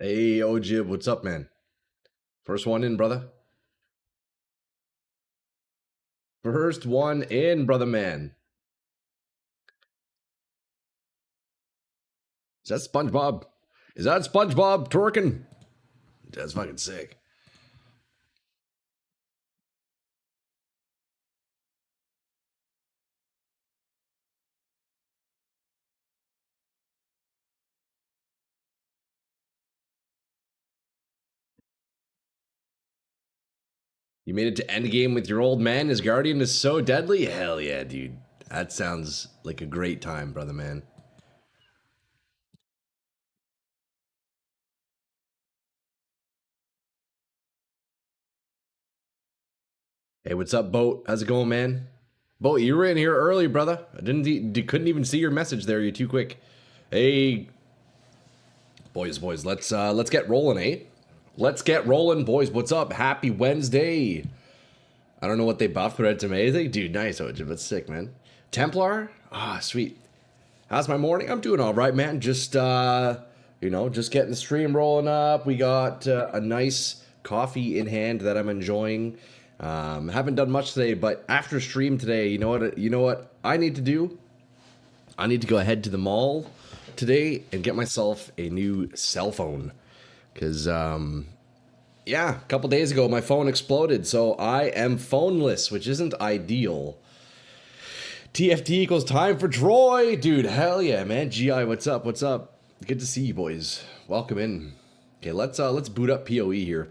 Hey, Ojib, what's up, man? First one in, brother. First one in, brother man. Is that SpongeBob? Is that SpongeBob twerking? That's fucking sick. You made it to endgame with your old man. His guardian is so deadly. Hell yeah, dude. That sounds like a great time, brother man. Hey, what's up, Boat? How's it going, man? Boat, you were in here early, brother. I couldn't even see your message there. You're too quick. Hey, boys, let's get rolling, eh? Let's get rolling, boys. What's up? Happy Wednesday. I don't know what they buffed, but it's amazing. Dude, nice, Ojib. That's sick, man. Templar? Ah, sweet. How's my morning? I'm doing all right, man. Just, just getting the stream rolling up. We got a nice coffee in hand that I'm enjoying. Haven't done much today, but after stream today, you know what I need to do? I need to go ahead to the mall today and get myself a new cell phone. Because, yeah, a couple days ago, my phone exploded, so I am phoneless, which isn't ideal. TFT equals time for Troy, dude. Hell yeah, man. GI, what's up? What's up? Good to see you, boys. Welcome in. Okay, let's boot up PoE here.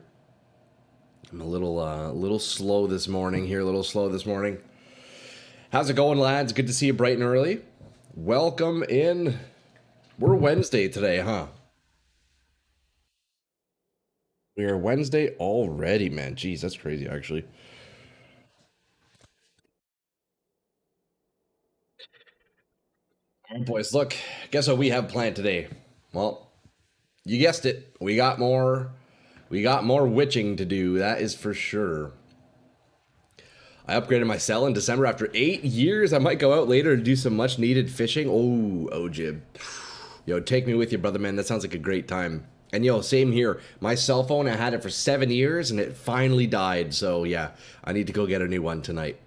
I'm a little slow this morning here. How's it going, lads? Good to see you bright and early. Welcome in. We're Wednesday today, huh? We are Wednesday already, man. Jeez, that's crazy, actually. Oh, boys, look. Guess what we have planned today? Well, you guessed it. We got more witching to do. That is for sure. I upgraded my cell in December after 8 years. I might go out later to do some much needed fishing. Oh, Ojib. Yo, take me with you, brother, man. That sounds like a great time. And yo, same here. My cell phone, I had it for 7 years and it finally died. So yeah, I need to go get a new one tonight.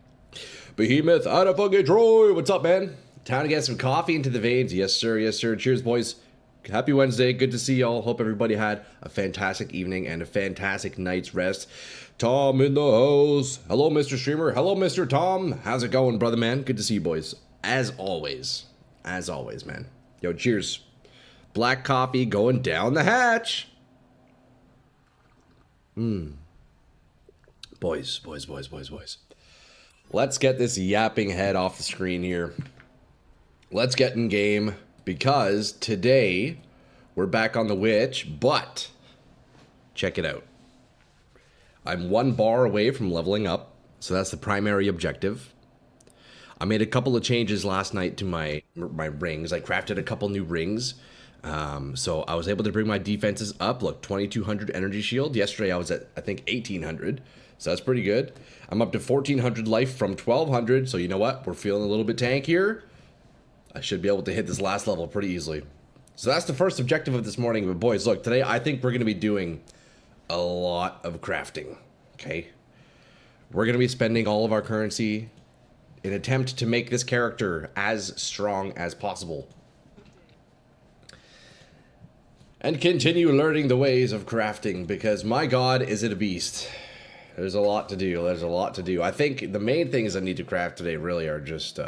Behemoth, out of fucking Troy. What's up, man? Time to get some coffee into the veins. Yes, sir. Yes, sir. Cheers, boys. Happy Wednesday. Good to see y'all. Hope everybody had a fantastic evening and a fantastic night's rest. Tom in the house. Hello, Mr. Streamer. Hello, Mr. Tom. How's it going, brother, man? Good to see you, boys. As always. As always, man. Yo, cheers. Black coffee going down the hatch. Boys. Let's get this yapping head off the screen here. Let's get in game because today we're back on the witch, but check it out. I'm 1 bar away from leveling up, so that's the primary objective. I made a couple of changes last night to my rings. I crafted a couple new rings. So I was able to bring my defenses up. Look, 2200 energy shield. Yesterday I was at, I think, 1800. So that's pretty good. I'm up to 1400 life from 1200. So you know what? We're feeling a little bit tankier. I should be able to hit this last level pretty easily. So that's the first objective of this morning. But boys, look, today I think we're going to be doing a lot of crafting. Okay? We're going to be spending all of our currency in an attempt to make this character as strong as possible. And continue learning the ways of crafting, because my god, is it a beast. There's a lot to do. I think the main things I need to craft today really are just,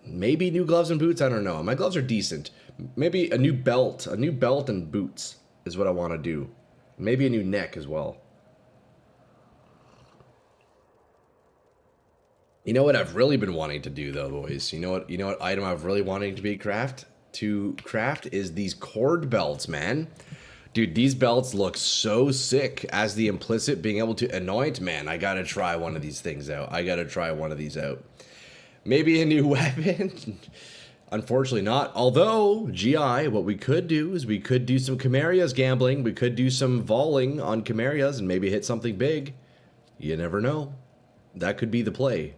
maybe new gloves and boots, I don't know. My gloves are decent. Maybe a new belt and boots is what I want to do. Maybe a new neck as well. You know what I've really been wanting to do though, boys? You know what item I've really wanting to be craft is these cord belts, man. Dude, these belts look so sick. As the implicit being able to anoint, man, I gotta try one of these things out. Maybe a new weapon. Unfortunately not. Although, GI, what we could do is we could do some Camerias gambling. We could do some voling on Camerias and maybe hit something big. You never know. That could be the play.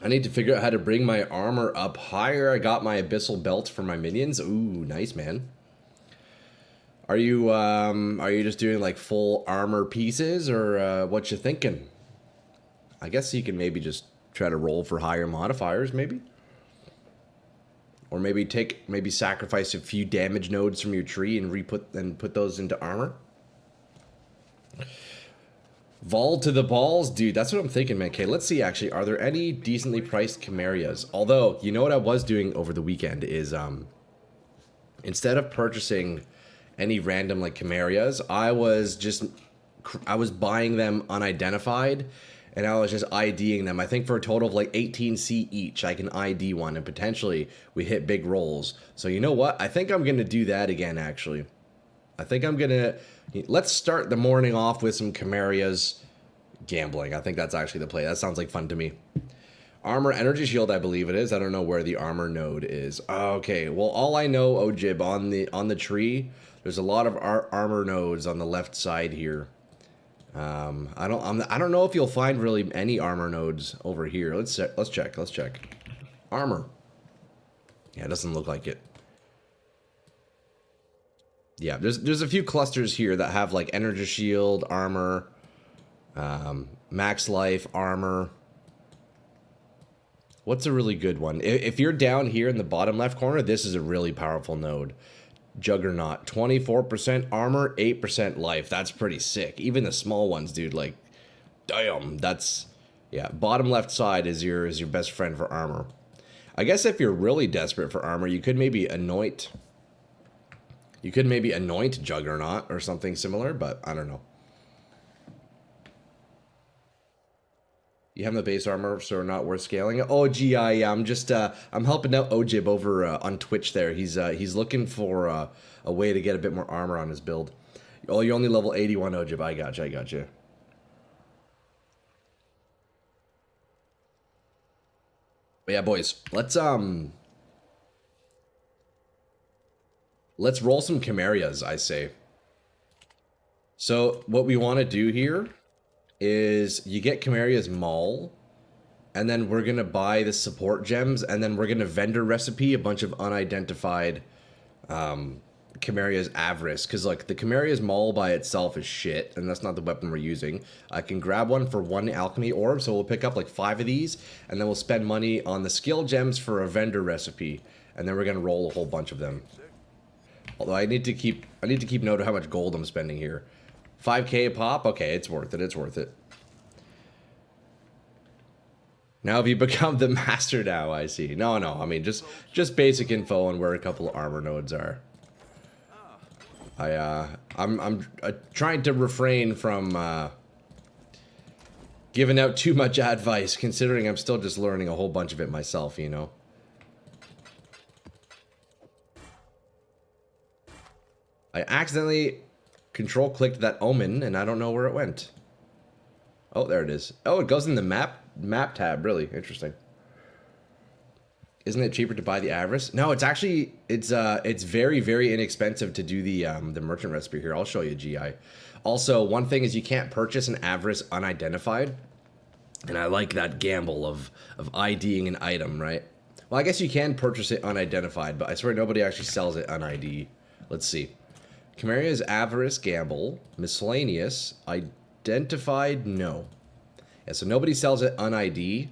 I need to figure out how to bring my armor up higher. I got my abyssal belt for my minions. Ooh, nice, man. Are you just doing like full armor pieces, or what you thinking? I guess you can maybe just try to roll for higher modifiers, maybe. Or maybe sacrifice a few damage nodes from your tree and put those into armor. Vol to the balls, dude. That's what I'm thinking, man. Okay, let's see. Actually, are there any decently priced Camerias? Although, you know what I was doing over the weekend is instead of purchasing any random like Camerias, I was buying them unidentified, and I was just IDing them. I think for a total of like 18C each, I can ID one, and potentially we hit big rolls. So you know what? I think I'm gonna do that again. Actually, I think I'm gonna let's start the morning off with some Camerias gambling. I think that's actually the play. That sounds like fun to me. Armor energy shield, I believe it is. I don't know where the armor node is. Okay, well, all I know, Ojib, on the tree, there's a lot of armor nodes on the left side here. I don't know if you'll find really any armor nodes over here. Let's check. Armor. Yeah, it doesn't look like it. Yeah, there's a few clusters here that have like energy shield, armor, max life, armor. What's a really good one? If you're down here in the bottom left corner, this is a really powerful node. Juggernaut, 24% armor, 8% life. That's pretty sick. Even the small ones, dude, like, damn, that's, yeah. Bottom left side is your best friend for armor. I guess if you're really desperate for armor, you could maybe anoint. You could maybe anoint Juggernaut or something similar, but I don't know. You have the base armor, so not worth scaling. Oh, gee, I'm just I'm helping out Ojib over on Twitch. There, he's looking for a way to get a bit more armor on his build. Oh, you're only level 81, Ojib. I got you. But yeah, boys, let's roll some Camerias, I say. So what we want to do here is you get Cameria's Maul, and then we're gonna buy the support gems, and then we're gonna vendor recipe a bunch of unidentified Cameria's Avarice, because like the Cameria's Maul by itself is shit, and that's not the weapon we're using. I can grab one for 1 alchemy orb, so we'll pick up like 5 of these, and then we'll spend money on the skill gems for a vendor recipe, and then we're gonna roll a whole bunch of them. Although I need to keep note of how much gold I'm spending here. 5k a pop? Okay, it's worth it. Now have you become the master now, I see. No, I mean, just basic info on where a couple of armor nodes are. I'm trying to refrain from giving out too much advice, considering I'm still just learning a whole bunch of it myself, you know? I accidentally control-clicked that omen, and I don't know where it went. Oh, there it is. Oh, it goes in the map tab. Really interesting. Isn't it cheaper to buy the Avarice? No, it's actually it's very, very inexpensive to do the merchant recipe here. I'll show you, GI. Also, one thing is you can't purchase an Avarice unidentified, and I like that gamble of IDing an item, right? Well, I guess you can purchase it unidentified, but I swear nobody actually sells it un-ID. Let's see. Cameria's Avarice gamble, miscellaneous, identified, no. Yeah, so nobody sells it un-ID.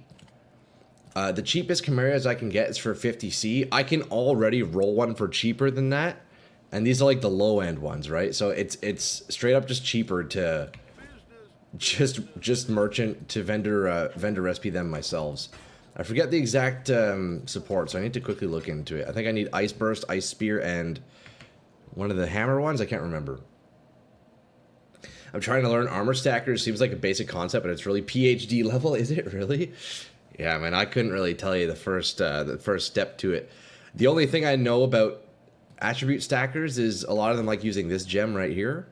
The cheapest Camerias I can get is for 50C. I can already roll one for cheaper than that, and these are like the low-end ones, right? So it's straight up just cheaper to just merchant to vendor recipe them myself. I forget the exact support, so I need to quickly look into it. I think I need Ice Burst, Ice Spear, and one of the hammer ones? I can't remember. I'm trying to learn armor stackers. Seems like a basic concept, but it's really PhD level. Is it really? Yeah, man, I couldn't really tell you the first step to it. The only thing I know about attribute stackers is a lot of them like using this gem right here.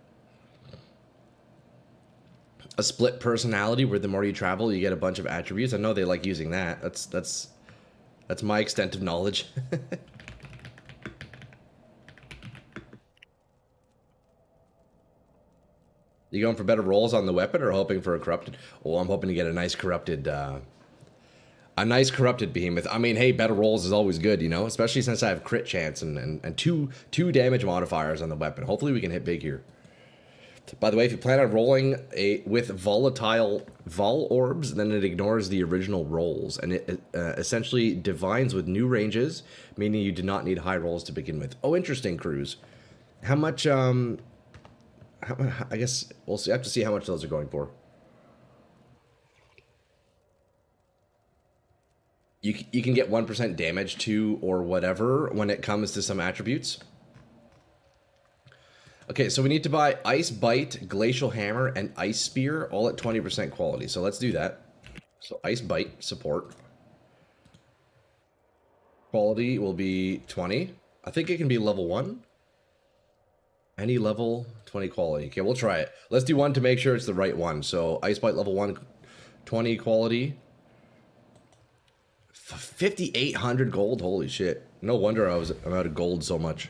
A split personality, where the more you travel, you get a bunch of attributes. I know they like using that. That's my extent of knowledge. You going for better rolls on the weapon, or hoping for a corrupted? Oh, I'm hoping to get a nice corrupted A nice corrupted behemoth. I mean, hey, better rolls is always good, you know, especially since I have crit chance and two damage modifiers on the weapon. Hopefully we can hit big here. By the way, if you plan on rolling with volatile vol orbs, then it ignores the original rolls, and it essentially divines with new ranges, meaning you do not need high rolls to begin with. Oh, interesting, Cruz. How much? I guess we'll see. I have to see how much those are going for. You can get 1% damage to or whatever when it comes to some attributes. Okay, so we need to buy Ice Bite, Glacial Hammer, and Ice Spear, all at 20% quality. So let's do that. So Ice Bite, support. Quality will be 20. I think it can be level 1. Any level, 20 quality. Okay, we'll try it. Let's do one to make sure it's the right one. So Ice Bite level 1, 20 quality. 5,800 gold, holy shit. No wonder I'm out of gold so much.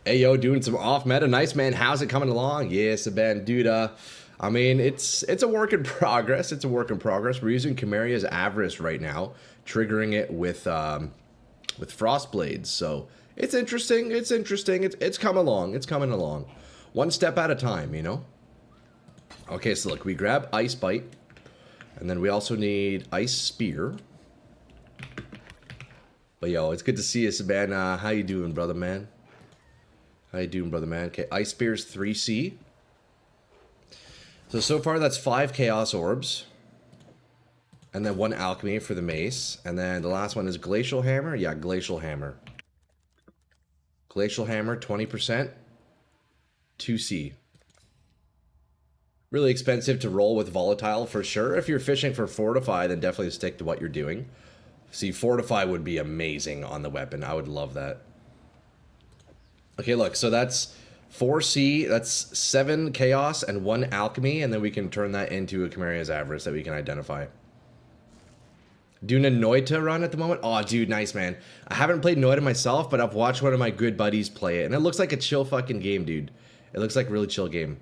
Hey, yo, doing some off-meta. Nice, man. How's it coming along? Yes, Ben, dude, I mean, it's a work in progress. It's a work in progress. We're using Cameria's Avarice right now, triggering it with Frost Blades. So it's interesting. It's interesting. It's coming along. It's coming along. One step at a time, you know? Okay, so look, we grab Ice Bite, and then we also need Ice Spear. But yo, it's good to see you, Savannah. How you doing, brother, man? How you doing, brother, man? Okay, Ice Spear's 3C. So far that's 5 Chaos Orbs. And then 1 Alchemy for the Mace. And then the last one is Glacial Hammer. Yeah, Glacial Hammer. Glacial Hammer, 20%. 2C. Really expensive to roll with Volatile for sure. If you're fishing for Fortify, then definitely stick to what you're doing. See, Fortify would be amazing on the weapon. I would love that. Okay, look, so that's 4C, that's 7 Chaos and 1 Alchemy, and then we can turn that into a Cameria's Avarice that we can identify. Doing a Noita run at the moment? Oh, dude, nice, man. I haven't played Noita myself, but I've watched one of my good buddies play it, and it looks like a chill fucking game, dude. It looks like a really chill game.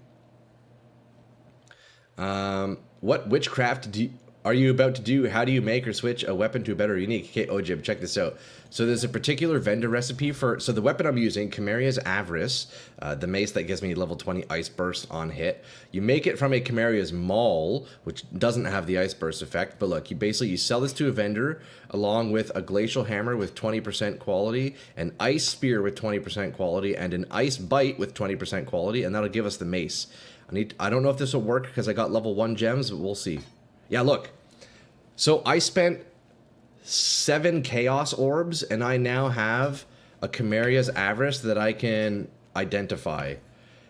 What witchcraft are you about to do? How do you make or switch a weapon to a better unique? Okay, Ojib, check this out. So there's a particular vendor recipe for... So the weapon I'm using, Cameria's Avarice, the mace that gives me level 20 Ice Burst on hit. You make it from a Cameria's Maul, which doesn't have the Ice Burst effect. But look, you sell this to a vendor along with a Glacial Hammer with 20% quality, an Ice Spear with 20% quality, and an Ice Bite with 20% quality, and that'll give us the mace. I don't know if this will work because I got level 1 gems, but we'll see. Yeah, look. So I spent 7 Chaos Orbs, and I now have a Cameria's Avarice that I can identify.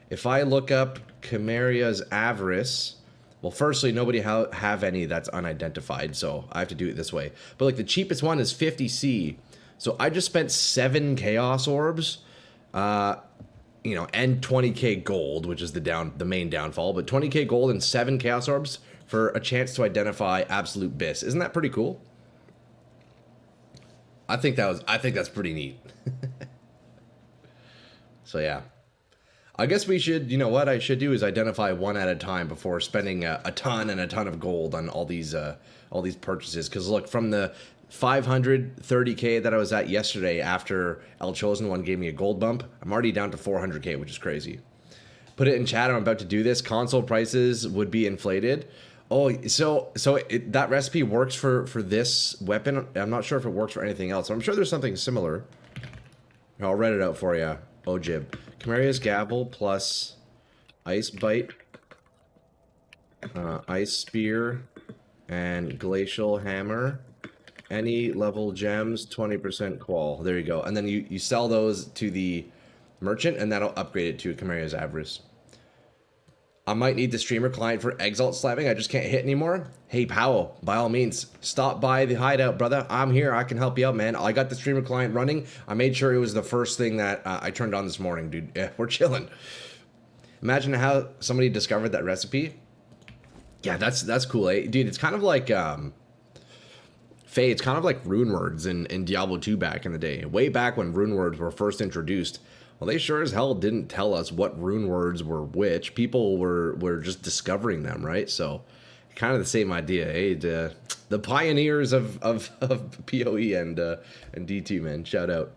If I look up Cameria's Avarice, well, firstly, nobody have any that's unidentified, so I have to do it this way. But like the cheapest one is 50C. So I just spent 7 Chaos Orbs, you know, and 20k gold, which is the main downfall, but 20k gold and 7 Chaos Orbs for a chance to identify Absolute Biss. Isn't that pretty cool? I think that's pretty neat. So yeah. I guess we should, you know what I should do is identify one at a time before spending a ton of gold on all these purchases. Because look, from the 530k that I was at yesterday after El Chosen One gave me a gold bump, I'm already down to 400k, which is crazy. Put it in chat, I'm about to do this. Console prices would be inflated. Oh, so that recipe works for this weapon. I'm not sure if it works for anything else. I'm sure there's something similar. I'll read it out for you. Ojib. Cameria's Gavel plus Ice Bite, Ice Spear, and Glacial Hammer. Any level gems, 20% qual. There you go. And then you sell those to the merchant, and that'll upgrade it to Cameria's Avarice. I might need the streamer client for Exalt slamming. I just can't hit anymore. Hey, Powell, by all means, stop by the hideout, brother. I'm here. I can help you out, man. I got the streamer client running. I made sure it was the first thing that I turned on this morning, dude. Yeah, we're chilling. Imagine how somebody discovered that recipe. Yeah, that's cool, eh? Dude, it's kind of like... Faye, it's kind of like rune words in Diablo 2 back in the day. Way back when rune words were first introduced. Well, they sure as hell didn't tell us what rune words were which. People were just discovering them, right? So kind of the same idea, eh? The pioneers of PoE and D2, man. Shout out.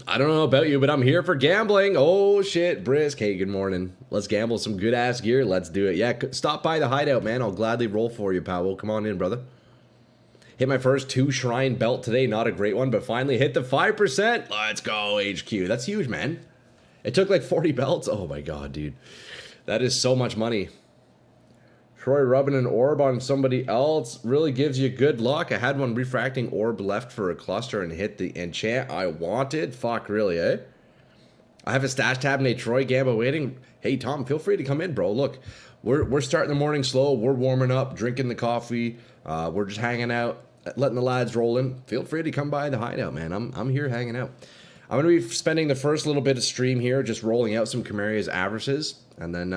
I don't know about you, but I'm here for gambling. Oh, shit, Brisk. Hey, good morning. Let's gamble some good-ass gear. Let's do it. Yeah, stop by the hideout, man. I'll gladly roll for you, pal. Come on in, brother. Hit my first 2 shrine belt today. Not a great one, but finally hit the 5%. Let's go, HQ. That's huge, man. It took like 40 belts. Oh, my God, dude. That is so much money. Troy rubbing an orb on somebody else really gives you good luck. I had one refracting orb left for a cluster and hit the enchant I wanted. Fuck, really, eh? I have a stash tab and a Troy Gamba waiting. Hey, Tom, feel free to come in, bro. Look, we're starting the morning slow. We're warming up, drinking the coffee. We're just hanging out, letting the lads roll in. Feel free to come by the hideout, man. I'm here hanging out. I'm going to be spending the first little bit of stream here just rolling out some Camaria's Avarices. And then,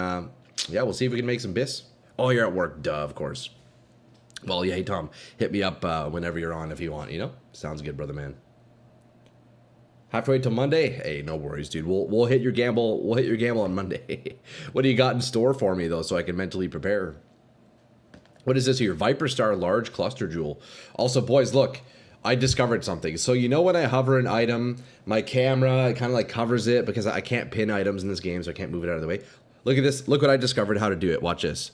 yeah, we'll see if we can make some bis. Oh, you're at work, duh, of course. Well, yeah, hey, Tom, hit me up whenever you're on if you want, you know? Sounds good, brother, man. Have to wait till Monday? Hey, no worries, dude. We'll hit your gamble. We'll hit your gamble on Monday. What do you got in store for me, though, so I can mentally prepare? What is this here? Viper Star Large Cluster Jewel. Also, boys, look, I discovered something. So you know when I hover an item, my camera kind of like covers it because I can't pin items in this game, so I can't move it out of the way. Look at this. Look what I discovered how to do it. Watch this.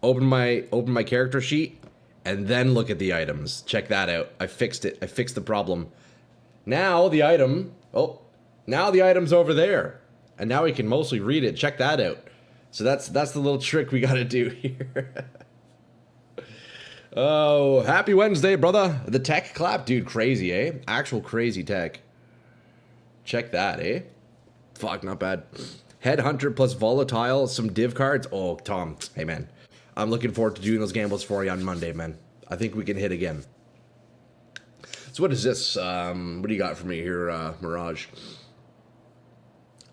Open my character sheet, and then look at the items. Check that out. I fixed it. I fixed the problem. Now the item, now the item's over there. And now we can mostly read it. Check that out. So that's the little trick we gotta do here. Oh, happy Wednesday, brother. The tech clap, dude, crazy, eh? Actual crazy tech. Check that, eh? Fuck, not bad. Headhunter plus volatile, some div cards. Oh, Tom, hey man. I'm looking forward to doing those gambles for you on Monday, man. I think we can hit again. So what is this? What do you got for me here, Mirage?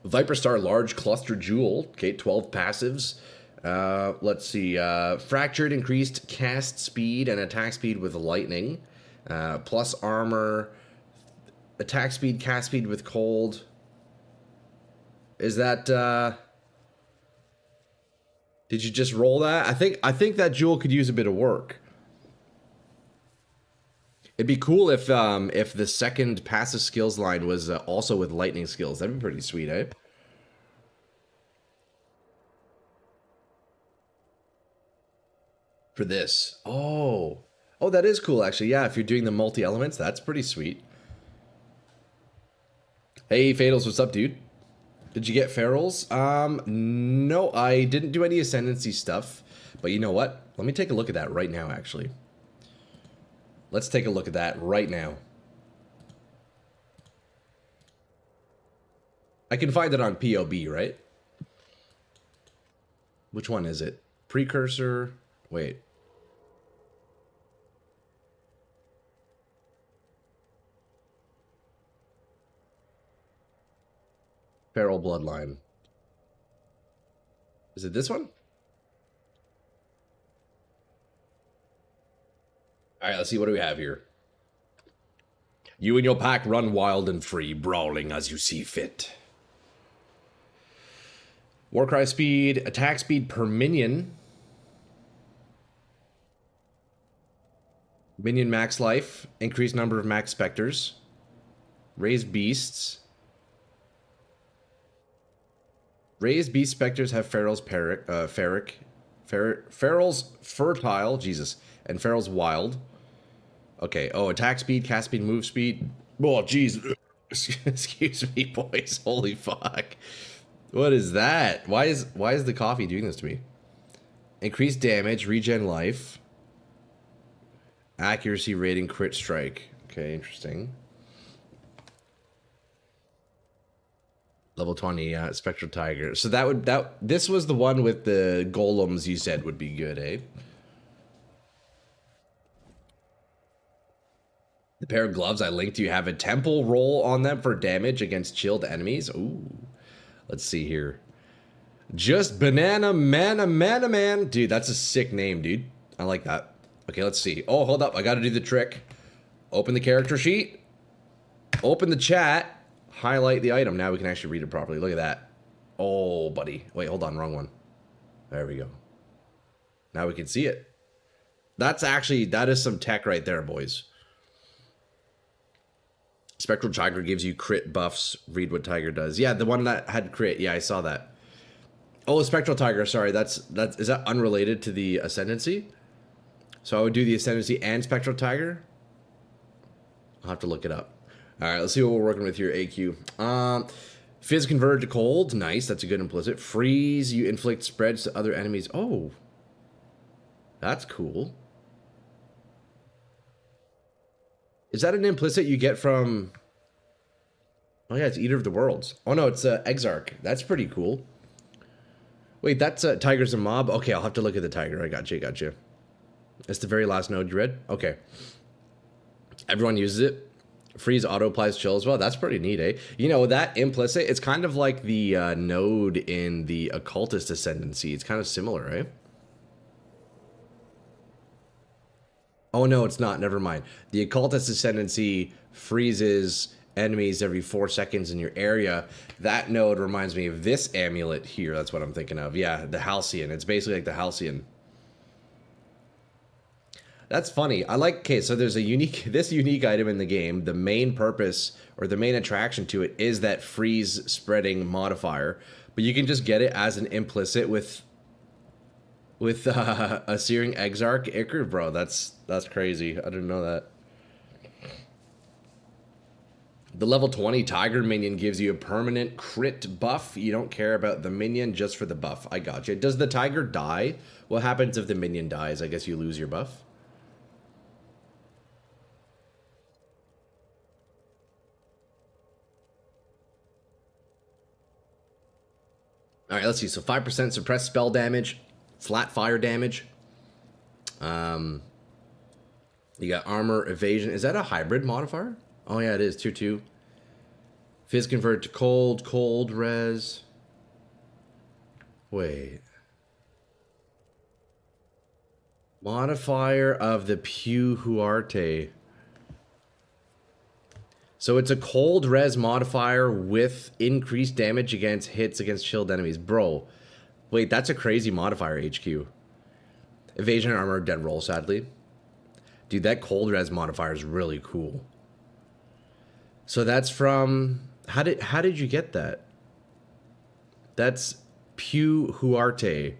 Viper Star Large Cluster Jewel. Okay, 12 passives. Let's see. Fractured increased cast speed and attack speed with lightning. Plus armor. Attack speed, cast speed with cold. Is that... Did you just roll that? I think that jewel could use a bit of work. It'd be cool if the second passive skills line was also with lightning skills. That'd be pretty sweet, eh? For this. Oh, that is cool, actually. Yeah, if you're doing the multi-elements, that's pretty sweet. Hey, Fatals, what's up, dude? Did you get ferals? No, I didn't do any ascendancy stuff. But you know what? Let me take a look at that right now, actually. Let's take a look at that right now. I can find it on POB, right? Which one is it? Precursor? Wait. Feral Bloodline. Is it this one? Alright, let's see. What do we have here? You and your pack run wild and free, brawling as you see fit. Warcry speed, attack speed per minion. Minion max life, increased number of max specters. Raised beasts. Raised beast specters have Feral's Feral's fertile, Jesus, and Feral's wild. Okay, attack speed, cast speed, move speed. Oh, jeez. Excuse me, boys. Holy fuck. What is that? Why is the coffee doing this to me? Increased damage, regen life. Accuracy rating, crit strike. Okay, interesting. Level 20, Spectral Tiger. So this was the one with the golems you said would be good, eh? The pair of gloves I linked you have a temple roll on them for damage against chilled enemies. Ooh. Let's see here. Just Banana Man. Dude, that's a sick name, dude. I like that. Okay, let's see. Oh, hold up. I gotta do the trick. Open the character sheet. Open the chat. Highlight the item. Now we can actually read it properly. Look at that. Oh, buddy. Wait, hold on. Wrong one. There we go. Now we can see it. That is some tech right there, boys. Spectral Tiger gives you crit buffs. Read what Tiger does. Yeah, the one that had crit. Yeah, I saw that. Oh, Spectral Tiger. Sorry, is that unrelated to the Ascendancy? So I would do the Ascendancy and Spectral Tiger. I'll have to look it up. All right, let's see what we're working with here. AQ. Fizz converted to cold. Nice. That's a good implicit. Freeze. You inflict spreads to other enemies. Oh, that's cool. Is that an implicit you get from... Oh yeah, it's Eater of the Worlds. Oh no, it's Exarch. That's pretty cool. Wait, that's Tiger's a mob? Okay, I'll have to look at the Tiger. I got you. That's the very last node you read? Okay. Everyone uses it. Freeze auto-applies chill as well. That's pretty neat, eh? You know, that implicit, it's kind of like the node in the Occultist Ascendancy. It's kind of similar, right? Oh, no, it's not. Never mind. The Occultist Ascendancy freezes enemies every 4 seconds in your area. That node reminds me of this amulet here. That's what I'm thinking of. Yeah, the Halcyon. It's basically like the Halcyon. That's funny. I like... Okay, so there's this unique item in the game. The main purpose, or the main attraction to it, is that freeze spreading modifier. But you can just get it as an implicit with a Searing Exarch Ichor, bro. That's crazy. I didn't know that. The level 20 Tiger minion gives you a permanent crit buff. You don't care about the minion, just for the buff. I got you. Does the Tiger die? What happens if the minion dies? I guess you lose your buff. All right, let's see. So 5% suppressed spell damage, flat fire damage. You got armor, evasion. Is that a hybrid modifier? Oh yeah, it is. 2/2. Fizz convert to cold, cold res. Wait. Modifier of the Pew Huarte. So it's a cold res modifier with increased damage against hits against chilled enemies. Bro, wait, that's a crazy modifier, HQ. Evasion and armor, dead roll, sadly. Dude, that cold res modifier is really cool. So that's from... How did you get that? That's Pew Huarte.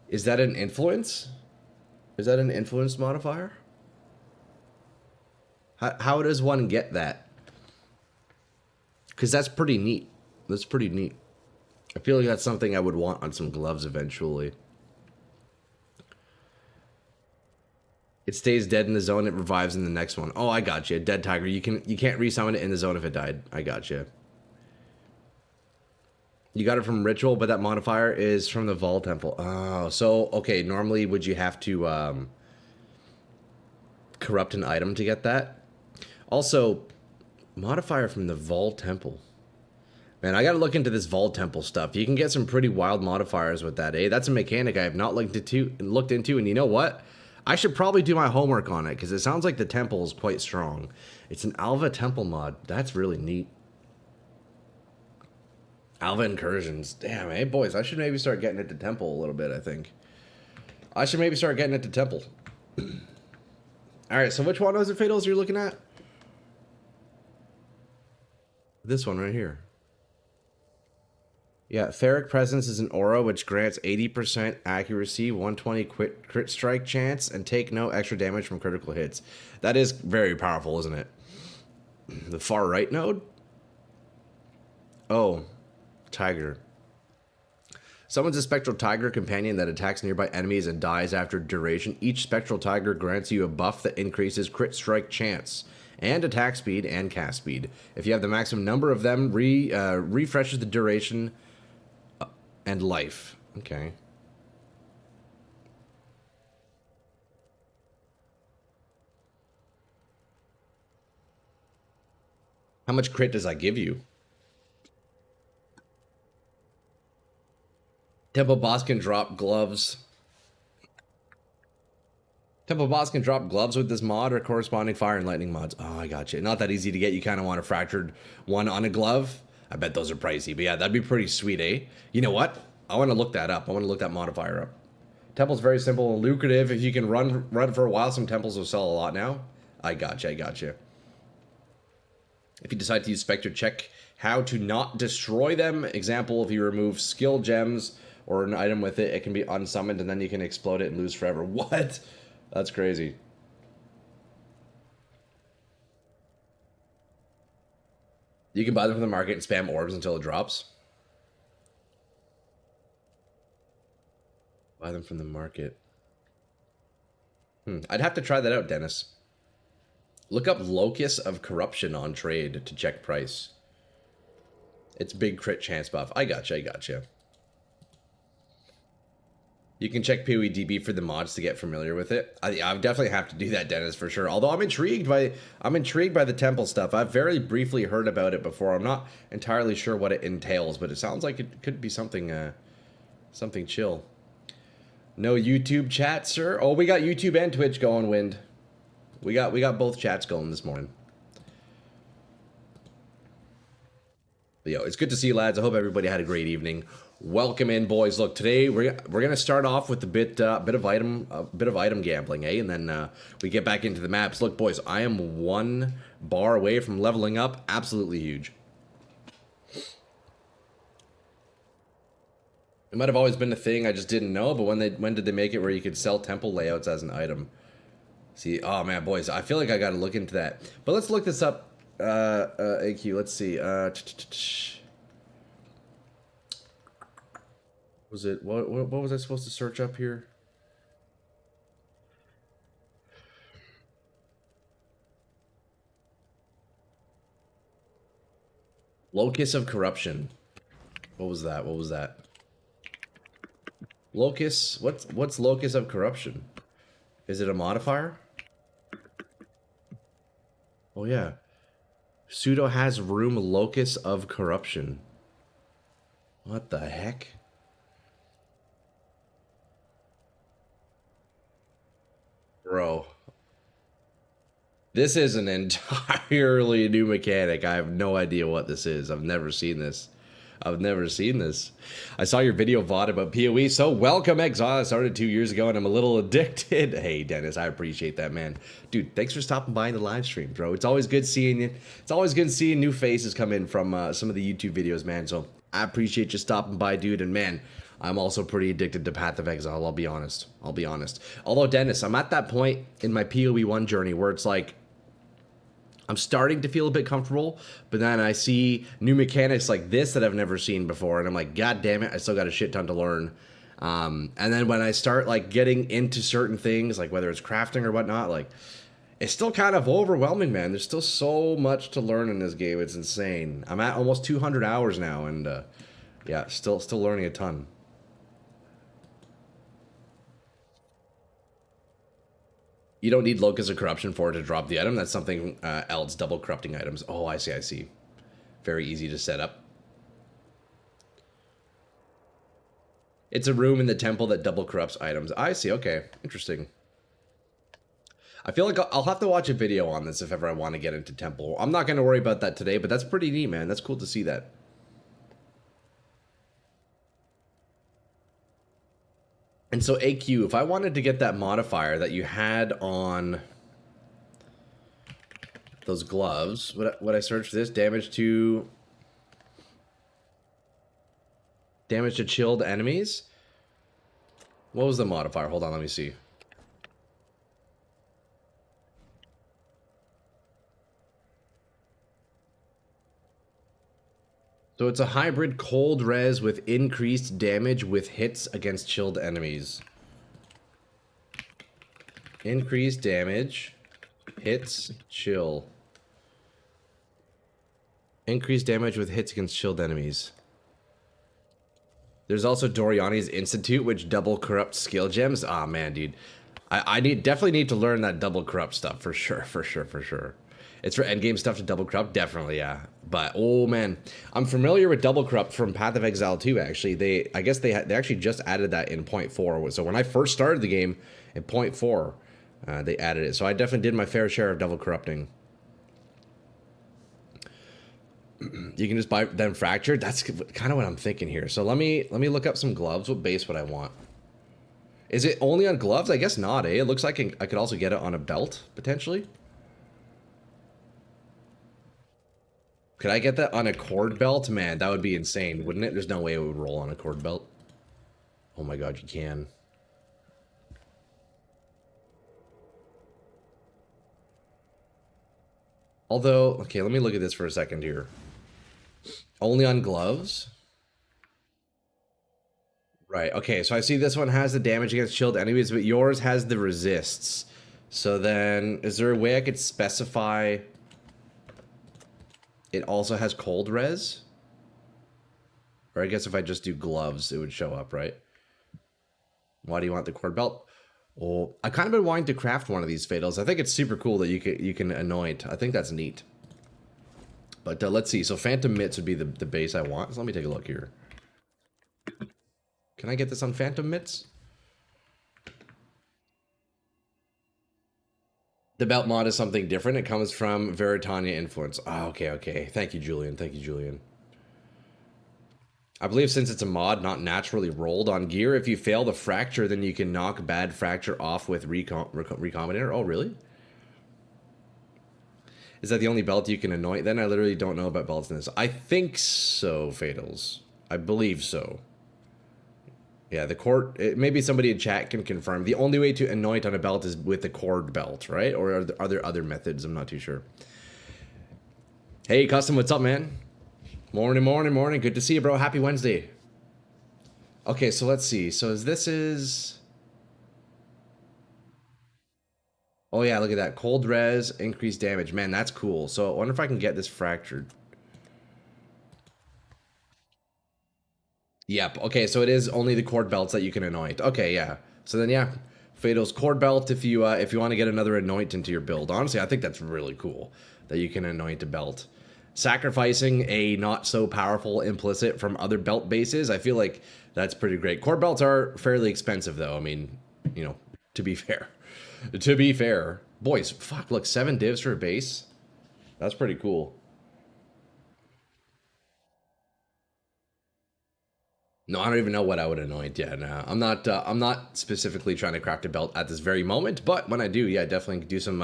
Is that an influence? Is that an influence modifier? How does one get that? Because that's pretty neat. That's pretty neat. I feel like that's something I would want on some gloves eventually. It stays dead in the zone. It revives in the next one. Oh, I got you. Dead Tiger. You can't resummon it in the zone if it died. I got you. You got it from Ritual, but that modifier is from the Vol Temple. Oh, so okay. Normally, would you have to corrupt an item to get that? Also, modifier from the Vol Temple. Man, I gotta look into this Vol Temple stuff. You can get some pretty wild modifiers with that, eh? That's a mechanic I have not looked into, and you know what? I should probably do my homework on it, because it sounds like the temple is quite strong. It's an Alva Temple mod. That's really neat. Alva Incursions. Damn, hey, boys, I should maybe start getting into Temple a little bit, I think. I should maybe start getting into Temple. Alright, so which one was it, Fatals, you're looking at? This one right here. Yeah, Ferric Presence is an aura which grants 80% accuracy, 120 crit strike chance, and take no extra damage from critical hits. That is very powerful, isn't it? The far right node? Oh, Tiger. Summons a Spectral Tiger companion that attacks nearby enemies and dies after duration. Each Spectral Tiger grants you a buff that increases crit strike chance and attack speed and cast speed. If you have the maximum number of them, refreshes the duration and life. Okay. How much crit does that give you? Temple boss can drop gloves. Temple boss can drop gloves with this mod or corresponding fire and lightning mods. Oh, I got you. Not that easy to get. You kind of want a fractured one on a glove. I bet those are pricey. But yeah, that'd be pretty sweet, eh? You know what? I want to look that up. I want to look that modifier up. Temple's very simple and lucrative. If you can run for a while, some temples will sell a lot now. I gotcha, I gotcha. If you decide to use Spectre, check how to not destroy them. Example, if you remove skill gems or an item with it, it can be unsummoned and then you can explode it and lose forever. What? That's crazy. You can buy them from the market and spam orbs until it drops. Buy them from the market. I'd have to try that out, Dennis. Look up Locus of Corruption on trade to check price. It's big crit chance buff. I gotcha, I gotcha. You can check PoEDB for the mods to get familiar with it. I definitely have to do that, Dennis, for sure. Although I'm intrigued by the temple stuff. I've very briefly heard about it before. I'm not entirely sure what it entails, but it sounds like it could be something something chill. No YouTube chat, sir. Oh, we got YouTube and Twitch going, Wind. We got both chats going this morning. But, yo, it's good to see you, lads. I hope everybody had a great evening. Welcome in, boys. Look, today we're gonna start off with a bit of item gambling, eh? And then we get back into the maps. Look, boys, I am 1 bar away from leveling up. Absolutely huge. It might have always been a thing, I just didn't know. But when did they make it where you could sell temple layouts as an item? See, oh man, boys, I feel like I gotta look into that. But let's look this up. AQ, let's see. Was it what was I supposed to search up here? Locus of Corruption. What was that? What was that? Locus. What's Locus of Corruption? Is it a modifier? Oh yeah. Pseudo has room Locus of Corruption. What the heck? Bro. This is an entirely new mechanic. I have no idea what this is. I've never seen this. I've never seen this. I saw your video, VOD, about PoE. So welcome, Exile. I started 2 years ago and I'm a little addicted. Hey, Dennis, I appreciate that, man. Dude, thanks for stopping by in the live stream, bro. It's always good seeing you. It's always good seeing new faces come in from some of the YouTube videos, man. So I appreciate you stopping by, dude. And man, I'm also pretty addicted to Path of Exile. I'll be honest. I'll be honest. Although, Dennis, I'm at that point in my PoE 1 journey where it's like, I'm starting to feel a bit comfortable, but then I see new mechanics like this that I've never seen before, and I'm like, God damn it, I still got a shit ton to learn. And then when I start like getting into certain things, like whether it's crafting or whatnot, like it's still kind of overwhelming, man. There's still so much to learn in this game. It's insane. I'm at almost 200 hours now, and yeah, still learning a ton. You don't need Locus of Corruption for it to drop the item. That's something else, double corrupting items. Oh, I see, I see. Very easy to set up. It's a room in the temple that double corrupts items. I see, okay. Interesting. I feel like I'll have to watch a video on this if ever I want to get into temple. I'm not going to worry about that today, but that's pretty neat, man. That's cool to see that. And so AQ, if I wanted to get that modifier that you had on those gloves, would I search for this? Damage to chilled enemies? What was the modifier? Hold on, let me see. So it's a hybrid cold res with increased damage with hits against chilled enemies. Increased damage, hits, chill. Increased damage with hits against chilled enemies. There's also Doriani's Institute, which double corrupt skill gems. Ah, man, dude. I definitely need to learn that double corrupt stuff for sure. It's for endgame stuff to double corrupt, definitely, yeah. But oh man, I'm familiar with double corrupt from Path of Exile 2. Actually, I guess they actually just added that in 0.4. So when I first started the game in 0.4, they added it. So I definitely did my fair share of double corrupting. You can just buy them fractured. That's kind of what I'm thinking here. So let me look up some gloves. What base would I want? Is it only on gloves? I guess not, eh? It looks like I could also get it on a belt, potentially. Could I get that on a cord belt? Man, that would be insane, wouldn't it? There's no way it would roll on a cord belt. Oh my god, you can. Although, okay, let me look at this for a second here. Only on gloves? Right, okay, so I see this one has the damage against chilled enemies, but yours has the resists. So then, is there a way I could specify it also has cold res? Or I guess if I just do gloves, it would show up, right? Why do you want the cord belt? Oh, I kind of been wanting to craft one of these fatals. I think it's super cool that you can anoint. I think that's neat. But let's see. So Phantom Mitts would be the base I want. So let me take a look here. Can I get this on Phantom Mitts? The belt mod is something different. It comes from Veritania influence. Oh, okay, okay. Thank you, Julian. Thank you, Julian. I believe since it's a mod, not naturally rolled on gear, if you fail the fracture, then you can knock bad fracture off with Recombinator. Oh, really? Is that the only belt you can anoint? Then I literally don't know about belts in this. I think so, Fatals. I believe so. Yeah, the cord... maybe somebody in chat can confirm. The only way to anoint on a belt is with the cord belt, right? Or are there other methods? I'm not too sure. Hey, Custom, what's up, man? Morning, morning, morning. Good to see you, bro. Happy Wednesday. Okay, so let's see. So this is... Oh, yeah, look at that. Cold res, increased damage. Man, that's cool. So I wonder if I can get this fractured. Yep. Okay, so it is only the cord belts that you can anoint. Okay, yeah. So then, yeah, Fatal's cord belt if you want to get another anoint into your build. Honestly, I think that's really cool that you can anoint a belt. Sacrificing a not so powerful implicit from other belt bases, I feel like that's pretty great. Cord belts are fairly expensive, though. I mean, you know, to be fair. To be fair. Boys, fuck, look, 7 divs for a base. That's pretty cool. No, I don't even know what I would anoint. Yeah, no, I'm not specifically trying to craft a belt at this very moment, but when I do, yeah, definitely do some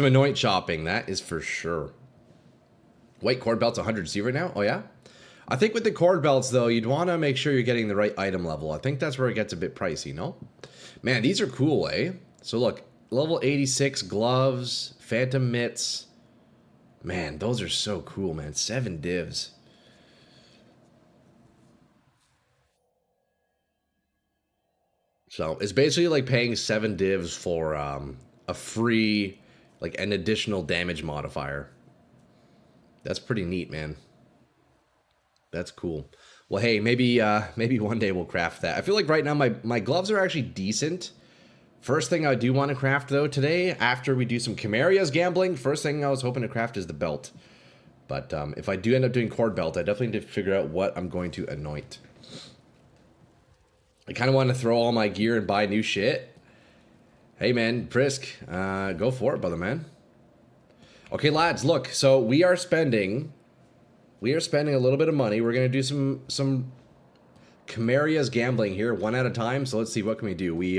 anoint shopping. That is for sure. Wait, cord belt's 100C right now? Oh, yeah? I think with the cord belts, though, you'd want to make sure you're getting the right item level. I think that's where it gets a bit pricey, no? Man, these are cool, eh? So, look, level 86 gloves, Phantom Mitts. Man, those are so cool, man. 7 divs. So, it's basically like paying 7 divs for a free, like, an additional damage modifier. That's pretty neat, man. That's cool. Well, hey, maybe one day we'll craft that. I feel like right now my gloves are actually decent. First thing I do want to craft, though, today, after we do some Cameria's gambling, first thing I was hoping to craft is the belt. But if I do end up doing cord belt, I definitely need to figure out what I'm going to anoint. I kind of want to throw all my gear and buy new shit. Hey, man, Prisk, go for it, brother, man. Okay, lads, look, so we are spending a little bit of money. We're going to do some Cameria's gambling here, one at a time. So let's see, what can we do? We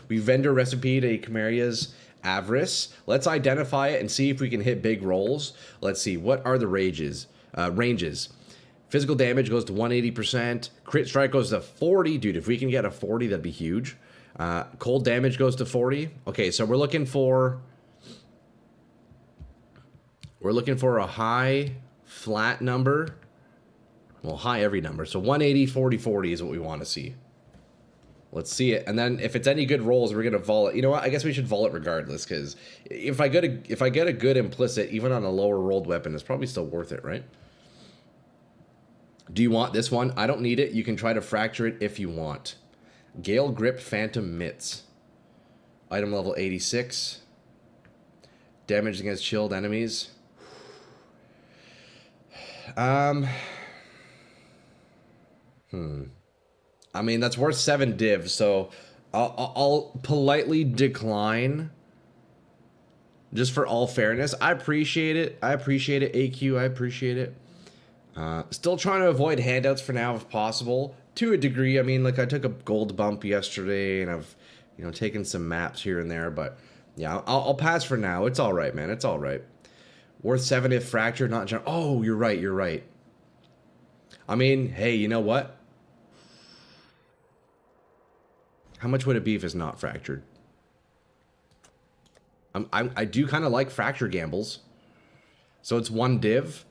vendor recipe'd a Cameria's Avarice. Let's identify it and see if we can hit big rolls. Let's see, what are the ranges? Physical damage goes to 180%. Crit strike goes to 40. Dude, if we can get a 40, that'd be huge. Cold damage goes to 40. Okay, so we're looking for a high flat number. Well, high every number. So 180, 40, 40 is what we want to see. Let's see it. And then if it's any good rolls, we're going to vol it. You know what? I guess we should vol it regardless, because if I get a good implicit, even on a lower rolled weapon, it's probably still worth it, right? Do you want this one? I don't need it. You can try to fracture it if you want. Gale Grip Phantom Mitts. Item level 86. Damage against chilled enemies. I mean, that's worth 7 divs, so I'll politely decline. Just for all fairness. I appreciate it. AQ, I appreciate it. Still trying to avoid handouts for now if possible. To a degree, I mean, like I took a gold bump yesterday and I've, you know, taken some maps here and there, but yeah, I'll pass for now. It's all right, man. It's all right. Worth 7 if fractured, not general. Oh, you're right. You're right. I mean, hey, you know what? How much would it be if it's not fractured? I do kind of like fracture gambles. So it's 1 div.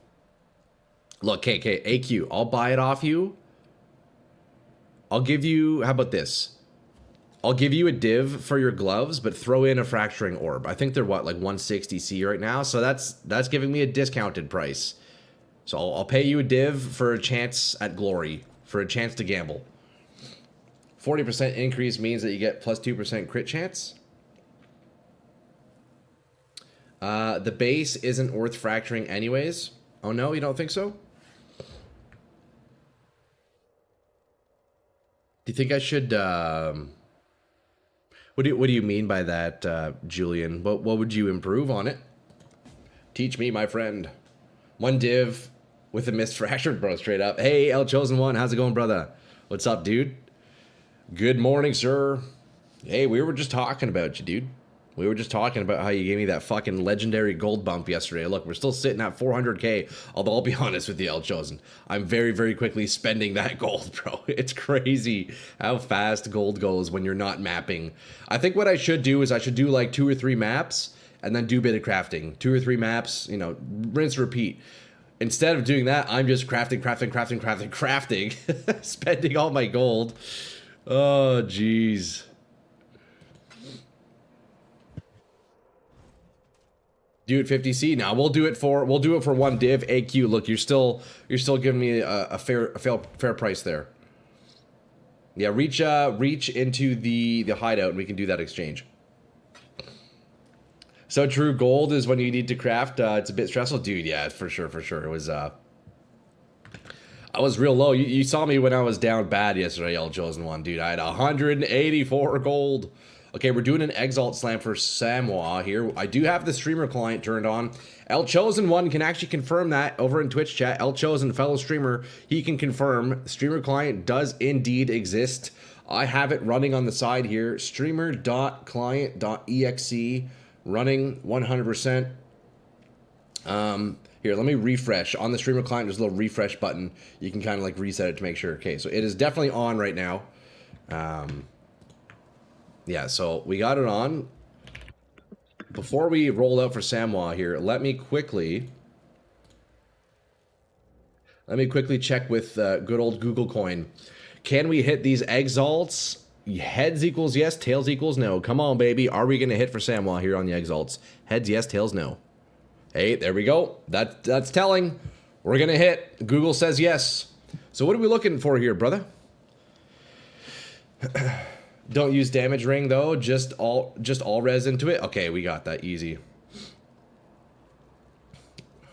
Look, KK, AQ, I'll buy it off you. I'll give you, how about this? I'll give you a div for your gloves, but throw in a fracturing orb. I think they're what, like 160C right now? So that's giving me a discounted price. So I'll pay you a div for a chance at glory, for a chance to gamble. 40% increase means that you get plus 2% crit chance. The base isn't worth fracturing anyways. Oh no, you don't think so? Do you think I should, what do you mean by that, Julian? What would you improve on it? Teach me, my friend. 1 div with a missed fractured, bro, straight up. Hey, El Chosen One, how's it going, brother? What's up, dude? Good morning, sir. Hey, we were just talking about you, dude. We were just talking about how you gave me that fucking legendary gold bump yesterday. Look, we're still sitting at 400k, although I'll be honest with you, El Chosen. I'm very, very quickly spending that gold, bro. It's crazy how fast gold goes when you're not mapping. I think what I should do is I should do like 2 or 3 maps and then do a bit of crafting. 2 or 3 maps, you know, rinse, repeat. Instead of doing that, I'm just crafting, spending all my gold. Oh, jeez. Do it 50C. Now we'll do it for 1 div. AQ. Look, you're still giving me a fair price there. Yeah, reach into the hideout and we can do that exchange. So true. Gold is when you need to craft. It's a bit stressful, dude. Yeah, for sure. It was. I was real low. You saw me when I was down bad yesterday, El Chosen One, dude. I had 184 gold. Okay, we're doing an Exalt Slam for Samoa here. I do have the streamer client turned on. El Chosen One can actually confirm that over in Twitch chat. El Chosen, fellow streamer, he can confirm streamer client does indeed exist. I have it running on the side here. Streamer.client.exe running 100%. Here, let me refresh. On the streamer client, there's a little refresh button. You can kind of like reset it to make sure. Okay, so it is definitely on right now. Yeah, so we got it on. Before we roll out for Samoa here, let me quickly check with good old Google Coin. Can we hit these exalts? Heads equals yes, tails equals no. Come on, baby. Are we going to hit for Samoa here on the exalts? Heads yes, tails no. Hey, there we go. That's telling. We're going to hit. Google says yes. So what are we looking for here, brother? Don't use damage ring though, just all res into it. Okay, we got that easy.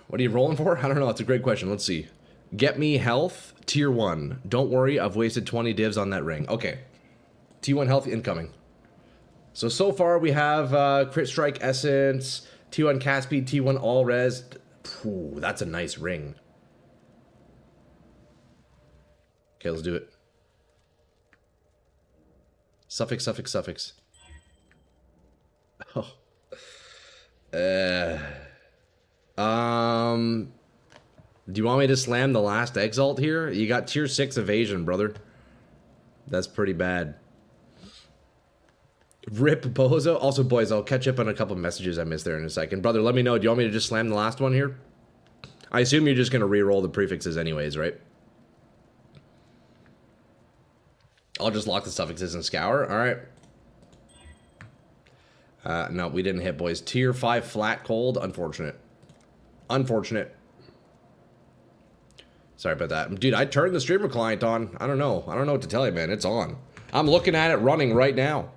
What are you rolling for? I don't know. That's a great question. Let's see. Get me health tier 1. Don't worry, I've wasted 20 divs on that ring. Okay. T1 health incoming. So far we have crit strike essence, T1 cast speed, T1 all res. Ooh, that's a nice ring. Okay, let's do it. Suffix. Oh. Do you want me to slam the last exalt here? You got tier 6 evasion, brother. That's pretty bad. Rip Bozo. Also, boys, I'll catch up on a couple messages I missed there in a second. Brother, let me know. Do you want me to just slam the last one here? I assume you're just going to re-roll the prefixes anyways, right? I'll just lock the suffixes and scour. All right. No, we didn't hit, boys. Tier 5 flat cold. Unfortunate. Sorry about that. Dude, I turned the streamer client on. I don't know what to tell you, man. It's on. I'm looking at it running right now.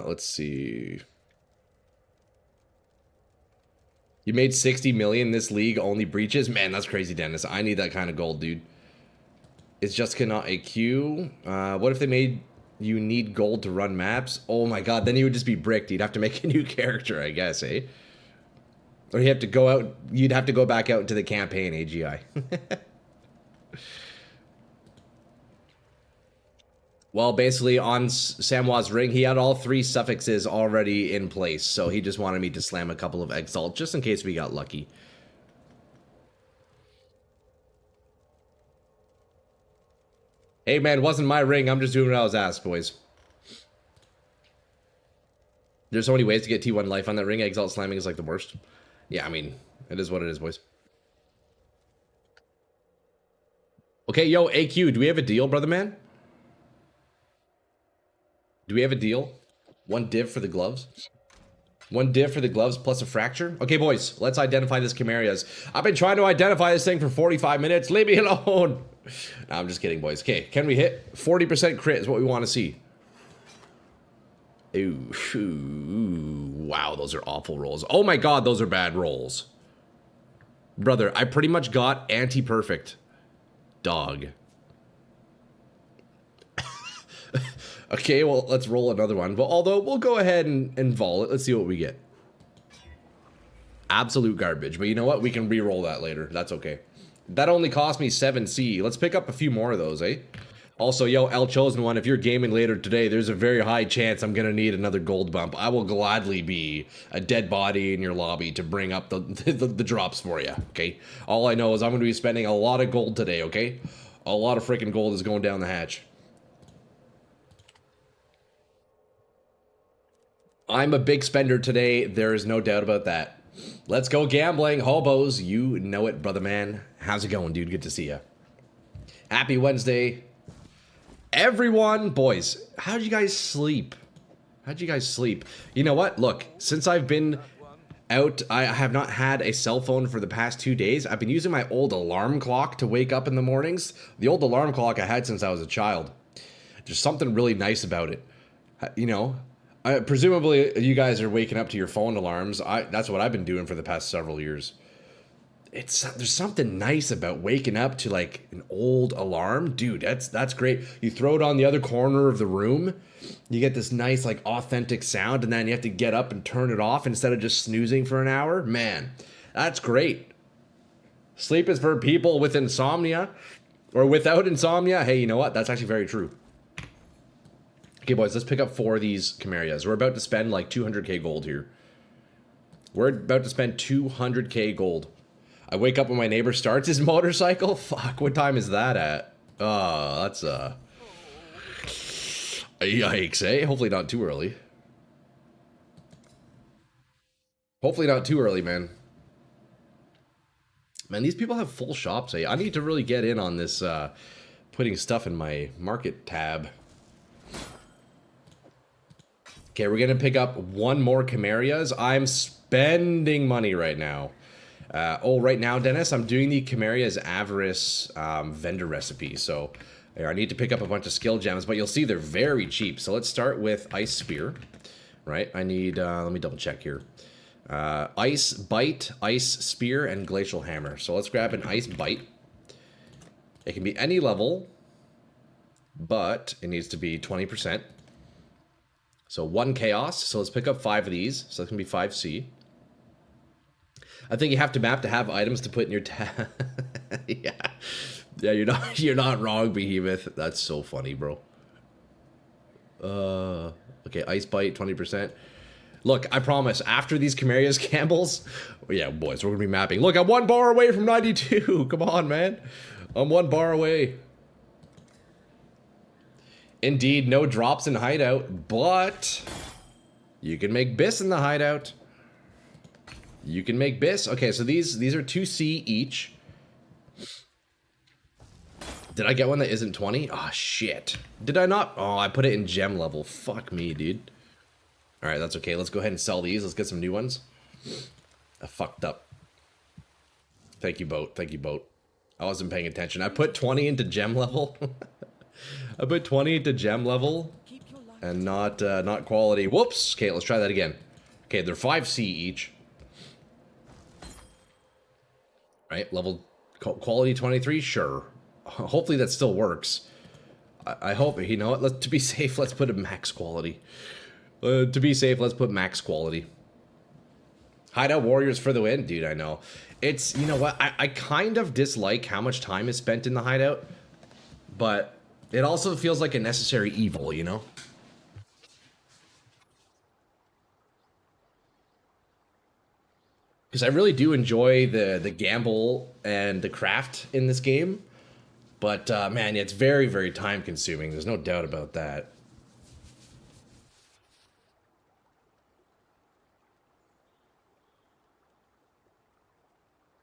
Let's see. You made 60 million this league, only breaches? Man, that's crazy, Dennis. I need that kind of gold, dude. It's just cannot AQ. What if they made You need gold to run maps? Oh my god, then you would just be bricked. You'd have to make a new character, I guess, eh? Or you have to go out, you'd have to go back out into the campaign, AGI. Well, basically on Samwa's ring, he had all 3 suffixes already in place, so he just wanted me to slam a couple of Exalt, just in case we got lucky. Hey man, it wasn't my ring, I'm just doing what I was asked, boys. There's so many ways to get T1 life on that ring, Exalt slamming is like the worst. Yeah, I mean, it is what it is, boys. Okay, yo, AQ, do we have a deal, brother man? Do we have a deal? 1 div for the gloves? 1 div for the gloves plus a fracture? Okay, boys, let's identify this Cameria's. I've been trying to identify this thing for 45 minutes. Leave me alone. No, I'm just kidding, boys. Okay, can we hit 40% crit is what we want to see. Ooh, wow, those are awful rolls. Oh my god, those are bad rolls. Brother, I pretty much got anti-perfect. Dog. Okay, well, let's roll another one. But although, we'll go ahead and vol it. Let's see what we get. Absolute garbage. But you know what? We can re-roll that later. That's okay. That only cost me 7C. Let's pick up a few more of those, eh? Also, yo, El Chosen One, if you're gaming later today, there's a very high chance I'm going to need another gold bump. I will gladly be a dead body in your lobby to bring up the drops for you, okay? All I know is I'm going to be spending a lot of gold today, okay? A lot of freaking gold is going down the hatch. I'm a big spender today. There is no doubt about that. Let's go gambling. Hobos, you know it, brother man. How's it going, dude? Good to see you. Happy Wednesday. Everyone, boys, how'd you guys sleep? How'd you guys sleep? You know what? Look, since I've been out, I have not had a cell phone for the past 2 days. I've been using my old alarm clock to wake up in the mornings. The old alarm clock I had since I was a child. There's something really nice about it. You know, presumably you guys are waking up to your phone alarms. That's what I've been doing for the past several years. There's something nice about waking up to like an old alarm. Dude, that's great. You throw it on the other corner of the room. You get this nice like authentic sound, and then you have to get up and turn it off instead of just snoozing for an hour. Man, that's great. Sleep is for people with insomnia or without insomnia. Hey, you know what? That's actually very true. Okay, boys, let's pick up 4 of these Camerias. We're about to spend like 200k gold here. We're about to spend 200k gold. I wake up when my neighbor starts his motorcycle? Fuck, what time is that at? That's, yikes, eh? Hopefully not too early. Hopefully not too early, man. Man, these people have full shops, eh? I need to really get in on this, putting stuff in my market tab. Okay, we're gonna pick up 1 more Camerias. I'm spending money right now. Right now, Dennis, I'm doing the Cameria's Avarice vendor recipe. So I need to pick up a bunch of skill gems, but you'll see they're very cheap. So let's start with Ice Spear, right? I need, let me double check here. Ice Bite, Ice Spear, and Glacial Hammer. So let's grab an Ice Bite. It can be any level, but it needs to be 20%. So 1 Chaos. So let's pick up 5 of these. So it can be 5C. I think you have to map to have items to put in your tab. Yeah, you're not wrong, Behemoth. That's so funny, bro. Okay, Ice Bite, 20%. Look, I promise, after these Cameria's Campbells, yeah, boys, we're gonna be mapping. Look, I'm 1 bar away from 92. Come on, man. I'm 1 bar away. Indeed, no drops in hideout, but you can make Biss in the hideout. You can make Biss. Okay, so these are 2C each. Did I get one that isn't 20? Oh, shit. Did I not? Oh, I put it in gem level. Fuck me, dude. Alright, that's okay. Let's go ahead and sell these. Let's get some new ones. I fucked up. Thank you, Boat. Thank you, Boat. I wasn't paying attention. I put 20 into gem level. I put 20 into gem level and not quality. Whoops. Okay, let's try that again. Okay, they're 5C each. Right, level quality 23, sure. Hopefully that still works. I hope, you know what, to be safe, let's put a max quality. To be safe, let's put max quality. Hideout Warriors for the win? Dude, I know. It's, you know what, I kind of dislike how much time is spent in the hideout, but it also feels like a necessary evil, you know? Because I really do enjoy the gamble and the craft in this game. But, man, it's very, very time consuming. There's no doubt about that.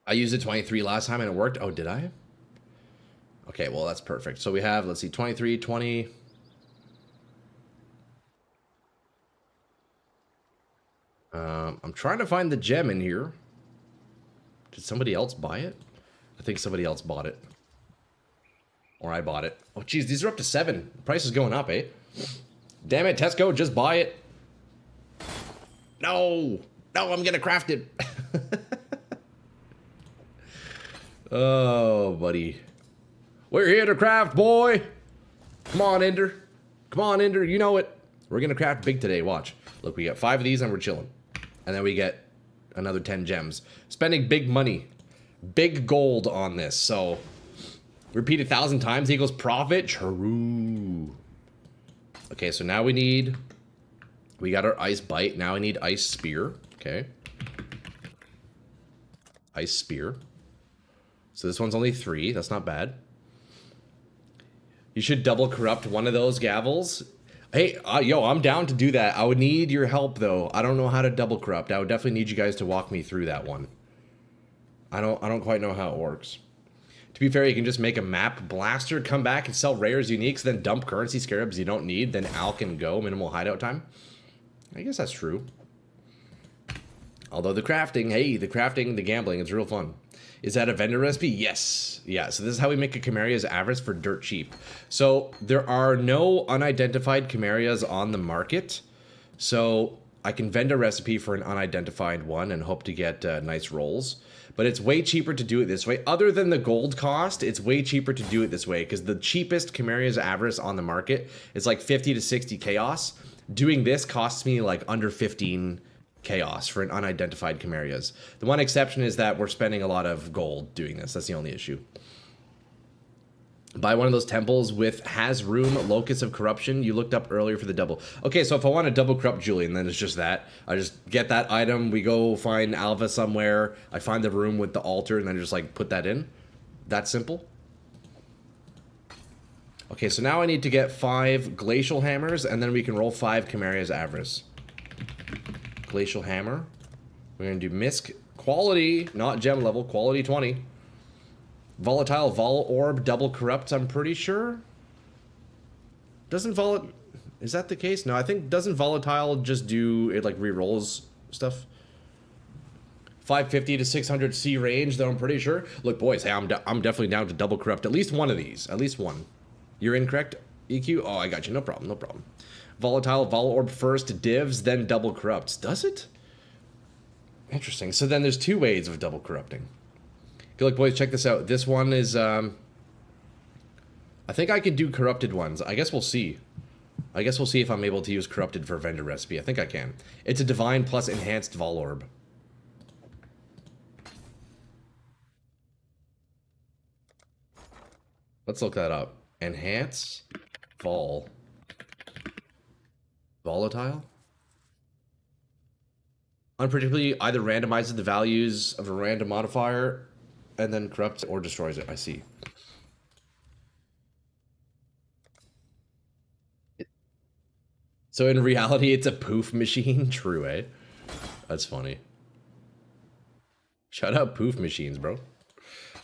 I used it 23 last time and it worked. Oh, did I? Okay, well, that's perfect. So we have, let's see, 23, 20. I'm trying to find the gem in here. Did somebody else buy it? I think somebody else bought it. Or I bought it. Oh, geez, these are up to 7. The price is going up, eh? Damn it, Tesco, just buy it. No! No, I'm gonna craft it. Oh, buddy. We're here to craft, boy! Come on, Ender. Come on, Ender, you know it. We're gonna craft big today, watch. Look, we got 5 of these and we're chilling. And then we get another 10 gems. Spending big money. Big gold on this, so... Repeat 1,000 times equals profit? True. Okay, so now we got our ice bite. Now we need ice spear. Okay. Ice spear. So this one's only 3. That's not bad. You should double corrupt one of those gavels. Hey, yo, I'm down to do that. I would need your help, though. I don't know how to double corrupt. I would definitely need you guys to walk me through that one. I don't quite know how it works. To be fair, you can just make a map blaster, come back and sell rares, uniques, then dump currency scarabs you don't need, then Al can go, minimal hideout time. I guess that's true. Although the crafting, hey, the crafting, the gambling, it's real fun. Is that a vendor recipe? Yes. Yeah, so this is how we make a Cameria's Avarice for dirt cheap. So there are no unidentified Camerias on the market. So I can vend a recipe for an unidentified one and hope to get nice rolls. But it's way cheaper to do it this way. Other than the gold cost, it's way cheaper to do it this way because the cheapest Cameria's Avarice on the market is like 50 to 60 chaos. Doing this costs me like under 15 chaos for an unidentified Cameria's. The one exception is that we're spending a lot of gold doing this. That's the only issue. Buy one of those temples with has room, locus of corruption. You looked up earlier for the double. Okay, so if I want to double corrupt Julian, then it's just that. I just get that item, we go find Alva somewhere, I find the room with the altar, and then just like put that in. That simple. Okay, so now I need to get 5 glacial hammers, and then we can roll 5 Cameria's Avarice. Glacial hammer. We're gonna do misc quality, not gem level, quality 20. Volatile Vol Orb double corrupt, I'm pretty sure. Doesn't is that the case? No, I think doesn't Volatile just do it like re-rolls stuff? 550 to 600 C range, though I'm pretty sure. Look, boys, hey, I'm definitely down to double corrupt at least one of these. At least one. You're incorrect, EQ? Oh, I got you. No problem, no problem. Volatile Vol Orb first divs, then double corrupts. Does it? Interesting. So then there's 2 ways of double corrupting. Okay, look, boys, check this out. This one is, I think I could do corrupted ones. I guess we'll see. I guess we'll see if I'm able to use corrupted for vendor recipe. I think I can. It's a divine plus enhanced Vol Orb. Let's look that up. Enhance Vol. Volatile? Unpredictably either randomizes the values of a random modifier and then corrupts or destroys it. I see. So in reality, it's a poof machine? True, eh? That's funny. Shout out poof machines, bro.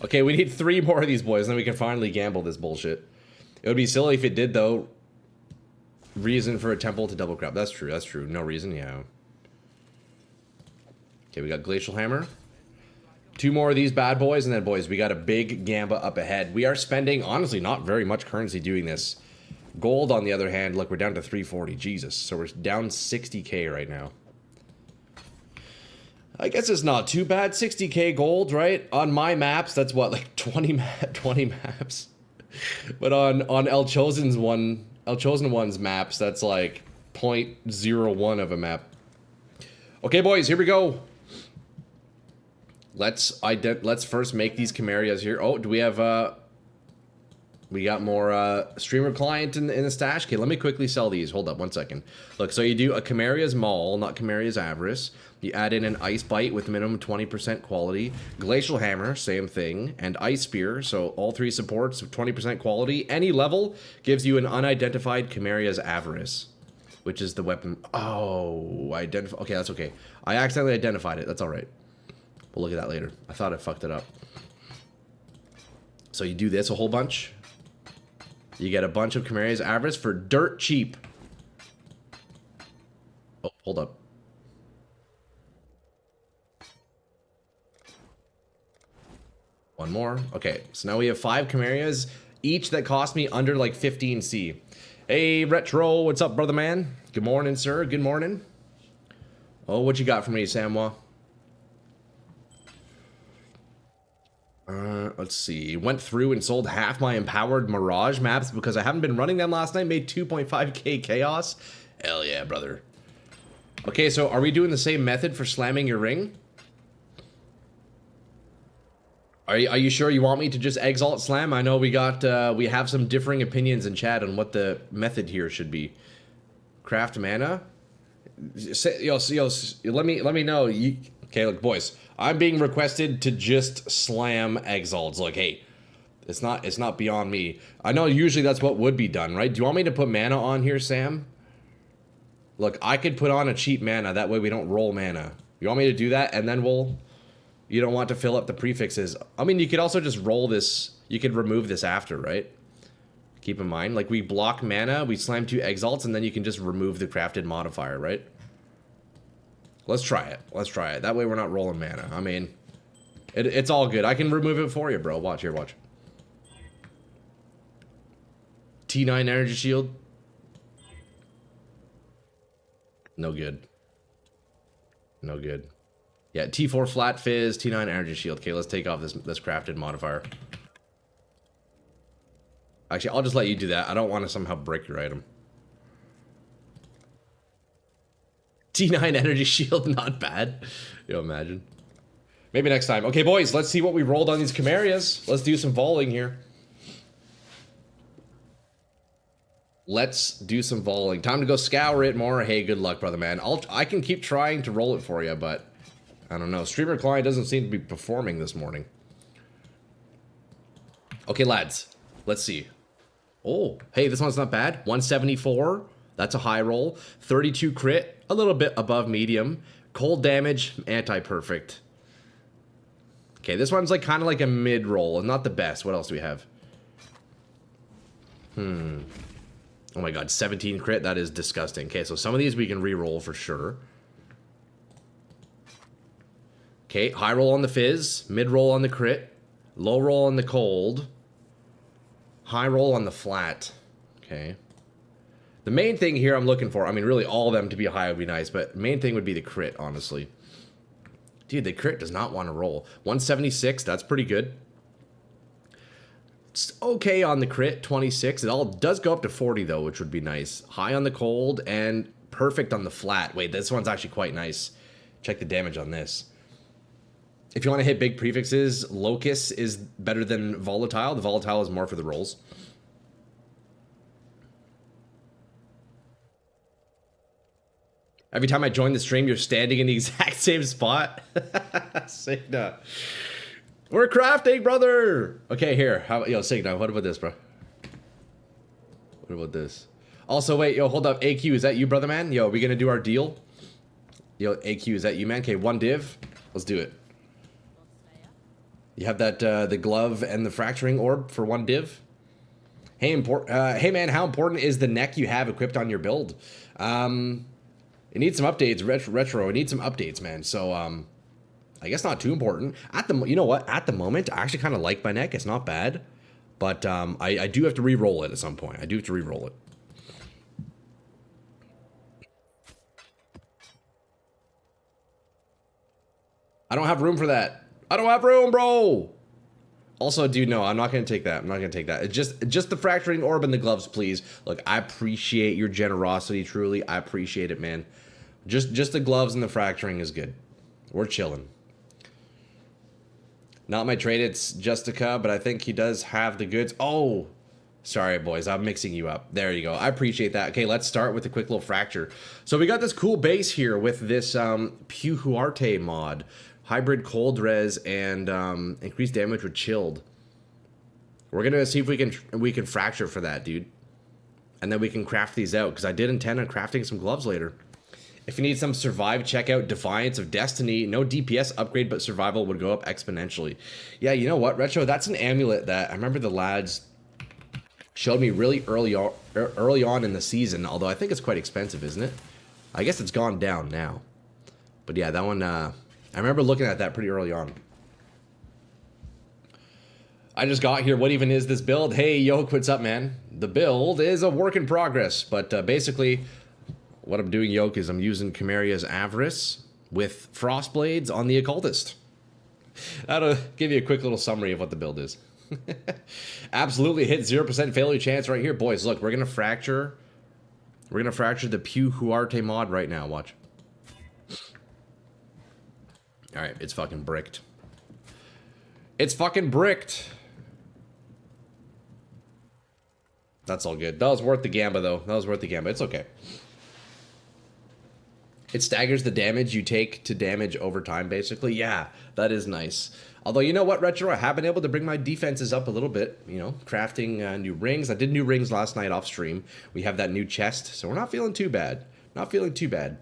Okay, we need 3 more of these boys, and then we can finally gamble this bullshit. It would be silly if it did, though. Reason for a temple to double crap. That's true, that's true. No reason, yeah. Okay, we got Glacial Hammer. 2 more of these bad boys, and then, boys, we got a big gamba up ahead. We are spending, honestly, not very much currency doing this. Gold, on the other hand, look, we're down to 340. Jesus. So we're down 60k right now. I guess it's not too bad. 60k gold, right? On my maps, that's what, like 20 maps? But on El Chosen's one's maps, that's like 0.01 of a map. Okay, boys, here we go. Let's first make these Camerias here. Oh, do we have we got more streamer client in the stash? Okay, let me quickly sell these. Hold up 1 second. Look, so you do a Cameria's Maul, not Cameria's Avarice. You add in an Ice Bite with minimum 20% quality. Glacial Hammer, same thing. And Ice Spear, so all three supports of 20% quality. Any level gives you an unidentified Cameria's Avarice, which is the weapon. Oh, okay, that's okay. I accidentally identified it. That's all right. We'll look at that later. I thought I fucked it up. So you do this a whole bunch. You get a bunch of Cameria's Avarice for dirt cheap. Oh, hold up. One more. Okay, so now we have 5 Camerias, each that cost me under like 15C. Hey, Retro, what's up, brother man? Good morning, sir. Good morning. Oh, what you got for me, Samwa? Let's see. Went through and sold half my empowered Mirage maps because I haven't been running them last night. Made 2.5k chaos. Hell yeah, brother. Okay, so are we doing the same method for slamming your ring? Are you sure you want me to just exalt slam? I know we have some differing opinions in chat on what the method here should be. Craft mana. Let me know. Okay, look, boys. I'm being requested to just slam exalts. Like, hey, it's not beyond me. I know usually that's what would be done, right? Do you want me to put mana on here, Sam? Look, I could put on a cheap mana. That way we don't roll mana. You want me to do that, and then we'll. You don't want to fill up the prefixes. I mean, you could also just roll this. You could remove this after, right? Keep in mind, like we block mana, we slam 2 exalts, and then you can just remove the crafted modifier, right? Let's try it. Let's try it. That way we're not rolling mana. I mean, it's all good. I can remove it for you, bro. Watch here, watch. T9 energy shield. No good. No good. Yeah, T4 flat fizz, T9 energy shield. Okay, let's take off this crafted modifier. Actually, I'll just let you do that. I don't want to somehow break your item. T9 energy shield, not bad. You know, imagine. Maybe next time. Okay, boys, let's see what we rolled on these Camerias. Let's do some voling here. Let's do some voling. Time to go scour it more. Hey, good luck, brother man. I can keep trying to roll it for you, but I don't know. Streamer client doesn't seem to be performing this morning. Okay, lads. Let's see. Oh, hey, this one's not bad. 174. That's a high roll. 32 crit. A little bit above medium. Cold damage. Anti-perfect. Okay, this one's like kind of like a mid-roll. Not the best. What else do we have? Oh my god, 17 crit. That is disgusting. Okay, so some of these we can re-roll for sure. Okay, high roll on the fizz, mid roll on the crit, low roll on the cold, high roll on the flat. Okay. The main thing here I'm looking for, I mean, really all of them to be high would be nice, but main thing would be the crit, honestly. Dude, the crit does not want to roll. 176, that's pretty good. It's okay on the crit, 26. It all does go up to 40, though, which would be nice. High on the cold and perfect on the flat. Wait, this one's actually quite nice. Check the damage on this. If you want to hit big prefixes, Locus is better than Volatile. The Volatile is more for the rolls. Every time I join the stream, you're standing in the exact same spot. Signa. We're crafting, brother! Okay, here. Yo, Signa, what about this, bro? What about this? Also, wait, yo, hold up. AQ, is that you, brother man? Yo, are we gonna do our deal? Yo, AQ, is that you, man? Okay, 1 div. Let's do it. You have that, the glove and the fracturing orb for 1 div? Hey, hey man, how important is the neck you have equipped on your build? It needs some updates, retro. It needs some updates, man. So, I guess not too important. You know what? At the moment, I actually kind of like my neck. It's not bad, but I do have to re-roll it at some point. I do have to re-roll it. I don't have room for that. I don't have room, bro. Also, dude, no, I'm not going to take that. I'm not going to take that. It's just the fracturing orb and the gloves, please. Look, I appreciate your generosity, truly. I appreciate it, man. Just the gloves and the fracturing is good. We're chilling. Not my trade, it's Justica, but I think he does have the goods. Oh, sorry, boys. I'm mixing you up. There you go. I appreciate that. Okay, let's start with a quick little fracture. So we got this cool base here with this Pew Huarte mod. Hybrid cold res and increased damage with chilled. We're gonna see if we can fracture for that, dude. And then we can craft these out, because I did intend on crafting some gloves later. If you need some survive, check out Defiance of Destiny. No DPS upgrade, but survival would go up exponentially. Yeah, you know what, Retro? That's an amulet that I remember the lads showed me really early on in the season, although I think it's quite expensive, isn't it? I guess it's gone down now. But yeah, that one, I remember looking at that pretty early on. I just got here. What even is this build? Hey, Yoke, what's up, man? The build is a work in progress, but basically what I'm doing, Yoke, is I'm using Cameria's Avarice with Frostblades on the Occultist. That'll give you a quick little summary of what the build is. Absolutely hit 0% failure chance right here. Boys, look, we're going to fracture. We're going to fracture the Pew Huarte mod right now. Watch. Alright, it's fucking bricked. It's fucking bricked. That's all good. That was worth the gamba, though. That was worth the gamba. It's okay. It staggers the damage you take to damage over time, basically. Yeah, that is nice. Although, you know what, Retro? I have been able to bring my defenses up a little bit. You know, crafting new rings. I did new rings last night off stream. We have that new chest, so we're not feeling too bad. Not feeling too bad.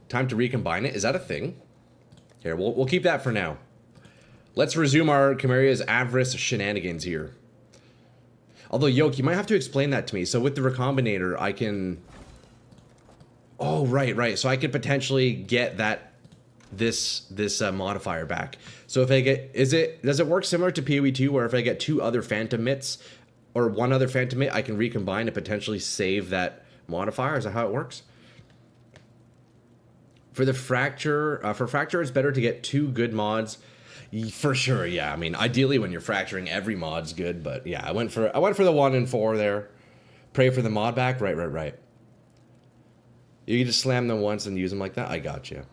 Time to recombine it. Is that a thing? Here, we'll keep that for now. Let's resume our Cameria's Avarice shenanigans here. Although, Yoke, you might have to explain that to me. So with the Recombinator, I can... Oh, right. So I could potentially get that this modifier back. So if I get... does it work similar to PoE 2, where if I get 2 other Phantom Mitts, or 1 other Phantom Mitt, I can recombine and potentially save that modifier? Is that how it works? For the Fracture... for Fracture, it's better to get 2 good mods... For sure, yeah. I mean, ideally when you're fracturing, every mod's good, but yeah, I went for the 1 and 4 there. Pray for the mod back. Right. You can just slam them once and use them like that. I got you.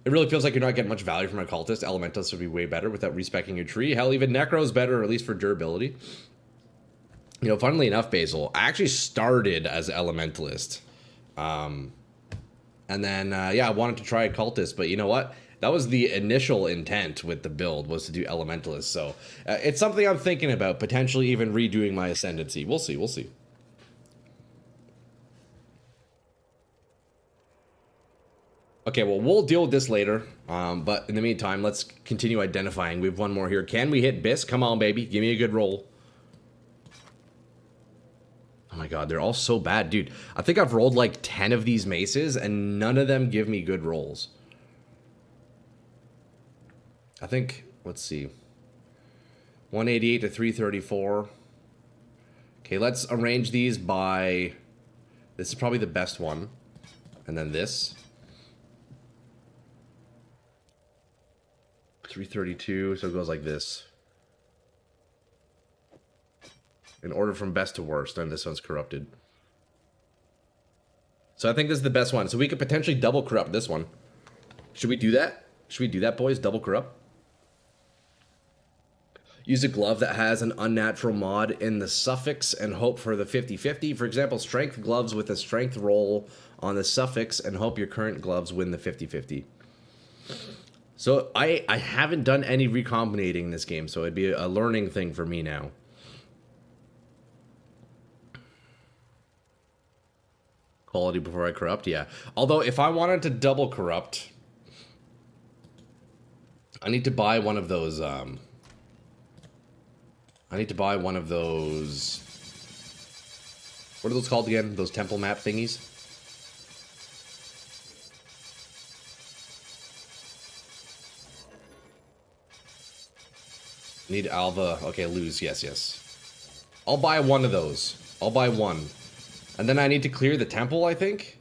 It really feels like you're not getting much value from Occultist. Elementalist would be way better without respecking your tree. Hell, even Necro's better, at least for durability. You know, funnily enough, Basil, I actually started as Elementalist. And then, yeah, I wanted to try Occultist, but you know what? That was the initial intent with the build, was to do Elementalist. So it's something I'm thinking about, potentially even redoing my Ascendancy. We'll see. Okay, well, we'll deal with this later. But in the meantime, let's continue identifying. We have one more here. Can we hit Biss? Come on, baby. Give me a good roll. Oh my god, they're all so bad. Dude, I think I've rolled like 10 of these maces, and none of them give me good rolls. I think, let's see. 188 to 334. Okay, let's arrange these by... This is probably the best one. And then this. 332, so it goes like this. In order from best to worst, and this one's corrupted. So I think this is the best one. So we could potentially double corrupt this one. Should we do that? Should we do that, boys? Double corrupt? Use a glove that has an unnatural mod in the suffix and hope for the 50-50. For example, strength gloves with a strength roll on the suffix and hope your current gloves win the 50-50. So I haven't done any recombinating in this game, so it'd be a learning thing for me now. Quality before I corrupt, yeah. Although if I wanted to double corrupt, I need to buy one of those, what are those called again? Those temple map thingies? Need Alva. Okay, lose. Yes. I'll buy one of those. I'll buy one. And then I need to clear the temple, I think?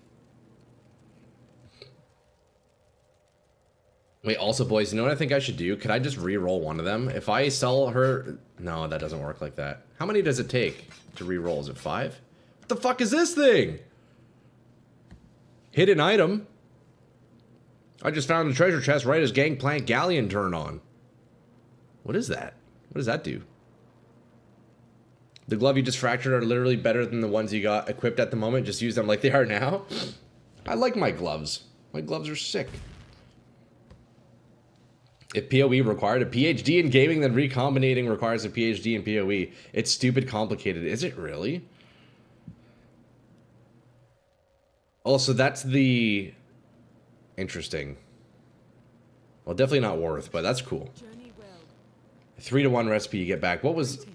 Wait, also, boys, you know what I think I should do? Could I just re-roll one of them? If I sell her... No, that doesn't work like that. How many does it take to re-roll? Is it 5? What the fuck is this thing? Hidden item. I just found the treasure chest right as Gangplank Galleon turned on. What is that? What does that do? The glove you just fractured are literally better than the ones you got equipped at the moment. Just use them like they are now. I like my gloves. My gloves are sick. If PoE required a PhD in gaming, then recombinating requires a PhD in PoE. It's stupid complicated. Is it really? Also, that's the... Interesting. Well, definitely not worth, but that's cool. 3-to-1 recipe you get back. What was...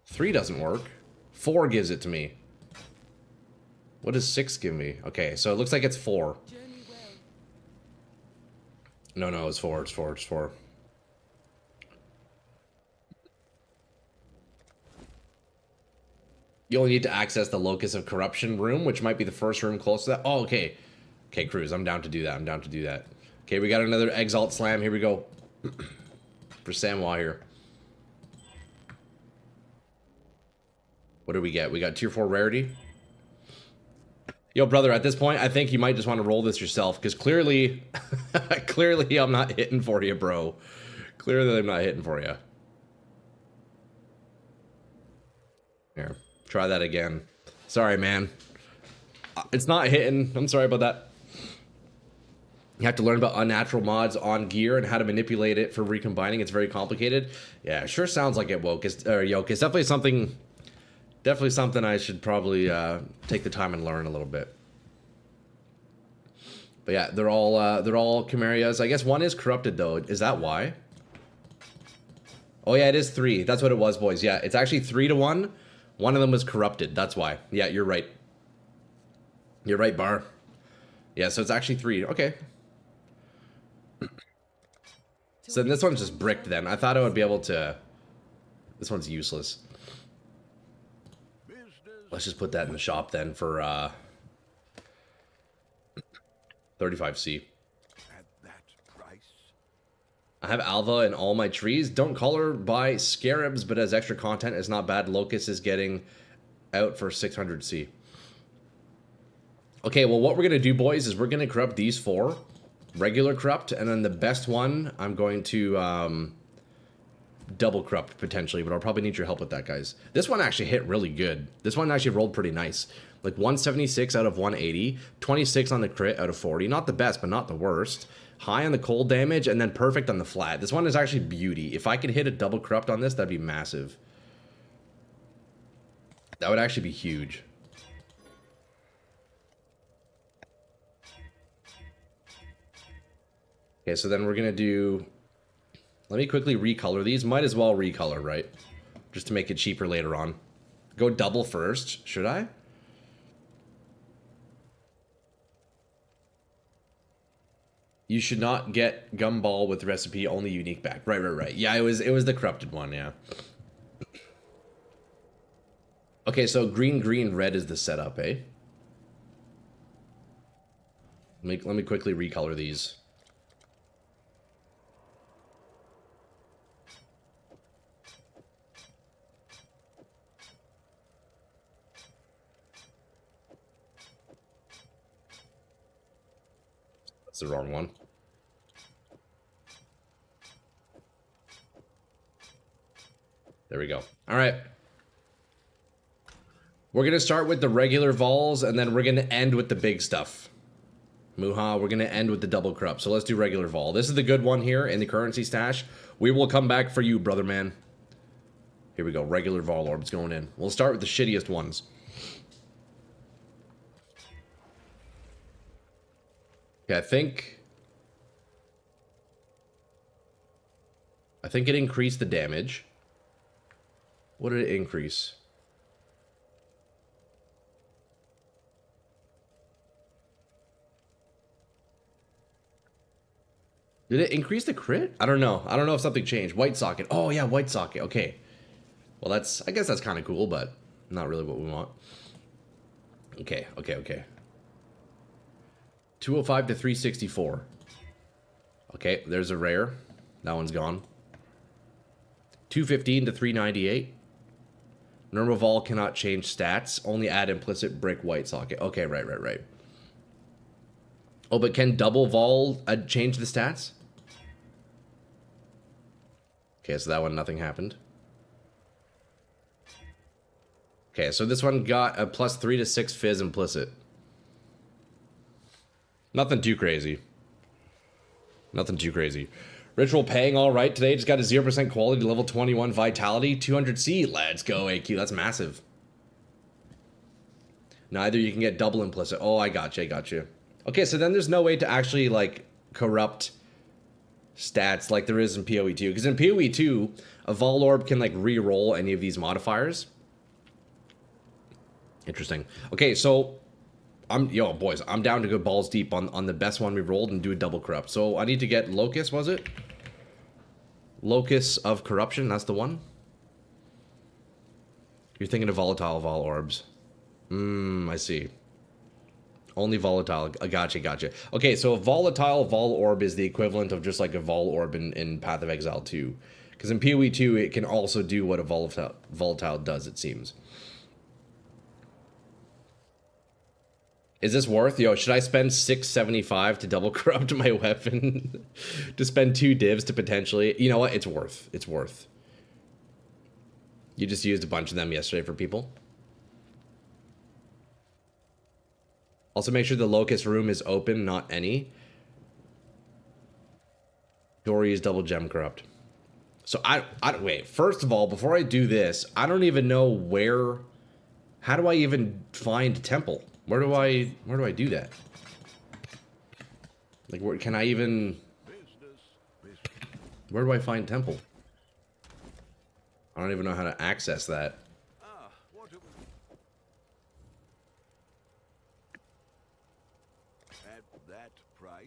3 doesn't work. 4 gives it to me. What does 6 give me? Okay, so it looks like it's 4. No, it's 4. It's 4. It's 4. You only need to access the Locus of Corruption room, which might be the first room close to that. Oh, okay. Okay, Cruz, I'm down to do that. I'm down to do that. Okay, we got another Exalt Slam. Here we go. For Samwa here. What do we get? We got tier 4 rarity. Yo, brother, at this point, I think you might just want to roll this yourself, because clearly, clearly I'm not hitting for you, bro. Clearly I'm not hitting for you. Here, try that again. Sorry, man. It's not hitting. I'm sorry about that. You have to learn about unnatural mods on gear and how to manipulate it for recombining. It's very complicated. Yeah, it sure sounds like it, Woke. It's definitely something... Definitely something I should probably take the time and learn a little bit. But yeah, they're all Camerias. I guess one is corrupted though. Is that why? Oh yeah, it is 3. That's what it was, boys. Yeah, it's actually 3-to-1. One of them was corrupted. That's why. Yeah, you're right. You're right, Bar. Yeah, so it's actually 3. Okay. So then this one's just bricked then. I thought I would be able to... This one's useless. Let's just put that in the shop then for 35C. At that price. I have Alva in all my trees. Don't call her by Scarabs, but as extra content, it's not bad. Locust is getting out for 600C. Okay, well, what we're going to do, boys, is we're going to corrupt these 4. Regular corrupt, and then the best one, I'm going to double corrupt, potentially, but I'll probably need your help with that, guys. This one actually hit really good. This one actually rolled pretty nice. Like 176 out of 180, 26 on the crit out of 40. Not the best, but not the worst. High on the cold damage, and then perfect on the flat. This one is actually beauty. If I could hit a double corrupt on this, that'd be massive. That would actually be huge. Okay, so then we're going to do... Let me quickly recolor these. Might as well recolor, right? Just to make it cheaper later on. Go double first. Should I? You should not get Gumball with recipe, only unique back. Right. Yeah, it was the corrupted one, yeah. Okay, so green, red is the setup, eh? Let me quickly recolor these. That's the wrong one. There we go. All right. We're going to start with the regular vols, and then we're going to end with the big stuff. Muha, we're going to end with the double corrupt. So let's do regular vol. This is the good one here in the currency stash. We will come back for you, brother man. Here we go. Regular vol orbs going in. We'll start with the shittiest ones. Okay, I think it increased the damage. What did it increase? Did it increase the crit? I don't know. I don't know if something changed. White socket. Oh yeah, white socket. Okay. Well, I guess that's kind of cool, but not really what we want. Okay. 205 to 364. Okay, there's a rare. That one's gone. 215 to 398. Normal vol cannot change stats. Only add implicit brick white socket. Okay, right. Oh, but can double vol change the stats? Okay, so that one, nothing happened. Okay, so this one got a plus 3 to 6 fizz implicit. Nothing too crazy. Nothing too crazy. Ritual paying all right today. Just got a 0% quality, level 21 vitality, 200C. Let's go, AQ. That's massive. Neither you can get double implicit. Oh, I got you. Okay, so then there's no way to actually, like, corrupt stats like there is in PoE 2. Because in PoE 2, a Vol Orb can, like, re-roll any of these modifiers. Interesting. Okay, so boys, I'm down to go balls deep on the best one we rolled and do a double corrupt. So I need to get Locus, was it? Locus of Corruption, that's the one? You're thinking of volatile Vol Orbs. I see. Only volatile. Gotcha. Okay, so a volatile Vol Orb is the equivalent of just like a Vol Orb in Path of Exile 2. Because in PoE 2, it can also do what a volatile does, it seems. Is this worth? Yo, should I spend $675 to double corrupt my weapon? To spend 2 divs to potentially... You know what? It's worth. It's worth. You just used a bunch of them yesterday for people. Also, make sure the Locust room is open, not any. Dory is double gem corrupt. So, wait. First of all, before I do this, I don't even know where... How do I even find Temple? Where do I do that? Like, where can I even... Where do I find Temple? I don't even know how to access that. At that price?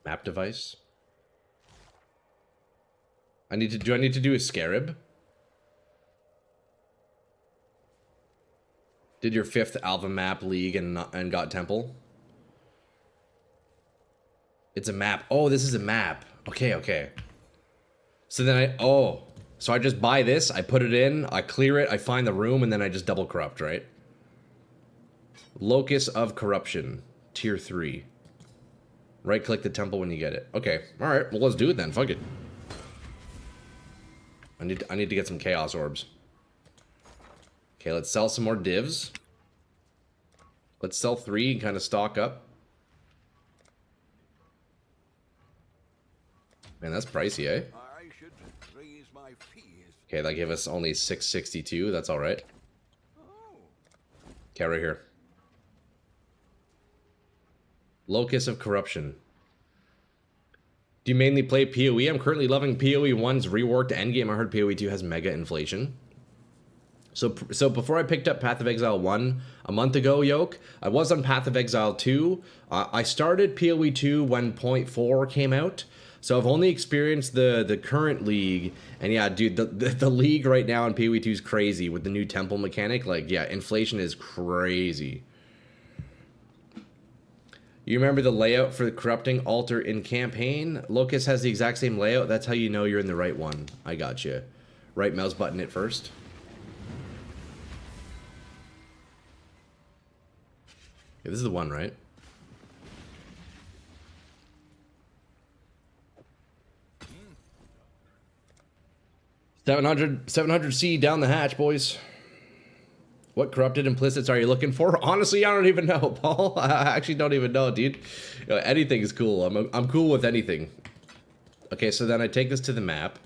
Map device? Do I need to do a Scarab? Did your 5th Alpha map league and got Temple? It's a map. Oh, this is a map. Okay. So then so I just buy this, I put it in, I clear it, I find the room, and then I just double corrupt, right? Locus of Corruption, tier 3. Right click the temple when you get it. Okay, alright, well let's do it then, fuck it. I need to get some chaos orbs. Okay, let's sell some more divs. Let's sell 3 and kind of stock up. Man, that's pricey, eh? I should raise my fees. Okay, that gave us only 662. That's all right. Okay, right here. Locus of Corruption. Do you mainly play PoE? I'm currently loving PoE 1's reworked endgame. I heard PoE 2 has mega inflation. So before I picked up Path of Exile 1 a month ago, Yoke, I was on Path of Exile 2. I started PoE 2 when 0.4 came out. So I've only experienced the current league. And yeah, dude, the league right now in PoE 2 is crazy with the new temple mechanic. Like, yeah, inflation is crazy. You remember the layout for the corrupting altar in campaign? Locust has the exact same layout. That's how you know you're in the right one. I got you. Right mouse button it first. Yeah, this is the one, right? $700C down the hatch, boys. What corrupted implicits are you looking for? Honestly, I don't even know, Paul. I actually don't even know, dude. You know, anything is cool. I'm cool with anything. Okay, so then I take this to the map.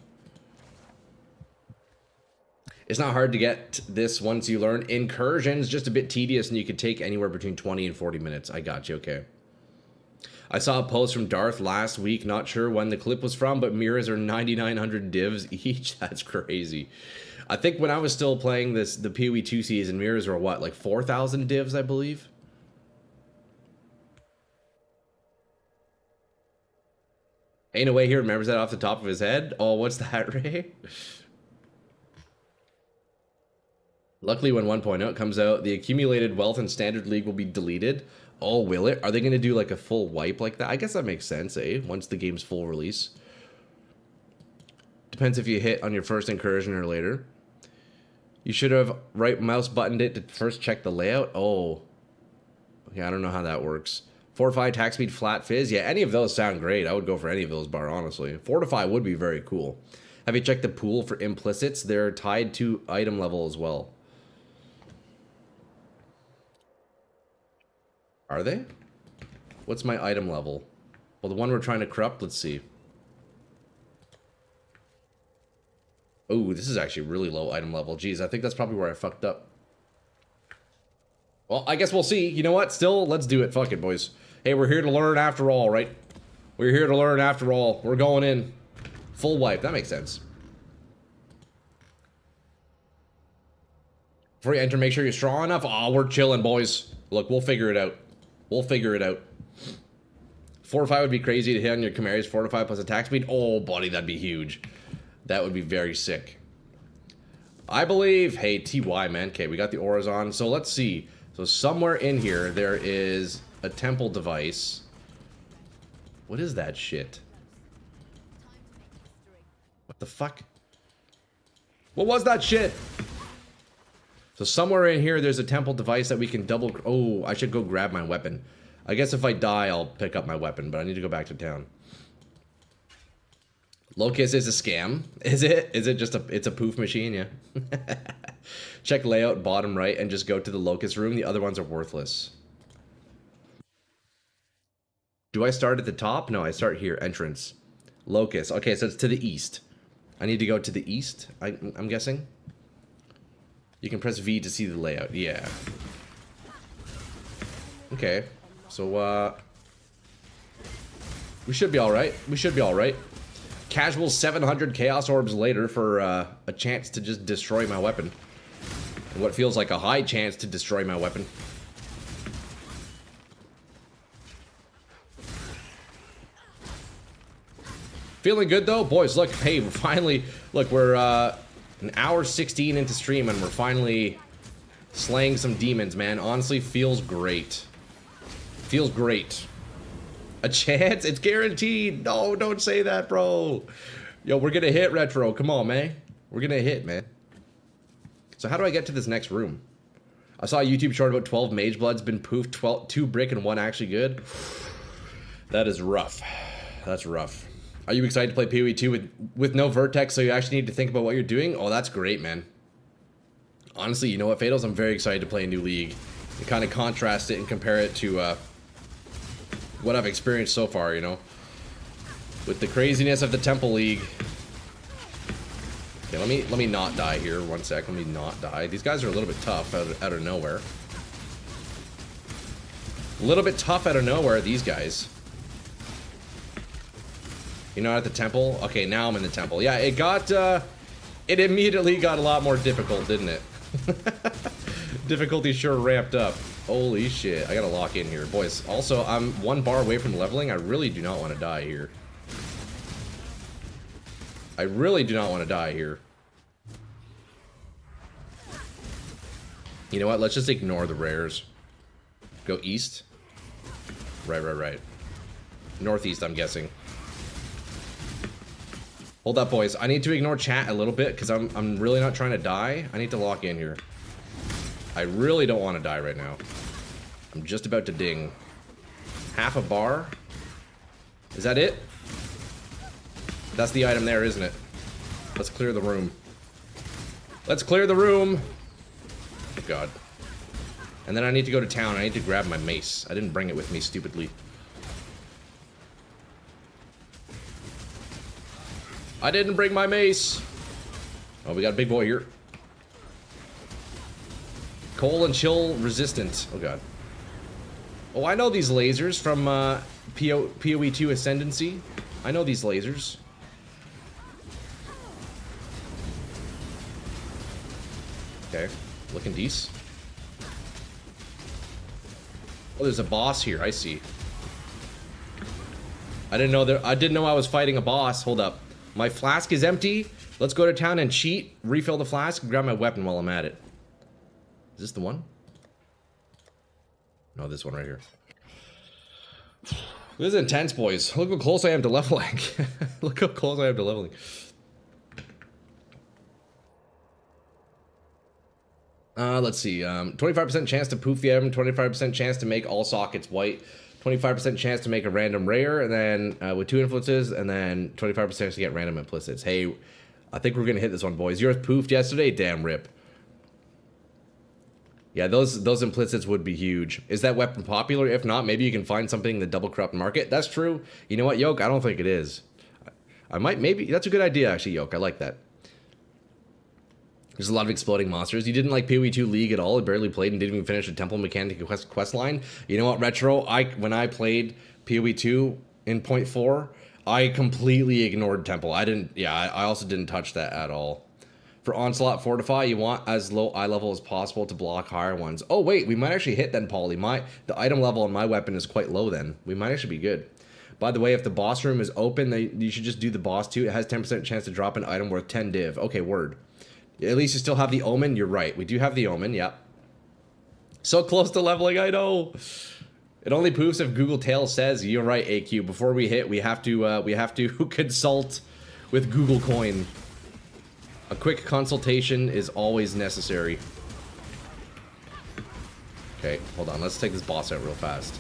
It's not hard to get this once you learn. Incursion's just a bit tedious, and you could take anywhere between 20 and 40 minutes. I got you, okay. I saw a post from Darth last week. Not sure when the clip was from, but mirrors are 9,900 divs each. That's crazy. I think when I was still playing the PoE 2 season, mirrors were what, like 4,000 divs, I believe? Ain't no way he remembers that off the top of his head. Oh, what's that, Ray? Luckily, when 1.0 comes out, the accumulated wealth in Standard League will be deleted. Oh, will it? Are they going to do like a full wipe like that? I guess that makes sense, eh? Once the game's full release. Depends if you hit on your first incursion or later. You should have right mouse buttoned it to first check the layout. Oh. Okay, I don't know how that works. Fortify, attack speed, flat fizz. Yeah, any of those sound great. I would go for any of those, bar, honestly. Fortify would be very cool. Have you checked the pool for implicits? They're tied to item level as well. Are they? What's my item level? Well, the one we're trying to corrupt, let's see. Oh, this is actually really low item level. Jeez, I think that's probably where I fucked up. Well, I guess we'll see. You know what? Still, let's do it. Fuck it, boys. Hey, we're here to learn after all, right? We're here to learn after all. We're going in. Full wipe. That makes sense. Before you enter, make sure you're strong enough. Oh, we're chilling, boys. Look, we'll figure it out. We'll figure it out. Fortify would be crazy to hit on your Camaria's Fortify plus attack speed. Oh, buddy, that'd be huge. That would be very sick. I believe... Hey, TY, man. Okay, we got the auras on. So let's see. So somewhere in here, there is a temple device. What is that shit? What the fuck? What was that shit? So somewhere in here, there's a temple device that we can double... Oh, I should go grab my weapon. I guess if I die, I'll pick up my weapon, but I need to go back to town. Locust is a scam. Is it? Is it just a... It's a poof machine, yeah. Check layout, bottom right, and just go to the Locust room. The other ones are worthless. Do I start at the top? No, I start here. Entrance. Locust. Okay, so it's to the east. I need to go to the east, I'm guessing. You can press V to see the layout. Yeah. Okay. So, we should be alright. We should be alright. Casual 700 Chaos Orbs later for a chance to just destroy my weapon. And what feels like a high chance to destroy my weapon. Feeling good though? Boys, look, hey, we're finally... Look, we're an hour 16 into stream and we're finally slaying some demons, man. Honestly, feels great. Feels great. A chance? It's guaranteed. No, don't say that, bro. Yo, we're gonna hit Retro. Come on, man. We're gonna hit, man. So how do I get to this next room? I saw a YouTube short about 12 Mage Blood's been poofed, 2 brick and 1 actually good. That is rough. That's rough. Are you excited to play PoE 2 with no Vertex, so you actually need to think about what you're doing? Oh, that's great, man. Honestly, you know what, Fatals? I'm very excited to play a new league. And kind of contrast it and compare it to what I've experienced so far, you know? With the craziness of the Temple League. Okay, let me not die here. 1 sec, let me not die. These guys are a little bit tough out of nowhere. A little bit tough out of nowhere, these guys. You're not at the temple? Okay, now I'm in the temple. Yeah, it got, it immediately got a lot more difficult, didn't it? Difficulty sure ramped up. Holy shit, I gotta lock in here. Boys, also, I'm 1 bar away from leveling. I really do not want to die here. I really do not want to die here. You know what? Let's just ignore the rares. Go east. Right. Northeast, I'm guessing. Hold up, boys. I need to ignore chat a little bit because I'm really not trying to die. I need to lock in here. I really don't want to die right now. I'm just about to ding. Half a bar? Is that it? That's the item there, isn't it? Let's clear the room. Let's clear the room! Oh, God. And then I need to go to town. I need to grab my mace. I didn't bring it with me, stupidly. I didn't bring my mace! Oh, we got a big boy here. Coal and chill resistant. Oh, God. Oh, I know these lasers from PoE 2 Ascendancy. I know these lasers. Okay, looking decent. Oh, there's a boss here. I see. I didn't know I was fighting a boss. Hold up. My flask is empty. Let's go to town and cheat, refill the flask, and grab my weapon while I'm at it. Is this the one? No, this one right here. This is intense, boys. Look how close I am to leveling. Look how close I am to leveling. Let's see. 25% chance to poof the item, 25% chance to make all sockets white, 25% chance to make a random rare, and then with 2 influences, and then 25% chance to get random implicits. Hey, I think we're gonna hit this one, boys. Yours poofed yesterday? Damn rip. Yeah, those implicits would be huge. Is that weapon popular? If not, maybe you can find something in the double corrupt market. That's true. You know what, Yoke? I don't think it is. I might, maybe. That's a good idea, actually, Yoke. I like that. There's a lot of exploding monsters. You didn't like PoE 2 League at all. You barely played and didn't even finish the Temple Mechanic quest line. You know what, Retro? When I played PoE 2 in 0.4, I completely ignored Temple. I also didn't touch that at all. For Onslaught Fortify, you want as low eye level as possible to block higher ones. Oh wait, we might actually hit then, Paulie. The item level on my weapon is quite low then. We might actually be good. By the way, if the boss room is open, you should just do the boss too. It has 10% chance to drop an item worth 10 div. Okay, word. At least you still have the Omen. You're right. We do have the Omen, yep. So close to leveling, I know. It only poofs if Google Tail says. You're right, AQ. Before we hit, we have to consult with Google Coin. A quick consultation is always necessary. Okay, hold on. Let's take this boss out real fast.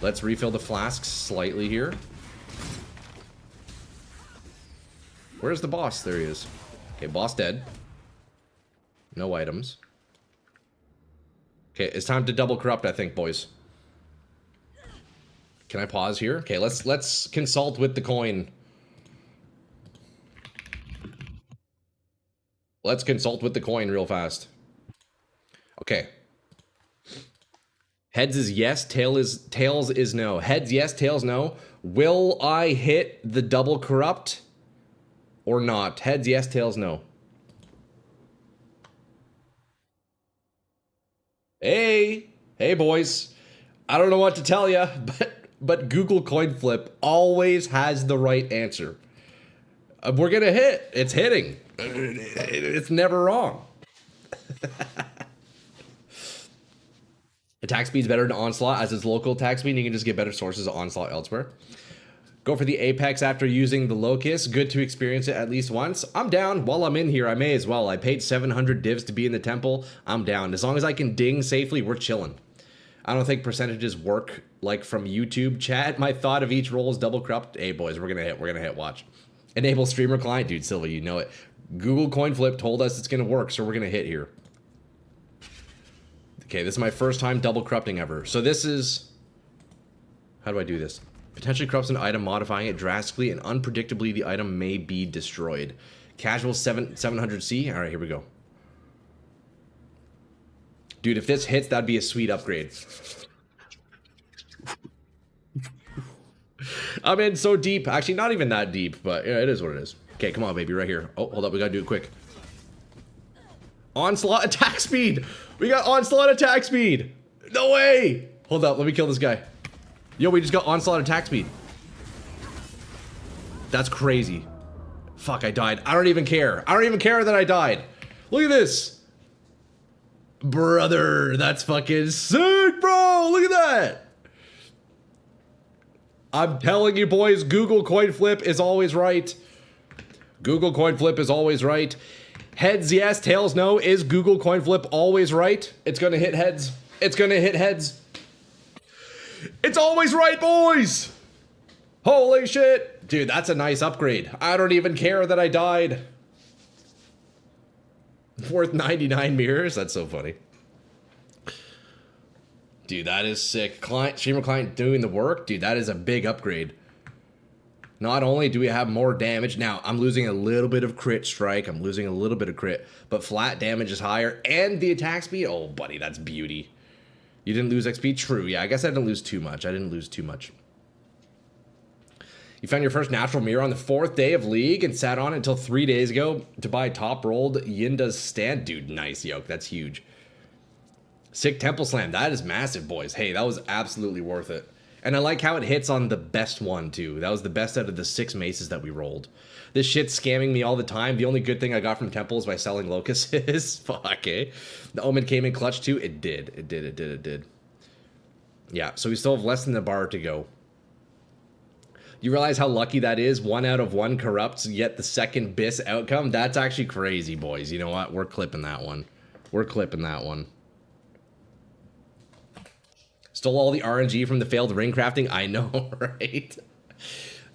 Let's refill the flasks slightly here. Where's the boss? There he is. Okay, boss dead. No items. Okay, it's time to double corrupt, I think, boys. Can I pause here? Okay, let's consult with the coin. Let's consult with the coin real fast. Okay. Heads is yes, tails is no. Heads yes, tails no. Will I hit the double corrupt or not? Heads yes, tails no. Hey boys. I don't know what to tell you, but Google Coin Flip always has the right answer. We're gonna hit. It's hitting. It's never wrong. Attack speed's better than Onslaught as its local attack speed, and you can just get better sources of Onslaught elsewhere. Go for the Apex after using the Locust. Good to experience it at least once. I'm down. While I'm in here, I may as well. I paid 700 divs to be in the temple. I'm down. As long as I can ding safely, we're chilling. I don't think percentages work like from YouTube chat. My thought of each roll is double corrupt. Hey, boys, we're gonna hit. Watch. Enable streamer client. Dude, Silva, you know it. Google Coin Flip told us it's going to work, so we're going to hit here. Okay, this is my first time double corrupting ever. So this is... How do I do this? Potentially corrupts an item, modifying it drastically, and unpredictably the item may be destroyed. Casual 700C. All right, here we go. Dude, if this hits, that'd be a sweet upgrade. I'm in so deep. Actually, not even that deep, but yeah, it is what it is. Okay, come on, baby, right here. Oh, hold up, we gotta do it quick. Onslaught attack speed! We got Onslaught attack speed! No way! Hold up, let me kill this guy. Yo, we just got Onslaught attack speed. That's crazy. Fuck, I died. I don't even care. I don't even care that I died. Look at this! Brother, that's fucking sick, bro! Look at that! I'm telling you, boys, Google Coin Flip is always right. Google Coin Flip is always right. Heads yes, tails no. Is Google Coin Flip always right? It's gonna hit heads. It's gonna hit heads. It's always right, boys! Holy shit! Dude, that's a nice upgrade. I don't even care that I died. Worth 99 mirrors? That's so funny. Dude, that is sick. Streamer client doing the work? Dude, that is a big upgrade. Not only do we have more damage, now I'm losing a little bit of crit strike, I'm losing a little bit of crit, but flat damage is higher, and the attack speed, oh buddy, that's beauty. You didn't lose XP? True, yeah, I guess I didn't lose too much. You found your first natural mirror on the 4th day of League and sat on it until 3 days ago to buy top-rolled Yinda's stand. Dude, nice, Yoke, that's huge. Sick Temple Slam, that is massive, boys. Hey, that was absolutely worth it. And I like how it hits on the best one, too. That was the best out of the 6 maces that we rolled. This shit's scamming me all the time. The only good thing I got from Temple is by selling Locusts. Fuck, eh? The Omen came in clutch, too. It did. Yeah, so we still have less than the bar to go. You realize how lucky that is? 1 out of 1 corrupts, yet the second BIS outcome? That's actually crazy, boys. You know what? We're clipping that one. We're clipping that one. Stole all the RNG from the failed ring crafting? I know, right?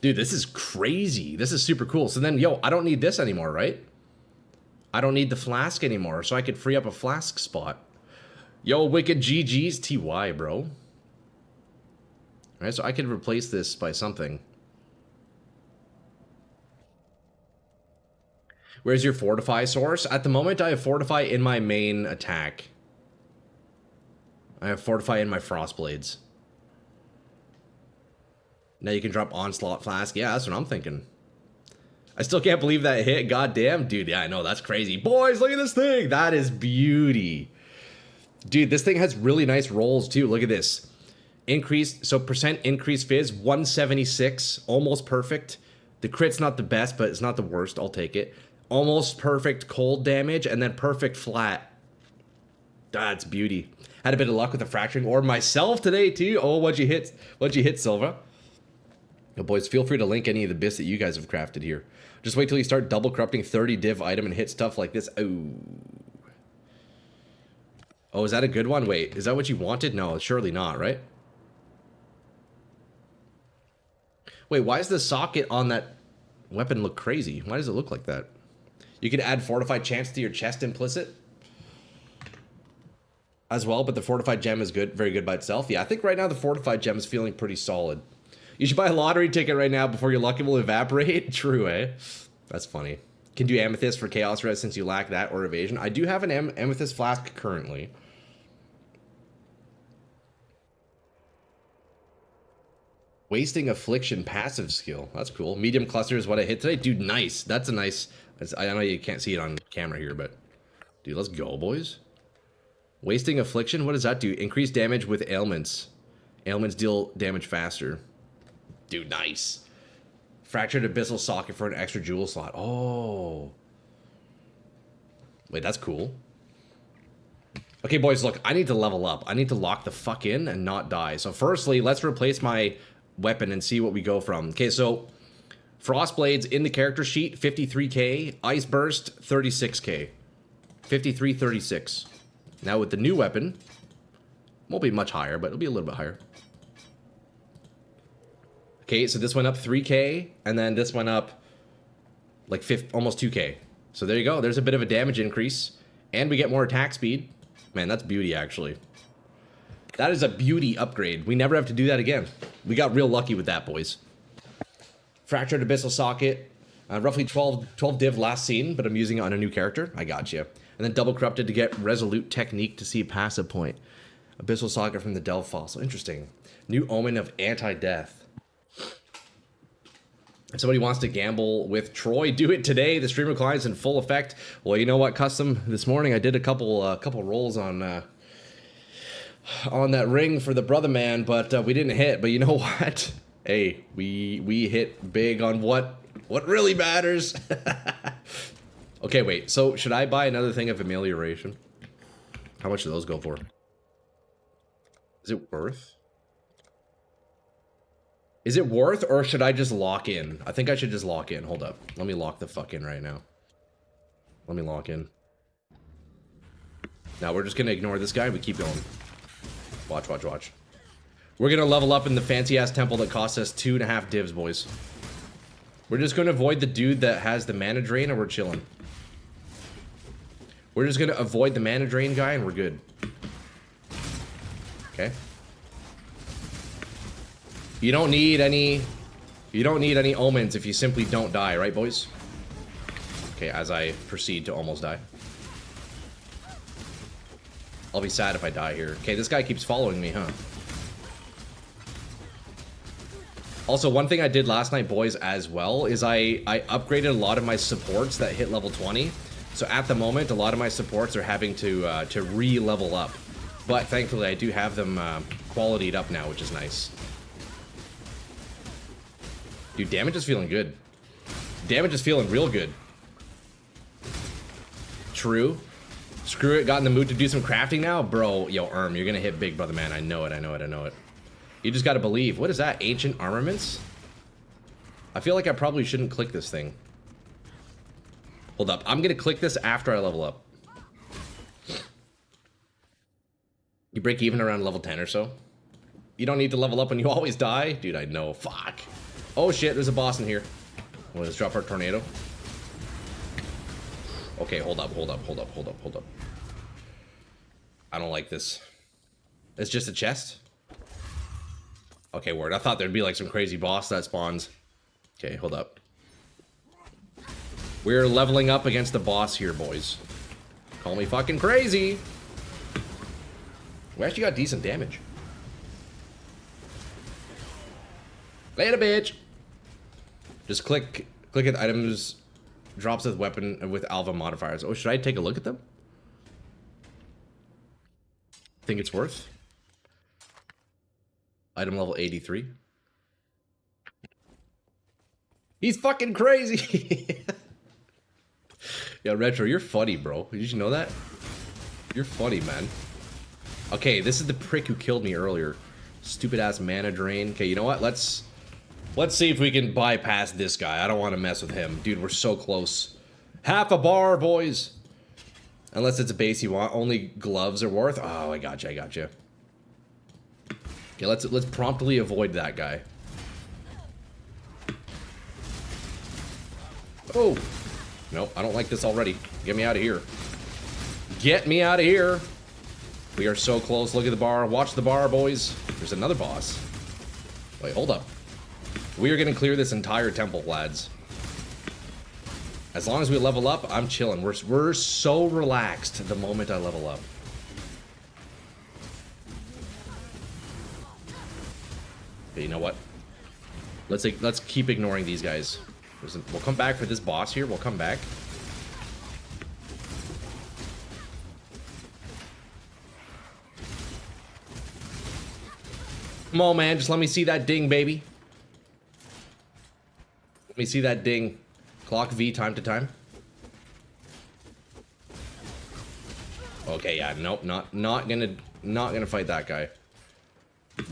Dude, this is crazy. This is super cool. So then, yo, I don't need this anymore, right? I don't need the flask anymore, so I could free up a flask spot. Yo, wicked GG's TY, bro. All right, so I could replace this by something. Where's your Fortify source? At the moment, I have Fortify in my main attack. I have Fortify in my Frostblades. Now you can drop Onslaught Flask. Yeah, that's what I'm thinking. I still can't believe that hit. Goddamn, dude. Yeah, I know. That's crazy. Boys, look at this thing. That is beauty. Dude, this thing has really nice rolls, too. Look at this. Increase, so percent increase fizz, 176. Almost perfect. The crit's not the best, but it's not the worst. I'll take it. Almost perfect cold damage, and then perfect flat. That's beauty. Had a bit of luck with the fracturing orb myself today, too. Oh, what'd you hit? What'd you hit, Silva? Yo, boys, feel free to link any of the bits that you guys have crafted here. Just wait till you start double corrupting 30 div item and hit stuff like this. Oh, is that a good one? Wait, is that what you wanted? No, surely not, right? Wait, why does the socket on that weapon look crazy? Why does it look like that? You can add Fortified Chance to your chest implicit as well, but the Fortified Gem is good, very good by itself. Yeah, I think right now the Fortified Gem is feeling pretty solid. You should buy a lottery ticket right now before your luck will evaporate. True, eh? That's funny. Can do Amethyst for Chaos Res since you lack that or Evasion. I do have an Amethyst Flask currently. Wasting Affliction passive skill. That's cool. Medium Cluster is what I hit today. Dude, nice. That's a nice... I know you can't see it on camera here, but... Dude, let's go, boys. Wasting Affliction, what does that do? Increase damage with ailments. Ailments deal damage faster. Dude, nice. Fractured Abyssal Socket for an extra jewel slot. Oh. Wait, that's cool. Okay, boys, look, I need to level up. I need to lock the fuck in and not die. So firstly, let's replace my weapon and see what we go from. Okay, so Frostblades in the character sheet, 53k. Ice Burst, 36k. 53, 36. Now with the new weapon, won't be much higher, but it'll be a little bit higher. Okay, so this went up 3k, and then this went up like almost 2k. So there you go. There's a bit of a damage increase, and we get more attack speed. Man, that's beauty, actually. That is a beauty upgrade. We never have to do that again. We got real lucky with that, boys. Fractured Abyssal Socket. Roughly 12 div last seen, but I'm using it on a new character. I got you. And then double corrupted to get Resolute Technique to see passive point. Abyssal Socket from the Delve Fossil. Interesting. New Omen of Anti-Death. If somebody wants to gamble with Troy, do it today. The streamer client's in full effect. Well, you know what, Custom? This morning I did a couple rolls on that ring for the brother man, but we didn't hit. But you know what? Hey, we hit big on what really matters. Okay, wait. So should I buy another thing of Amelioration? How much do those go for? Is it worth? Is it worth, or should I just lock in? I think I should just lock in. Hold up. Let me lock the fuck in right now. Let me lock in. Now we're just gonna ignore this guy. We keep going. Watch, watch, watch. We're gonna level up in the fancy-ass temple that costs us 2.5 divs, boys. We're just gonna avoid the dude that has the mana drain, and we're chilling. We're just gonna avoid the mana drain guy, and we're good. Okay. You don't need any omens if you simply don't die, right, boys? Okay, as I proceed to almost die. I'll be sad if I die here. Okay, this guy keeps following me, huh? Also, one thing I did last night, boys, as well, is I upgraded a lot of my supports that hit level 20. So at the moment, a lot of my supports are having to re-level up. But thankfully, I do have them qualitied up now, which is nice. Dude, damage is feeling good. Damage is feeling real good. True. Screw it, got in the mood to do some crafting now? Bro, yo, you're gonna hit big, brother, man. I know it, I know it, I know it. You just gotta believe. What is that? Ancient armaments? I feel like I probably shouldn't click this thing. Hold up. I'm gonna click this after I level up. You break even around level 10 or so. You don't need to level up when you always die? Dude, I know. Fuck. Oh shit, there's a boss in here. Well, let's drop our tornado. Okay, hold up, hold up, hold up, hold up, hold up. I don't like this. It's just a chest? Okay, word. I thought there'd be like some crazy boss that spawns. Okay, hold up. We're leveling up against the boss here, boys. Call me fucking crazy. We actually got decent damage. Later, bitch. Just click at items, drops with weapon with alpha modifiers. Oh, should I take a look at them? Think it's worth? Item level 83. He's fucking crazy. Yo, Retro, you're funny, bro. Did you know that? You're funny, man. Okay, this is the prick who killed me earlier. Stupid ass mana drain. Okay, you know what? Let's see if we can bypass this guy. I don't want to mess with him. Dude, we're so close. Half a bar, boys. Unless it's a base you want. Only gloves are worth. Oh, I gotcha, I gotcha. Okay, let's promptly avoid that guy. Oh. Nope, I don't like this already. Get me out of here. Get me out of here. We are so close. Look at the bar. Watch the bar, boys. There's another boss. Wait, hold up. We are going to clear this entire temple, lads. As long as we level up, I'm chilling. We're so relaxed the moment I level up. Okay, you know what? Let's keep ignoring these guys. We'll come back for this boss here. We'll come back. Come on, man. Just let me see that ding, baby. Let me see that ding. Clock V time to time. Okay, yeah, nope, not gonna fight that guy.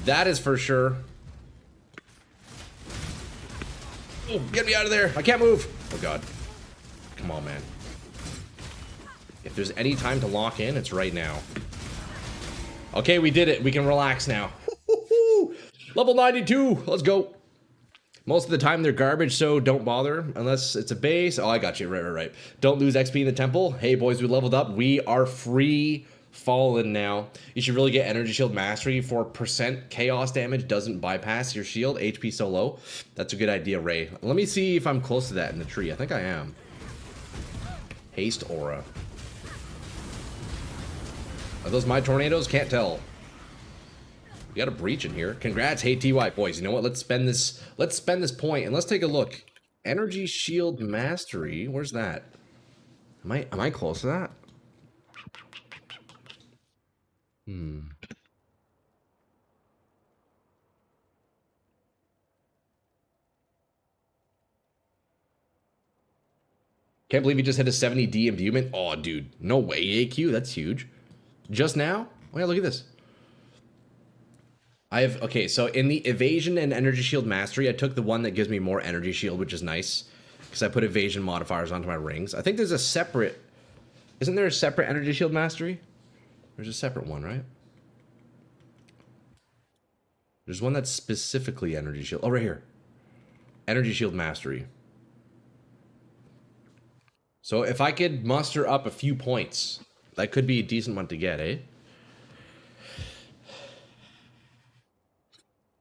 That is for sure. Oh, get me out of there. I can't move. Oh god. Come on, man. If there's any time to lock in, it's right now. Okay, we did it. We can relax now. Level 92. Let's go. Most of the time they're garbage, so don't bother unless it's a base. Oh, I got you. Right. Don't lose XP in the temple. Hey, boys, we leveled up. We are free fallen now. You should really get Energy Shield Mastery for % chaos damage doesn't bypass your shield. HP so low. That's a good idea, Ray. Let me see if I'm close to that in the tree. I think I am. Haste Aura. Are those my tornadoes? Can't tell. We got a breach in here. Congrats, hey TY. Boys, you know what? Let's spend this point and let's take a look. Energy Shield Mastery. Where's that? Am I close to that? Can't believe you just hit a 70D imbuement. Oh, dude. No way, AQ. That's huge. Just now? Oh, yeah, look at this. Okay, so in the Evasion and Energy Shield Mastery, I took the one that gives me more Energy Shield, which is nice. Because I put Evasion modifiers onto my rings. I think there's a separate... Isn't there a separate Energy Shield Mastery? There's a separate one, right? There's one that's specifically Energy Shield. Oh, right here. Energy Shield Mastery. So if I could muster up a few points, that could be a decent one to get, eh?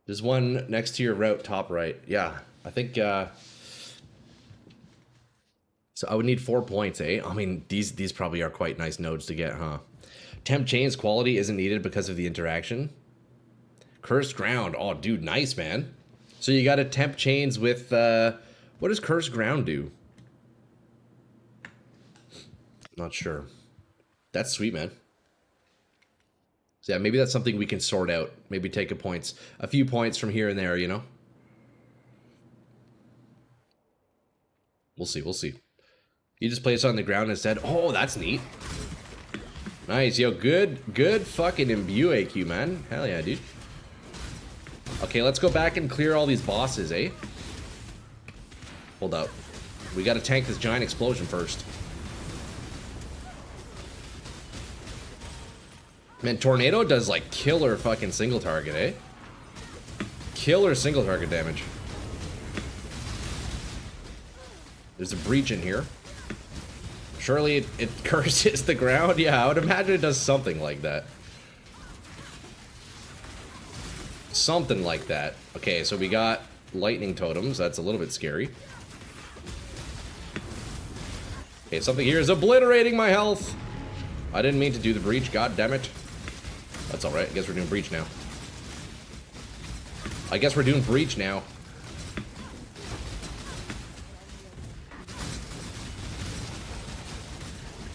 There's one next to your route, top right. Yeah, I think, so I would need 4 points, eh? I mean, these probably are quite nice nodes to get, huh? Temp Chains quality isn't needed because of the interaction. Cursed Ground. Oh, dude, nice, man. So you got to Temp Chains with, what does Cursed Ground do? Not sure. That's sweet, man. So yeah, maybe that's something we can sort out. Maybe take a few points from here and there, you know? We'll see, we'll see. You just place it on the ground instead. Oh, that's neat. Nice, yo, good fucking imbue AQ, man. Hell yeah, dude. Okay, let's go back and clear all these bosses, eh? Hold up. We gotta tank this giant explosion first. Man, Tornado does like killer fucking single target, eh? Killer single target damage. There's a breach in here. Surely it curses the ground? Yeah, I would imagine it does something like that. Something like that. Okay, so we got lightning totems. That's a little bit scary. Okay, something here is obliterating my health. I didn't mean to do the breach. God damn it. That's alright. I guess we're doing breach now. I guess we're doing breach now.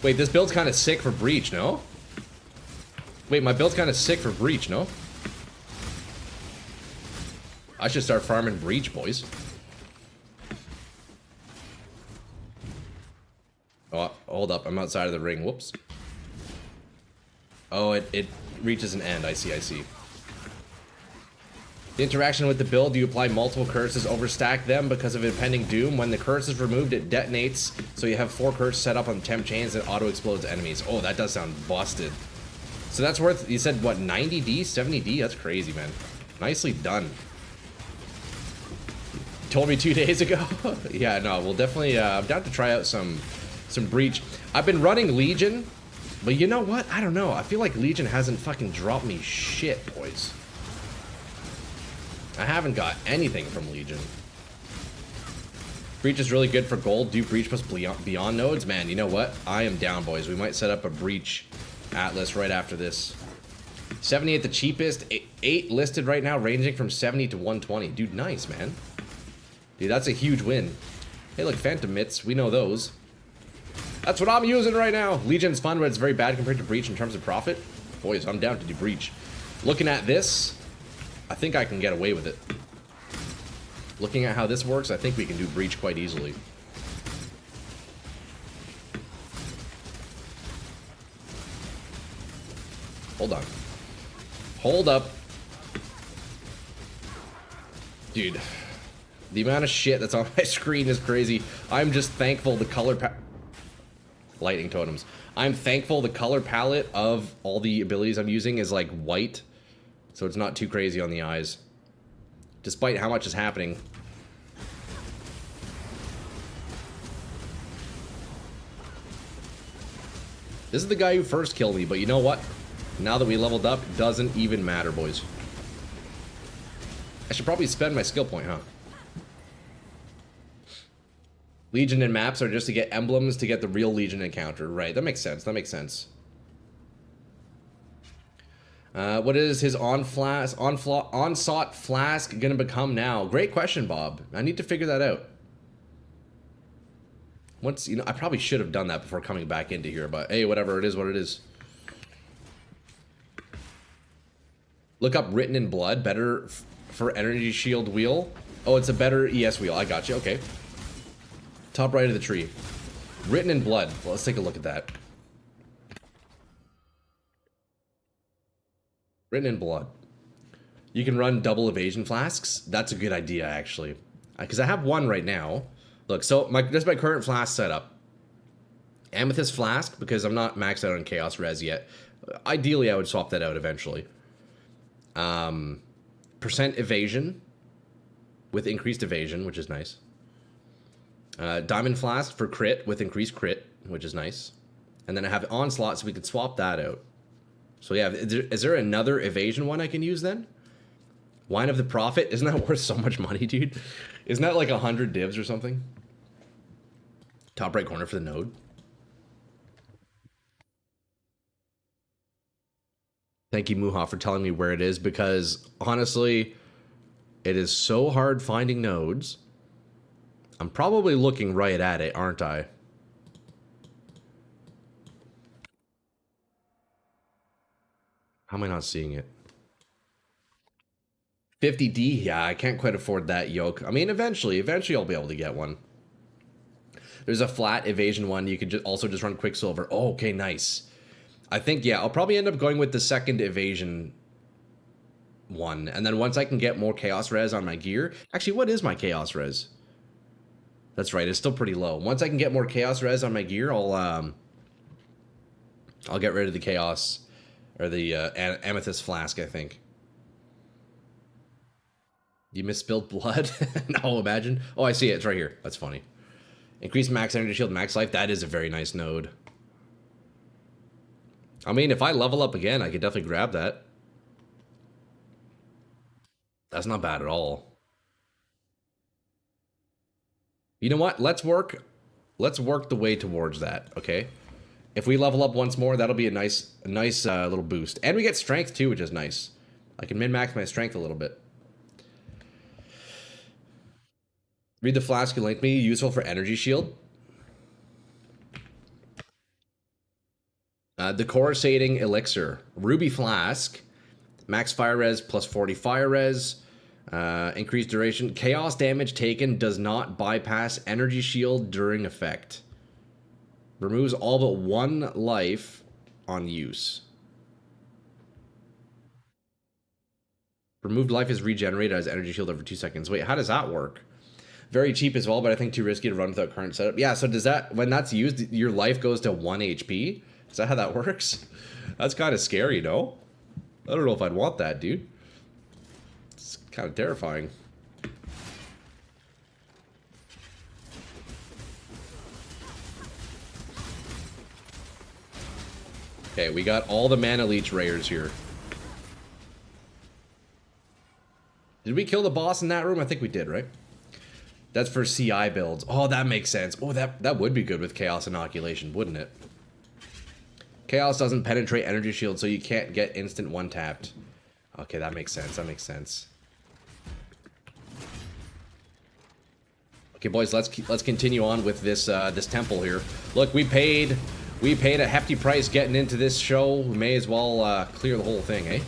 Wait, this build's kind of sick for breach, no? Wait, my build's kind of sick for breach, no? I should start farming breach, boys. Oh, hold up. I'm outside of the ring. Whoops. Oh, it reaches an end. I see, I see. The interaction with the build, you apply multiple curses, overstack them because of impending doom. When the curse is removed, it detonates. So you have 4 curses set up on temp chains that auto-explodes enemies. Oh, that does sound busted. So that's worth, you said, what, 90D, 70D? That's crazy, man. Nicely done. Told me 2 days ago. Yeah, no, we'll definitely, I'm down to try out some breach. I've been running Legion, but you know what? I don't know. I feel like Legion hasn't fucking dropped me shit, boys. I haven't got anything from Legion. Breach is really good for gold. Do breach plus beyond nodes? Man, you know what? I am down, boys. We might set up a breach atlas right after this. 70 at the cheapest. 8 listed right now, ranging from 70 to 120. Dude, nice, man. Dude, that's a huge win. Hey, look, Phantom Mitts. We know those. That's what I'm using right now. Legion's fun, but it's very bad compared to breach in terms of profit. Boys, I'm down to do breach. Looking at this, I think I can get away with it. Looking at how this works, I think we can do breach quite easily. Hold on. Hold up. Dude. The amount of shit that's on my screen is crazy. I'm just thankful the color lightning totems. I'm thankful the color palette of all the abilities I'm using is like white. So it's not too crazy on the eyes. Despite how much is happening. This is the guy who first killed me, but you know what? Now that we leveled up, it doesn't even matter, boys. I should probably spend my skill point, huh? Legion and maps are just to get emblems to get the real Legion encounter. Right, that makes sense, that makes sense. What is his onslaught flask gonna become now? Great question, Bob. I need to figure that out. Once, you know, I probably should have done that before coming back into here, but hey, whatever, it is what it is. Look up Written in Blood, better for energy shield wheel. Oh, it's a better ES wheel, I got you, okay. Top right of the tree. Written in Blood, well, let's take a look at that. Written in Blood. You can run double evasion flasks. That's a good idea, actually. Because I have one right now. Look, so this is my current flask setup. Amethyst flask, because I'm not maxed out on Chaos Res yet. Ideally, I would swap that out eventually. Percent evasion with increased evasion, which is nice. Diamond flask for crit with increased crit, which is nice. And then I have onslaught, so we could swap that out. So yeah, is there another evasion one I can use then? Wine of the Prophet? Isn't that worth so much money, dude? Isn't that like 100 divs or something? Top right corner for the node. Thank you, Muha, for telling me where it is, because honestly, it is so hard finding nodes. I'm probably looking right at it, aren't I? How am I not seeing it? 50D? Yeah, I can't quite afford that yoke. I mean, eventually I'll be able to get one. There's a flat evasion one. You could also just run Quicksilver. Oh, okay, nice. I think, yeah, I'll probably end up going with the second evasion one. And then once I can get more Chaos Res on my gear... Actually, what is my Chaos Res? That's right, it's still pretty low. Once I can get more Chaos Res on my gear, I'll get rid of the Chaos... Or the Amethyst Flask, I think. You misspilled blood? No, imagine. Oh, I see it. It's right here. That's funny. Increase max energy shield, max life. That is a very nice node. I mean, if I level up again, I could definitely grab that. That's not bad at all. You know what? Let's work the way towards that, okay? If we level up once more, that'll be a nice little boost. And we get strength too, which is nice. I can min-max my strength a little bit. Read the flask you linked me. Useful for energy shield. The Coruscating Elixir. Ruby Flask. Max fire res plus 40 fire res. Increased duration. Chaos damage taken does not bypass energy shield during effect. Removes all but one life on use. Removed life is regenerated as energy shield over 2 seconds. Wait, how does that work? Very cheap as well, but I think too risky to run without current setup. Yeah, so does that, when that's used, your life goes to 1 HP? Is that how that works? That's kind of scary, no? I don't know if I'd want that, dude. It's kind of terrifying. Okay, we got all the Mana Leech Rares here. Did we kill the boss in that room? I think we did, right? That's for CI builds. Oh, that makes sense. Oh, that would be good with Chaos Inoculation, wouldn't it? Chaos doesn't penetrate energy shield, so you can't get instant one-tapped. Okay, that makes sense. That makes sense. Okay, boys, let's continue on with this this temple here. Look, we paid a hefty price getting into this show. We may as well clear the whole thing, eh?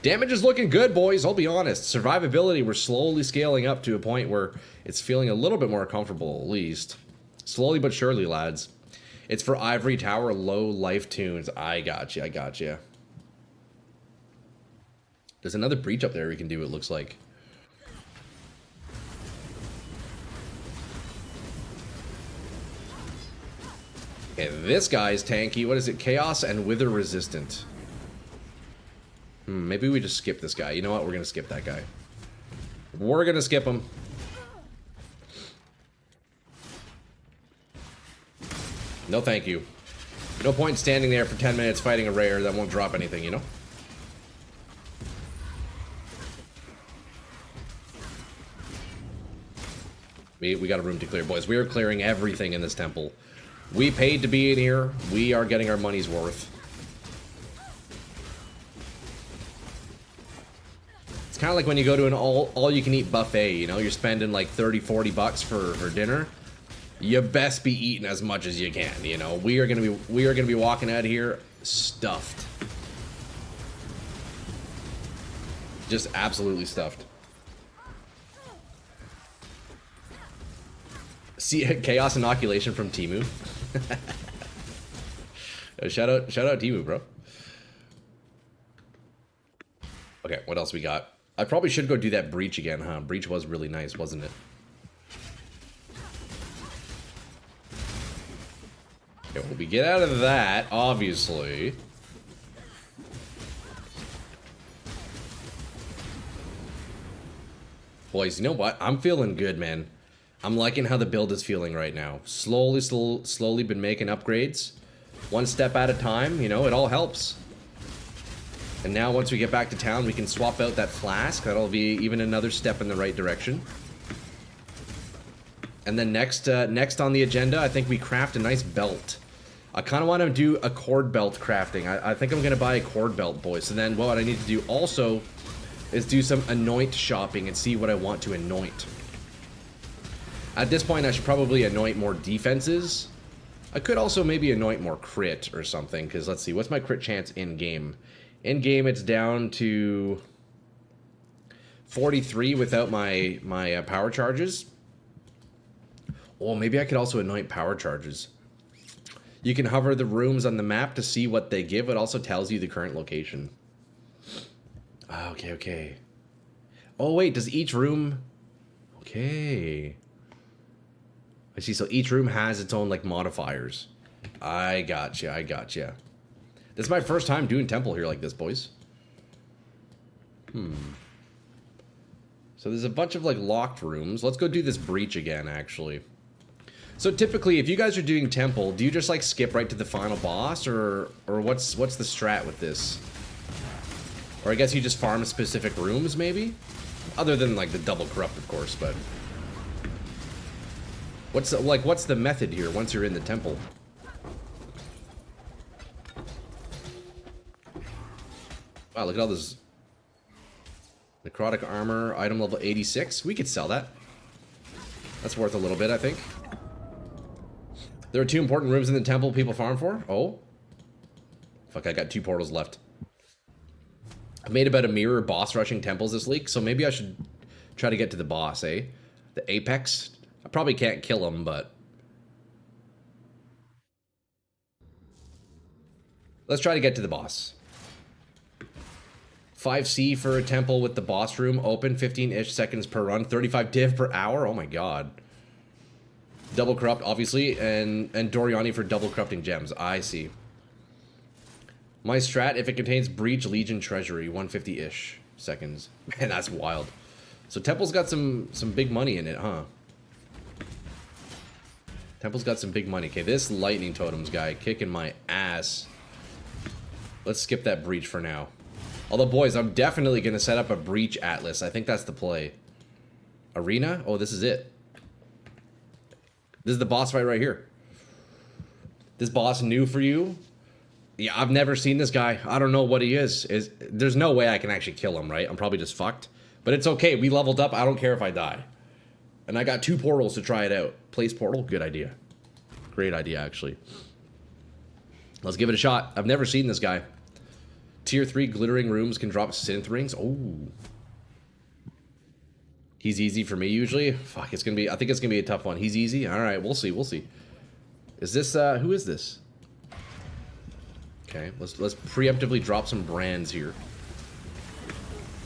Damage is looking good, boys, I'll be honest. Survivability, we're slowly scaling up to a point where it's feeling a little bit more comfortable, at least. Slowly but surely, lads. It's for Ivory Tower, low life tunes. I got you, I got you. There's another breach up there we can do, it looks like. Okay, this guy's tanky. What is it? Chaos and Wither resistant. Maybe we just skip this guy. You know what? We're going to skip that guy. We're going to skip him. No thank you. No point standing there for 10 minutes fighting a rare that won't drop anything, you know? We got a room to clear, boys. We are clearing everything in this temple. We paid to be in here. We are getting our money's worth. It's kind of like when you go to an all-you-can-eat buffet, you know? You're spending like 30, 40 bucks for dinner. You best be eating as much as you can, you know? We are gonna be walking out of here stuffed. Just absolutely stuffed. See, Chaos Inoculation from Timu. Shout out Timu, bro. Okay, what else we got? I probably should go do that breach again, huh? Breach was really nice, wasn't it? Okay, well, we get out of that, obviously. Boys, you know what? I'm feeling good, man. I'm liking how the build is feeling right now. Slowly been making upgrades. One step at a time, you know, it all helps. And now once we get back to town, we can swap out that flask. That'll be even another step in the right direction. And then next on the agenda, I think we craft a nice belt. I kind of want to do a cord belt crafting. I think I'm going to buy a cord belt, boys. So then what I need to do also is do some anoint shopping and see what I want to anoint. At this point, I should probably anoint more defenses. I could also maybe anoint more crit or something, because let's see, what's my crit chance in-game? In-game, it's down to 43 without my power charges. Oh, maybe I could also anoint power charges. You can hover the rooms on the map to see what they give. It also tells you the current location. Okay, okay. Oh, wait, does each room... Okay. I see, so each room has its own, like, modifiers. I gotcha, I gotcha. This is my first time doing temple here like this, boys. So there's a bunch of, like, locked rooms. Let's go do this breach again, actually. So typically, if you guys are doing temple, do you just, like, skip right to the final boss? Or what's the strat with this? Or I guess you just farm specific rooms, maybe? Other than, like, the double corrupt, of course, but... What's the method here once you're in the temple? Wow, look at all this... Necrotic armor, item level 86. We could sell that. That's worth a little bit, I think. There are 2 important rooms in the temple people farm for. Oh. Fuck, I got 2 portals left. I made about a mirror boss rushing temples this week, so maybe I should try to get to the boss, eh? The Apex. I probably can't kill him, but... Let's try to get to the boss. 5C for a temple with the boss room open, 15-ish seconds per run, 35 div per hour. Oh my god. Double corrupt, obviously, and Doriani for double corrupting gems. I see. My strat, if it contains breach, legion, treasury, 150-ish seconds. Man, that's wild. So temple's got some big money in it, huh? Temple's got some big money. Okay, this lightning totems guy kicking my ass. Let's skip that breach for now. Although, boys, I'm definitely going to set up a breach atlas. I think that's the play. Arena? Oh, this is it. This is the boss fight right here. This boss new for you? Yeah, I've never seen this guy. I don't know what he is. There's no way I can actually kill him, right? I'm probably just fucked. But it's okay. We leveled up. I don't care if I die. And I got 2 portals to try it out. Place portal? Good idea. Great idea, actually. Let's give it a shot. I've never seen this guy. Tier 3 glittering rooms can drop synth rings. Oh. He's easy for me usually. Fuck, it's gonna be... I think it's gonna be a tough one. He's easy? Alright, we'll see, we'll see. Is this, who is this? Okay, let's preemptively drop some brands here.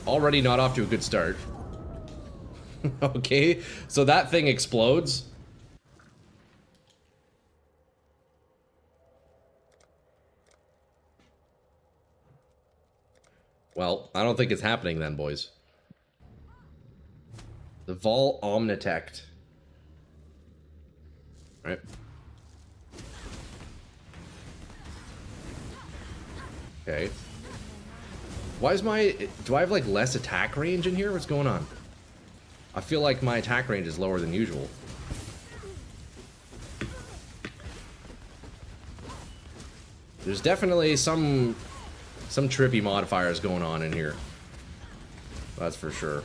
Already not off to a good start. Okay, so that thing explodes. Well, I don't think it's happening then, boys. The Vol Omnitect. Right. Okay. Why is my... Do I have, like, less attack range in here? What's going on? I feel like my attack range is lower than usual. There's definitely some trippy modifiers going on in here. That's for sure.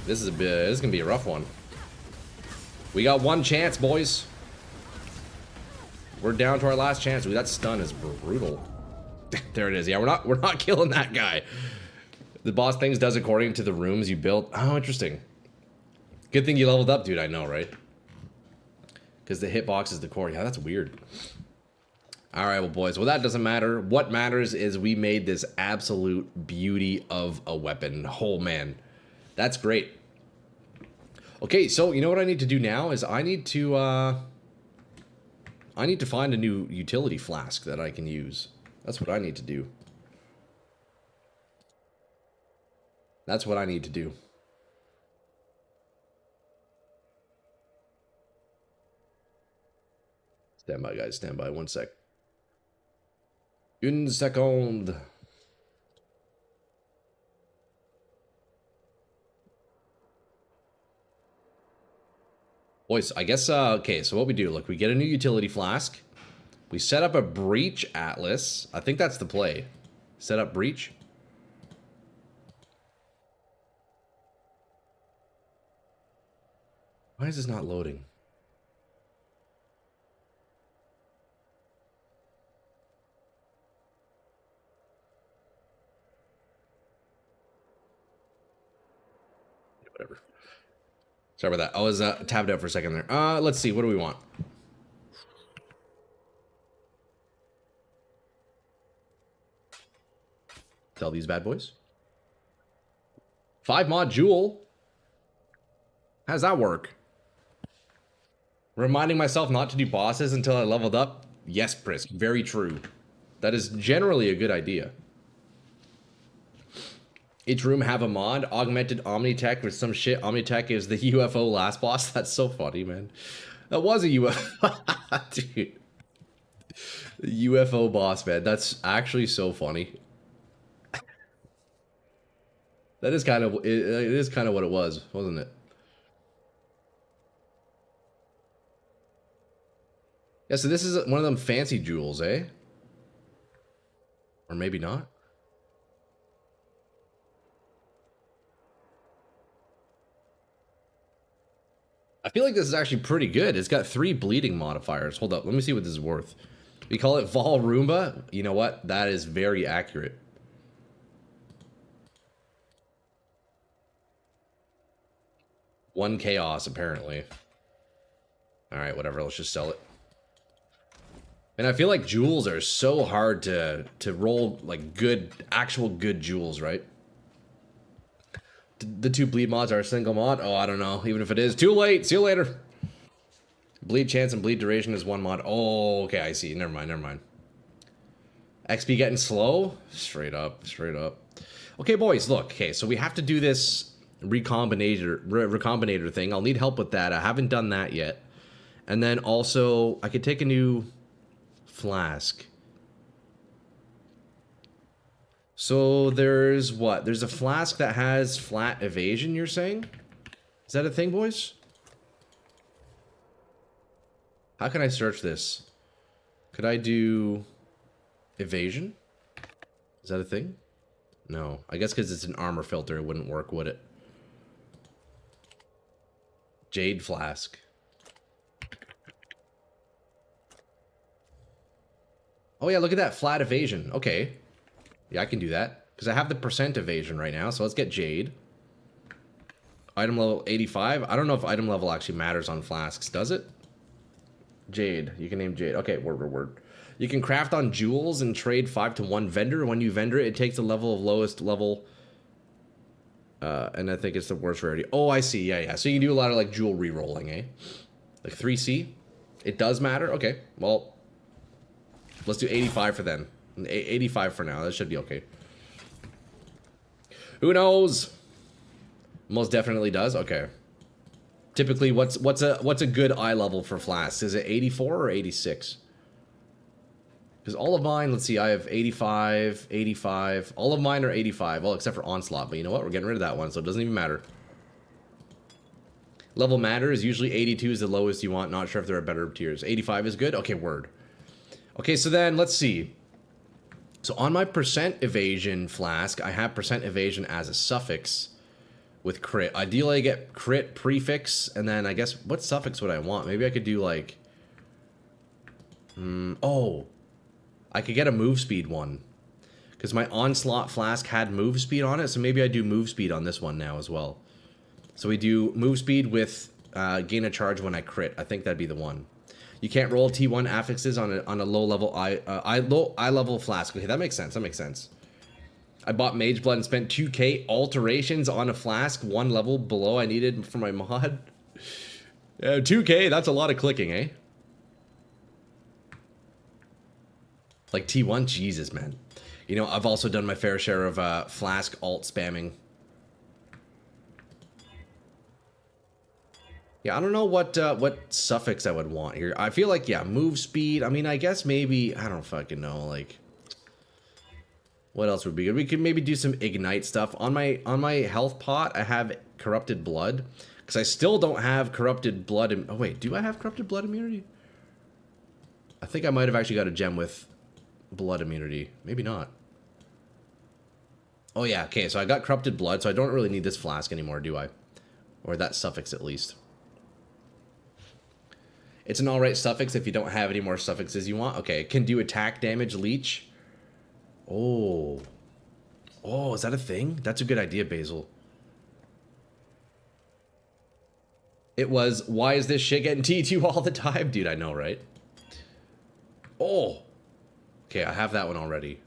This is gonna be a rough one. We got 1 chance, boys. We're down to our last chance. Ooh, that stun is brutal. There it is. Yeah, we're not killing that guy. The boss things does according to the rooms you built. Oh, interesting. Good thing you leveled up, dude. I know, right? Because the hitbox is the core. Yeah, that's weird. All right, well, boys. Well, that doesn't matter. What matters is we made this absolute beauty of a weapon. Oh, man. That's great. Okay, so you know what I need to do now is I need to find a new utility flask that I can use. That's what I need to do. That's what I need to do. Stand by, guys. Stand by. 1 sec. Une seconde. Boys, I guess, okay, so what we do, look, we get a new utility flask. We set up a breach atlas. I think that's the play. Set up breach. Why is this not loading? Whatever. Sorry about that. I was tabbed out for a second there. Let's see. What do we want? Sell these bad boys. 5 mod jewel. How does that work? Reminding myself not to do bosses until I leveled up. Yes, Prisk. Very true. That is generally a good idea. Each room have a mod. Augmented Omnitech with some shit. Omnitech is the UFO last boss. That's so funny, man. That was a UFO. Dude. The UFO boss, man. That's actually so funny. That is kind of... It is kind of what it was, wasn't it? Yeah, so this is one of them fancy jewels, eh? Or maybe not. I feel like this is actually pretty good. It's got 3 bleeding modifiers. Hold up, let me see what this is worth. We call it Vol Roomba. You know what? That is very accurate. One chaos, apparently. Alright, whatever, let's just sell it. And I feel like jewels are so hard to roll, like, good, actual good jewels, right? The 2 bleed mods are a single mod? Oh, I don't know. Even if it is. Too late! See you later! Bleed chance and bleed duration is 1 mod. Oh, okay, I see. Never mind, never mind. XP getting slow? Straight up, straight up. Okay, boys, look. Okay, so we have to do this recombinator thing. I'll need help with that. I haven't done that yet. And then also, I could take a new flask. So there's what? There's a flask that has flat evasion, you're saying? Is that a thing, boys? How can I search this? Could I do evasion? Is that a thing? No. I guess because it's an armor filter, it wouldn't work, would it? Jade flask. Oh yeah, look at that. Flat evasion. Okay. Yeah, I can do that. Because I have the percent evasion right now, so let's get Jade. Item level 85. I don't know if item level actually matters on flasks, does it? Jade. You can name Jade. Okay, word. You can craft on jewels and trade 5 to 1 vendor. When you vendor it takes the level of lowest level. And I think it's the worst rarity. Oh, I see. Yeah. So you can do a lot of like jewel re-rolling, eh? Like 3C. It does matter. Okay, well, let's do 85 for then. 85 for now. That should be okay. Who knows? Most definitely does. Okay. Typically, what's a good eye level for flasks? Is it 84 or 86? Because all of mine, let's see, I have 85, 85. All of mine are 85. Well, except for Onslaught. But you know what? We're getting rid of that one, so it doesn't even matter. Level matters. Usually 82 is the lowest you want. Not sure if there are better tiers. 85 is good? Okay, word. Okay, so then, let's see. So on my percent evasion flask, I have percent evasion as a suffix with crit. Ideally, I get crit prefix, and then I guess, what suffix would I want? Maybe I could do like... oh, I could get a move speed one. Because my Onslaught flask had move speed on it, so maybe I do move speed on this one now as well. So we do move speed with gain a charge when I crit. I think that'd be the one. You can't roll T1 affixes on a low level eye level flask. Okay, that makes sense. That makes sense. I bought Mage Blood and spent 2k alterations on a flask 1 level below I needed for my mod. 2k, that's a lot of clicking, eh? Like T1, Jesus, man. You know, I've also done my fair share of flask alt spamming. Yeah, I don't know what suffix I would want here. I feel like, yeah, move speed. I mean, I guess maybe, I don't fucking know, like, what else would be good? We could maybe do some ignite stuff. On my health pot, I have corrupted blood. Because I still don't have corrupted blood. Oh, wait, do I have corrupted blood immunity? I think I might have actually got a gem with blood immunity. Maybe not. Oh, yeah, okay, so I got corrupted blood, so I don't really need this flask anymore, do I? Or that suffix, at least. It's an alright suffix if you don't have any more suffixes you want. Okay, can do attack damage leech. Oh. Oh, is that a thing? That's a good idea, Basil. It was, why is this shit getting T2 all the time? Dude, I know, right? Oh. Okay, I have that one already.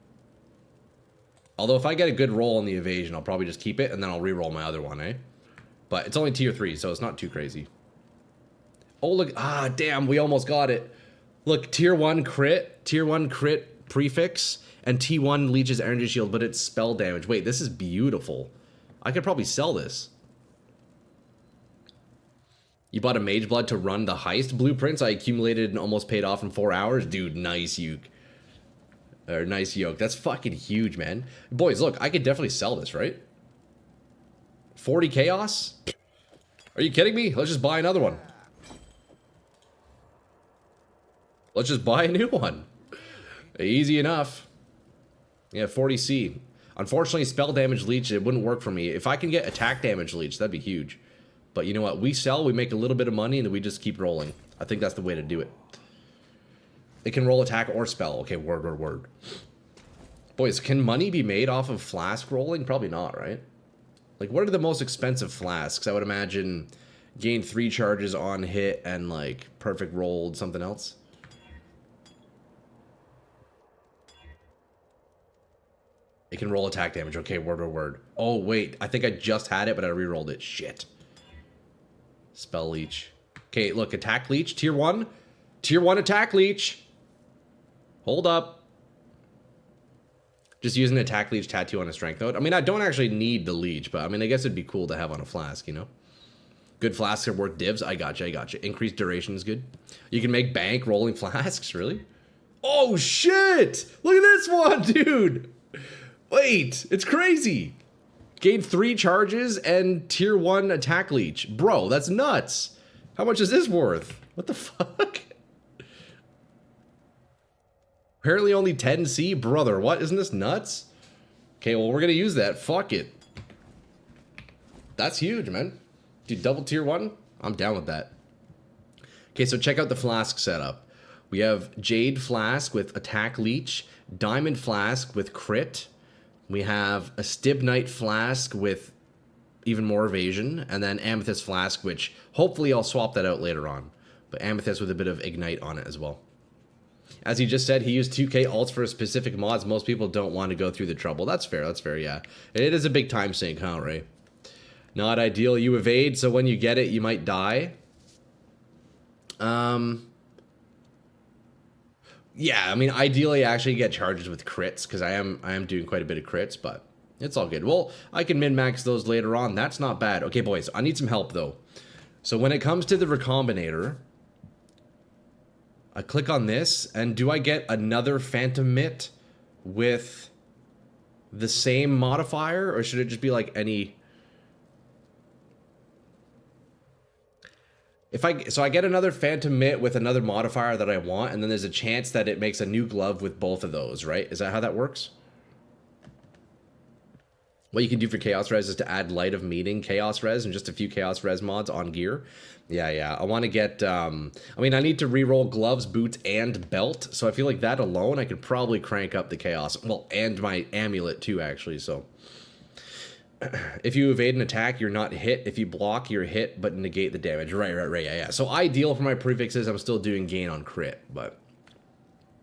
Although if I get a good roll on the evasion, I'll probably just keep it, and then I'll re-roll my other one, eh? But it's only tier 3, so it's not too crazy. Oh, look. Ah, damn, we almost got it. Look, tier 1 crit prefix, and T1 leeches energy shield, but it's spell damage. Wait, this is beautiful. I could probably sell this. You bought a Mage Blood to run the heist blueprints I accumulated and almost paid off in 4 hours? Dude, nice yoke. Or nice yoke. That's fucking huge, man. Boys, look, I could definitely sell this, right? 40 chaos? Are you kidding me? Let's just buy another one. Let's just buy a new one. Easy enough. Yeah, 40C. Unfortunately, spell damage leech, it wouldn't work for me. If I can get attack damage leech, that'd be huge. But you know what? We sell, we make a little bit of money, and then we just keep rolling. I think that's the way to do it. It can roll attack or spell. Okay, word. Boys, can money be made off of flask rolling? Probably not, right? Like, what are the most expensive flasks? I would imagine gain 3 charges on hit and, like, perfect rolled something else. It can roll attack damage. Okay, word. Oh, wait. I think I just had it, but I re-rolled it. Shit. Spell leech. Okay, look. Attack leech. Tier 1. Tier 1 attack leech. Hold up. Just use an attack leech tattoo on a strength node. I mean, I don't actually need the leech, but I mean, I guess it'd be cool to have on a flask, you know? Good flasks are worth divs. I gotcha. Increased duration is good. You can make bank rolling flasks, really? Oh, shit! Look at this one, dude! Wait, it's crazy. Gain 3 charges and tier 1 attack leech. Bro, that's nuts. How much is this worth? What the fuck? Apparently only 10C? Brother, what? Isn't this nuts? Okay, well, we're gonna use that. Fuck it. That's huge, man. Dude, double tier 1? I'm down with that. Okay, so check out the flask setup. We have Jade Flask with attack leech, Diamond Flask with crit. We have a Stibnite Flask with even more evasion, and then Amethyst Flask, which hopefully I'll swap that out later on. But Amethyst with a bit of Ignite on it as well. As he just said, he used 2K alts for specific mods. Most people don't want to go through the trouble. That's fair, yeah. It is a big time sink, huh, Ray? Not ideal. You evade, so when you get it, you might die. Yeah, I mean, ideally, I actually get charges with crits, because I am doing quite a bit of crits, but it's all good. Well, I can min-max those later on. That's not bad. Okay, boys, I need some help, though. So when it comes to the Recombinator, I click on this, and do I get another Phantom Mitt with the same modifier, or should it just be like any... So I get another Phantom Mitt with another modifier that I want, and then there's a chance that it makes a new glove with both of those, right? Is that how that works? What you can do for Chaos Res is to add Light of Meaning Chaos Res and just a few Chaos Res mods on gear. Yeah. I want to get, I mean, I need to reroll gloves, boots, and belt, so I feel like that alone, I could probably crank up the Chaos. Well, and my amulet too, actually, so... If you evade an attack, you're not hit. If you block, you're hit, but negate the damage. Right, yeah. So ideal for my prefixes, I'm still doing gain on crit, but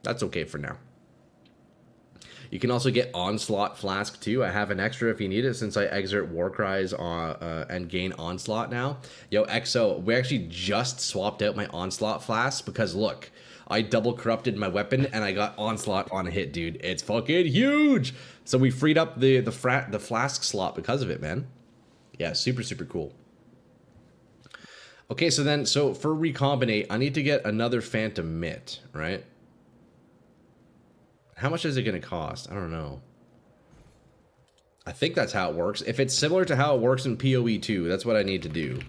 that's okay for now. You can also get Onslaught Flask too. I have an extra if you need it, since I exert Warcries and gain Onslaught now. Yo, XO, we actually just swapped out my Onslaught Flask because look, I double corrupted my weapon and I got Onslaught on a hit, dude. It's fucking huge. So we freed up the flask slot because of it, man. Yeah, super cool. Okay, so for Recombinate, I need to get another Phantom Mitt, right? How much is it going to cost? I don't know. I think that's how it works. If it's similar to how it works in PoE 2, that's what I need to do.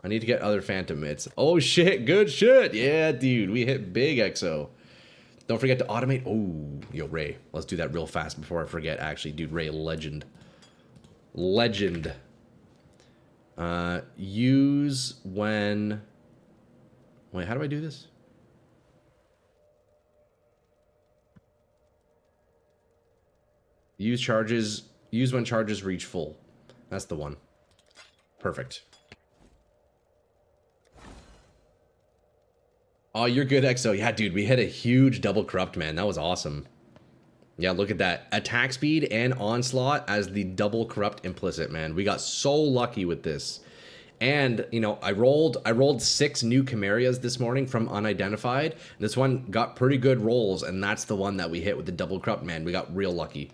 I need to get other Phantom Mitts. Oh shit, good shit. Yeah, dude, we hit big, XO. Don't forget to automate. Oh, yo, Ray, let's do that real fast before I forget. Actually, dude, Ray, legend. Use when... Wait, how do I do this? Use when charges reach full. That's the one. Perfect. Oh, you're good, Exo. Yeah, dude, we hit a huge double corrupt, man. That was awesome. Yeah, look at that. Attack speed and onslaught as the double corrupt implicit, man. We got so lucky with this. And, you know, I rolled 6 new Camerias this morning from unidentified. This one got pretty good rolls, and that's the one that we hit with the double corrupt, man. We got real lucky.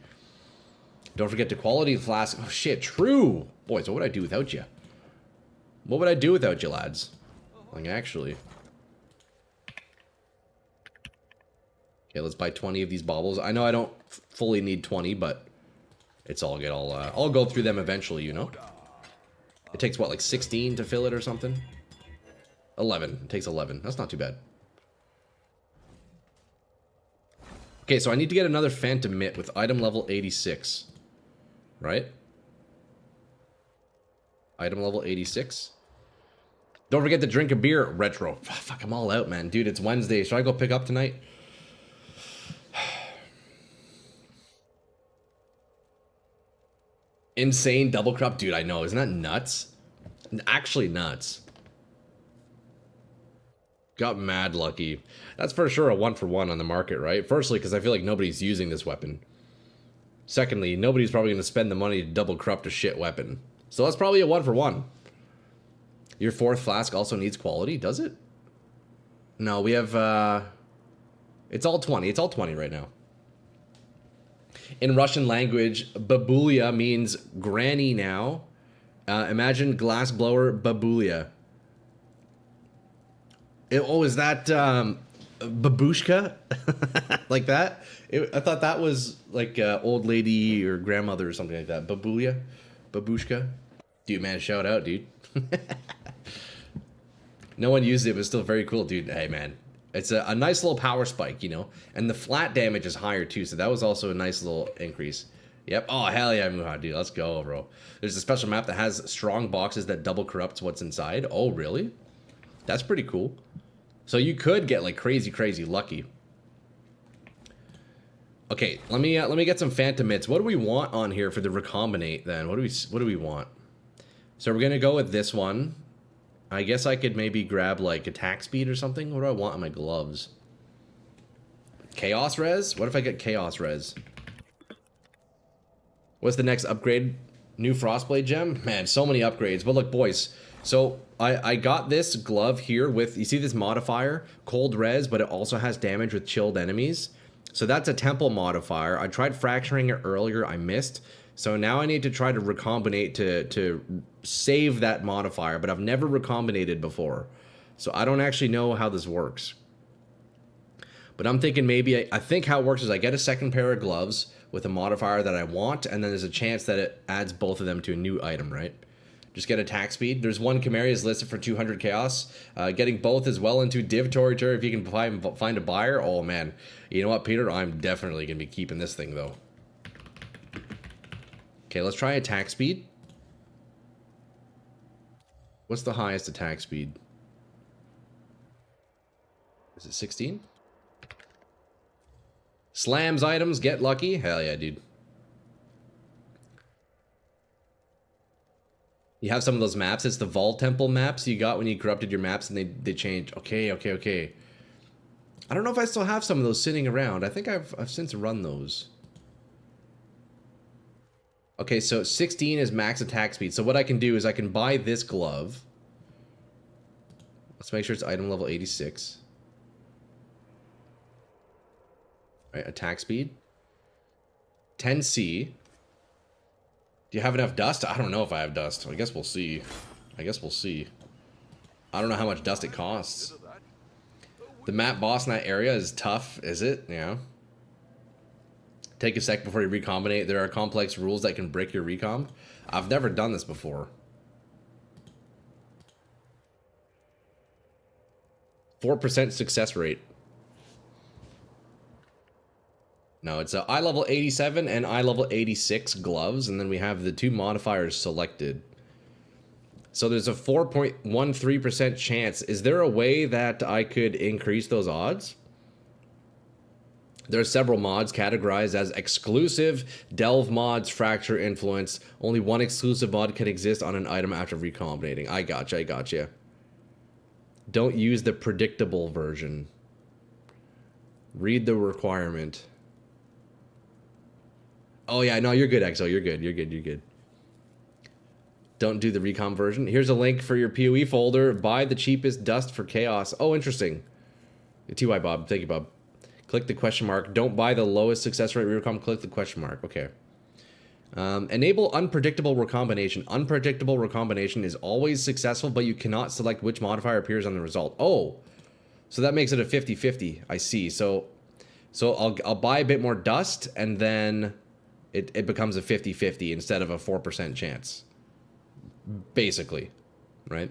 Don't forget to quality flask. Oh, shit, true. Boys, what would I do without you? What would I do without you, lads? Like, actually. Okay, let's buy 20 of these baubles. I know I don't fully need 20, but it's all good. I'll go through them eventually, you know? It takes, what, like 16 to fill it or something? 11. It takes 11. That's not too bad. Okay, so I need to get another Phantom Mitt with item level 86. Right? Item level 86. Don't forget to drink a beer, Retro. Fuck, I'm all out, man. Dude, it's Wednesday. Should I go pick up tonight? Insane double crop. Dude, I know. Isn't that nuts? Actually nuts. Got mad lucky. That's for sure a 1-for-1 on the market, right? Firstly, because I feel like nobody's using this weapon. Secondly, nobody's probably going to spend the money to double corrupt a shit weapon. So that's probably a 1-for-1. Your 4th flask also needs quality, does it? No, we have, it's all 20. It's all 20 right now. In Russian language, babulia means granny now. Imagine glassblower babulia. Is that babushka? Like that? I thought that was like old lady or grandmother or something like that. Babulia? Babushka? Dude, man, shout out, dude. No one used it, but it's still very cool, dude. Hey, man. It's a nice little power spike, you know? And the flat damage is higher, too, so that was also a nice little increase. Yep. Oh, hell yeah, Muha, dude. Let's go, bro. There's a special map that has strong boxes that double corrupts what's inside. Oh, really? That's pretty cool. So you could get, like, crazy, crazy lucky. Okay, let me get some Phantom Mitts. What do we want on here for the recombinate, then? What do we want? So we're going to go with this one. I guess I could maybe grab, like, attack speed or something. What do I want on my gloves? Chaos res? What if I get chaos res? What's the next upgrade? New Frostblade gem? Man, so many upgrades. But look, boys. So, I got this glove here with... You see this modifier? Cold res, but it also has damage with chilled enemies. So that's a temple modifier. I tried fracturing it earlier. I missed. So now I need to try to recombinate to save that modifier. But I've never recombinated before. So I don't actually know how this works. But I'm thinking maybe... I think how it works is I get a second pair of gloves with a modifier that I want. And then there's a chance that it adds both of them to a new item, right? Just get attack speed. There's one Cameria is listed for 200 chaos. Getting both is well into div territory if you can find a buyer. Oh, man. You know what, Peter? I'm definitely going to be keeping this thing, though. Okay, let's try attack speed. What's the highest attack speed? Is it 16? Slams items, get lucky. Hell yeah, dude. You have some of those maps. It's the Vault Temple maps you got when you corrupted your maps and they changed. Okay. I don't know if I still have some of those sitting around. I think I've since run those. Okay, so 16 is max attack speed. So what I can do is I can buy this glove. Let's make sure it's item level 86. All right, attack speed. 10C. Do you have enough dust? I don't know if I have dust. I guess we'll see. I don't know how much dust it costs. The map boss in that area is tough, is it? Yeah. Take a sec before you recombinate. There are complex rules that can break your recomb. I've never done this before. 4% success rate. No, it's a eye level 87 and eye level 86 gloves, and then we have the two modifiers selected. So there's a 4.13% chance. Is there a way that I could increase those odds? There are several mods categorized as exclusive, delve mods, fracture, influence. Only one exclusive mod can exist on an item after recombinating. I gotcha. Don't use the predictable version. Read the requirement. Oh yeah, no, you're good, Exo. You're good. You're good. You're good. Don't do the recon version. Here's a link for your PoE folder. Buy the cheapest dust for chaos. Oh, interesting. TY Bob. Thank you, Bob. Click the question mark. Don't buy the lowest success rate recon. Click the question mark. Okay. Enable unpredictable recombination. Unpredictable recombination is always successful, but you cannot select which modifier appears on the result. Oh, so that makes it a 50-50. I see. So I'll buy a bit more dust, and then it becomes a 50-50 instead of a 4% chance. Basically, right?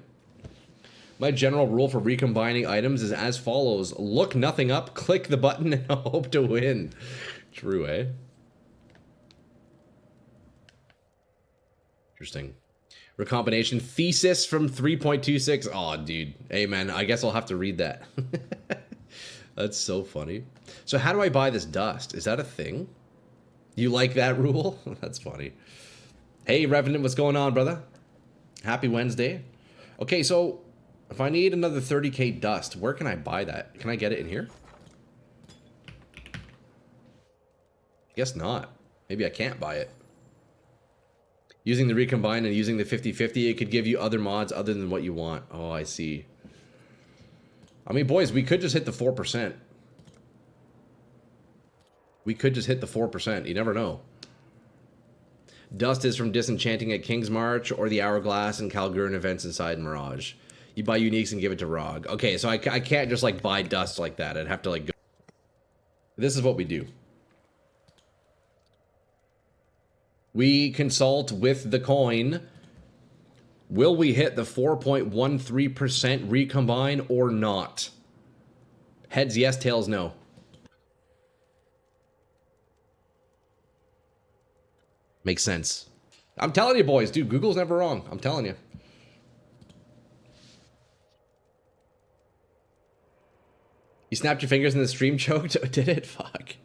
My general rule for recombining items is as follows. Look nothing up, click the button, and hope to win. True, eh? Interesting. Recombination thesis from 3.26. Oh, dude. Hey, man, I guess I'll have to read that. That's so funny. So how do I buy this dust? Is that a thing? You like that rule? That's funny. Hey, Revenant, what's going on, brother? Happy Wednesday. Okay, so if I need another 30k dust, where can I buy that? Can I get it in here? Guess not. Maybe I can't buy it. Using the recombine and using the 50-50, it could give you other mods other than what you want. Oh, I see. I mean, boys, we could just hit the 4%. We could just hit the 4%. You never know. Dust is from disenchanting at King's March or the Hourglass and Calgurn events inside Mirage. You buy uniques and give it to Rog. Okay, so I can't just, like, buy dust like that. I'd have to, like, go. This is what we do. We consult with the coin. Will we hit the 4.13% recombine or not? Heads yes, tails no. Makes sense. I'm telling you, boys, dude, Google's never wrong. I'm telling you. You snapped your fingers and the stream choked? Did it? Fuck.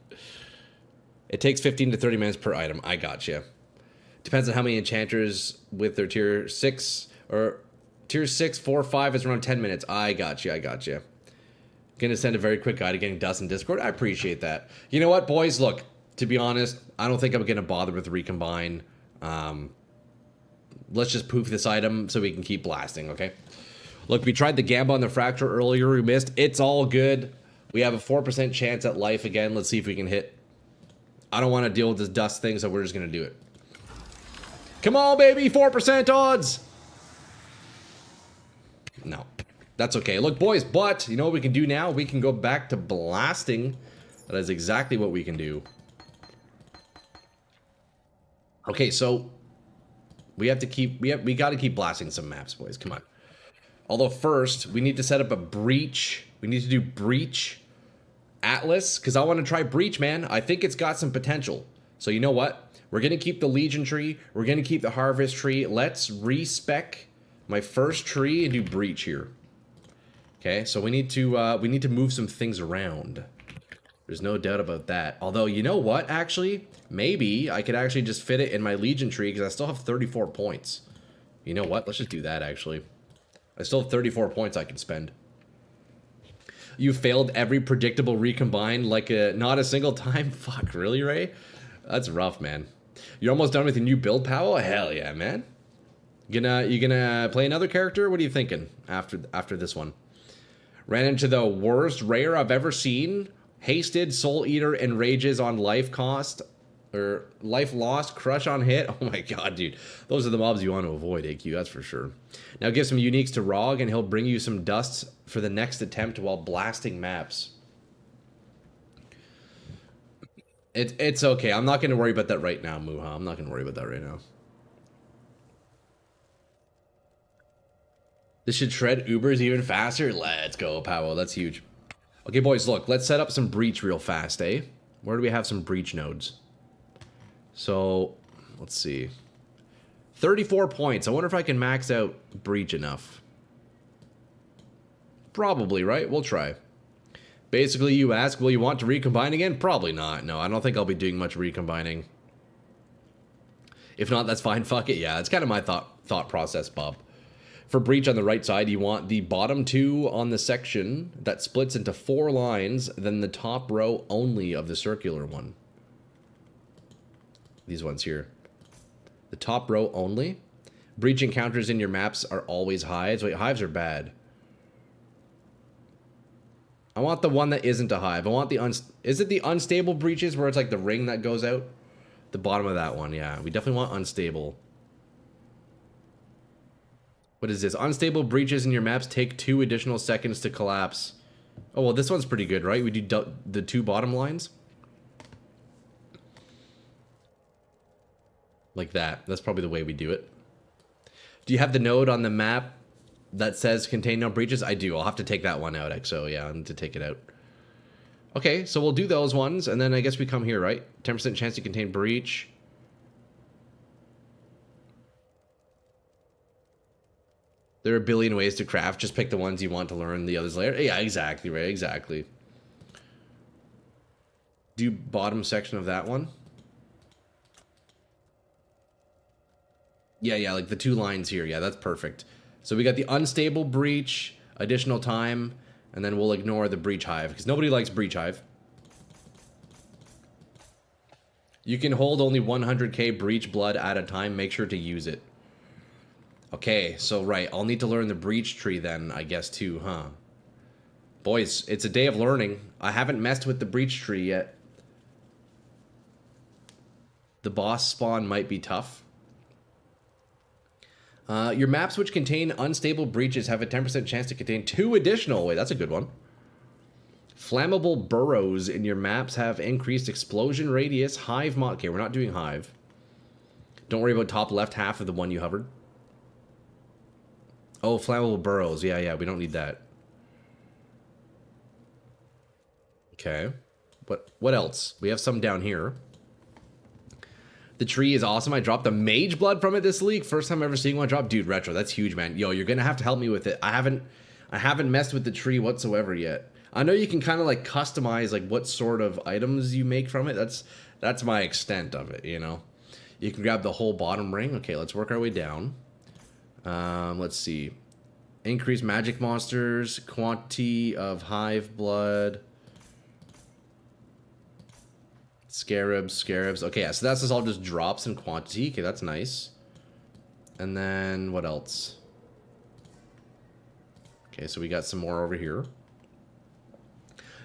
It takes 15 to 30 minutes per item. I gotcha. Depends on how many enchanters with their tier 6 or tier 6, 4, 5 is around 10 minutes. I gotcha. I gotcha. Gonna send a very quick guide to getting dust in Discord. I appreciate that. You know what, boys? Look, to be honest, I don't think I'm gonna bother with recombine. Let's just poof this item so we can keep blasting, okay? Look, we tried the Gamba on the Fracture earlier. We missed. It's all good. We have a 4% chance at life again. Let's see if we can hit. I don't want to deal with this dust thing, so we're just gonna do it. Come on, baby, 4% odds. No, that's okay. Look, boys, but you know what we can do now? We can go back to blasting. That is exactly what we can do. Okay, so we have to keep, we got to keep blasting some maps, boys. Come on. Although first, we need to set up a breach. We need to do breach Atlas, because I want to try breach, man. I think it's got some potential. So you know what? We're going to keep the Legion tree. We're going to keep the Harvest tree. Let's respec my first tree and do breach here. Okay, so we need to move some things around. There's no doubt about that. Although, you know what, actually? Maybe I could actually just fit it in my Legion tree because I still have 34 points. You know what? Let's just do that, actually. I still have 34 points I can spend. You failed every predictable recombine like not a single time? Fuck, really, Ray? That's rough, man. You're almost done with your new build, Powell? Hell yeah, man. You gonna play another character? What are you thinking after this one? Ran into the worst rare I've ever seen. Hasted, Soul Eater, Enrages on life cost. Or life lost, crush on hit. Oh my god, dude. Those are the mobs you want to avoid, AQ, that's for sure. Now give some uniques to Rog and he'll bring you some dusts for the next attempt while blasting maps. It's okay. I'm not going to worry about that right now, Muha. I'm not going to worry about that right now. This should shred Ubers even faster. Let's go, Powell. That's huge. Okay, boys, look. Let's set up some breach real fast, eh? Where do we have some breach nodes? So, let's see. 34 points. I wonder if I can max out breach enough. Probably, right? We'll try. Basically, you ask, will you want to recombine again? Probably not. No, I don't think I'll be doing much recombining. If not, that's fine. Fuck it. Yeah, it's kind of my thought process, Bob. For breach on the right side, you want the bottom 2 on the section that splits into 4 lines, then the top row only of the circular one. These ones here. The top row only. Breach encounters in your maps are always hives. Wait, hives are bad. I want the one that isn't a hive. I want the is it the unstable breaches where it's like the ring that goes out? The bottom of that one, yeah. We definitely want unstable. What is this? Unstable breaches in your maps take 2 additional seconds to collapse. Oh, well, this one's pretty good, right? We do the 2 bottom lines. Like that. That's probably the way we do it. Do you have the node on the map that says contain no breaches? I do. I'll have to take that one out, XO. Yeah, I need to take it out. Okay, so we'll do those ones, and then I guess we come here, right? 10% chance to contain breach. There are a billion ways to craft. Just pick the ones you want to learn the others later. Yeah, exactly, right? Exactly. Do bottom section of that one. Yeah, like the 2 lines here. Yeah, that's perfect. So we got the unstable breach, additional time, and then we'll ignore the breach hive, because nobody likes breach hive. You can hold only 100k breach blood at a time. Make sure to use it. Okay, so right, I'll need to learn the breach tree then, I guess, too, huh? Boys, it's a day of learning. I haven't messed with the breach tree yet. The boss spawn might be tough. Your maps which contain unstable breaches have a 10% chance to contain 2 additional. Wait, that's a good one. Flammable burrows in your maps have increased explosion radius. Hive mod. Okay, we're not doing hive. Don't worry about top left half of the one you hovered. Oh, flammable burrows. Yeah, we don't need that. Okay. What else? We have some down here. The tree is awesome. I dropped the mage blood from it this league. First time ever seeing one drop. Dude, Retro, that's huge, man. Yo, you're gonna have to help me with it. I haven't messed with the tree whatsoever yet. I know you can kind of like customize like what sort of items you make from it. That's my extent of it, you know. You can grab the whole bottom ring. Okay, let's work our way down. Let's see. Increase magic monsters, quantity of hive blood. Scarabs. Okay, yeah, so that's just all just drops in quantity. Okay, that's nice. And then what else? Okay, so we got some more over here.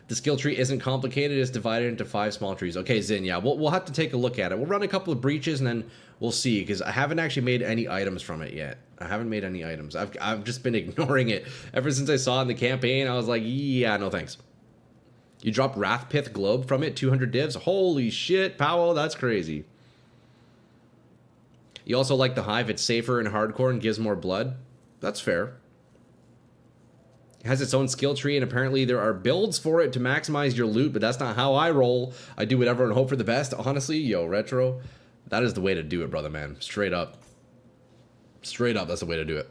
The skill tree isn't complicated. It's divided into 5 small trees. Okay, Zin, yeah, we'll have to take a look at it. We'll run a couple of breaches and then we'll see, because I haven't actually made any items from it yet. I haven't made any items. I've just been ignoring it. Ever since I saw it in the campaign, I was like, yeah, no thanks. You drop Wrathpith Globe from it, 200 divs. Holy shit, Powell, that's crazy. You also like the hive. It's safer in hardcore and gives more blood. That's fair. It has its own skill tree, and apparently there are builds for it to maximize your loot, but that's not how I roll. I do whatever and hope for the best. Honestly, yo, Retro, that is the way to do it, brother, man. Straight up. Straight up, that's the way to do it.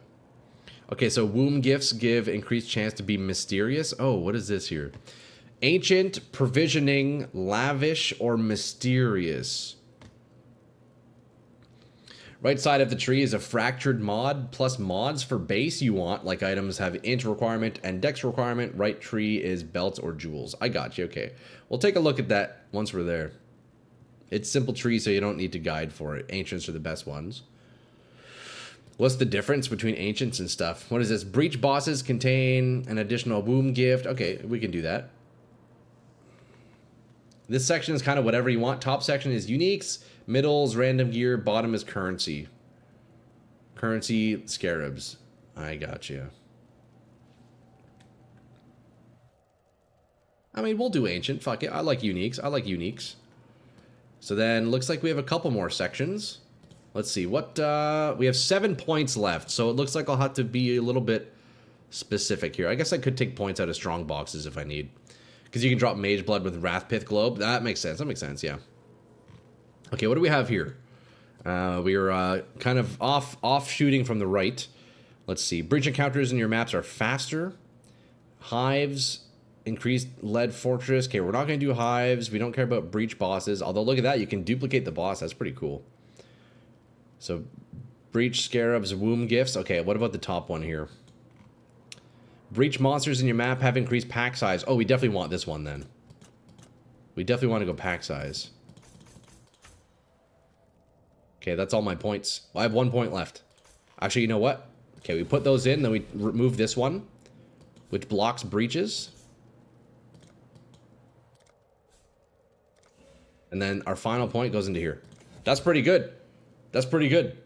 Okay, so womb gifts give increased chance to be mysterious. Oh, what is this here? Ancient, provisioning, lavish, or mysterious. Right side of the tree is a fractured mod, plus mods for base you want, like items have int requirement and dex requirement. Right tree is belts or jewels. I got you, okay. We'll take a look at that once we're there. It's simple tree, so you don't need to guide for it. Ancients are the best ones. What's the difference between ancients and stuff? What is this? Breach bosses contain an additional womb gift. Okay, we can do that. This section is kind of whatever you want. Top section is uniques, middles, random gear, bottom is currency. Currency, scarabs. I got you. I mean, we'll do ancient. Fuck it. I like uniques. So then, looks like we have a couple more sections. Let's see. What, we have 7 points left. So it looks like I'll have to be a little bit specific here. I guess I could take points out of strong boxes if I need. Because you can drop Mage Blood with Wrathpith Globe. That makes sense, yeah. Okay, what do we have here? We're kind of off shooting from the right. Let's see. Breach encounters in your maps are faster. Hives, increased lead fortress. Okay, we're not going to do hives. We don't care about breach bosses. Although, look at that. You can duplicate the boss. That's pretty cool. So, Breach Scarabs, Womb Gifts. Okay, what about the top one here? Breach monsters in your map have increased pack size. Oh, we definitely want this one then. We definitely want to go pack size. Okay, that's all my points. I have 1 point left. Actually, you know what? Okay, we put those in, then we remove this one, which blocks breaches. And then our final point goes into here. That's pretty good. That's pretty good.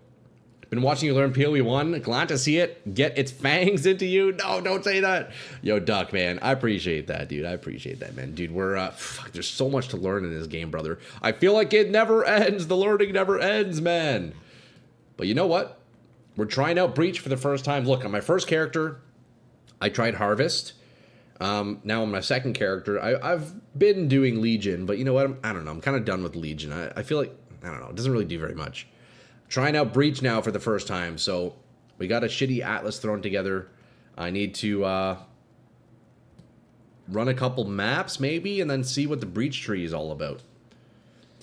Been watching you learn PoE 1. Glad to see it get its fangs into you. No, don't say that. Yo, Duck, man. I appreciate that, dude. I appreciate that, man. Dude, we're, fuck, there's so much to learn in this game, brother. I feel like it never ends. The learning never ends, man. But you know what? We're trying out Breach for the first time. Look, on my first character, I tried Harvest. Now on my second character, I've been doing Legion, but you know what? I don't know. I'm kind of done with Legion. I feel like, I don't know. It doesn't really do very much. Trying out Breach now for the first time, so we got a shitty Atlas thrown together. I need to run a couple maps maybe, and then see what the Breach tree is all about.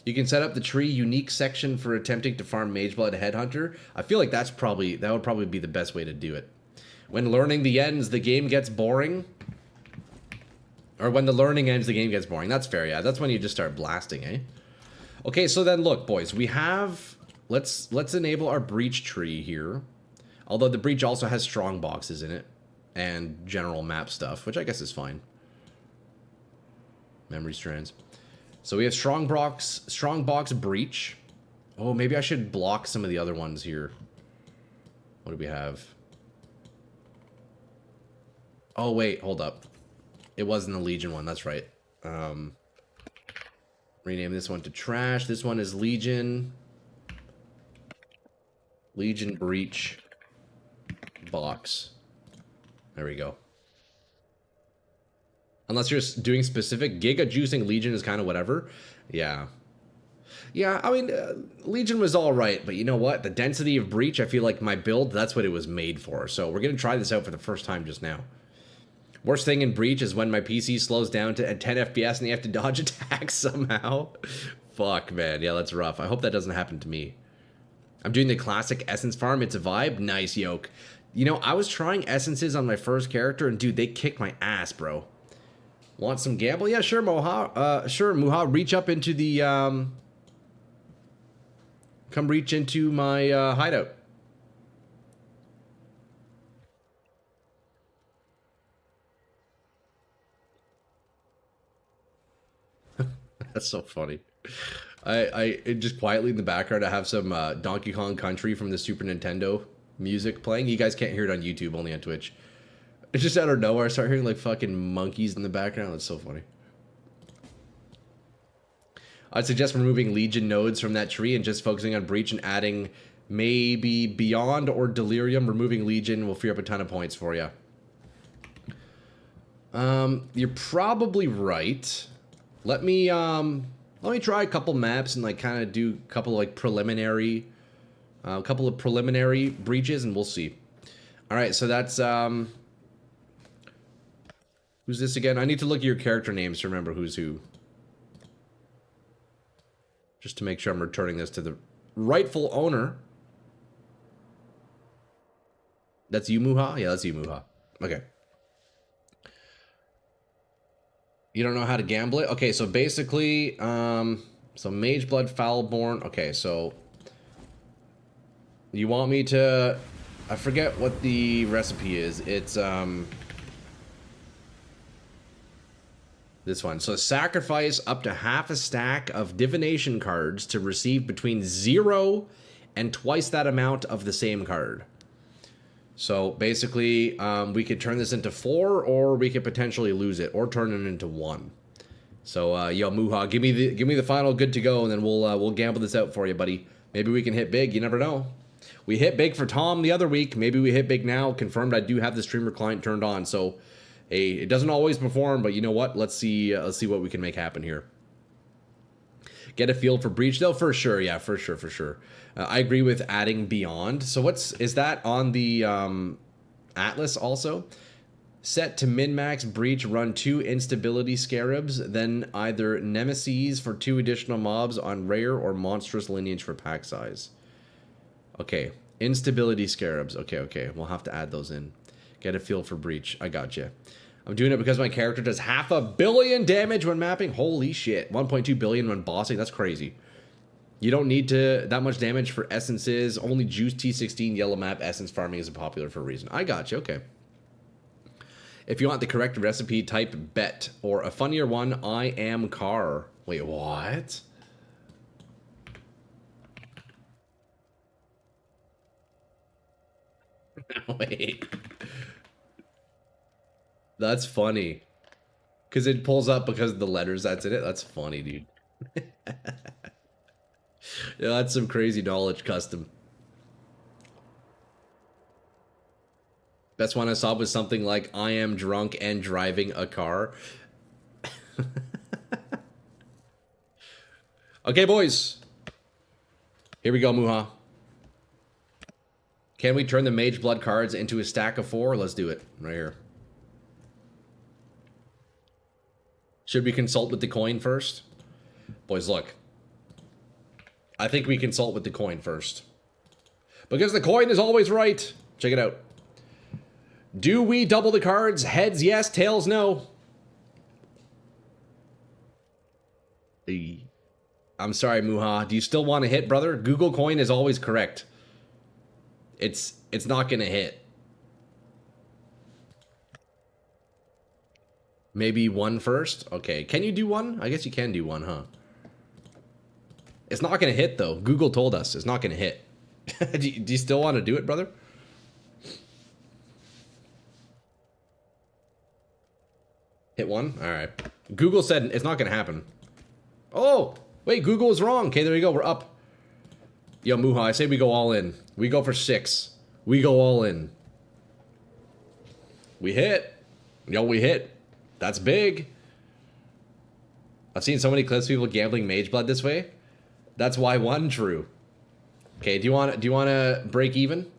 You can set up the tree unique section for attempting to farm Mageblood Headhunter. I feel like that would probably be the best way to do it. When learning the ends, the game gets boring. Or when the learning ends, the game gets boring. That's fair, yeah. That's when you just start blasting, eh? Okay, so then look, boys, we have... Let's enable our Breach tree here. Although the Breach also has strong boxes in it. And general map stuff, which I guess is fine. Memory strands. So we have strong box Breach. Oh, maybe I should block some of the other ones here. What do we have? Oh, wait, hold up. It wasn't the Legion one, that's right. Rename this one to Trash. This one is Legion. Legion Breach box. There we go. Unless you're doing specific, Giga Juicing Legion is kind of whatever. Yeah. Yeah, I mean, Legion was all right, but you know what? The density of Breach, I feel like my build, that's what it was made for. So we're going to try this out for the first time just now. Worst thing in Breach is when my PC slows down to 10 FPS and you have to dodge attacks somehow. Fuck, man. Yeah, that's rough. I hope that doesn't happen to me. I'm doing the classic essence farm. It's a vibe. Nice, yoke. You know, I was trying essences on my first character, and dude, they kicked my ass, bro. Want some gamble? Yeah, sure, Moha. Sure, Muha. Reach up into the, come reach into my, hideout. That's so funny. I just quietly in the background, I have some Donkey Kong Country from the Super Nintendo music playing. You guys can't hear it on YouTube, only on Twitch. It's just out of nowhere. I start hearing like fucking monkeys in the background. It's so funny. I'd suggest removing Legion nodes from that tree and just focusing on Breach and adding maybe Beyond or Delirium. Removing Legion will free up a ton of points for you. You're probably right. Let me try a couple maps and like kind of do a couple like preliminary breaches, and we'll see. All right, so that's who's this again? I need to look at your character names to remember who's who, just to make sure I'm returning this to the rightful owner. That's you, Muha? Yeah, that's you, Muha. Okay. You don't know how to gamble it? Okay, so basically, so Mageblood, Foulborn. Okay, so you want me to, I forget what the recipe is. It's, this one. So sacrifice up to half a stack of divination cards to receive between 0 and twice that amount of the same card. So basically, we could turn this into 4, or we could potentially lose it, or turn it into 1. So, yo, Muha, give me the final good to go, and then we'll gamble this out for you, buddy. Maybe we can hit big. You never know. We hit big for Tom the other week. Maybe we hit big now. Confirmed. I do have the streamer client turned on. So, hey, it doesn't always perform, but you know what? Let's see what we can make happen here. Get a feel for Breach, though, for sure. Yeah, for sure. I agree with adding Beyond. So is that on the Atlas also? Set to min-max Breach, run 2 instability Scarabs, then either Nemesis for 2 additional mobs on rare or monstrous lineage for pack size. Okay. Instability scarabs. Okay, okay. We'll have to add those in. Get a feel for breach. I got you. I'm doing it because my character does 500 million damage when mapping. Holy shit. 1.2 billion when bossing. That's crazy. You don't need to that much damage for essences. Only juice T16 yellow map essence farming is popular for a reason. I got you. Okay. If you want the correct recipe, type bet. Or a funnier one, I am car. Wait, what? Wait. That's funny. Because it pulls up because of the letters that's in it. That's funny, dude. Yeah, that's some crazy knowledge custom. Best one I saw was something like, I am drunk and driving a car. Okay, boys. Here we go, Muha. Can we turn the Mage Blood cards into a stack of 4? Let's do it. Right here. Should we consult with the coin first? Boys, look. I think we consult with the coin first. Because the coin is always right. Check it out. Do we double the cards? Heads, yes. Tails, no. I'm sorry, Muha. Do you still want to hit, brother? Google coin is always correct. It's not going to hit. Maybe 1 first? Okay. Can you do 1? I guess you can do 1, huh? It's not going to hit, though. Google told us it's not going to hit. do you still want to do it, brother? Hit 1? All right. Google said it's not going to happen. Oh, wait. Google was wrong. Okay, there you go. We're up. Yo, Muha, I say we go all in. We go for 6. We go all in. We hit. Yo, we hit. That's big. I've seen so many clips of people gambling Mage Blood this way. That's why 1 true. Okay, do you want to break even?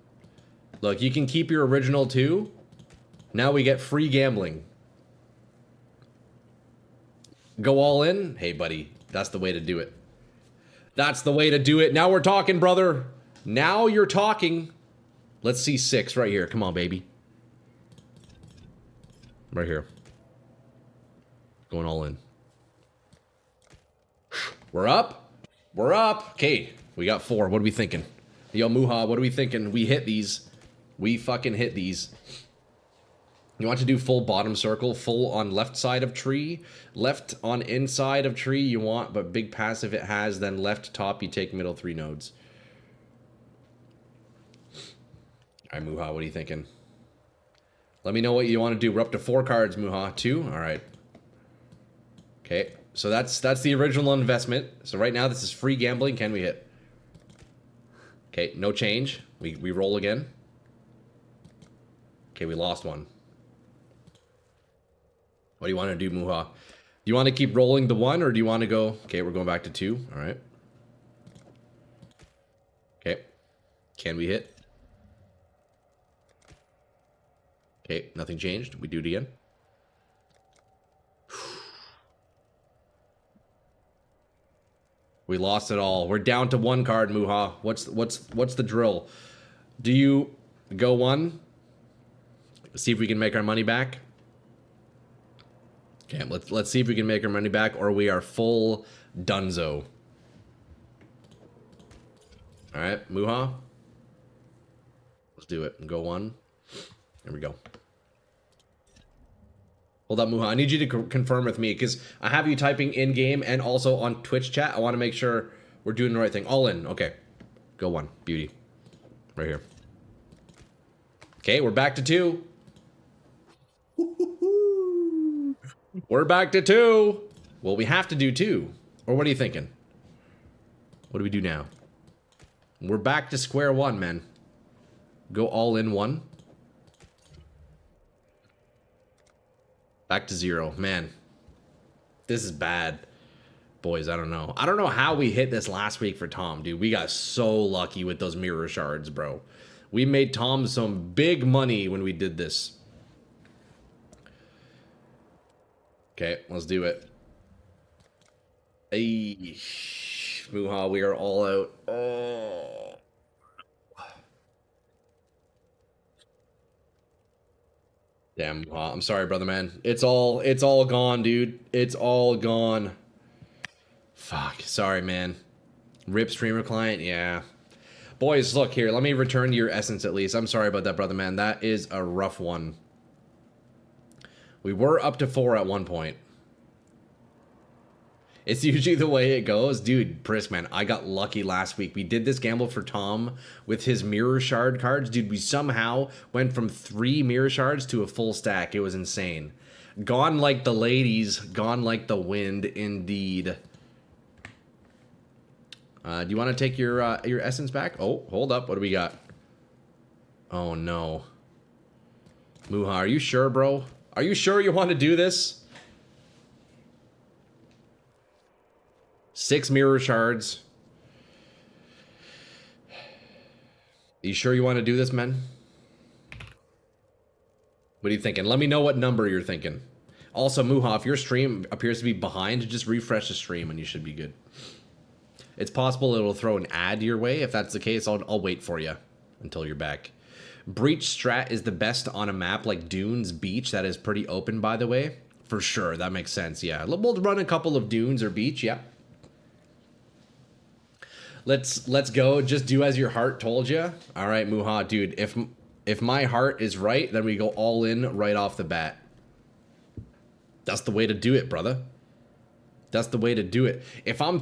Look, you can keep your original 2. Now we get free gambling. Go all in? Hey, buddy, that's the way to do it. That's the way to do it. Now we're talking, brother. Now you're talking. Let's see 6 right here. Come on, baby. Right here. Going all in. We're up. We're up. Okay, we got 4. What are we thinking? Yo, Muha, what are we thinking? We hit these. We fucking hit these. You want to do full bottom circle, full on left side of tree, left on inside of tree you want, but big passive it has, then left top you take middle 3 nodes. All right, Muha, what are you thinking? Let me know what you want to do. We're up to 4 cards, Muha. 2? All right. Okay, so that's the original investment. So right now this is free gambling. Can we hit? Okay, no change. We roll again. Okay, we lost 1. What do you want to do, Muha? Do you want to keep rolling the 1 or do you want to go? Okay, we're going back to 2. All right. Okay. Can we hit? Okay, nothing changed. We do it again. We lost it all. We're down to 1 card, Muha. What's the drill? Do you go 1? See if we can make our money back. Okay, let's see if we can make our money back, or we are full dunzo. All right, Muha. Let's do it. Go 1. There we go. Hold up, Muha. I need you to confirm with me because I have you typing in game and also on Twitch chat. I want to make sure we're doing the right thing. All in. Okay. Go 1. Beauty. Right here. Okay, we're back to 2. We're back to 2. Well, we have to do 2. Or what are you thinking? What do we do now? We're back to square 1, man. Go all in 1. Back to 0. Man, this is bad. Boys, I don't know. I don't know how we hit this last week for Tom, dude. We got so lucky with those mirror shards, bro. We made Tom some big money when we did this. Okay, let's do it. Hey, Muha, we are all out. Oh. Damn, I'm sorry, brother, man. It's all gone, dude. It's all gone. Fuck. Sorry, man. Rip streamer client, yeah. Boys, look here. Let me return to your essence at least. I'm sorry about that, brother, man. That is a rough one. We were up to 4 at one point. It's usually the way it goes. Dude, Prisk, man, I got lucky last week. We did this gamble for Tom with his mirror shard cards. Dude, we somehow went from 3 mirror shards to a full stack. It was insane. Gone like the ladies, gone like the wind, indeed. Do you want to take your essence back? Oh, hold up. What do we got? Oh, no. Muha, are you sure, bro? Are you sure you want to do this? 6 mirror shards. You sure you want to do this, man? What are you thinking? Let me know what number you're thinking. Also, Muha, if your stream appears to be behind, just refresh the stream and you should be good. It's possible it'll throw an ad your way. If that's the case, I'll wait for you until you're back. Breach strat is the best on a map like Dunes Beach. That is pretty open, by the way. For sure, that makes sense, yeah. We'll run a couple of Dunes or Beach, yeah. Let's go. Just do as your heart told you. All right, Muha, dude. If my heart is right, then we go all in right off the bat. That's the way to do it, brother. That's the way to do it. If I'm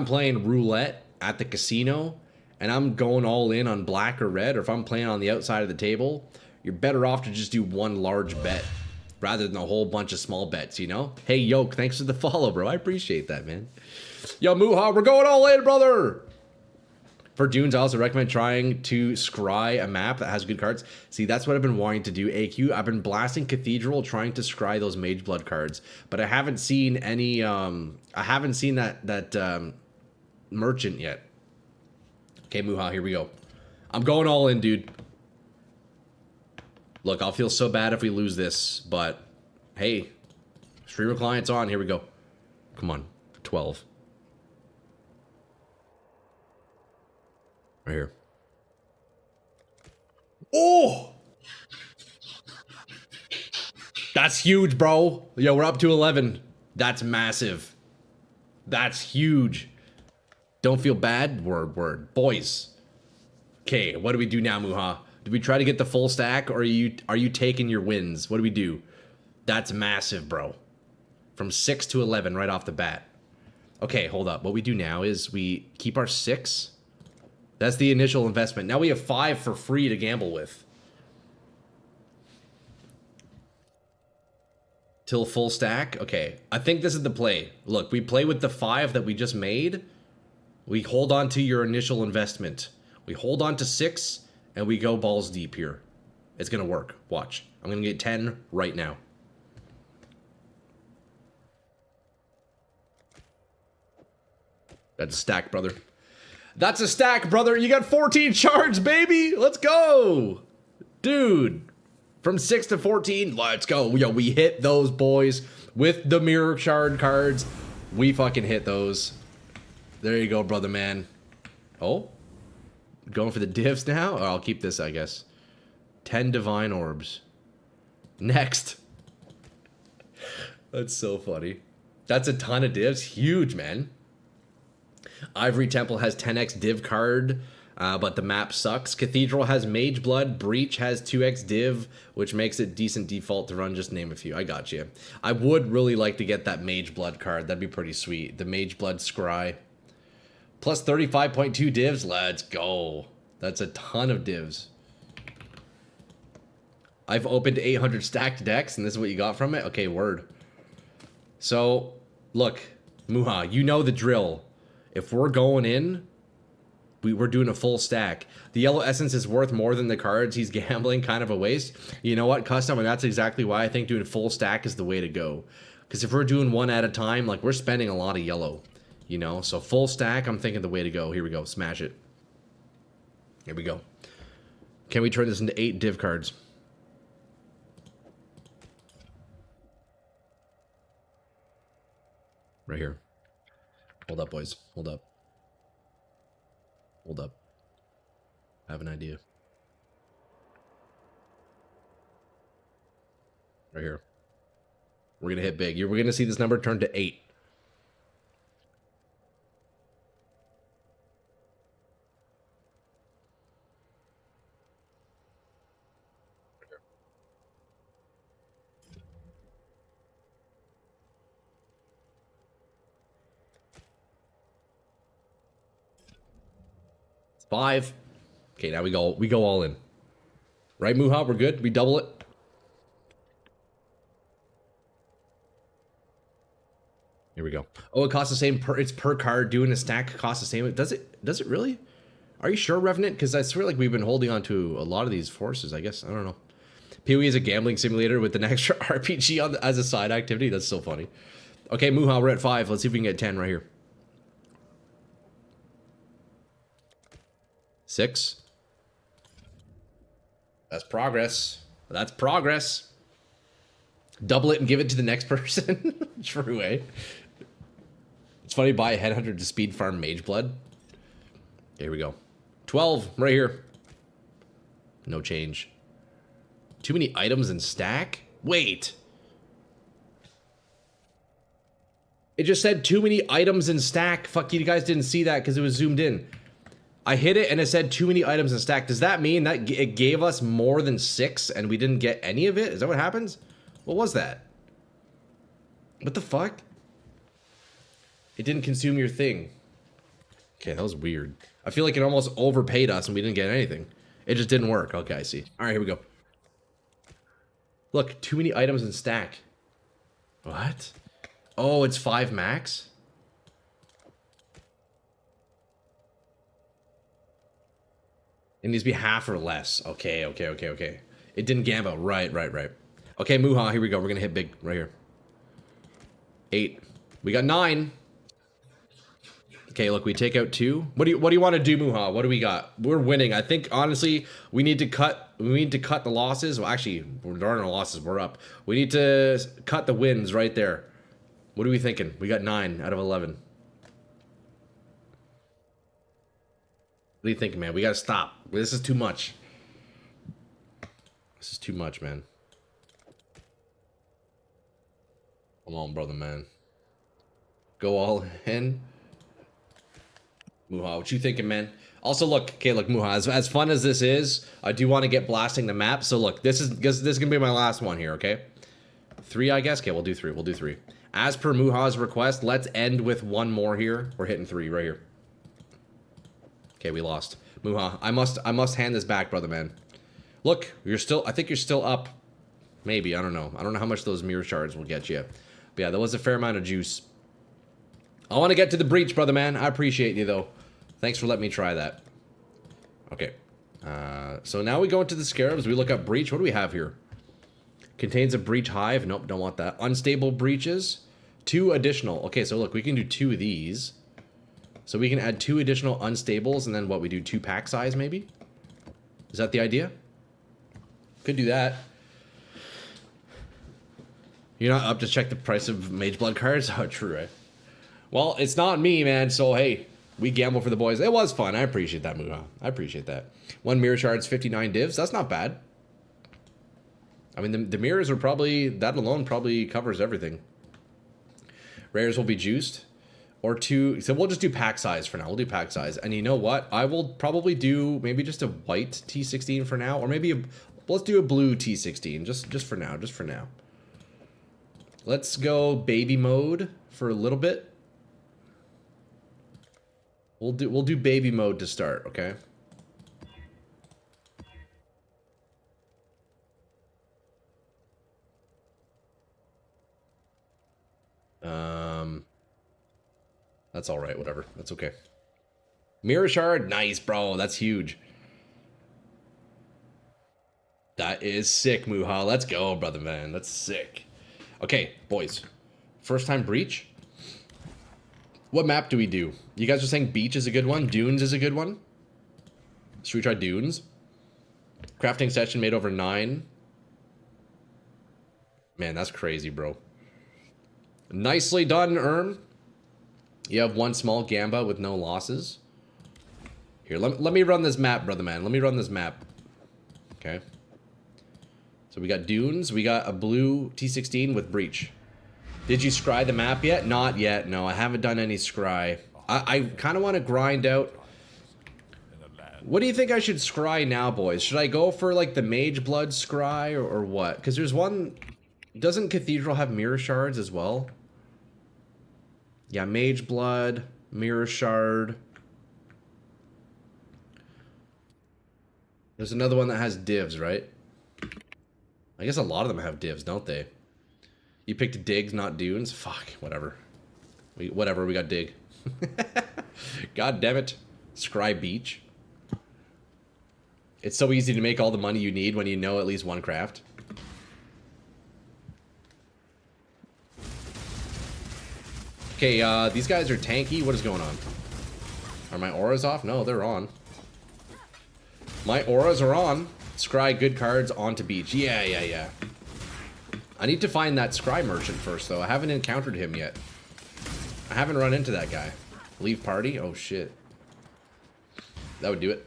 playing roulette at the casino and I'm going all in on black or red, or if I'm playing on the outside of the table, you're better off to just do one large bet rather than a whole bunch of small bets, you know? Hey, Yoke, thanks for the follow, bro. I appreciate that, man. Yo, Muha, we're going all in, brother. For Dunes, I also recommend trying to scry a map that has good cards. See, that's what I've been wanting to do, AQ. I've been blasting Cathedral, trying to scry those Mage Blood cards, but I haven't seen any, I haven't seen that merchant yet. Okay, Muha, here we go. I'm going all in, dude. Look, I'll feel so bad if we lose this, but hey, streamer client's on. Here we go. Come on, 12. Right here. Oh! That's huge, bro. Yo, we're up to 11. That's massive. That's huge. Don't feel bad? Word. Boys. Okay, what do we do now, Muha? Do we try to get the full stack, or are you taking your wins? What do we do? That's massive, bro. From 6 to 11 right off the bat. Okay, hold up. What we do now is we keep our 6. That's the initial investment. Now we have 5 for free to gamble with. Till full stack? Okay. I think this is the play. Look, we play with the 5 that we just made. We hold on to your initial investment. We hold on to 6, and we go balls deep here. It's going to work. Watch. I'm going to get 10 right now. That's a stack, brother. That's a stack, brother. You got 14 shards, baby. Let's go. Dude. From 6 to 14, let's go. Yo, we hit those boys with the mirror shard cards. We fucking hit those. There you go, brother, man. Oh. Going for the divs now? Oh, I'll keep this, I guess. 10 divine orbs. Next. That's so funny. That's a ton of divs. Huge, man. Ivory Temple has 10x div card, but the map sucks. Cathedral has Mage Blood. Breach has 2x div, which makes it decent default to run. Just name a few. I got you. I would really like to get that Mage Blood card. That'd be pretty sweet. The Mage Blood Scry. Plus 35.2 divs. Let's go. That's a ton of divs. I've opened 800 stacked decks, and this is what you got from it? Okay, word. So, look, Muha, you know the drill. If we're going in, we're doing a full stack. The yellow essence is worth more than the cards. He's gambling, kind of a waste. You know what, Custom? And that's exactly why I think doing full stack is the way to go. Because if we're doing one at a time, like, we're spending a lot of yellow. You know? So full stack, I'm thinking the way to go. Here we go. Smash it. Here we go. Can we turn this into 8 div cards? Right here. Hold up, boys. Hold up. Hold up. I have an idea. Right here. We're gonna hit big. We're gonna see this number turn to 8. It's 5. Okay, now we go all in. Right, Muha? We're good. We double it. Here we go. Oh, it costs the same per. It's per card. Doing a stack costs the same. Does it? Does it really? Are you sure, Revenant? Because I swear like we've been holding on to a lot of these forces. I guess I don't know. PoE is a gambling simulator with an extra RPG on as a side activity. That's so funny. Okay, Muha, we're at 5. Let's see if we can get 10 right here. 6. That's progress. That's progress. Double it and give it to the next person. True, eh? It's funny, buy a headhunter to speed farm mage blood. Here we go. 12, right here. No change. Too many items in stack? Wait. It just said too many items in stack. Fuck, you guys didn't see that because it was zoomed in. I hit it and it said too many items in stack. Does that mean that it gave us more than 6 and we didn't get any of it? Is that what happens? What was that? What the fuck? It didn't consume your thing. Okay, that was weird. I feel like it almost overpaid us and we didn't get anything. It just didn't work. Okay, I see. All right, here we go. Look, too many items in stack. What? Oh, it's 5 max? It needs to be half or less. Okay. It didn't gamble. Right. Okay, Muha, here we go. We're gonna hit big right here. 8. We got 9. Okay, look, we take out 2. What do you want to do, Muha? What do we got? We're winning. I think honestly, we need to cut the losses. Well, actually, there are no losses. We're up. We need to cut the wins right there. What are we thinking? We got 9 out of 11. What are you thinking, man? We gotta stop. This is too much. This is too much, man. Come on, brother, man. Go all in. Muha, what you thinking, man? Also, look, okay, look, Muha, as fun as this is, I do want to get blasting the map. So look, this is gonna be my last one here, okay? 3, I guess. Okay, we'll do 3. We'll do 3. As per Muha's request, let's end with 1 more here. We're hitting 3 right here. Okay, we lost. Muha, I must hand this back, brother, man. Look, I think you're still up. Maybe, I don't know. I don't know how much those mirror shards will get you. But yeah, there was a fair amount of juice. I want to get to the breach, brother, man. I appreciate you, though. Thanks for letting me try that. Okay. So now we go into the scarabs. We look up breach. What do we have here? Contains a breach hive. Nope, don't want that. Unstable breaches. 2 additional. Okay, so look, we can do 2 of these. So we can add 2 additional unstables, and then what, we do 2 pack size, maybe? Is that the idea? Could do that. You're not up to check the price of Mage Blood cards? Oh, true, right? Well, it's not me, man, so hey, we gamble for the boys. It was fun. I appreciate that, Muha. I appreciate that. 1 mirror shards, 59 divs. That's not bad. I mean, the mirrors are probably, that alone probably covers everything. Rares will be juiced. Or 2, so we'll just do pack size for now. We'll do pack size. And you know what? I will probably do maybe just a white T16 for now. Or maybe let's do a blue T16 just for now. Let's go baby mode for a little bit. We'll do baby mode to start, okay? That's all right, whatever. That's okay. Mirror shard, nice, bro. That's huge. That is sick, Muha. Let's go, brother, man. That's sick. Okay, boys. First time breach. What map do we do? You guys are saying beach is a good one. Dunes is a good one. Should we try dunes? Crafting session made over 9. Man, that's crazy, bro. Nicely done, Erm. You have 1 small gamba with no losses. Here, let me run this map, brother man. Let me run this map. Okay. So So we got dunes. We got a blue T16 with breach. Did you scry the map yet? Not yet. No, I haven't done any scry. I kind of want to grind out. What do you think I should scry now, boys? Should I go for like the mage blood scry or what? Because there's one. Doesn't Cathedral have mirror shards as well? Yeah, mage blood, mirror shard. There's another one that has divs, right? I guess a lot of them have divs, don't they? You picked digs, not dunes? Fuck, whatever. Whatever, we got dig. God damn it. Scry beach. It's so easy to make all the money you need when you know at least one craft. Okay, these guys are tanky. What is going on? Are my auras off? No, they're on. My auras are on. Scry good cards onto beach. Yeah. I need to find that scry merchant first, though. I haven't encountered him yet. I haven't run into that guy. Leave party? Oh, shit. That would do it.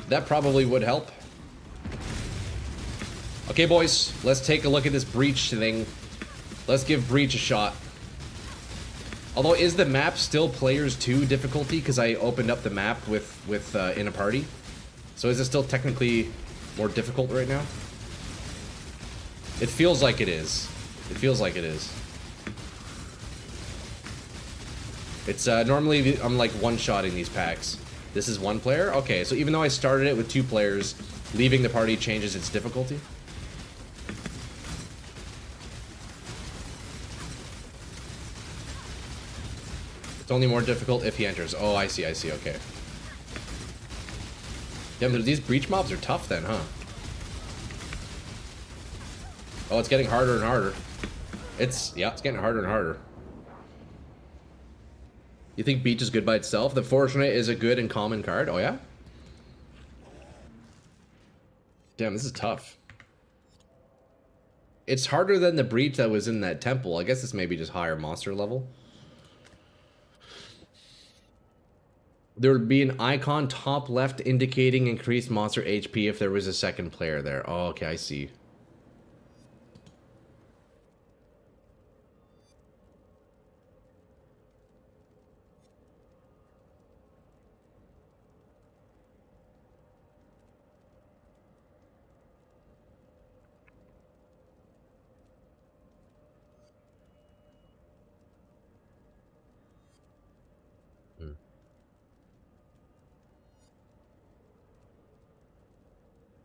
That probably would help. Okay, boys. Let's take a look at this breach thing. Let's give breach a shot. Although, is the map still players 2 difficulty? Because I opened up the map with in a party. So is it still technically more difficult right now? It feels like it is. It feels like it is. It's normally I'm like one-shotting these packs. This is 1 player? Okay, so even though I started it with 2 players, leaving the party changes its difficulty. It's only more difficult if he enters. Oh, I see, okay. Damn, these breach mobs are tough then, huh? Oh, it's getting harder and harder. Yeah, it's getting harder and harder. You think beach is good by itself? The Fortunate is a good and common card. Oh, yeah? Damn, this is tough. It's harder than the breach that was in that temple. I guess it's maybe just higher monster level. There would be an icon top left indicating increased monster HP if there was a second player there. Oh, okay, I see.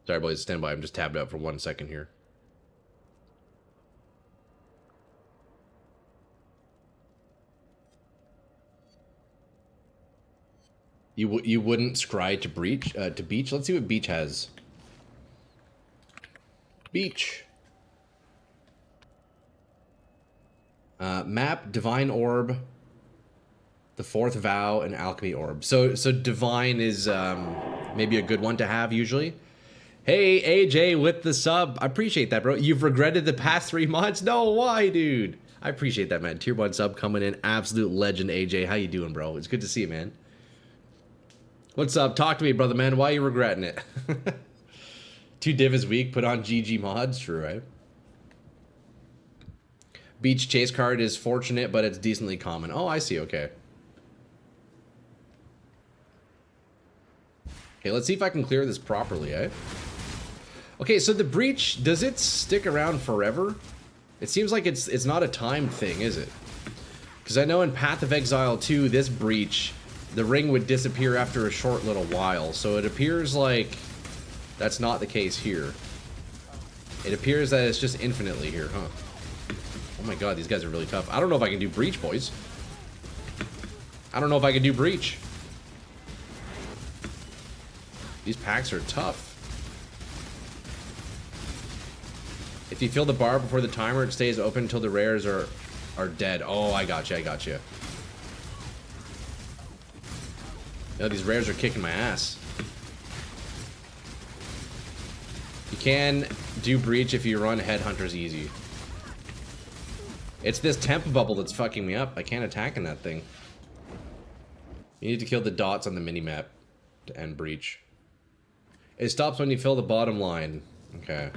Sorry, boys, stand by. I'm just tabbed out for 1 second here. You wouldn't scry to breach to beach? Let's see what beach has. Beach. Map, Divine Orb, the Fourth Vow, and Alchemy Orb. So Divine is maybe a good one to have usually. Hey, AJ with the sub. I appreciate that, bro. You've regretted the past 3 months? No, why, dude? I appreciate that, man. Tier 1 sub coming in. Absolute legend, AJ. How you doing, bro? It's good to see you, man. What's up? Talk to me, brother, man. Why are you regretting it? 2 div is weak. Put on GG mods. True, right? Beach chase card is Fortunate, but it's decently common. Oh, I see. Okay. Okay, let's see if I can clear this properly, eh? Okay, so the breach, does it stick around forever? It seems like it's not a timed thing, is it? Because I know in Path of Exile 2, this breach, the ring would disappear after a short little while. So it appears like that's not the case here. It appears that it's just infinitely here, huh? Oh my god, these guys are really tough. I don't know if I can do breach, boys. I don't know if I can do breach. These packs are tough. If you fill the bar before the timer, it stays open until the rares are dead. Oh, I got you. No, these rares are kicking my ass. You can do breach if you run Headhunters easy. It's this temp bubble that's fucking me up. I can't attack in that thing. You need to kill the dots on the minimap to end breach. It stops when you fill the bottom line. Okay.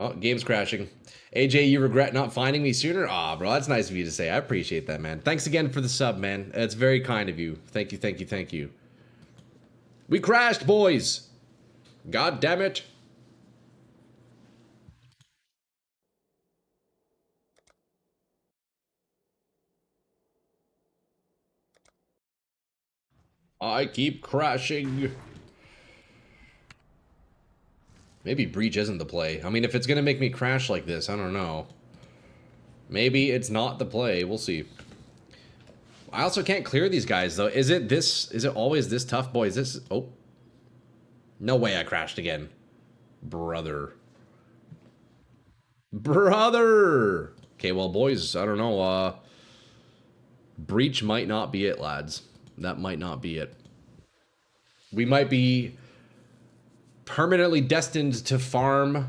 Oh, game's crashing. AJ, you regret not finding me sooner? Aw, bro, that's nice of you to say. I appreciate that, man. Thanks again for the sub, man. It's very kind of you. Thank you, thank you, thank you. We crashed, boys! God damn it. I keep crashing. Maybe Breach isn't the play. I mean, if it's gonna make me crash like this, I don't know. Maybe it's not the play. We'll see. I also can't clear these guys, though. Is it always this tough? Boy, is this... Oh. No way I crashed again. Brother. Brother! Okay, well, boys, I don't know. Breach might not be it, lads. That might not be it. We might be permanently destined to farm.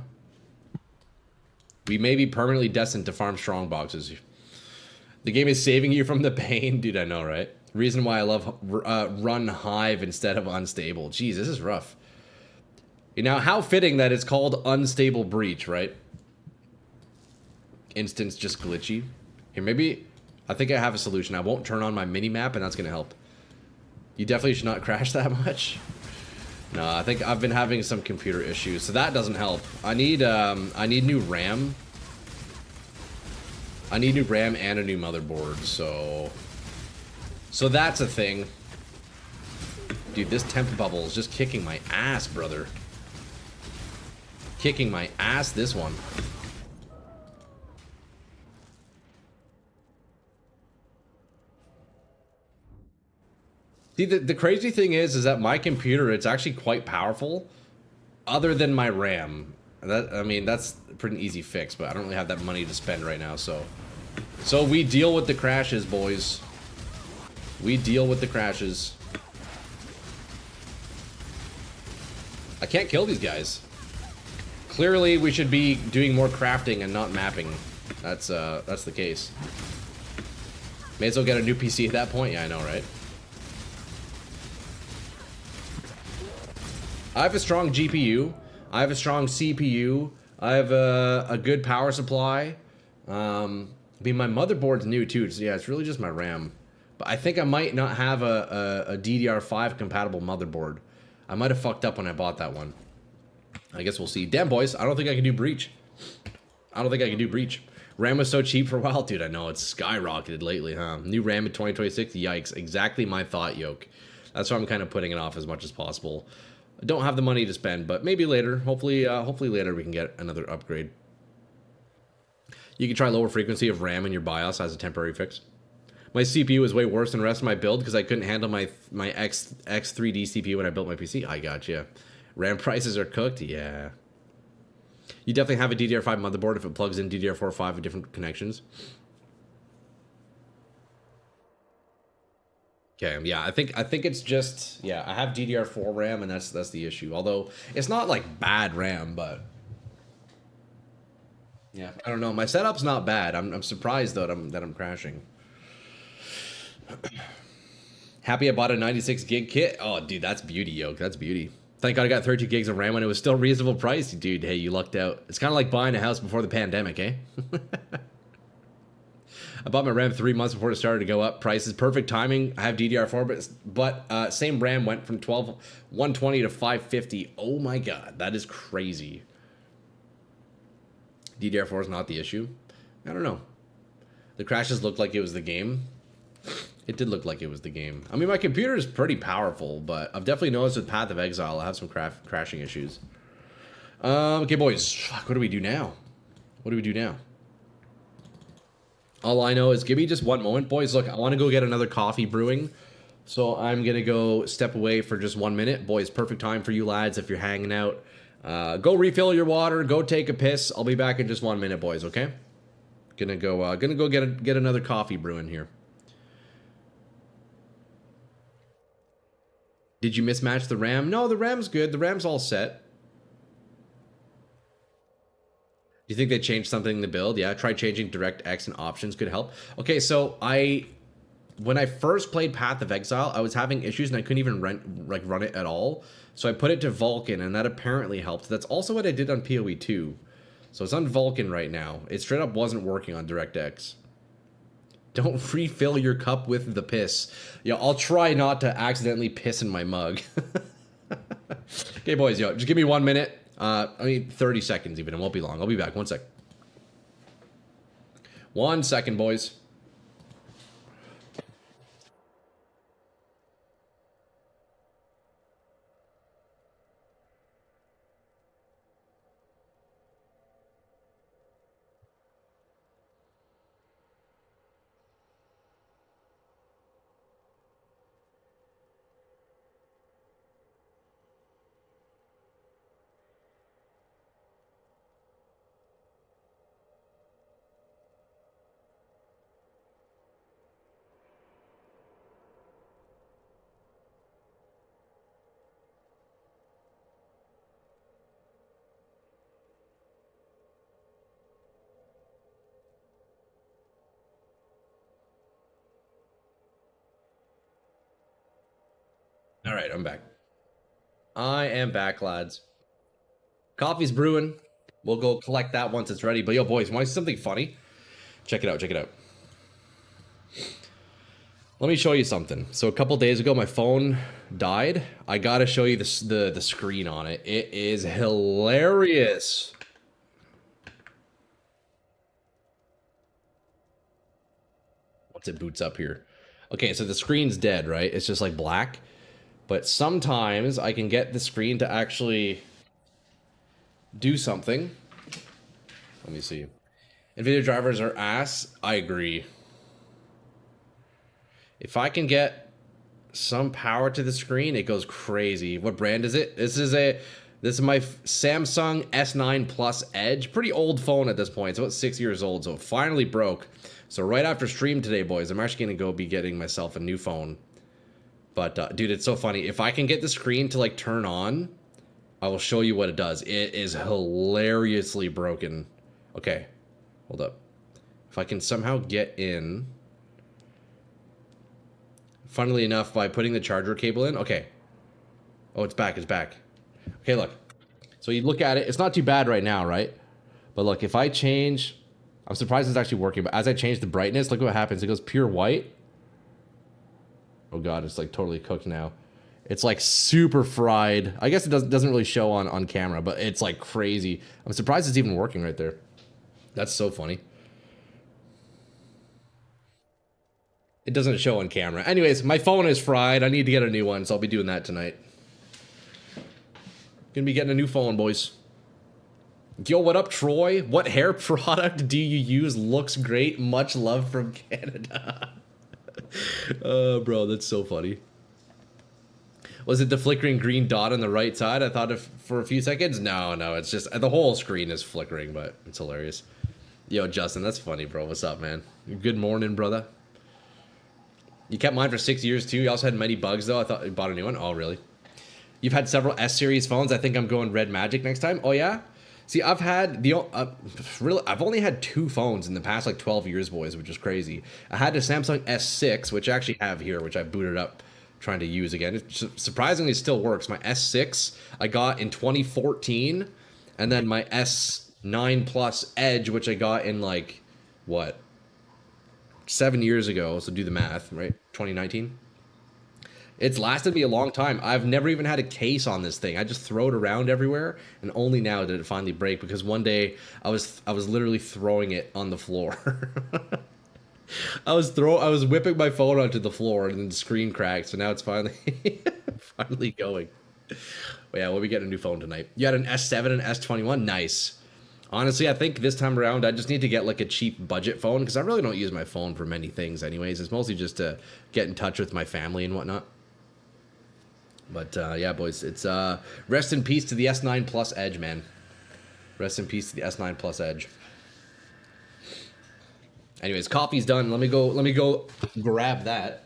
We may be permanently destined to farm strong boxes. The game is saving you from the pain. Dude, I know, right? Reason why I love run Hive instead of unstable. Jeez, this is rough. Now, how fitting that it's called Unstable Breach, right? Instance just glitchy. Here, maybe... I think I have a solution. I won't turn on my mini-map, and that's going to help. You definitely should not crash that much. No, I think I've been having some computer issues, so that doesn't help. I need new RAM. I need new RAM and a new motherboard, so that's a thing. Dude, this temp bubble is just kicking my ass, brother. Kicking my ass, this one. See, the crazy thing is that my computer, it's actually quite powerful, other than my RAM. I mean, that's a pretty easy fix, but I don't really have that money to spend right now, so we deal with the crashes, boys. We deal with the crashes. I can't kill these guys. Clearly, we should be doing more crafting and not mapping. That's the case. May as well get a new PC at that point. Yeah, I know, right? I have a strong GPU. I have a strong CPU. I have a good power supply. I mean, my motherboard's new too. So yeah, it's really just my RAM. But I think I might not have a DDR5 compatible motherboard. I might have fucked up when I bought that one. I guess we'll see. Damn, boys, I don't think I can do Breach. I don't think I can do Breach. RAM was so cheap for a while. Dude, I know, it's skyrocketed lately, huh? New RAM in 2026, yikes. Exactly my thought, yoke. That's why I'm kind of putting it off as much as possible. I don't have the money to spend, but maybe later. Hopefully later we can get another upgrade. You can try lower frequency of RAM in your BIOS as a temporary fix. My CPU is way worse than the rest of my build because I couldn't handle my X3D CPU when I built my PC. I gotcha. RAM prices are cooked? Yeah. You definitely have a DDR5 motherboard if it plugs in DDR4 5 with different connections. Okay, yeah, I think it's just, yeah, I have DDR4 RAM and that's the issue. Although it's not like bad RAM, but yeah, I don't know. My setup's not bad. I'm surprised though that I'm crashing. Happy I bought a 96 gig kit. Oh, dude, that's beauty, yoke. That's beauty. Thank God I got 32 gigs of RAM when it was still reasonable price. Dude, hey, you lucked out. It's kind of like buying a house before the pandemic, eh? I bought my RAM 3 months before it started to go up. Prices, perfect timing. I have DDR4, but same RAM went from 120 to 550. Oh my God, that is crazy. DDR4 is not the issue. I don't know. The crashes looked like it was the game. It did look like it was the game. I mean, my computer is pretty powerful, but I've definitely noticed with Path of Exile, I have some crashing issues. Okay, boys. Fuck, what do we do now? What do we do now? All I know is give me just one moment. Boys, look, I want to go get another coffee brewing. So I'm going to go step away for just 1 minute. Boys, perfect time for you lads if you're hanging out. Go refill your water. Go take a piss. I'll be back in just 1 minute, boys, okay? Gonna go get another coffee brewing here. Did you mismatch the RAM? No, the RAM's good. The RAM's all set. Do you think they changed something in the build? Yeah, try changing DirectX and options could help. Okay, so I when I first played Path of Exile, I was having issues and I couldn't even run it at all. So I put it to Vulcan, and that apparently helped. That's also what I did on PoE 2. So it's on Vulcan right now. It straight up wasn't working on DirectX. Don't refill your cup with the piss. Yeah, I'll try not to accidentally piss in my mug. Okay, boys, yo, just give me 1 minute. 30 seconds even. It won't be long. I'll be back. 1 sec. 1 second, boys. All right, I'm back. I am back, lads. Coffee's brewing. We'll go collect that once it's ready. But yo, boys, want to see something funny? Check it out. Check it out. Let me show you something. So a couple days ago, my phone died. I gotta show you the screen on it. It is hilarious. Once it boots up here. Okay, so the screen's dead, right? It's just like black. But sometimes I can get the screen to actually do something. Let me see. NVIDIA drivers are ass. I agree. If I can get some power to the screen, it goes crazy. What brand is it? This is my Samsung S9 Plus Edge. Pretty old phone at this point. It's about 6 years old, so it finally broke. So right after stream today, boys, I'm actually gonna go be getting myself a new phone. But dude, it's so funny. If I can get the screen to like turn on, I will show you what it does. It is hilariously broken. Okay, hold up. If I can somehow get in. Funnily enough, by putting the charger cable in. Okay. Oh, it's back. It's back. Okay, look. So you look at it. It's not too bad right now, right? But look, if I change... I'm surprised it's actually working. But as I change the brightness, look what happens. It goes pure white. Oh, God. It's like totally cooked now. It's like super fried. I guess it doesn't really show on camera, but it's like crazy. I'm surprised it's even working right there. That's so funny. It doesn't show on camera. Anyways, my phone is fried. I need to get a new one, so I'll be doing that tonight. Gonna be getting a new phone, boys. Yo, what up, Troy? What hair product do you use? Looks great. Much love from Canada. Oh, bro, that's so funny. Was it the flickering green dot on the right side? I thought for a few seconds. No, it's just the whole screen is flickering, but it's hilarious. Yo, Justin, that's funny, bro. What's up, man? Good morning, brother. You kept mine for 6 years, too. You also had many bugs, though. I thought you bought a new one. Oh, really? You've had several S-series phones. I think I'm going Red Magic next time. Oh, yeah? See, I've had I've only had 2 phones in the past, like, 12 years, boys, which is crazy. I had a Samsung S6, which I actually have here, which I booted up trying to use again. It surprisingly still works. My S6 I got in 2014, and then my S9 Plus Edge, which I got in, like, what? 7 years ago, so do the math, right? 2019. It's lasted me a long time. I've never even had a case on this thing. I just throw it around everywhere, and only now did it finally break because one day I was literally throwing it on the floor. I was whipping my phone onto the floor, and then the screen cracked. So now it's finally finally going. But yeah, we'll be getting a new phone tonight. You had an S7 and S21. Nice. Honestly, I think this time around, I just need to get like a cheap budget phone because I really don't use my phone for many things anyways. It's mostly just to get in touch with my family and whatnot. But yeah, boys, it's rest in peace to the S9 Plus Edge, man. Rest in peace to the S9 Plus Edge. Anyways, coffee's done. Let me go grab that.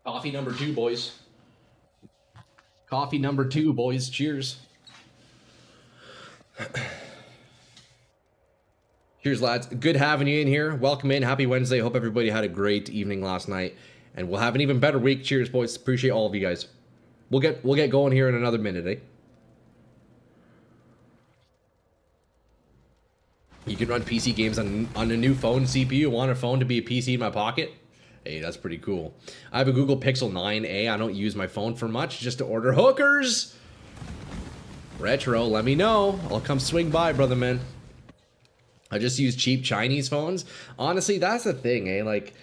Coffee number 2, boys. Coffee number 2, boys. Cheers. Cheers, lads. Good having you in here. Welcome in. Happy Wednesday. Hope everybody had a great evening last night, and we'll have an even better week. Cheers, boys. Appreciate all of you guys. We'll get going here in another minute, eh? You can run PC games on a new phone CPU. Want a phone to be a PC in my pocket? Hey, that's pretty cool. I have a Google Pixel 9a. I don't use my phone for much, just to order hookers. Retro, let me know. I'll come swing by, brother man. I just use cheap Chinese phones. Honestly, that's the thing, eh? Like,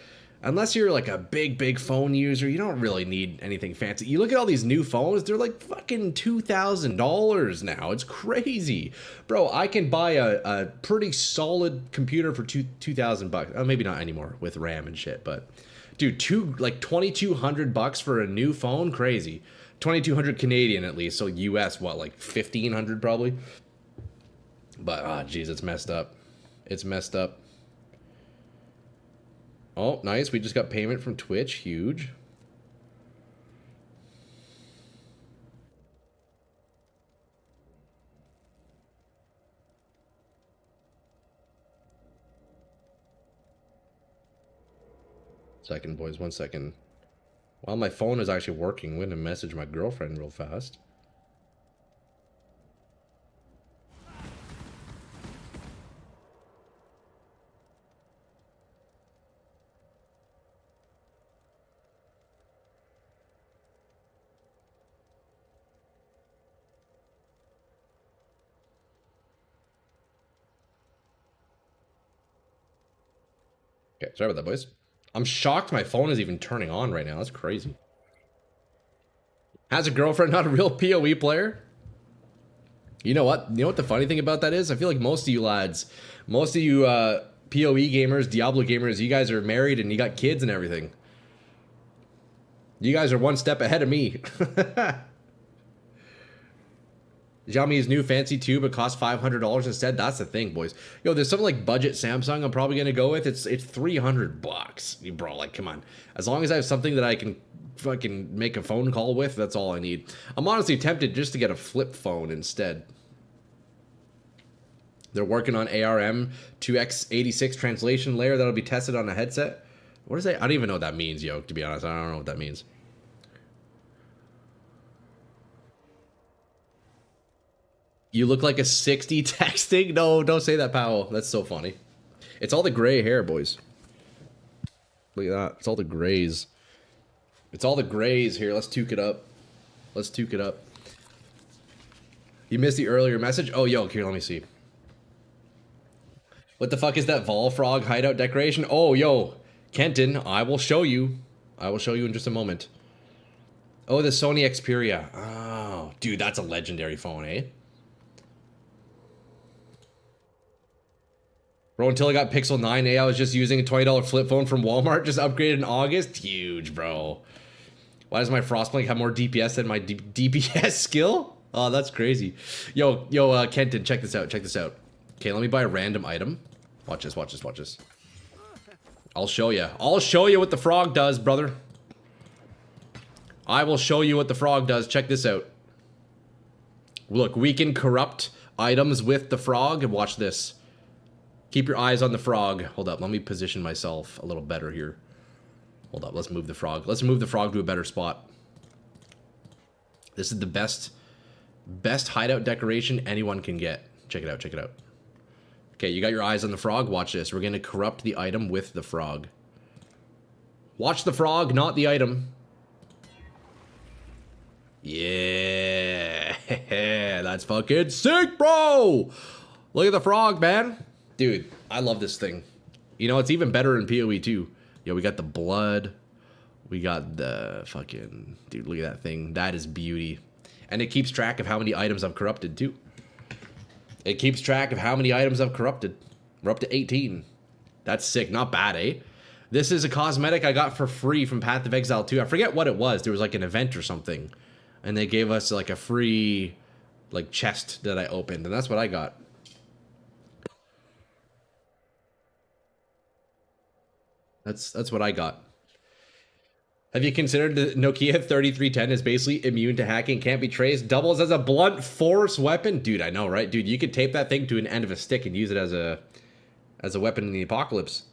unless you're like a big phone user, you don't really need anything fancy. You look at all these new phones, they're like fucking $2,000 now. It's crazy. Bro, I can buy a pretty solid computer for $2,000. Oh, maybe not anymore with RAM and shit, but dude, $2,200 for a new phone? Crazy. 2,200 Canadian at least, so US, what, like 1,500 probably? But, jeez, it's messed up. It's messed up. Oh, nice. We just got payment from Twitch. Huge. Second, boys. 1 second. While my phone is actually working, I'm going to message my girlfriend real fast. Okay, sorry about that, boys. I'm shocked my phone is even turning on right now. That's crazy. Has a girlfriend, not a real PoE player? You know what? You know what the funny thing about that is? I feel like most of you lads, most of you PoE gamers, Diablo gamers, you guys are married and you got kids and everything. You guys are one step ahead of me. Xiaomi's new fancy tube, it costs $500 instead. That's the thing, boys. Yo, there's something like budget Samsung I'm probably gonna go with. It's $300. Bro, like, come on. As long as I have something that I can fucking make a phone call with, that's all I need. I'm honestly tempted just to get a flip phone instead. They're working on ARM 2x86 translation layer that'll be tested on a headset. What is that? I don't even know what that means, yo, to be honest. I don't know what that means. You look like a 60 texting? No, don't say that, Powell. That's so funny. It's all the gray hair, boys. Look at that. It's all the grays. It's all the grays here. Let's toque it up. Let's toque it up. You missed the earlier message? Oh, yo, here, let me see. What the fuck is that Vol Frog hideout decoration? Oh, yo, Kenton, I will show you. I will show you in just a moment. Oh, the Sony Xperia. Oh, dude, that's a legendary phone, eh? Bro, until I got Pixel 9a, I was just using a $20 flip phone from Walmart, just upgraded in August. Huge, bro. Why does my Frostblink have more DPS than my DPS skill? Oh, that's crazy. Yo, Kenton, check this out, check this out. Okay, let me buy a random item. Watch this, watch this, watch this. I'll show you. I'll show you what the frog does, brother. I will show you what the frog does. Check this out. Look, we can corrupt items with the frog, and watch this. Keep your eyes on the frog. Hold up, let me position myself a little better here. Hold up, let's move the frog. Let's move the frog to a better spot. This is the best hideout decoration anyone can get. Check it out, check it out. Okay, you got your eyes on the frog? Watch this. We're gonna corrupt the item with the frog. Watch the frog, not the item. Yeah, that's fucking sick, bro! Look at the frog, man. Dude, I love this thing. You know, it's even better in PoE too. Yo, we got the blood. We got the fucking... Dude, look at that thing. That is beauty. And it keeps track of how many items I've corrupted too. It keeps track of how many items I've corrupted. We're up to 18. That's sick. Not bad, eh? This is a cosmetic I got for free from Path of Exile 2. I forget what it was. There was like an event or something. And they gave us like a free like chest that I opened. And that's what I got. That's what I got. Have you considered the Nokia 3310 is basically immune to hacking, can't be traced, doubles as a blunt force weapon? Dude, I know, right? Dude, you could tape that thing to an end of a stick and use it as a weapon in the apocalypse.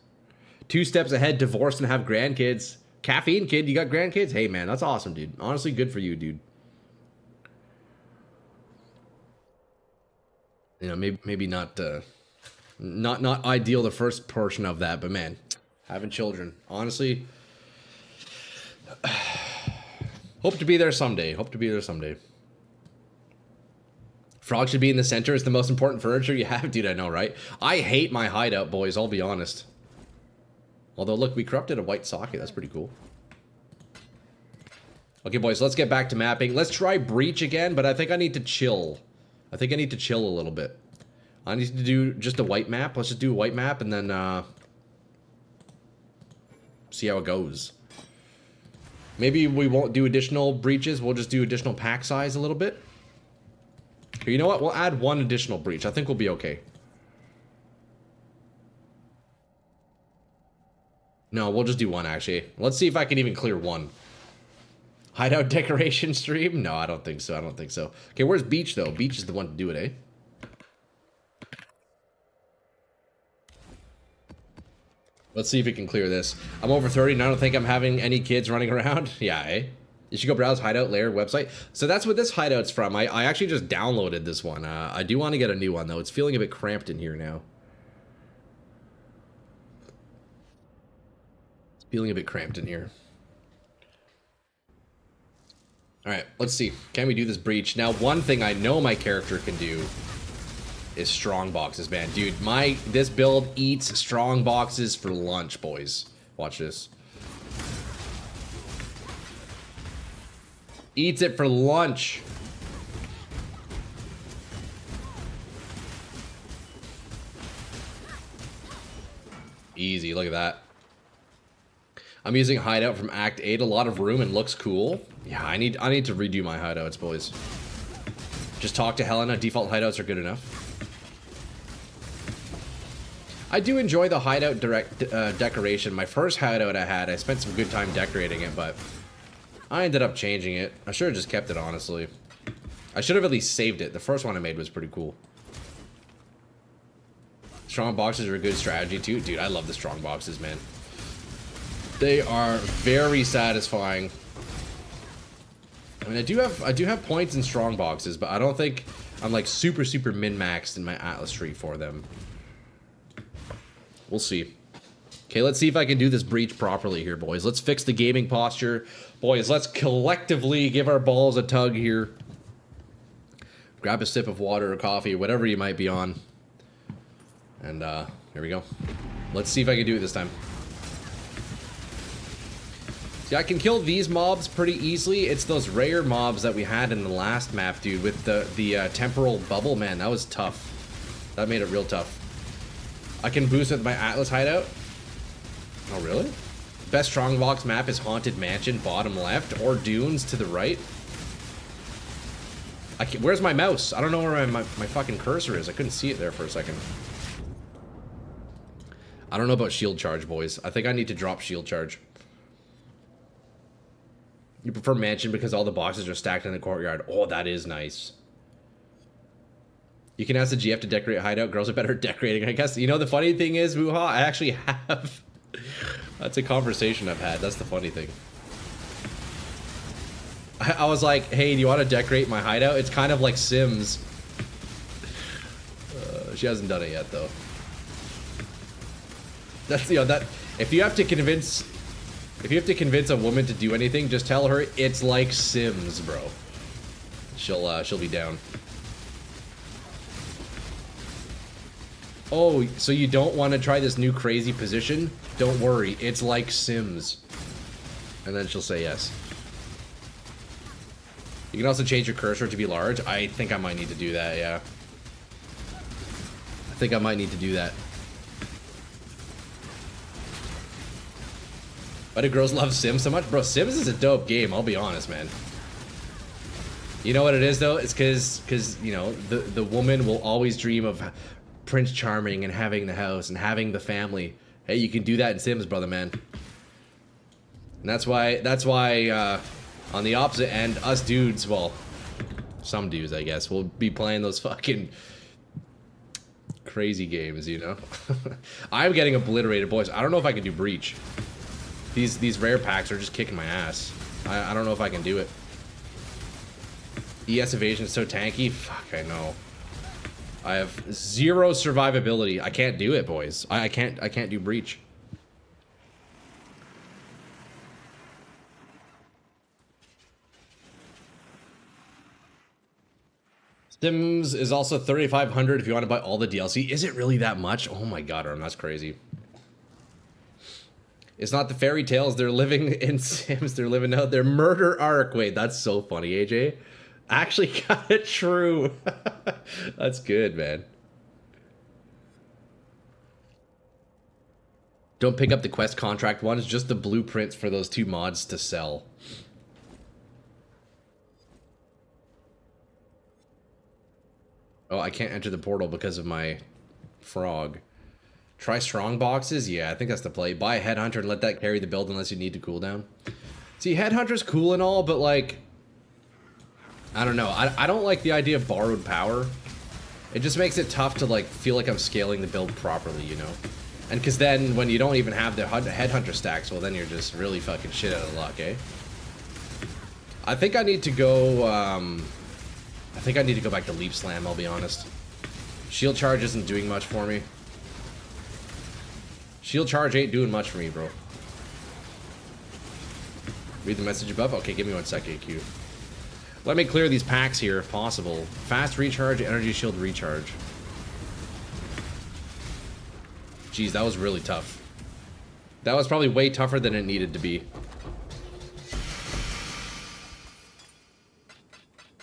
2 steps ahead, divorced and have grandkids. Caffeine kid, you got grandkids? Hey man, that's awesome, dude. Honestly, good for you, dude. You know, maybe not not ideal the first portion of that, but man, having children, honestly, hope to be there someday. Hope to be there someday. Frog should be in the center. It's the most important furniture you have, dude. I know, right? I hate my hideout, boys. I'll be honest. Although, look, we corrupted a white socket. That's pretty cool. Okay, boys, let's get back to mapping. Let's try Breach again, but I think I need to chill. I think I need to chill a little bit. I need to do just a white map. Let's just do a white map and then see how it goes. Maybe we won't do additional breaches. We'll just do additional pack size a little bit. You know what? We'll add 1 additional breach. I think we'll be okay. No, we'll just do 1, actually. Let's see if I can even clear 1. Hideout decoration stream? No, I don't think so. I don't think so. Okay, where's Beach, though? Beach is the one to do it, eh? Let's see if we can clear this. I'm over 30 and I don't think I'm having any kids running around. Yeah, eh? You should go browse Hideout Layer website. So that's what this Hideout's from. I actually just downloaded this one. I do want to get a new one, though. It's feeling a bit cramped in here now. It's feeling a bit cramped in here. Alright, let's see. Can we do this breach? Now, one thing I know my character can do is strong boxes, man. Dude, this build eats strong boxes for lunch, boys. Watch this. Eats it for lunch. Easy, look at that. I'm using Hideout from Act 8, a lot of room and looks cool. Yeah, I need to redo my hideouts, boys. Just talk to Helena, default hideouts are good enough. I do enjoy the hideout decoration. My first hideout I spent some good time decorating it, but I ended up changing it. I should have just kept it, honestly. I should have at least saved it. The first one I made was pretty cool. Strong boxes are a good strategy too. Dude, I love the strong boxes, man. They are very satisfying. I mean, I do have points in strong boxes, but I don't think I'm like super min-maxed in my Atlas tree for them. We'll see. Okay, let's see if I can do this breach properly here, boys. Let's fix the gaming posture. Boys, let's collectively give our balls a tug here. Grab a sip of water or coffee or whatever you might be on. And here we go. Let's see if I can do it this time. See, I can kill these mobs pretty easily. It's those rare mobs that we had in the last map, dude, with the temporal bubble. Man, that was tough. That made it real tough. I can boost with my Atlas hideout. Oh, really? Best strongbox map is Haunted Mansion, bottom left, or Dunes to the right. Where's my mouse? I don't know where my fucking cursor is. I couldn't see it there for a second. I don't know about shield charge, boys. I think I need to drop shield charge. You prefer mansion because all the boxes are stacked in the courtyard. Oh, that is nice. You can ask the GF to decorate hideout. Girls are better at decorating, I guess. You know, the funny thing is, Wuha, I actually have. That's a conversation I've had. That's the funny thing. I was like, hey, do you want to decorate my hideout? It's kind of like Sims. She hasn't done it yet, though. That's, you know, that if you have to convince a woman to do anything, just tell her it's like Sims, bro. She'll be down. Oh, so you don't want to try this new crazy position? Don't worry, it's like Sims. And then she'll say yes. You can also change your cursor to be large. I think I might need to do that, yeah. I think I might need to do that. Why do girls love Sims so much? Bro, Sims is a dope game, I'll be honest, man. You know what it is, though? It's because you know, the woman will always dream of Prince Charming and having the house and having the family. Hey, you can do that in Sims, brother, man. And that's why on the opposite end, us dudes, well, some dudes, I guess, will be playing those fucking crazy games, you know? I'm getting obliterated, boys. I don't know if I can do Breach. These rare packs are just kicking my ass. I don't know if I can do it. ES evasion is so tanky. Fuck, I know. I have 0 survivability. I can't do it, boys. I can't do Breach. Sims is also 3,500 if you want to buy all the DLC. Is it really that much? Oh my god, Arm, that's crazy. It's not the fairy tales. They're living in Sims. They're living out their murder arc. Wait, that's so funny, AJ. Actually kind of true. That's good, man. Don't pick up the quest contract one. It's just the blueprints for those 2 mods to sell. Oh, I can't enter the portal because of my frog. Try strong boxes? Yeah, I think that's the play. Buy a headhunter and let that carry the build unless you need to cooldown. See, headhunter's cool and all, but like, I don't know. I don't like the idea of borrowed power. It just makes it tough to like feel like I'm scaling the build properly, you know? And because then when you don't even have the headhunter stacks, well then you're just really fucking shit out of luck, eh? I think I need to go, I think I need to go back to Leap Slam, I'll be honest. Shield Charge isn't doing much for me. Shield Charge ain't doing much for me, bro. Read the message above? Okay, give me 1 second, Q. Let me clear these packs here, if possible. Fast recharge, energy shield recharge. Jeez, that was really tough. That was probably way tougher than it needed to be.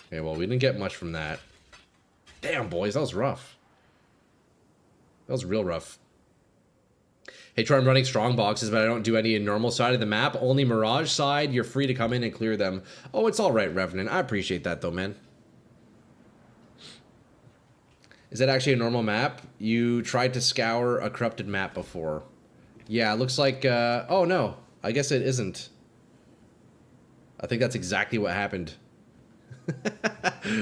Okay, well, we didn't get much from that. Damn, boys, that was rough. That was real rough. Hey, Troy, I'm running strong boxes, but I don't do any in normal side of the map. Only Mirage side. You're free to come in and clear them. Oh, it's all right, Revenant. I appreciate that, though, man. Is that actually a normal map? You tried to scour a corrupted map before. Yeah, it looks like... oh, no. I guess it isn't. I think that's exactly what happened.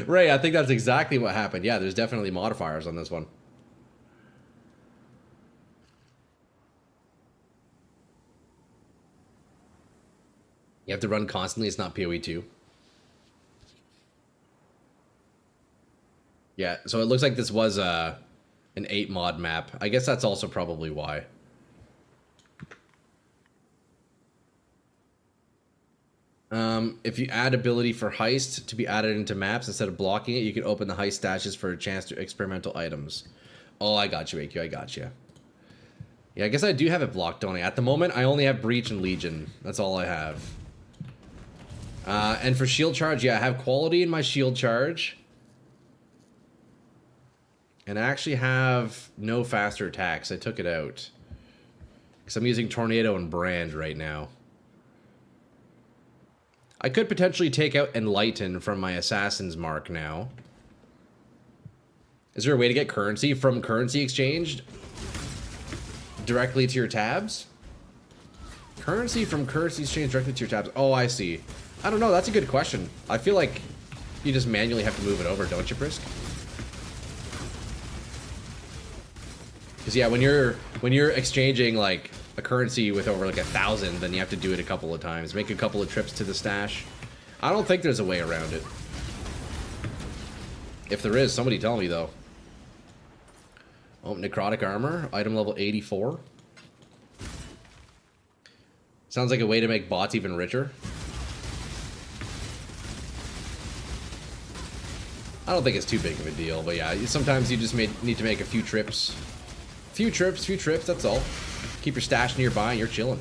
Ray, I think that's exactly what happened. Yeah, there's definitely modifiers on this one. You have to run constantly. It's not PoE 2. Yeah, so it looks like this was an 8 mod map. I guess that's also probably why. If you add ability for heist to be added into maps instead of blocking it, you can open the heist stashes for a chance to experimental items. Oh, I got you, AQ. I got you. Yeah, I guess I do have it blocked, don't I? At the moment, I only have Breach and Legion. That's all I have. And for shield charge, yeah, I have quality in my shield charge. And I actually have no faster attacks. I took it out. Because I'm using Tornado and Brand right now. I could potentially take out Enlighten from my Assassin's Mark now. Is there a way to get currency from currency exchange directly to your tabs? Currency from currency exchange directly to your tabs. Oh, I see. I don't know. That's a good question. I feel like you just manually have to move it over, don't you, Brisk? Because yeah, when you're exchanging like a currency with over like 1,000, then you have to do it a couple of times. Make a couple of trips to the stash. I don't think there's a way around it. If there is, somebody tell me though. Oh, necrotic armor, item level 84. Sounds like a way to make bots even richer. I don't think it's too big of a deal, but yeah, sometimes you just need to make a few trips. Few trips, that's all. Keep your stash nearby and you're chilling.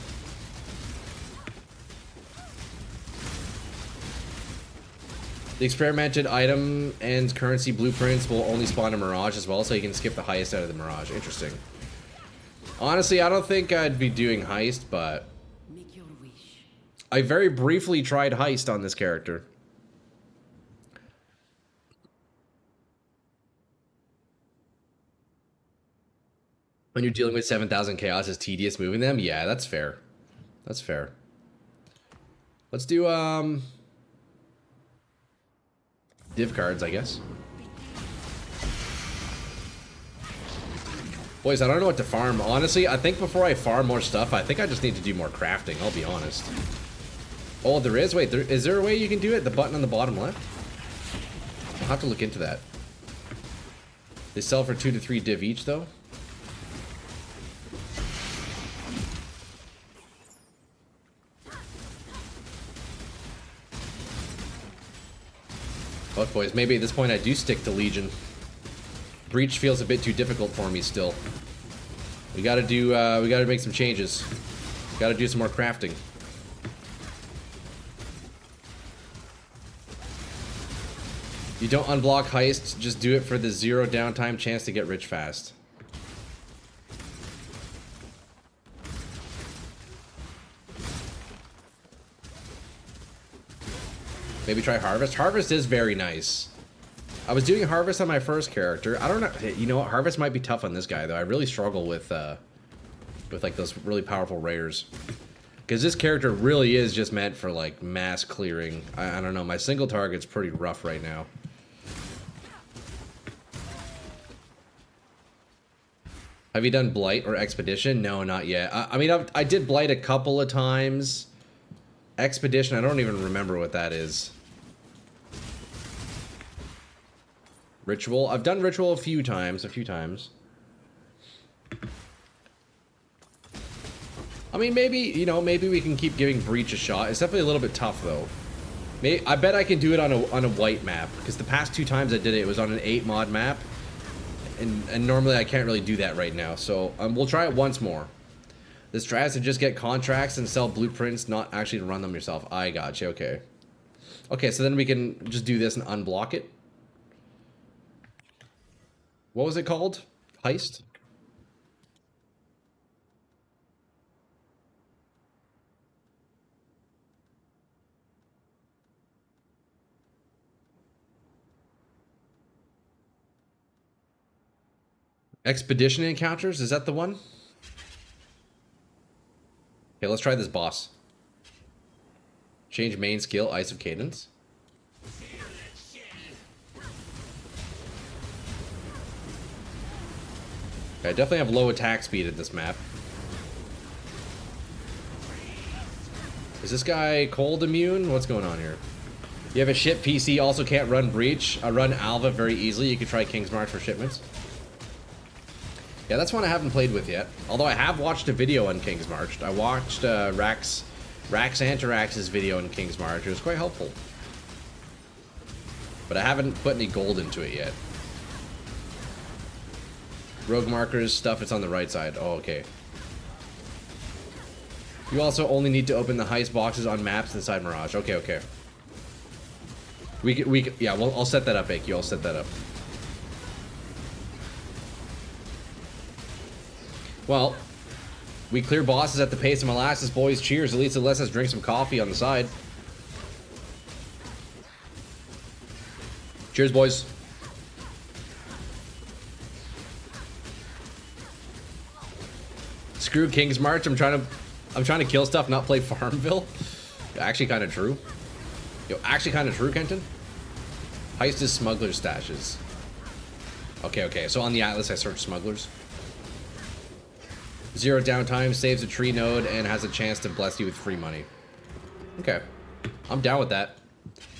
The experimented item and currency blueprints will only spawn a Mirage as well, so you can skip the heist out of the Mirage. Interesting. Honestly, I don't think I'd be doing heist, but Make your wish. I very briefly tried heist on this character. When you're dealing with 7,000 chaos, is tedious moving them? Yeah, that's fair. That's fair. Let's do div cards, I guess. Boys, I don't know what to farm. Honestly, I think before I farm more stuff, I think I just need to do more crafting, I'll be honest. Oh, there is? Wait, is there a way you can do it? The button on the bottom left? I'll have to look into that. They sell for 2 to 3 div each, though. Look, boys, maybe at this point I do stick to Legion. Breach feels a bit too difficult for me still. We gotta make some changes. Gotta do some more crafting. You don't unblock heists, just do it for the 0 downtime chance to get rich fast. Maybe try Harvest. Harvest is very nice. I was doing Harvest on my first character. I don't know. You know what? Harvest might be tough on this guy, though. I really struggle with like those really powerful rares. Because this character really is just meant for like mass clearing. I don't know. My single target's pretty rough right now. Have you done Blight or Expedition? No, not yet. I mean, I did Blight a couple of times. Expedition, I don't even remember what that is. Ritual. I've done Ritual a few times. I mean, maybe, you know, maybe we can keep giving Breach a shot. It's definitely a little bit tough, though. I bet I can do it on a white map, because the past 2 times I did it, it was on an 8 mod map. And normally I can't really do that right now, so we'll try it once more. The strat is to just get contracts and sell blueprints, not actually to run them yourself. I gotcha, okay. Okay, so then we can just do this and unblock it. What was it called? Heist? Expedition Encounters? Is that the one? Okay, let's try this boss. Change main skill, Ice of Cadence. Okay, I definitely have low attack speed at this map. Is this guy cold immune? What's going on here? You have a ship PC, also can't run Breach. I run Alva very easily. You could try King's March for shipments. Yeah, that's one I haven't played with yet. Although I have watched a video on King's March. I watched Rax Antarax's video on King's March. It was quite helpful. But I haven't put any gold into it yet. Rogue markers, stuff, it's on the right side. Oh, okay. You also only need to open the heist boxes on maps inside Mirage. Okay, okay. Yeah, well, I'll set that up, Ake. I'll set that up. Well, we clear bosses at the pace of molasses, boys. Cheers. At least it lets us drink some coffee on the side. Cheers, boys. Screw King's March. I'm trying to kill stuff, not play Farmville. Actually, kind of true. Yo, actually, kind of true, Kenton. Heist is smuggler stashes. Okay, okay. So on the Atlas, I search smugglers. 0 downtime, saves a tree node, and has a chance to bless you with free money. Okay. I'm down with that.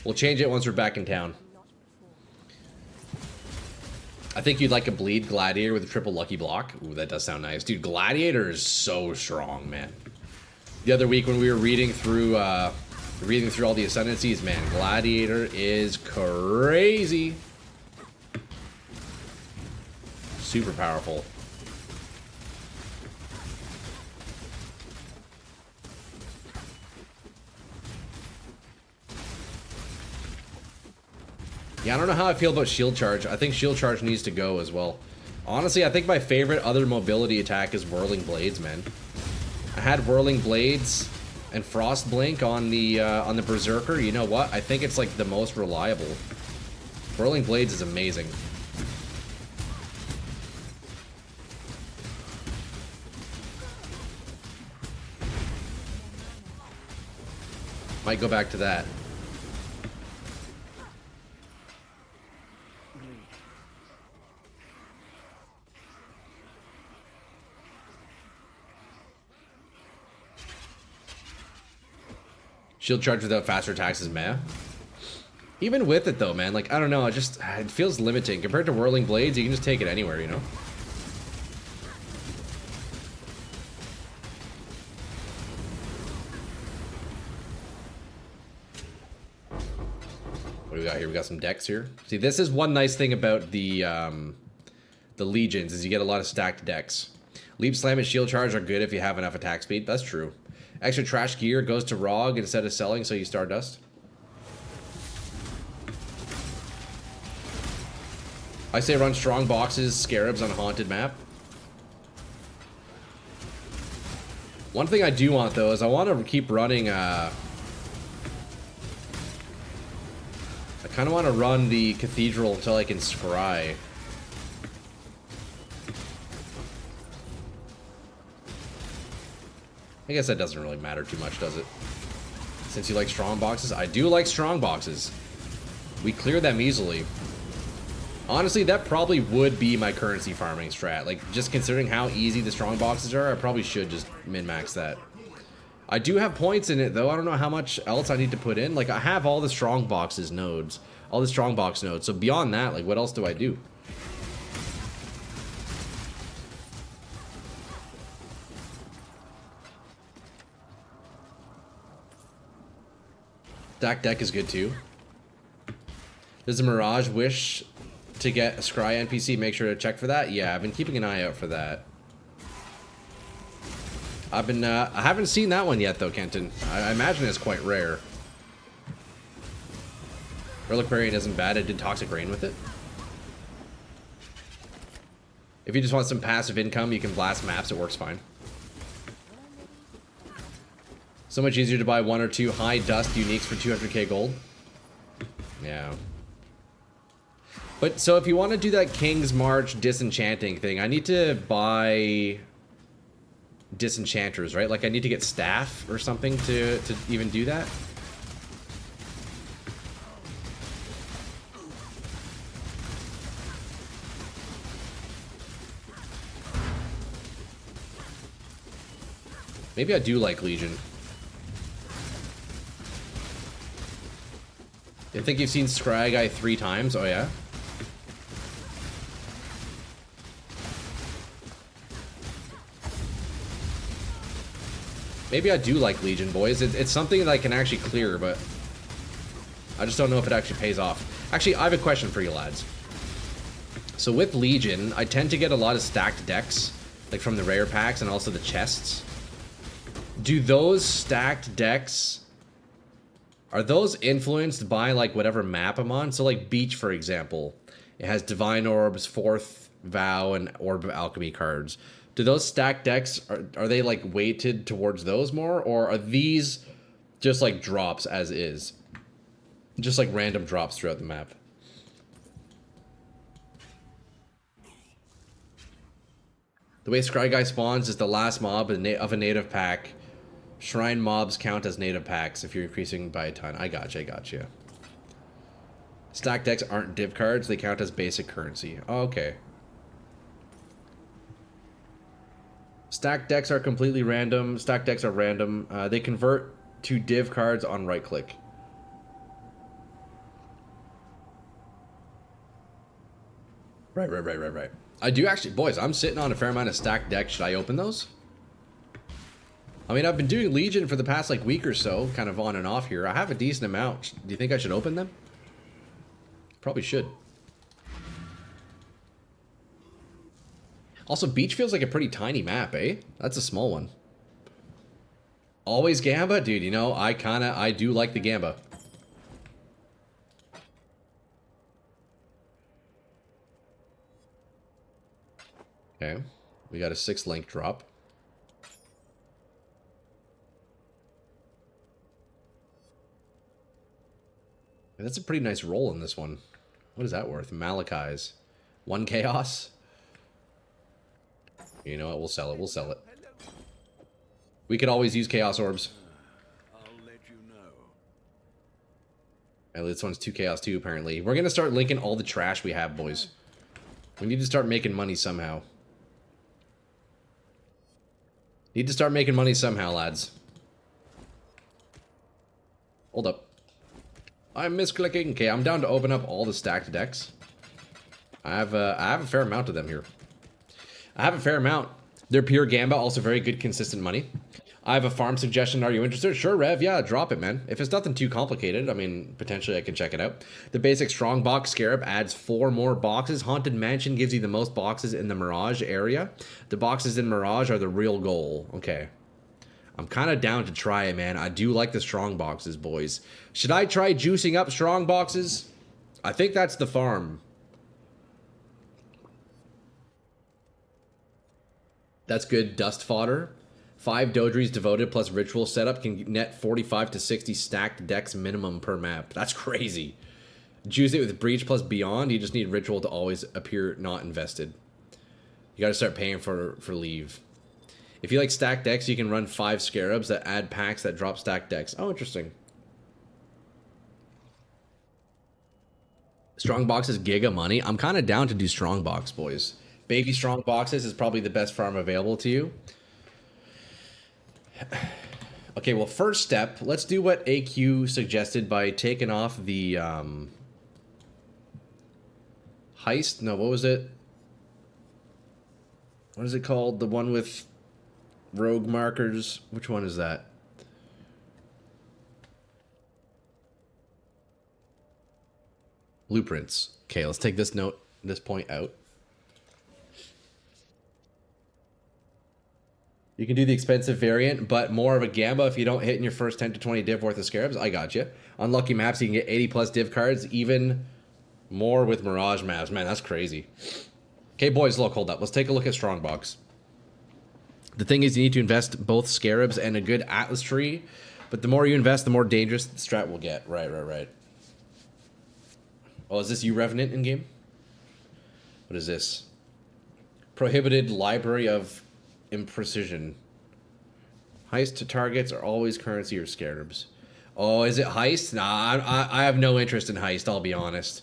We'll change it once we're back in town. I think you'd like a Bleed Gladiator with a triple lucky block. Ooh, that does sound nice. Dude, Gladiator is so strong, man. The other week when we were reading through all the ascendancies, man, Gladiator is crazy. Super powerful. Yeah, I don't know how I feel about Shield Charge. I think Shield Charge needs to go as well. Honestly, I think my favorite other mobility attack is Whirling Blades, man. I had Whirling Blades and Frost Blink on the Berserker. You know what? I think it's like the most reliable. Whirling Blades is amazing. Might go back to that. Shield charge without faster attacks is meh. Even with it though, man, like, I don't know, it feels limiting. Compared to Whirling Blades, you can just take it anywhere, you know? What do we got here? We got some decks here. See, this is one nice thing about the Legions, is you get a lot of stacked decks. Leap Slam and Shield Charge are good if you have enough attack speed. That's true. Extra trash gear goes to Rog instead of selling, so you Stardust. I say run strong boxes, Scarabs on a haunted map. One thing I do want though is I want to keep running. I kind of want to run the Cathedral until I can scry. I guess that doesn't really matter too much, does it? Since you like strong boxes, I do like strong boxes. We clear them easily. Honestly, that probably would be my currency farming strat. Like, just considering how easy the strong boxes are, I probably should just min-max that. I do have points in it, though. I don't know how much else I need to put in. Like, I have all the strong boxes nodes. All the strong box nodes. So beyond that, like, what else do I do? Stack deck is good, too. Does the Mirage wish to get a Scry NPC? Make sure to check for that. Yeah, I've been keeping an eye out for that. I haven't seen that one yet though, Kenton. I imagine it's quite rare. Reliquarian isn't bad. I did Toxic Rain with it. If you just want some passive income, you can blast maps. It works fine. So much easier to buy 1 or 2 high dust uniques for 200k gold. Yeah. But so if you want to do that King's March disenchanting thing, I need to buy disenchanters, right? Like I need to get staff or something to even do that. Maybe I do like Legion. I think you've seen Scry Guy 3 times. Oh yeah. Maybe I do like Legion, boys. It's something that I can actually clear, but I just don't know if it actually pays off. Actually, I have a question for you lads. So with Legion, I tend to get a lot of stacked decks, like from the rare packs and also the chests. Do those stacked decks, are those influenced by like whatever map I'm on? So like Beach, for example, it has Divine Orbs, Fourth Vow, and Orb of Alchemy cards. Do those stacked decks, are they like weighted towards those more? Or are these just like drops as is? Just like random drops throughout the map? The way Scry Guy spawns is the last mob of a native pack. Shrine mobs count as native packs if you're increasing by a ton. I gotcha. Stacked decks aren't div cards, they count as basic currency. Oh, okay. Stacked decks are completely random. Stacked decks are random. They convert to div cards on right click. Right. I do actually, boys, I'm sitting on a fair amount of stacked decks. Should I open those? I mean, I've been doing Legion for the past like week or so, kind of on and off here. I have a decent amount. Do you think I should open them? Probably should. Also, Beach feels like a pretty tiny map, eh? That's a small one. Always Gamba? Dude, you know, I do like the Gamba. Okay. We got a 6 link drop. And that's a pretty nice roll in this one. What is that worth? Malachi's. 1 chaos? You know what? We'll sell it. We could always use chaos orbs. I'll let you know. And this one's 2 chaos too, apparently. We're gonna start linking all the trash we have, boys. We need to start making money somehow. Need to start making money somehow, lads. Hold up. I'm misclicking. Okay, I'm down to open up all the stacked decks. I have a fair amount of them here. I have a fair amount. They're pure Gamba, also very good, consistent money. I have a farm suggestion. Are you interested? Sure, Rev. Yeah, drop it, man. If it's nothing too complicated, I mean, potentially I can check it out. The basic strong box Scarab adds 4 more boxes. Haunted Mansion gives you the most boxes in the Mirage area. The boxes in Mirage are the real goal. Okay. I'm kind of down to try it, man. I do like the strong boxes, boys. Should I try juicing up strong boxes? I think that's the farm. That's good dust fodder. 5 Dodries devoted plus ritual setup can net 45 to 60 stacked decks minimum per map. That's crazy. Juice it with breach plus beyond. You just need ritual to always appear not invested. You got to start paying for leave. If you like stacked decks, you can run 5 scarabs that add packs that drop stacked decks. Oh, interesting. Strong boxes, giga money. I'm kind of down to do strong box, boys. Baby strong boxes is probably the best farm available to you. Okay, well, first step, let's do what AQ suggested by taking off the heist. No, what was it? What is it called? The one with rogue markers. Which one is that? Blueprints. Okay, let's take this point out. You can do the expensive variant, but more of a Gamba if you don't hit in your first 10 to 20 div worth of scarabs. I got you. Unlucky maps, you can get 80 plus div cards, even more with Mirage maps. Man, that's crazy. Okay, boys, look, hold up. Let's take a look at Strongbox. The thing is, you need to invest both scarabs and a good Atlas tree, but the more you invest, the more dangerous the strat will get. Right. Oh, is this you Revenant in-game? What is this? Prohibited Library of Imprecision. Heist targets are always currency or scarabs. Oh, is it heist? Nah, I have no interest in heist, I'll be honest.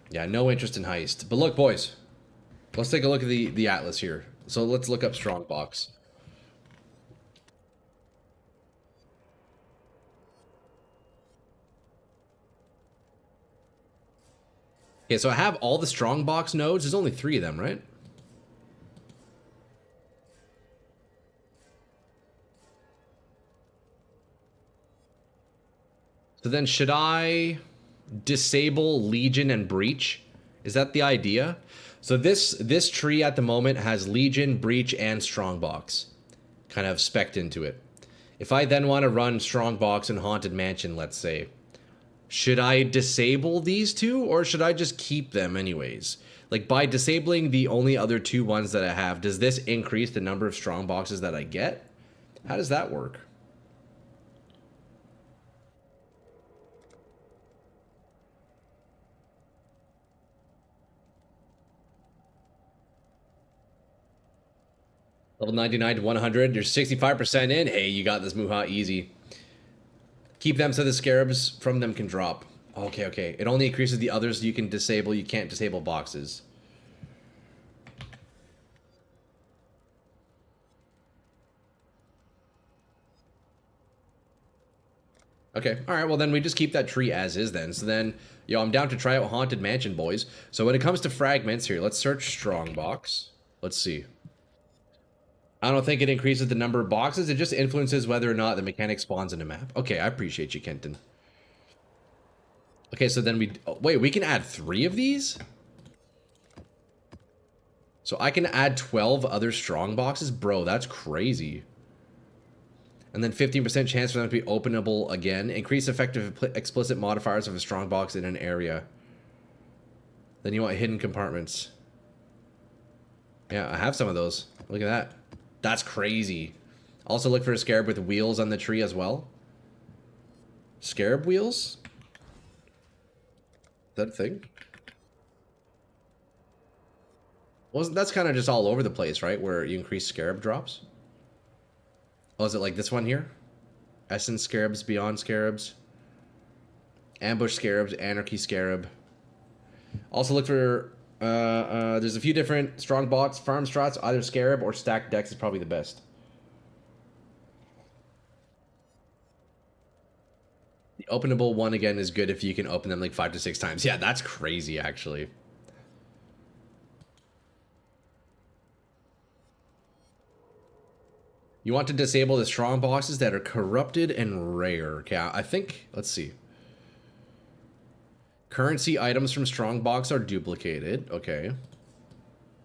Yeah, no interest in heist. But look, boys. Let's take a look at the Atlas here. So let's look up Strongbox. Okay, so I have all the Strongbox nodes. There's only 3 of them, right? So then should I disable Legion and Breach? Is that the idea? So this tree at the moment has Legion, Breach, and Strongbox kind of specced into it. If I then want to run Strongbox and Haunted Mansion, let's say, should I disable these 2 or should I just keep them anyways? Like by disabling the only other 2 ones that I have, does this increase the number of Strongboxes that I get? How does that work? Level 99 to 100. You're 65% in. Hey, you got this, Muha. Easy. Keep them so the scarabs from them can drop. Okay. It only increases the others you can disable. You can't disable boxes. Okay, alright, well then we just keep that tree as is then. So then, yo, I'm down to try out Haunted Mansion, boys. So when it comes to fragments here, let's search Strongbox. Let's see. I don't think it increases the number of boxes. It just influences whether or not the mechanic spawns in a map. Okay, I appreciate you, Kenton. Okay, so then wait, we can add 3 of these? So I can add 12 other strong boxes? Bro, that's crazy. And then 15% chance for them to be openable again. Increase effective explicit modifiers of a strong box in an area. Then you want hidden compartments. Yeah, I have some of those. Look at that. That's crazy. Also look for a scarab with wheels on the tree as well. Scarab wheels? That thing? Well, that's kind of just all over the place, right? Where you increase scarab drops. Oh, is it like this one here? Essence scarabs, beyond scarabs. Ambush Scarabs, Anarchy Scarab. Also look for, there's a few different strong bots, farm strats, either Scarab or stacked decks is probably the best. The openable one again is good if you can open them like 5 to 6 times. Yeah, that's crazy actually. You want to disable the strong boxes that are corrupted and rare. Okay, I think, let's see. Currency items from Strongbox are duplicated. Okay.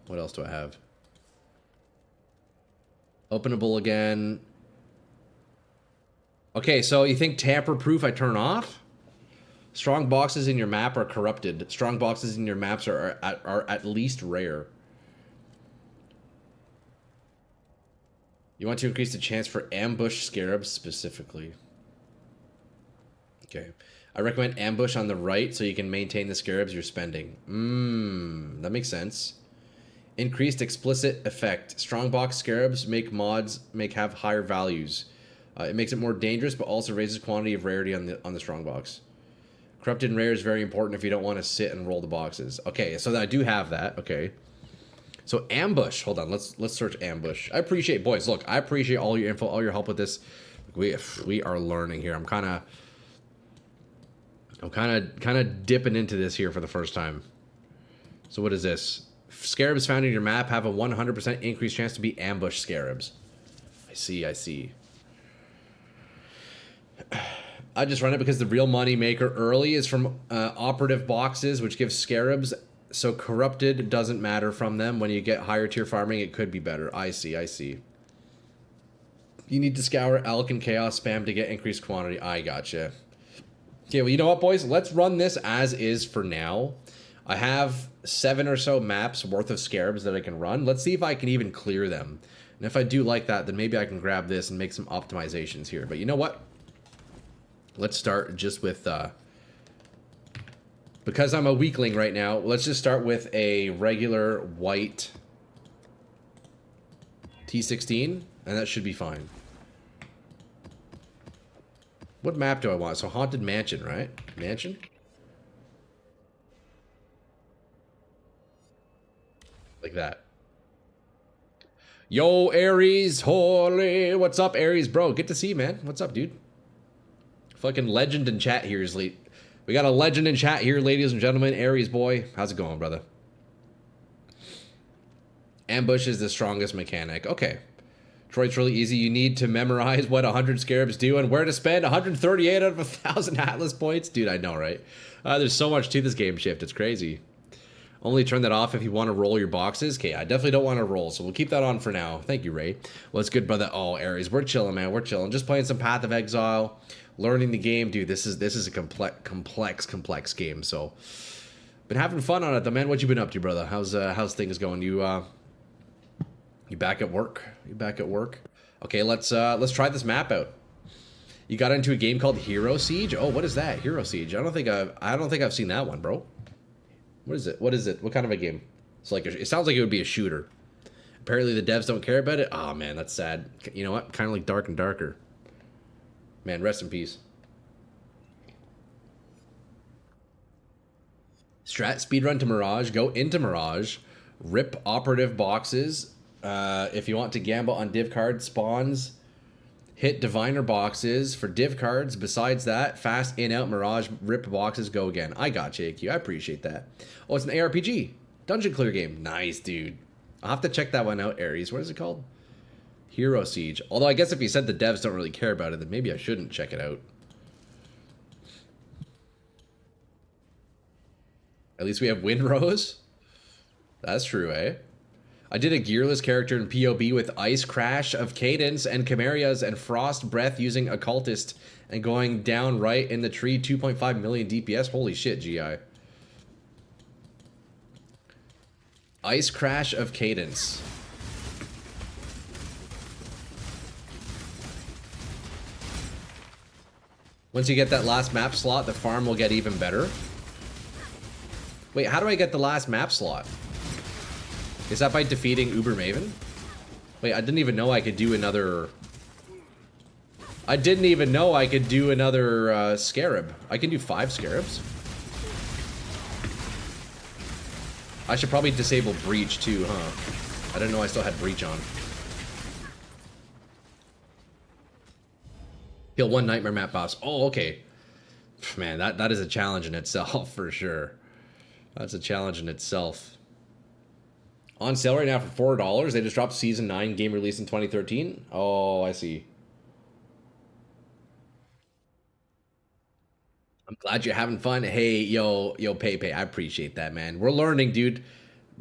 What else do I have? Openable again. Okay, so you think tamper-proof I turn off? Strong boxes in your map are corrupted. Strong boxes in your maps are at least rare. You want to increase the chance for ambush scarabs specifically. Okay. I recommend ambush on the right so you can maintain the scarabs you're spending. That makes sense. Increased explicit effect. Strongbox scarabs make have higher values. It makes it more dangerous, but also raises quantity of rarity on the strongbox. Corrupted and rare is very important if you don't want to sit and roll the boxes. Okay, so I do have that. Okay. So ambush. Hold on. Let's search ambush. I appreciate, boys. Look, I appreciate all your info, all your help with this. We are learning here. I'm kind of dipping into this here for the first time. So what is this? Scarabs found in your map have a 100% increased chance to be ambush scarabs. I see. I just run it because the real money maker early is from operative boxes, which gives scarabs. So corrupted doesn't matter from them. When you get higher tier farming, it could be better. I see. You need to scour Elk and Chaos spam to get increased quantity. I gotcha. Okay, well, you know what, boys? Let's run this as is for now. I have 7 or so maps worth of scarabs that I can run. Let's see if I can even clear them. And if I do like that, then maybe I can grab this and make some optimizations here. But you know what? Let's start just with... because I'm a weakling right now, let's just start with a regular white T16, and that should be fine. What map do I want? So Haunted Mansion, right? Mansion? Like that. Yo, Aries, holy. What's up, Aries, bro? Good to see you, man. What's up, dude? Fucking legend in chat here is late. We got a legend in chat here, ladies and gentlemen. Aries boy. How's it going, brother? Ambush is the strongest mechanic. Okay. Detroit's really easy. You need to memorize what 100 scarabs do and where to spend 138 out of 1,000 Atlas points. Dude, I know, right? There's so much to this game shift. It's crazy. Only turn that off if you want to roll your boxes. Okay, I definitely don't want to roll, so we'll keep that on for now. Thank you, Ray. Well, it's good, brother. Oh, Aries, we're chilling, man. We're chilling. Just playing some Path of Exile, learning the game. Dude, this is a complex game, so... Been having fun on it, though, man. What you been up to, brother? How's things going? You back at work? You back at work? Okay, let's try this map out. You got into a game called Hero Siege? Oh, what is that? Hero Siege. I don't think I've seen that one, bro. What is it? What is it? What kind of a game? It's like it sounds like it would be a shooter. Apparently the devs don't care about it. Oh man, that's sad. You know what? Kind of like Dark and Darker. Man, rest in peace. Strat speedrun to Mirage. Go into Mirage. Rip operative boxes. If you want to gamble on div card spawns, hit diviner boxes for div cards. Besides that, fast in out Mirage, rip boxes, go again. I got you, AQ. I appreciate that. Oh, it's an ARPG. Dungeon clear game. Nice, dude. I'll have to check that one out, Aries. What is it called? Hero Siege. Although I guess if you said the devs don't really care about it, then maybe I shouldn't check it out. At least we have Windrose. That's true, eh? I did a gearless character in POB with Ice Crash of Cadence and Camerias and Frost Breath using Occultist and going down right in the tree, 2.5 million DPS. Holy shit, GI. Ice Crash of Cadence. Once you get that last map slot, the farm will get even better. Wait, how do I get the last map slot? Is that by defeating Uber Maven? Wait, I didn't even know I could do another... I didn't even know I could do another scarab. I can do 5 scarabs. I should probably disable breach too, huh? I didn't know I still had breach on. Kill 1 nightmare map boss. Oh, okay. Man, that is a challenge in itself for sure. That's a challenge in itself. On sale right now for $4. They just dropped Season 9, game released in 2013. Oh, I see. I'm glad you're having fun. Hey, yo, Pepe, I appreciate that, man. We're learning, dude.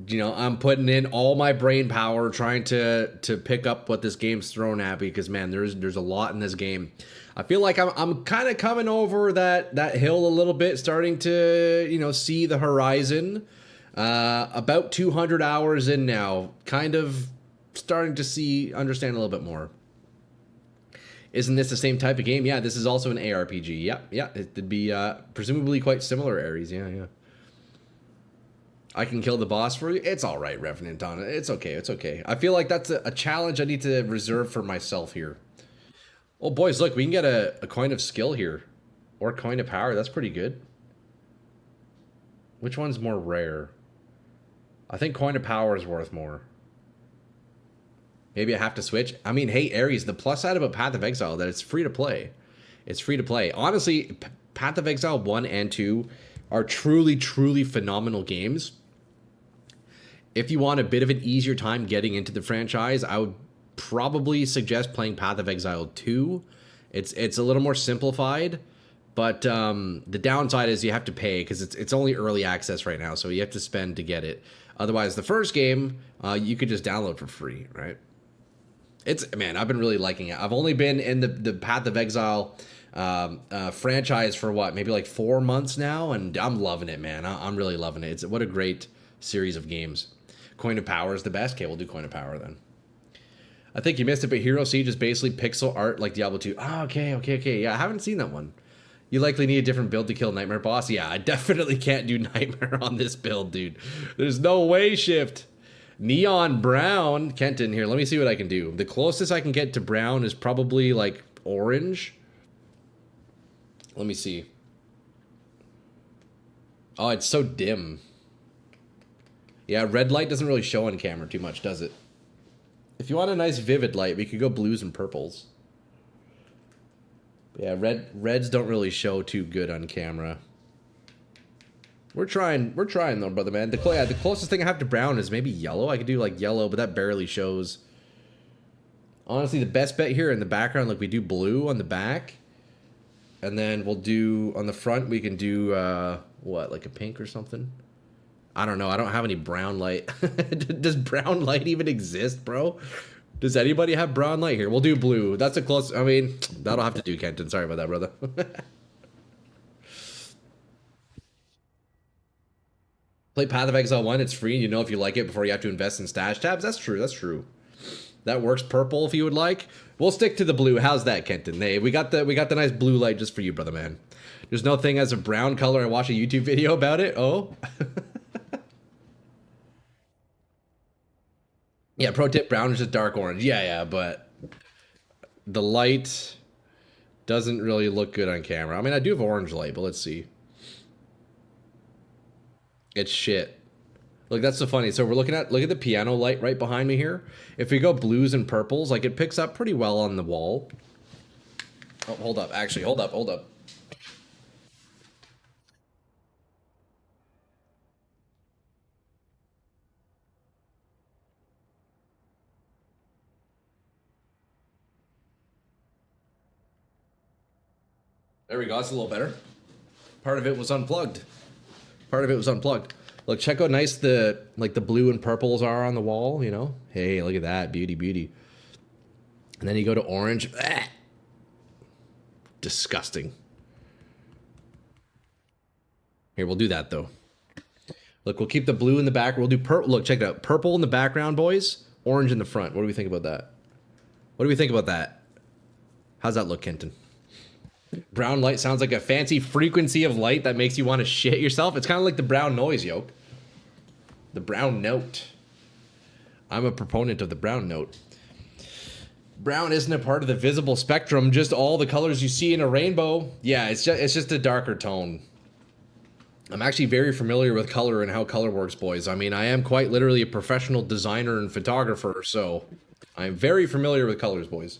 You know, I'm putting in all my brain power trying to pick up what this game's thrown at me because, man, there's a lot in this game. I feel like I'm kind of coming over that hill a little bit, starting to, you know, see the horizon. About 200 hours in now, kind of starting to understand a little bit more. Isn't this the same type of game? Yeah, this is also an ARPG. Yeah, it'd be presumably quite similar, Ares. Yeah. I can kill the boss for you. It's all right, Revenant on it. It's okay. I feel like that's a challenge I need to reserve for myself here. Oh, boys, look, we can get a coin of skill here. Or coin of power. That's pretty good. Which one's more rare? I think coin of power is worth more. Maybe I have to switch. I mean, hey, Ares, the plus side about Path of Exile that it's free to play. It's free to play. Honestly, Path of Exile 1 and 2 are truly, truly phenomenal games. If you want a bit of an easier time getting into the franchise, I would probably suggest playing Path of Exile 2. It's a little more simplified, but the downside is you have to pay because it's only early access right now, so you have to spend to get it. Otherwise, the first game, you could just download for free, right? Man, I've been really liking it. I've only been in the Path of Exile franchise for what, maybe like 4 months now, and I'm loving it, man. I'm really loving it. What a great series of games. Coin of Power is the best. Okay, we'll do Coin of Power then. I think you missed it, but Hero Siege is basically pixel art like Diablo 2. Oh, okay. Yeah, I haven't seen that one. You likely need a different build to kill Nightmare Boss. Yeah, I definitely can't do Nightmare on this build, dude. There's no way, Shift. Neon Brown. Kenton here. Let me see what I can do. The closest I can get to brown is probably like orange. Let me see. Oh, it's so dim. Yeah, red light doesn't really show on camera too much, does it? If you want a nice vivid light, we could go blues and purples. Yeah, reds don't really show too good on camera. We're trying though, brother man. The closest thing I have to brown is maybe yellow. I could do like yellow, but that barely shows. Honestly, the best bet here in the background, like we do blue on the back. And then we'll do, on the front, we can do, what, like a pink or something? I don't know. I don't have any brown light. Does brown light even exist, bro? Does anybody have brown light here? We'll do blue. That's a close, I mean, that'll have to do, Kenton. Sorry about that, brother. Play Path of Exile 1. It's free, and you know if you like it before you have to invest in stash tabs. That's true. That works. Purple if you would like. We'll stick to the blue. How's that, Kenton? Hey, we got the nice blue light just for you, brother man. There's no thing as a brown color and watch a YouTube video about it. Oh. Yeah, pro tip, brown is just dark orange. Yeah, but the light doesn't really look good on camera. I mean, I do have orange light, but let's see. It's shit. Look, that's so funny. So look at the piano light right behind me here. If we go blues and purples, like it picks up pretty well on the wall. Oh, hold up. Actually, hold up. There we go. That's a little better. Part of it was unplugged. Look, check how nice the blue and purples are on the wall, you know? Hey, look at that. Beauty. And then you go to orange. Ah! Disgusting. Here, we'll do that, though. Look, we'll keep the blue in the back. We'll do purple. Look, check it out. Purple in the background, boys. Orange in the front. What do we think about that? How's that look, Kenton? Brown light sounds like a fancy frequency of light that makes you want to shit yourself. It's kind of like the brown noise, yoke. The brown note. I'm a proponent of the brown note. Brown isn't a part of the visible spectrum, just all the colors you see in a rainbow. Yeah, it's just a darker tone. I'm actually very familiar with color and how color works, boys. I mean, I am quite literally a professional designer and photographer, so I'm very familiar with colors, boys.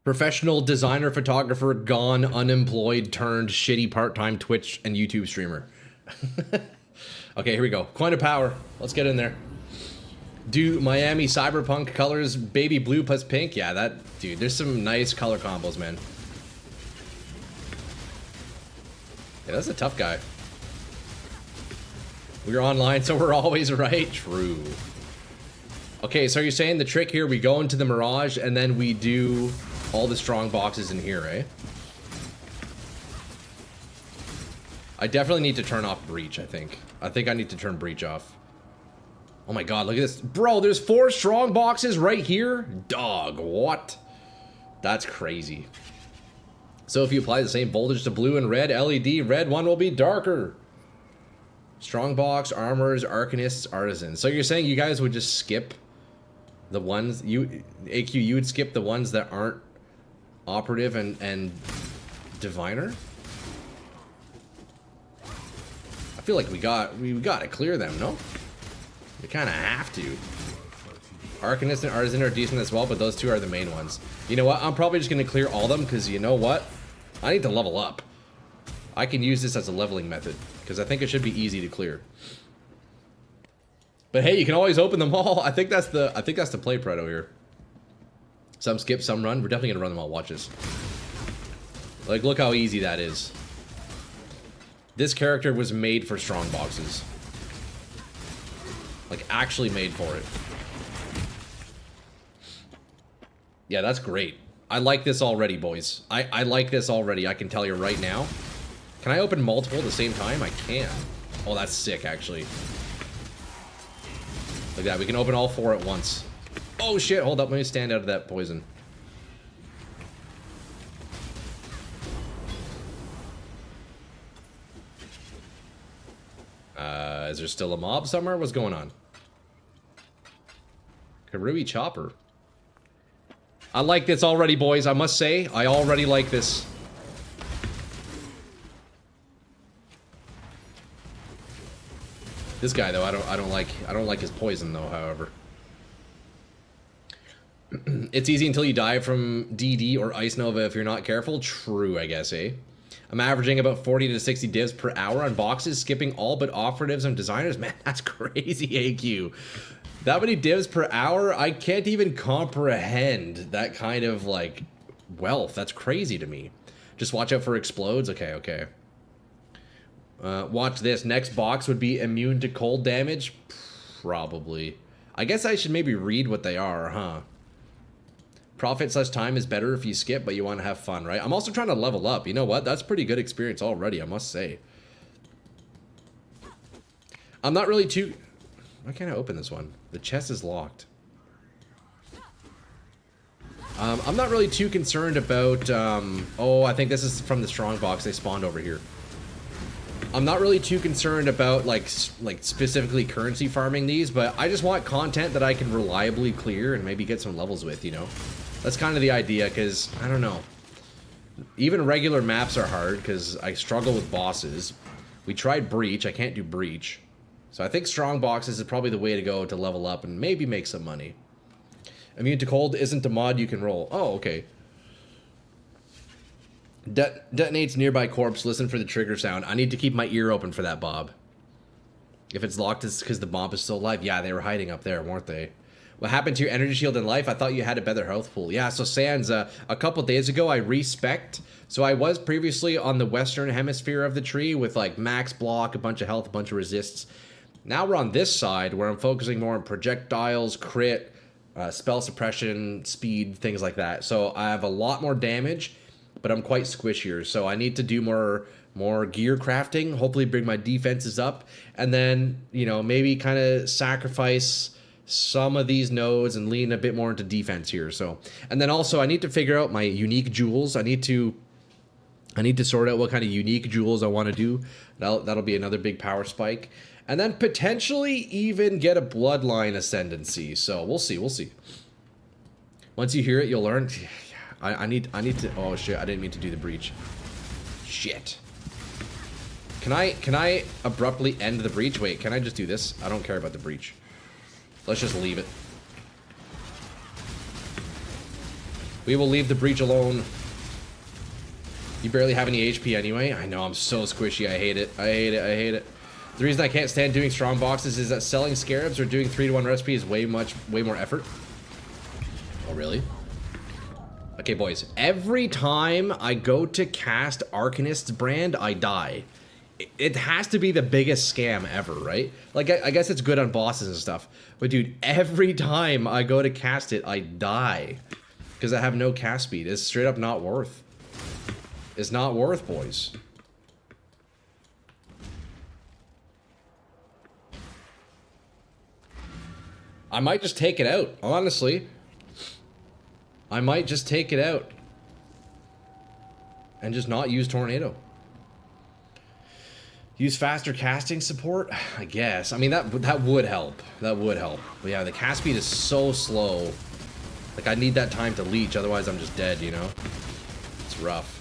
Professional designer, photographer, gone, unemployed, turned shitty part-time Twitch and YouTube streamer. Okay, here we go. Coin of power. Let's get in there. Do Miami Cyberpunk colors, baby blue plus pink? Yeah, that, dude, there's some nice color combos, man. Yeah, that's a tough guy. We're online, so we're always right. True. Okay, so you're saying the trick here, we go into the Mirage, and then we do all the strong boxes in here, eh? I definitely need to turn off Breach, I think. I think I need to turn Breach off. Oh my god, look at this. Bro, there's 4 strong boxes right here? Dog, what? That's crazy. So if you apply the same voltage to blue and red LED, red one will be darker. Strong box, armors, arcanists, artisans. So you're saying you guys would just skip the ones, AQ, you would skip the ones that aren't operative and diviner? I feel like we got to clear them, no? We kind of have to. Arcanist and Artisan are decent as well, but those two are the main ones. You know what? I'm probably just going to clear all of them, because you know what? I need to level up. I can use this as a leveling method, because I think it should be easy to clear. But hey, you can always open them all. I think that's the play Preto here. Some skip, some run. We're definitely going to run them all. Watch this. Like, look how easy that is. This character was made for strong boxes. Like, actually made for it. Yeah, that's great. I like this already, boys. I like this already, I can tell you right now. Can I open multiple at the same time? I can. Oh, that's sick, actually. Look at that, we can open all 4 at once. Oh shit, hold up, let me stand out of that poison. Is there still a mob somewhere? What's going on? Karui Chopper. I like this already, boys. I must say, I already like this. This guy though, I don't like his poison though, however. It's easy until you die from DD or Ice Nova if you're not careful. True, I guess, eh? I'm averaging about 40 to 60 divs per hour on boxes, skipping all but operatives and designers. Man, that's crazy, AQ. That many divs per hour? I can't even comprehend that kind of, like, wealth. That's crazy to me. Just watch out for explodes. Okay, okay. Watch this. Next box would be immune to cold damage? Probably. I guess I should maybe read what they are, huh? Profit/time is better if you skip, but you want to have fun, right? I'm also trying to level up. You know what? That's pretty good experience already, I must say. I'm not really too... Why can't I open this one? The chest is locked. I'm not really too concerned about... oh, I think this is from the strong box. They spawned over here. I'm not really too concerned about, like specifically currency farming these, but I just want content that I can reliably clear and maybe get some levels with, you know? That's kind of the idea, because, I don't know. Even regular maps are hard, because I struggle with bosses. We tried Breach. I can't do Breach. So I think strong boxes is probably the way to go to level up and maybe make some money. Immune to cold isn't a mod you can roll. Oh, okay. Detonates nearby corpse. Listen for the trigger sound. I need to keep my ear open for that, Bob. If it's locked, it's because the mob is still alive. Yeah, they were hiding up there, weren't they? What happened to your energy shield in life? I thought you had a better health pool. Yeah, so Sans, a couple days ago, I respec'd. So I was previously on the western hemisphere of the tree with, like, max block, a bunch of health, a bunch of resists. Now we're on this side where I'm focusing more on projectiles, crit, spell suppression, speed, things like that. So I have a lot more damage, but I'm quite squishier. So I need to do more gear crafting, hopefully bring my defenses up, and then, you know, maybe kind of sacrifice some of these nodes and lean a bit more into defense here. So, and then also I need to figure out my unique jewels. I need to sort out what kind of unique jewels I want to do. That'll be another big power spike. And then potentially even get a bloodline ascendancy. So we'll see, we'll see. Once you hear it, you'll learn. I need to, oh shit, I didn't mean to do the breach. Shit. Can I abruptly end the breach? Wait, can I just do this? I don't care about the breach. Let's just leave it. We will leave the breach alone. You barely have any HP anyway. I know, I'm so squishy. I hate it. I hate it. I hate it. The reason I can't stand doing strong boxes is that selling scarabs or doing 3-to-1 recipe is way more effort. Oh, really? Okay, boys. Every time I go to cast Arcanist's brand, I die. It has to be the biggest scam ever, right? Like, I guess it's good on bosses and stuff. But, dude, every time I go to cast it, I die. Because I have no cast speed. It's straight up not worth. It's not worth, boys. I might just take it out, honestly. I might just take it out. And just not use Tornado. Use faster casting support? I guess. I mean, that would help. That would help. But yeah, the cast speed is so slow. Like, I need that time to leech, otherwise I'm just dead, you know? It's rough.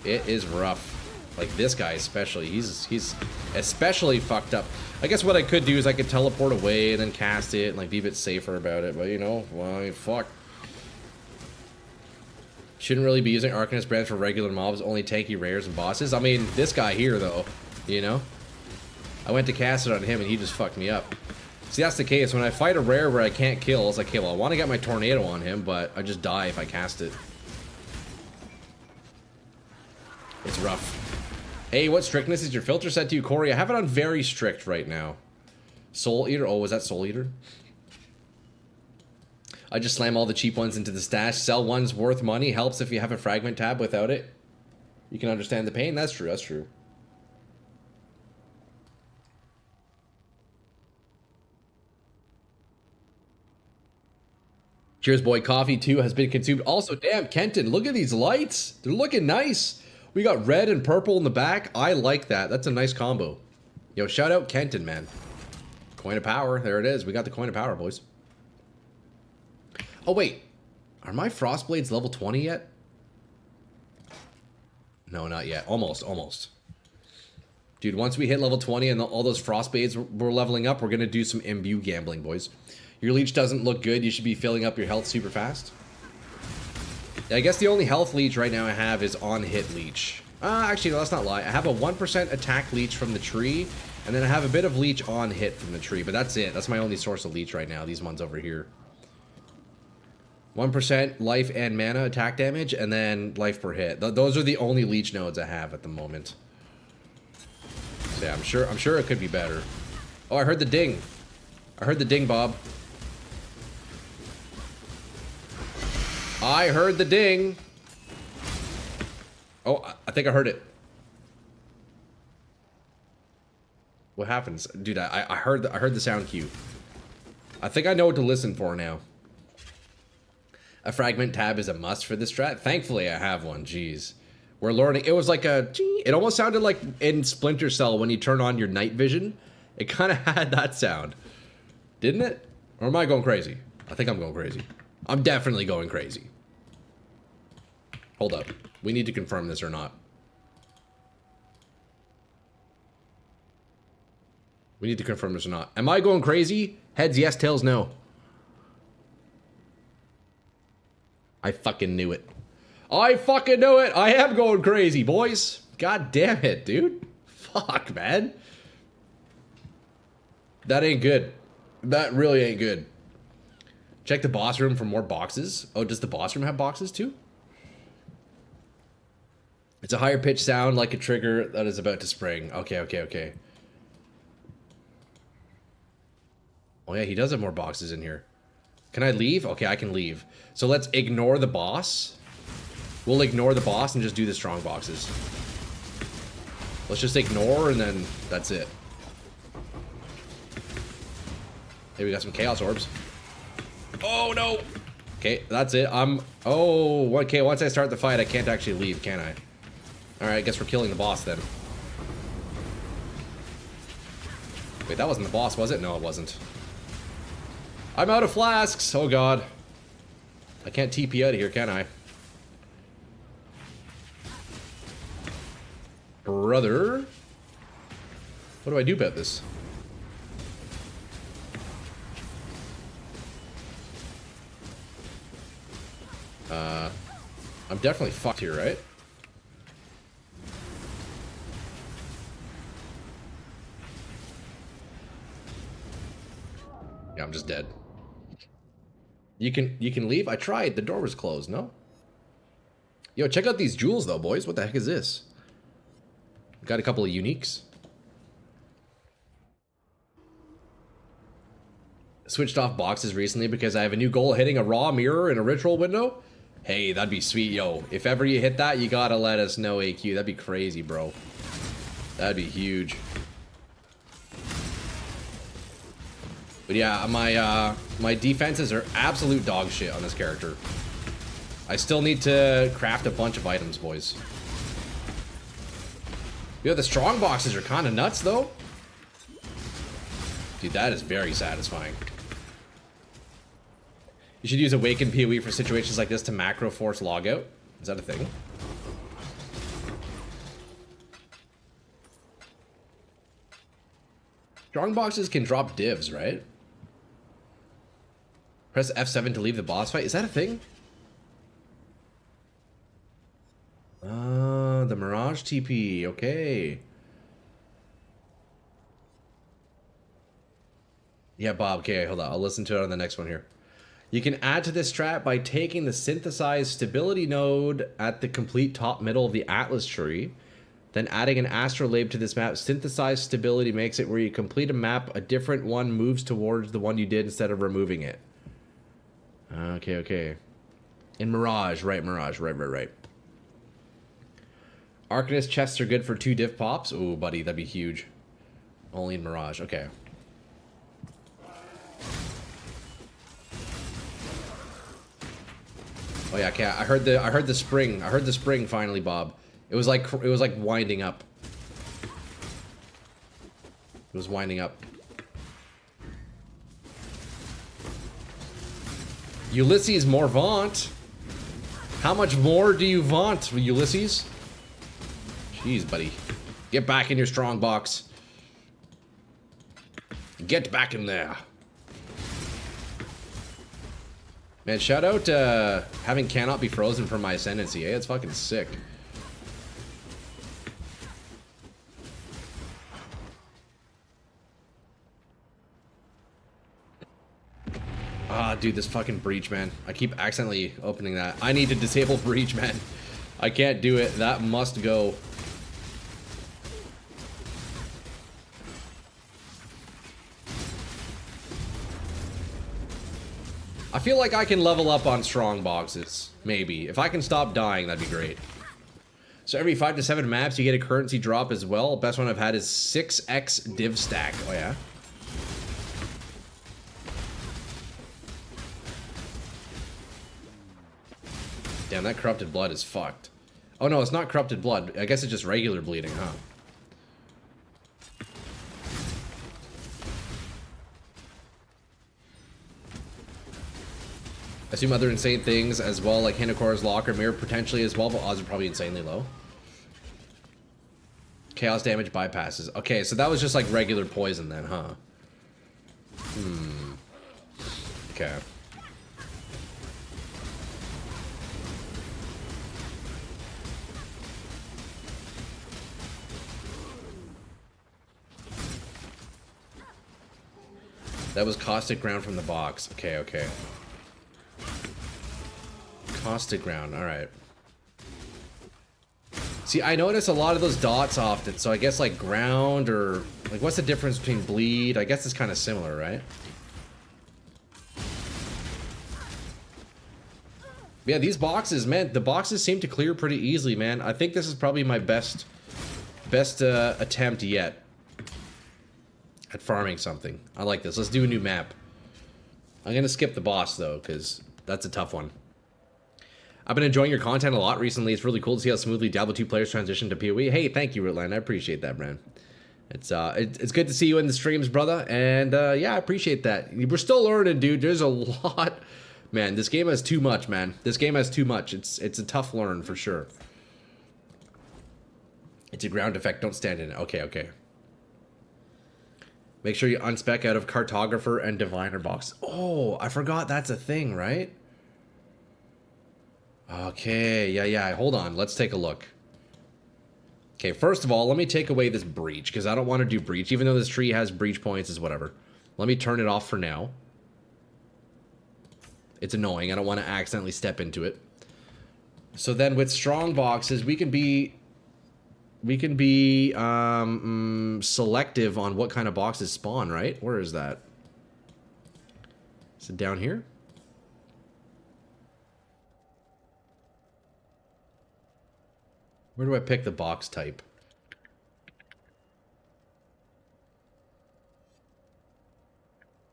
It is rough. Like, this guy especially. He's especially fucked up. I guess what I could do is I could teleport away and then cast it and, like, be a bit safer about it. But, you know, well, I mean, fuck. Shouldn't really be using Arcanist brands for regular mobs, only tanky rares and bosses. I mean, this guy here, though, you know? I went to cast it on him and he just fucked me up. See, that's the case. When I fight a rare where I can't kill, it's like, okay, well, I want to get my Tornado on him, but I just die if I cast it. It's rough. Hey, what strictness is your filter set to you, Corey? I have it on very strict right now. Soul Eater? Oh, was that Soul Eater? I just slam all the cheap ones into the stash. Sell ones worth money. Helps if you have a fragment tab. Without it, you can understand the pain. That's true. That's true. Cheers, boy. Coffee, too, has been consumed. Also, damn, Kenton, look at these lights. They're looking nice. We got red and purple in the back. I like that. That's a nice combo. Yo, shout out Kenton, man. Coin of power. There it is. We got the coin of power, boys. Oh, wait. Are my Frostblades level 20 yet? No, not yet. Almost, almost. Dude, once we hit level 20 and all those Frostblades we're leveling up, we're going to do some imbue gambling, boys. Your leech doesn't look good. You should be filling up your health super fast. Yeah, I guess the only health leech right now I have is on-hit leech. Actually, no, let's not lie. I have a 1% attack leech from the tree, and then I have a bit of leech on hit from the tree, but that's it. That's my only source of leech right now, these ones over here. 1% life and mana attack damage, and then life per hit. Those are the only leech nodes I have at the moment. So yeah, I'm sure it could be better. Oh, I heard the ding. I heard the ding, Bob. I heard the ding. Oh, I think I heard it. What happens? Dude, I heard the sound cue. I think I know what to listen for now. A fragment tab is a must for this strat. Thankfully, I have one. Jeez. We're learning. It was like a... It almost sounded like in Splinter Cell when you turn on your night vision. It kind of had that sound. Didn't it? Or am I going crazy? I think I'm going crazy. I'm definitely going crazy. Hold up. We need to confirm this or not. We need to confirm this or not. Am I going crazy? Heads yes, tails no. I fucking knew it. I fucking knew it. I am going crazy, boys. God damn it, dude. Fuck, man. That ain't good. That really ain't good. Check the boss room for more boxes. Oh, does the boss room have boxes too? It's a higher pitch sound like a trigger that is about to spring. Okay, okay, okay. Oh yeah, he does have more boxes in here. Can I leave? Okay, I can leave. So let's ignore the boss. We'll ignore the boss and just do the strong boxes. Let's just ignore and then that's it. Hey, we got some chaos orbs. Oh no! Okay, that's it. Oh, okay, once I start the fight, I can't actually leave, can I? Alright, I guess we're killing the boss then. Wait, that wasn't the boss, was it? No, it wasn't. I'm out of flasks! Oh god. I can't TP out of here, can I? Brother? What do I do about this? I'm definitely fucked here, right? Yeah, I'm just dead. You can leave? I tried. The door was closed, no? Yo, check out these jewels though, boys. What the heck is this? Got a couple of uniques. Switched off boxes recently because I have a new goal hitting a raw mirror in a ritual window. Hey, that'd be sweet, yo. If ever you hit that, you gotta let us know, AQ. That'd be crazy, bro. That'd be huge. But yeah, my defenses are absolute dog shit on this character. I still need to craft a bunch of items, boys. Yo, the strong boxes are kind of nuts, though. Dude, that is very satisfying. You should use Awaken PoE for situations like this to macro force logout. Is that a thing? Strong boxes can drop divs, right? Press F7 to leave the boss fight. Is that a thing? The Mirage TP. Okay. Yeah, Bob. Okay, hold on. I'll listen to it on the next one here. You can add to this strat by taking the synthesized stability node at the complete top middle of the Atlas tree, then adding an astrolabe to this map. Synthesized stability makes it where you complete a map, a different one moves towards the one you did instead of removing it. Okay, okay. In Mirage, right, Mirage, right. Arcanist chests are good for 2 div pops. Ooh, buddy, that'd be huge. Only in Mirage, okay. Oh yeah, okay. I heard the spring. I heard the spring finally, Bob. It was like winding up. It was winding up. Ulysses Morvant. How much more do you vaunt, Ulysses? Jeez, buddy. Get back in your strong box. Get back in there. Man, shout out having cannot be frozen from my ascendancy, eh? It's fucking sick. Ah, dude, this fucking breach, man. I keep accidentally opening that. I need to disable breach, man. I can't do it. That must go. I feel like I can level up on strong boxes. Maybe. If I can stop dying, that'd be great. So every 5 to 7 maps, you get a currency drop as well. Best one I've had is 6x div stack. Oh, yeah? Damn, that corrupted blood is fucked. Oh, no, it's not corrupted blood. I guess it's just regular bleeding, huh? I assume other insane things as well, like Hinakora's Lock or Mirror potentially as well, but odds are probably insanely low. Chaos damage bypasses. Okay, so that was just like regular poison then, huh? Okay. That was caustic ground from the box. Okay, okay. Caustic ground, alright. See, I notice a lot of those dots often, so I guess like ground or... Like, what's the difference between bleed? I guess it's kind of similar, right? Yeah, these boxes, man, the boxes seem to clear pretty easily, man. I think this is probably my best attempt yet at farming something. I like this. Let's do a new map. I'm gonna skip the boss, though, because that's a tough one. I've been enjoying your content a lot recently. It's really cool to see how smoothly Diablo 2 players transition to PoE. Hey, thank you, Ritland. I appreciate that, man. It's good to see you in the streams, brother. And yeah, I appreciate that. We're still learning, dude. There's a lot. Man, this game has too much, man. This game has too much. It's a tough learn for sure. It's a ground effect. Don't stand in it. Okay, okay. Make sure you unspec out of Cartographer and Diviner box. Oh, I forgot that's a thing, right? Okay, yeah. Hold on. Let's take a look. Okay, first of all, let me take away this breach, because I don't want to do breach. Even though this tree has breach points, is whatever. Let me turn it off for now. It's annoying. I don't want to accidentally step into it. So then with strong boxes, we can be selective on what kind of boxes spawn, right? Where is that? Is it down here? Where do I pick the box type?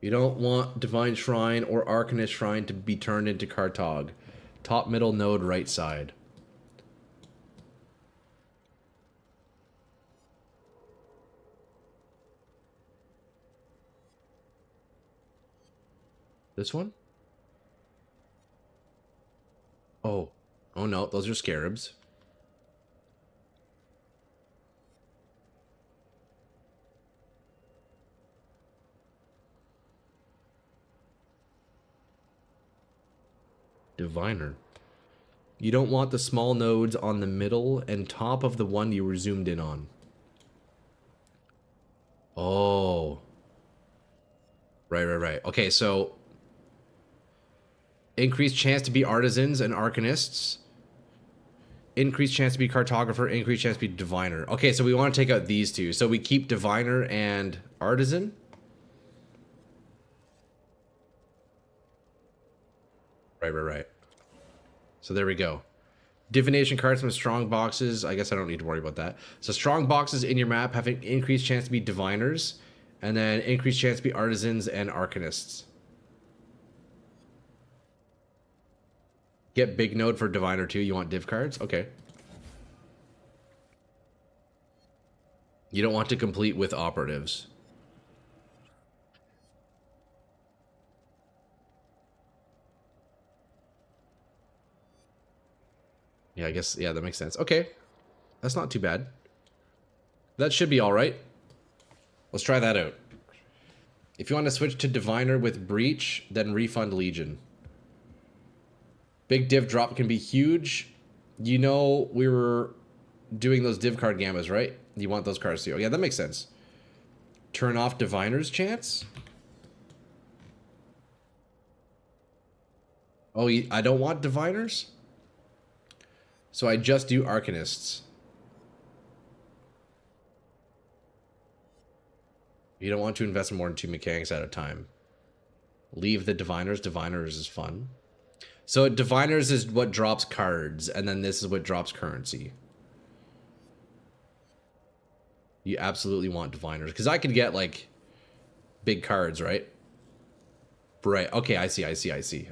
You don't want Divine Shrine or Arcanist Shrine to be turned into Cartog. Top middle node right side. This one? Oh. Oh no, those are scarabs. Diviner. You don't want the small nodes on the middle and top of the one you were zoomed in on. Oh. Right. Okay, so increased chance to be artisans and arcanists. Increased chance to be cartographer, increased chance to be diviner. Okay, so we want to take out these two. So we keep diviner and artisan. Right. So there we go. Divination cards from strong boxes. I guess I don't need to worry about that. So strong boxes in your map have an increased chance to be diviners, and then increased chance to be artisans and arcanists. Get big node for diviner too. You want div cards? Okay. You don't want to complete with operatives. Yeah, I guess, yeah, that makes sense. Okay. That's not too bad. That should be all right. Let's try that out. If you want to switch to diviner with breach, then refund legion. Big div drop can be huge. You know we were doing those div card gammas, right? You want those cards too. Yeah, that makes sense. Turn off diviner's chance. Oh, I don't want diviners? So I just do arcanists. You don't want to invest in more than 2 mechanics at a time. Leave the diviners. Diviners is fun. So diviners is what drops cards, and then this is what drops currency. You absolutely want diviners, because I could get like big cards, right? Right. Okay, I see.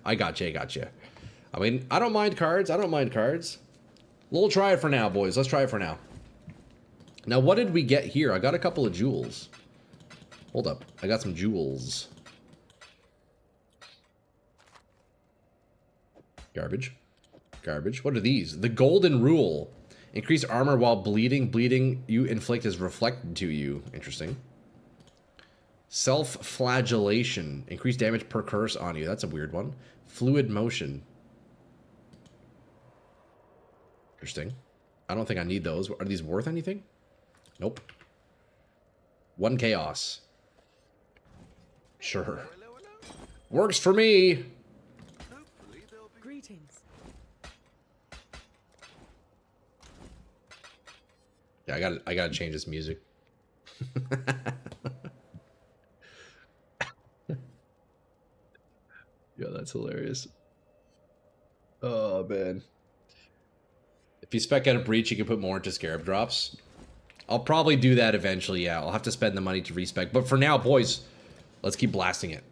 I gotcha. I mean, I don't mind cards. We'll try it for now, boys. Let's try it for now. Now, what did we get here? I got a couple of jewels. Hold up. I got some jewels. Garbage. What are these? The Golden Rule. Increase armor while bleeding. Bleeding you inflict is reflected to you. Interesting. Self-flagellation. Increase damage per curse on you. That's a weird one. Fluid motion. Interesting. I don't think I need those. Are these worth anything? Nope. 1 chaos. Sure. Works for me. Greetings. Yeah, I gotta change this music. Yeah, that's hilarious. Oh man. If you spec out a breach, you can put more into scarab drops. I'll probably do that eventually, yeah. I'll have to spend the money to respec. But for now, boys, let's keep blasting it.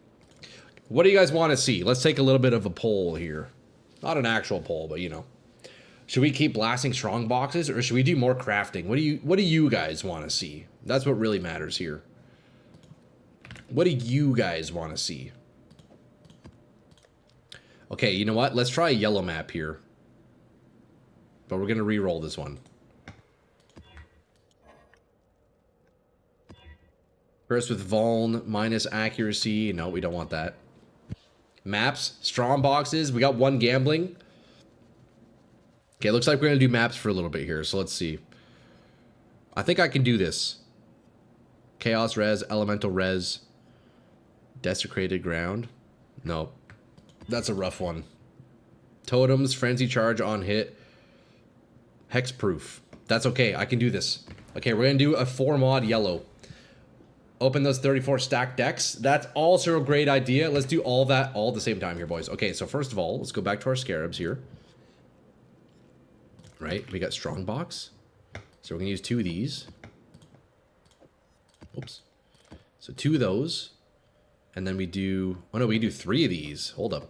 What do you guys want to see? Let's take a little bit of a poll here. Not an actual poll, but you know. Should we keep blasting strong boxes, or should we do more crafting? What do you guys want to see? That's what really matters here. What do you guys want to see? Okay, you know what? Let's try a yellow map here. But we're going to re-roll this one. First with Vuln, minus accuracy. No, we don't want that. Maps, strong boxes. We got one gambling. Okay, looks like we're going to do maps for a little bit here. So let's see. I think I can do this. Chaos res, elemental res, desecrated ground. No, that's a rough one. Totems, frenzy charge on hit, hexproof. That's okay. I can do this. Okay, we're gonna do a 4-mod yellow. Open those 34 stacked decks. That's also a great idea. Let's do all that all at the same time here, boys. Okay, so first of all, let's go back to our scarabs here. Right, we got strongbox. So we're gonna use 2 of these. Oops. So 2 of those. And then we do... Oh no, we do 3 of these. Hold up.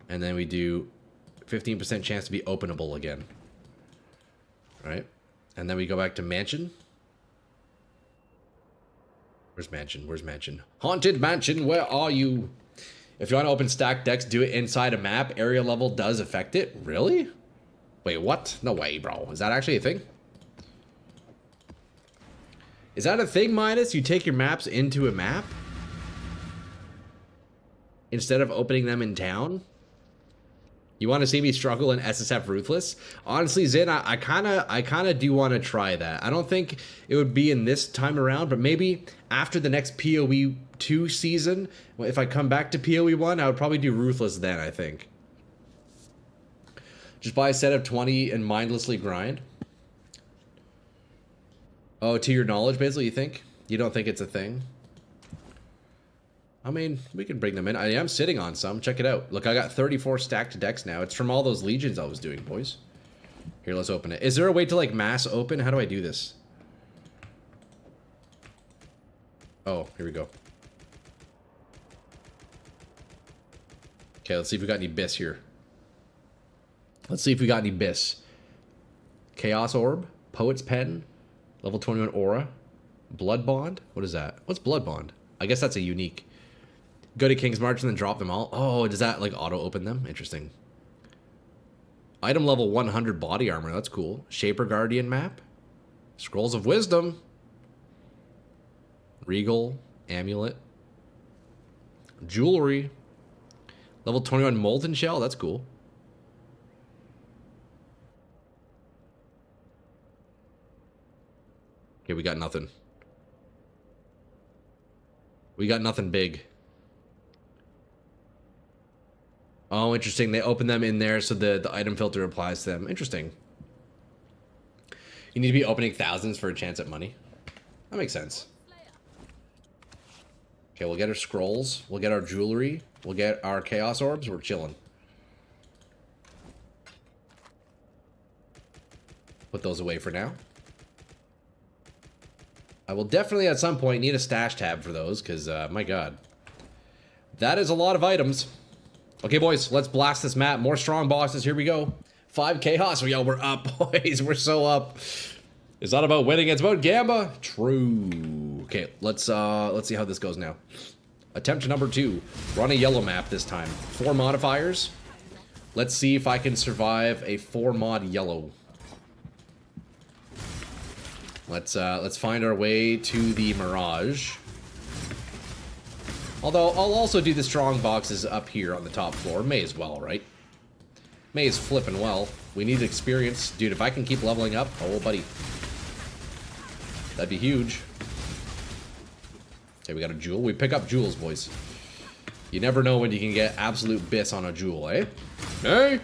And then we do 15% chance to be openable again. Right? And then we go back to mansion. Where's mansion? Where's mansion? Haunted mansion, where are you? If you want to open stacked decks, do it inside a map. Area level does affect it. Really? Wait, what? No way, bro. Is that actually a thing? Is that a thing, Midas? You take your maps into a map? Instead of opening them in town? You want to see me struggle in SSF Ruthless? Honestly, Zin, I kind of do want to try that. I don't think it would be in this time around, but maybe after the next PoE 2 season, if I come back to PoE 1, I would probably do Ruthless then, I think. Just buy a set of 20 and mindlessly grind. Oh, to your knowledge, basically, you think? You don't think it's a thing? I mean, we can bring them in. I am sitting on some. Check it out. Look, I got 34 stacked decks now. It's from all those legions I was doing, boys. Here, let's open it. Is there a way to, like, mass open? How do I do this? Oh, here we go. Okay, let's see if we got any bis here. Let's see if we got any bis. Chaos Orb, Poet's Pen, level 21 Aura, Blood Bond. What is that? What's Blood Bond? I guess that's a unique. Go to King's March and then drop them all. Oh, does that like auto open them? Interesting. Item level 100 body armor. That's cool. Shaper Guardian map. Scrolls of Wisdom. Regal Amulet. Jewelry. Level 21 Molten Shell. That's cool. Okay, we got nothing. We got nothing big. Oh, interesting. They open them in there so the item filter applies to them. Interesting. You need to be opening thousands for a chance at money. That makes sense. Okay, we'll get our scrolls. We'll get our jewelry. We'll get our chaos orbs. We're chilling. Put those away for now. I will definitely at some point need a stash tab for those because, my god. That is a lot of items. Okay, boys, let's blast this map. More strong bosses. Here we go. 5 chaos. Yo, we're up, boys. We're so up. It's not about winning. It's about Gamba. True. Okay, let's see how this goes now. Attempt number 2. Run a yellow map this time. 4 modifiers. Let's see if I can survive a 4-mod yellow. Let's find our way to the Mirage. Although, I'll also do the strong boxes up here on the top floor. May as well, right? May as flippin' well. We need experience. Dude, if I can keep leveling up, oh, buddy. That'd be huge. Okay, we got a jewel. We pick up jewels, boys. You never know when you can get absolute bis on a jewel, eh? Hey!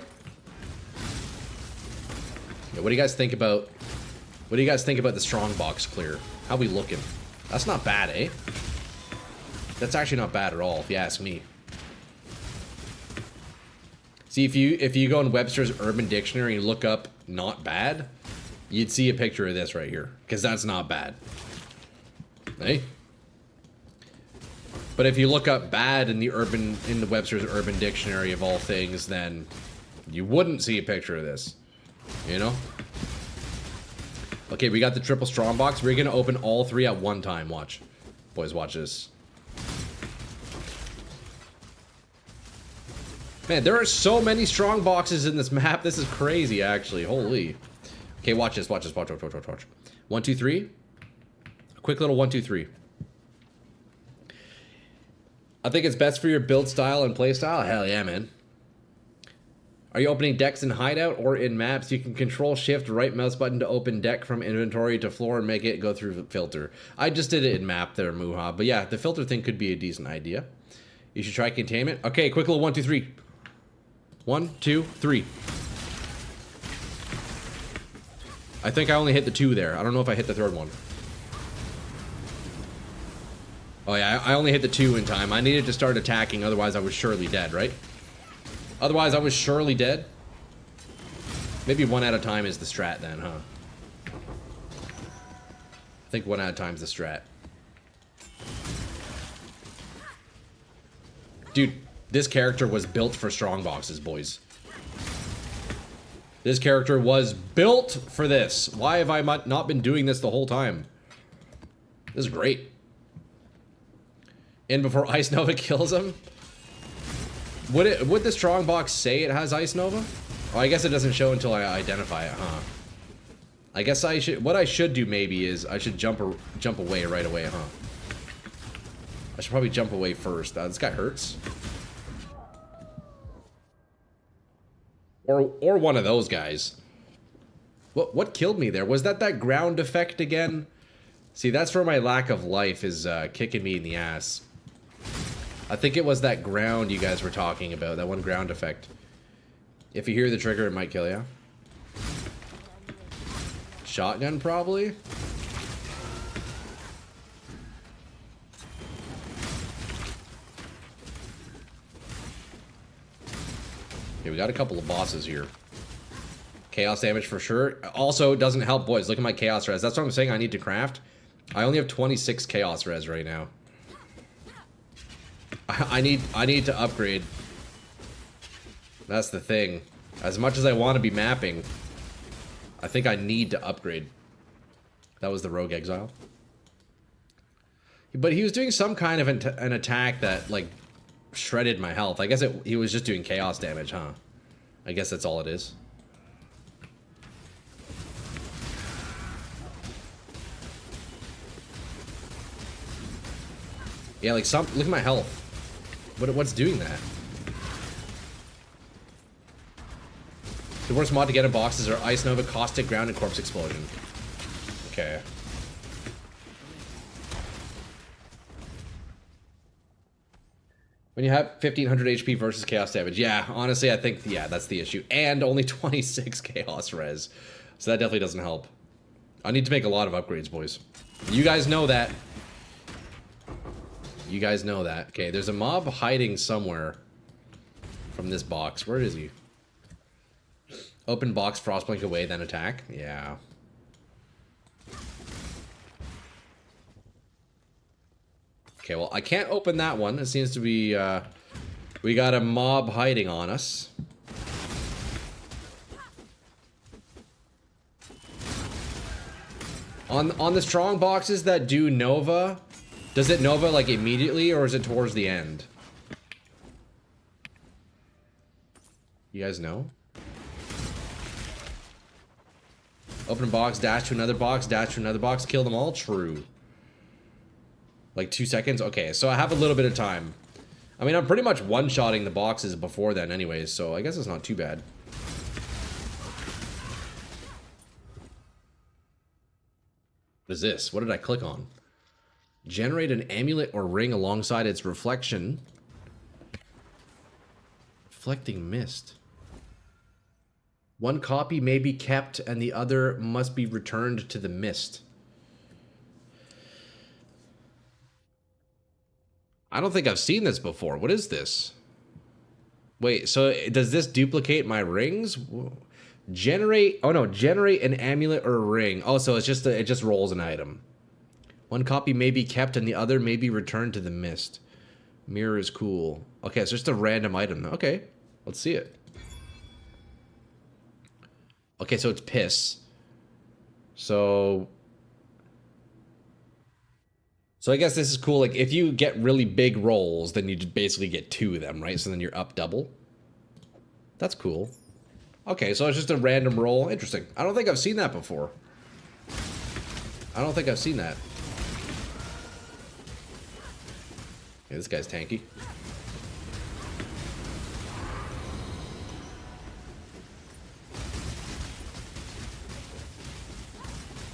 Yeah, what do you guys think about... What do you guys think about the strong box clear? How we looking? That's not bad, eh? That's actually not bad at all, if you ask me. See, if you go in Webster's Urban Dictionary and look up "not bad," you'd see a picture of this right here, because that's not bad. Hey. But if you look up "bad" in the Webster's Urban Dictionary of all things, then you wouldn't see a picture of this. You know? Okay, we got the triple strong box. We're gonna open all 3 at one time. Watch. Boys, watch this. Man, there are so many strong boxes in this map. This is crazy, actually. Holy. Okay, watch this. Watch this. Watch. 1, 2, 3. A quick little 1, 2, 3. I think it's best for your build style and play style. Hell yeah, man. Are you opening decks in hideout or in maps? You can control shift right mouse button to open deck from inventory to floor and make it go through filter. I just did it in map there, Muha. But yeah, the filter thing could be a decent idea. You should try containment. Okay, quick little 1, 2, 3. 1, 2, 3. I think I only hit the 2 there. I don't know if I hit the 3rd one. Oh yeah, I only hit the 2 in time. I needed to start attacking, otherwise I was surely dead, right? Otherwise I was surely dead. Maybe 1 at a time is the strat then, huh? I think 1 at a time is the strat. Dude, this character was built for strong boxes, boys. This character was built for this. Why have I not been doing this the whole time? This is great. In before Ice Nova kills him? Would the strong box say it has Ice Nova? Oh, I guess it doesn't show until I identify it, huh? I guess I should. What I should do maybe is I should jump away right away, huh? I should probably jump away first. This guy hurts. Or one of those guys. What killed me there? Was that ground effect again? See, that's where my lack of life is kicking me in the ass. I think it was that ground you guys were talking about. That one ground effect. If you hear the trigger, it might kill you. Shotgun, probably? Okay, we got a couple of bosses here. Chaos damage for sure. Also, doesn't help, boys. Look at my chaos res. That's what I'm saying I need to craft. I only have 26 chaos res right now. I need to upgrade. That's the thing. As much as I want to be mapping, I think I need to upgrade. That was the Rogue Exile. But he was doing some kind of an attack that, like, shredded my health. I guess he was just doing chaos damage, huh? I guess that's all it is. Yeah, like look at my health. What's doing that? The worst mod to get in boxes are Ice Nova, Caustic, Ground, and Corpse Explosion. Okay. When you have 1500 HP versus chaos damage. Yeah, honestly, I think, yeah, that's the issue. And only 26 chaos res. So that definitely doesn't help. I need to make a lot of upgrades, boys. You guys know that. You guys know that. Okay, there's a mob hiding somewhere from this box. Where is he? Open box, frostblink away, then attack. Yeah. Okay, well, I can't open that one. It seems to be, we got a mob hiding on us. On the strong boxes that do Nova, does it Nova, like, immediately, or is it towards the end? You guys know? Open a box, dash to another box, dash to another box, kill them all? True. Like 2 seconds? Okay, so I have a little bit of time. I mean, I'm pretty much one-shotting the boxes before then anyways, so I guess it's not too bad. What is this? What did I click on? Generate an amulet or ring alongside its reflection. Reflecting mist. One copy may be kept and the other must be returned to the mist. I don't think I've seen this before. What is this? Wait, so does this duplicate my rings? Generate, oh no, generate an amulet or a ring. Oh, so it's just it just rolls an item. One copy may be kept and the other may be returned to the mist. Mirror is cool. Okay, it's just a random item. Okay, let's see it. Okay, so it's piss. So I guess this is cool. Like, if you get really big rolls, then you just basically get 2 of them, right? So then you're up double. That's cool. Okay, so it's just a random roll. Interesting. I don't think I've seen that before. I don't think I've seen that. Yeah, this guy's tanky.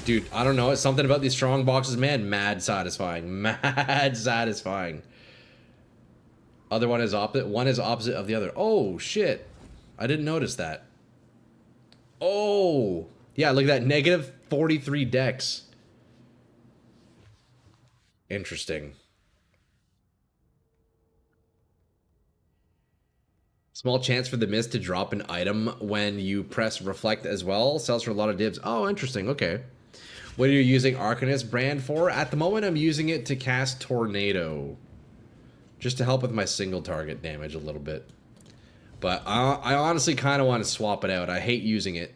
Dude, I don't know. It's something about these strong boxes, man. Mad satisfying. Mad satisfying. Other one is opposite. One is opposite of the other. Oh, shit. I didn't notice that. Oh. Yeah, look at that. Negative 43 dex. Interesting. Small chance for the mist to drop an item when you press reflect as well. Sells for a lot of divs. Oh, interesting. Okay. What are you using Arcanist brand for? At the moment, I'm using it to cast Tornado. Just to help with my single target damage a little bit. But I honestly kind of want to swap it out. I hate using it.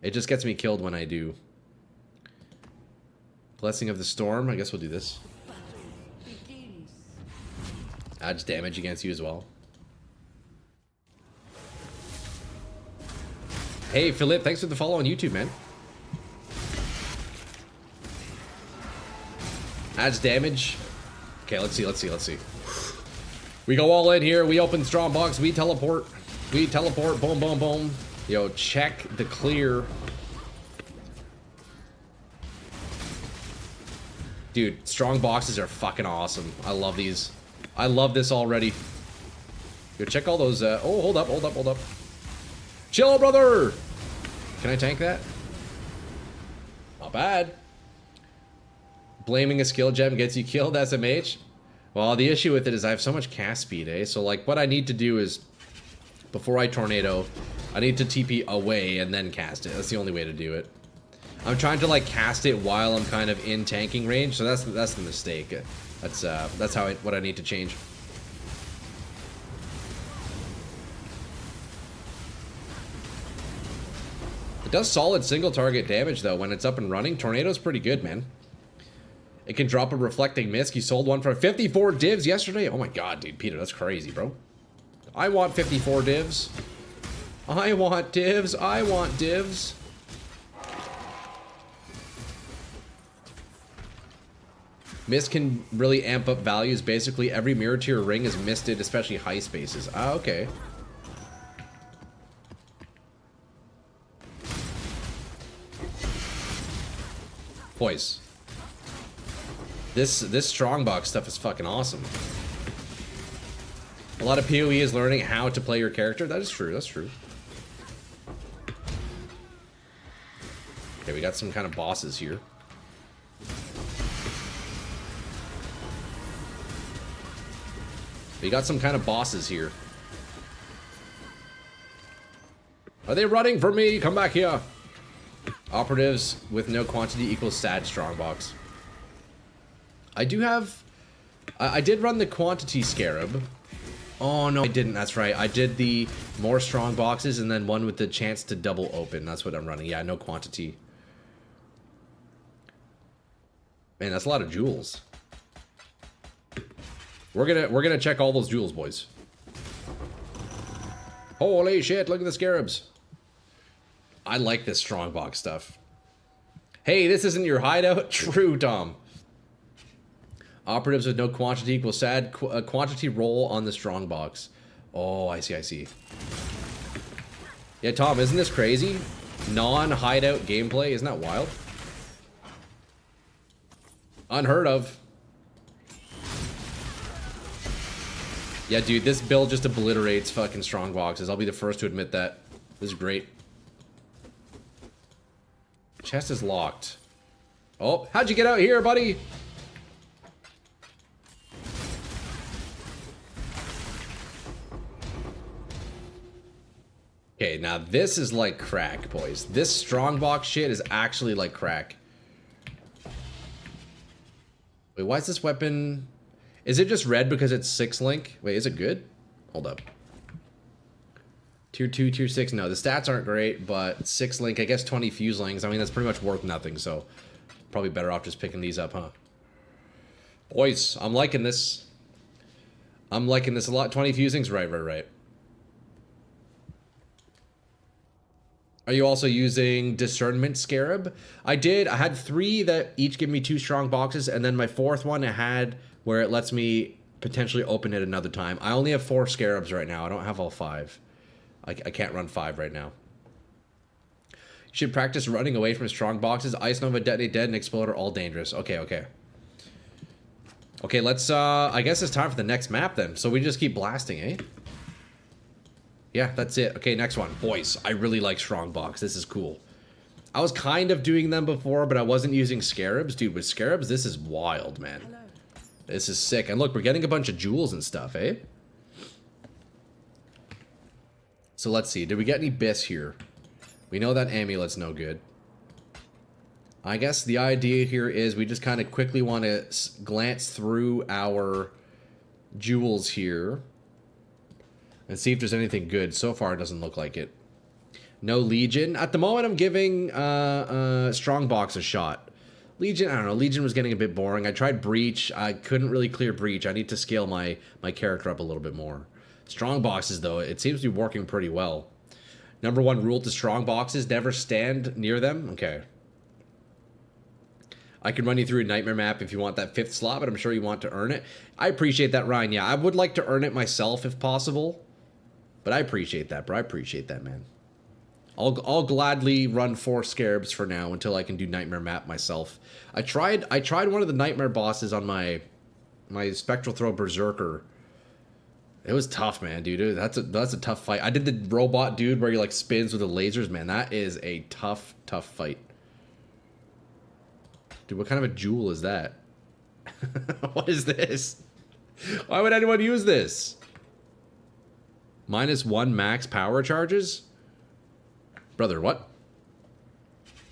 It just gets me killed when I do. Blessing of the Storm. I guess we'll do this. Adds damage against you as well. Hey, Philip, thanks for the follow on YouTube, man. Adds damage. Okay, let's see. We go all in here. We open strong box. We teleport. Boom, boom, boom. Yo, check the clear. Dude, strong boxes are fucking awesome. I love these. I love this already. Yo, check all those. Oh, hold up. Chill, brother. Can I tank that? Not bad. Blaming a skill gem gets you killed, SMH. Well, the issue with it is I have so much cast speed, eh? So, like, what I need to do is, before I tornado, I need to TP away and then cast it. That's the only way to do it. I'm trying to, like, cast it while I'm kind of in tanking range, so that's the mistake. That's how what I need to change. It does solid single target damage, though, when it's up and running. Tornado's pretty good, man. It can drop a reflecting mist. You sold one for 54 divs yesterday? Oh my god, dude. Peter, that's crazy, bro. I want 54 divs. I want divs. Mist can really amp up values. Basically, every mirror to your ring is misted, especially high spaces. Ah, okay. Boys. This strongbox stuff is fucking awesome. A lot of PoE is learning how to play your character. That is true. That's true. Okay, we got some kind of bosses here. Are they running for me? Come back here. Operatives with no quantity equals sad strongbox. I do have... I did run the quantity scarab. Oh, no, I didn't. That's right. I did the more strong boxes and then one with the chance to double open. That's what I'm running. Yeah, no quantity. Man, that's a lot of jewels. We're gonna check all those jewels, boys. Holy shit, look at the scarabs. I like this strongbox stuff. Hey, this isn't your hideout? True, Tom. Operatives with no quantity equals sad. Quantity roll on the strongbox. Oh, I see. Yeah, Tom, isn't this crazy? Non-hideout gameplay, isn't that wild? Unheard of. Yeah, dude, this build just obliterates fucking strongboxes. I'll be the first to admit that. This is great. Chest is locked. Oh, how'd you get out here, buddy? Okay, now this is like crack, boys. This strongbox shit is actually like crack. Wait, why is this weapon... Is it just red because it's 6 link? Wait, is it good? Hold up. Tier 2, Tier 6, no. The stats aren't great, but 6 link, I guess 20 fuselings. I mean, that's pretty much worth nothing, so probably better off just picking these up, huh? Boys, I'm liking this. I'm liking this a lot. 20 fusings, right. Are you also using Discernment Scarab? I did. I had 3 that each give me 2 strong boxes, and then my 4th one I had where it lets me potentially open it another time. I only have 4 Scarabs right now. I don't have all 5. I can't run 5 right now. You should practice running away from strong boxes. Ice Nova, Detonate Dead, and Exploder, all dangerous. Okay. Okay, let's, I guess it's time for the next map then. So we just keep blasting, eh? Yeah, that's it. Okay, next one. Boys, I really like Strongbox. This is cool. I was kind of doing them before, but I wasn't using Scarabs. Dude, with Scarabs, this is wild, man. Hello. This is sick. And look, we're getting a bunch of jewels and stuff, eh? So let's see. Did we get any Bis here? We know that amulet's no good. I guess the idea here is we just kind of quickly want to glance through our jewels here and see if there's anything good. So far, it doesn't look like it. No Legion. At the moment, I'm giving Strongbox a shot. Legion, I don't know. Legion was getting a bit boring. I tried Breach. I couldn't really clear Breach. I need to scale my character up a little bit more. Strongboxes, though, it seems to be working pretty well. Number 1 rule to Strongboxes, never stand near them. Okay. I can run you through a nightmare map if you want that 5th slot, but I'm sure you want to earn it. I appreciate that, Ryan. Yeah, I would like to earn it myself if possible. But I appreciate that, bro. I appreciate that, man. I'll gladly run 4 Scarabs for now until I can do nightmare map myself. I tried one of the nightmare bosses on my Spectral Throw Berserker. It was tough, man, dude. That's a tough fight. I did the robot dude where he like spins with the lasers, man. That is a tough fight. Dude, what kind of a jewel is that? What is this? Why would anyone use this? -1 max power charges? Brother, what?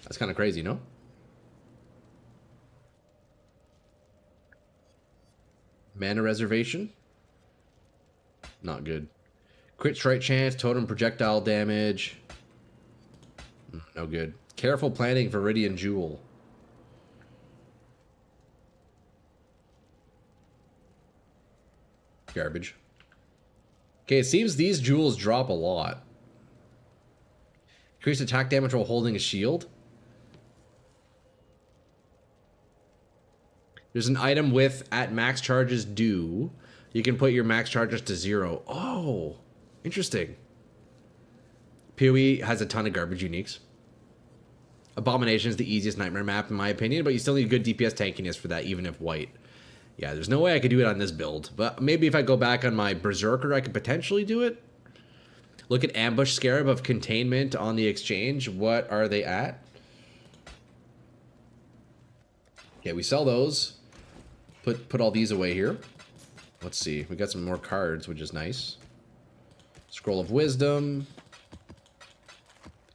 That's kind of crazy, no? Mana reservation? Not good. Crit strike chance, totem projectile damage. No good. Careful planting, Viridian Jewel. Garbage. Okay, it seems these jewels drop a lot. Increase attack damage while holding a shield. There's an item with at max charges due. You can put your max charges to 0. Oh, interesting. PoE has a ton of garbage uniques. Abomination is the easiest nightmare map in my opinion, but you still need good DPS tankiness for that, even if white. Yeah, there's no way I could do it on this build. But maybe if I go back on my Berserker, I could potentially do it. Look at Ambush Scarab of Containment on the exchange. What are they at? Okay, we sell those. Put all these away here. Let's see. We got some more cards, which is nice. Scroll of Wisdom.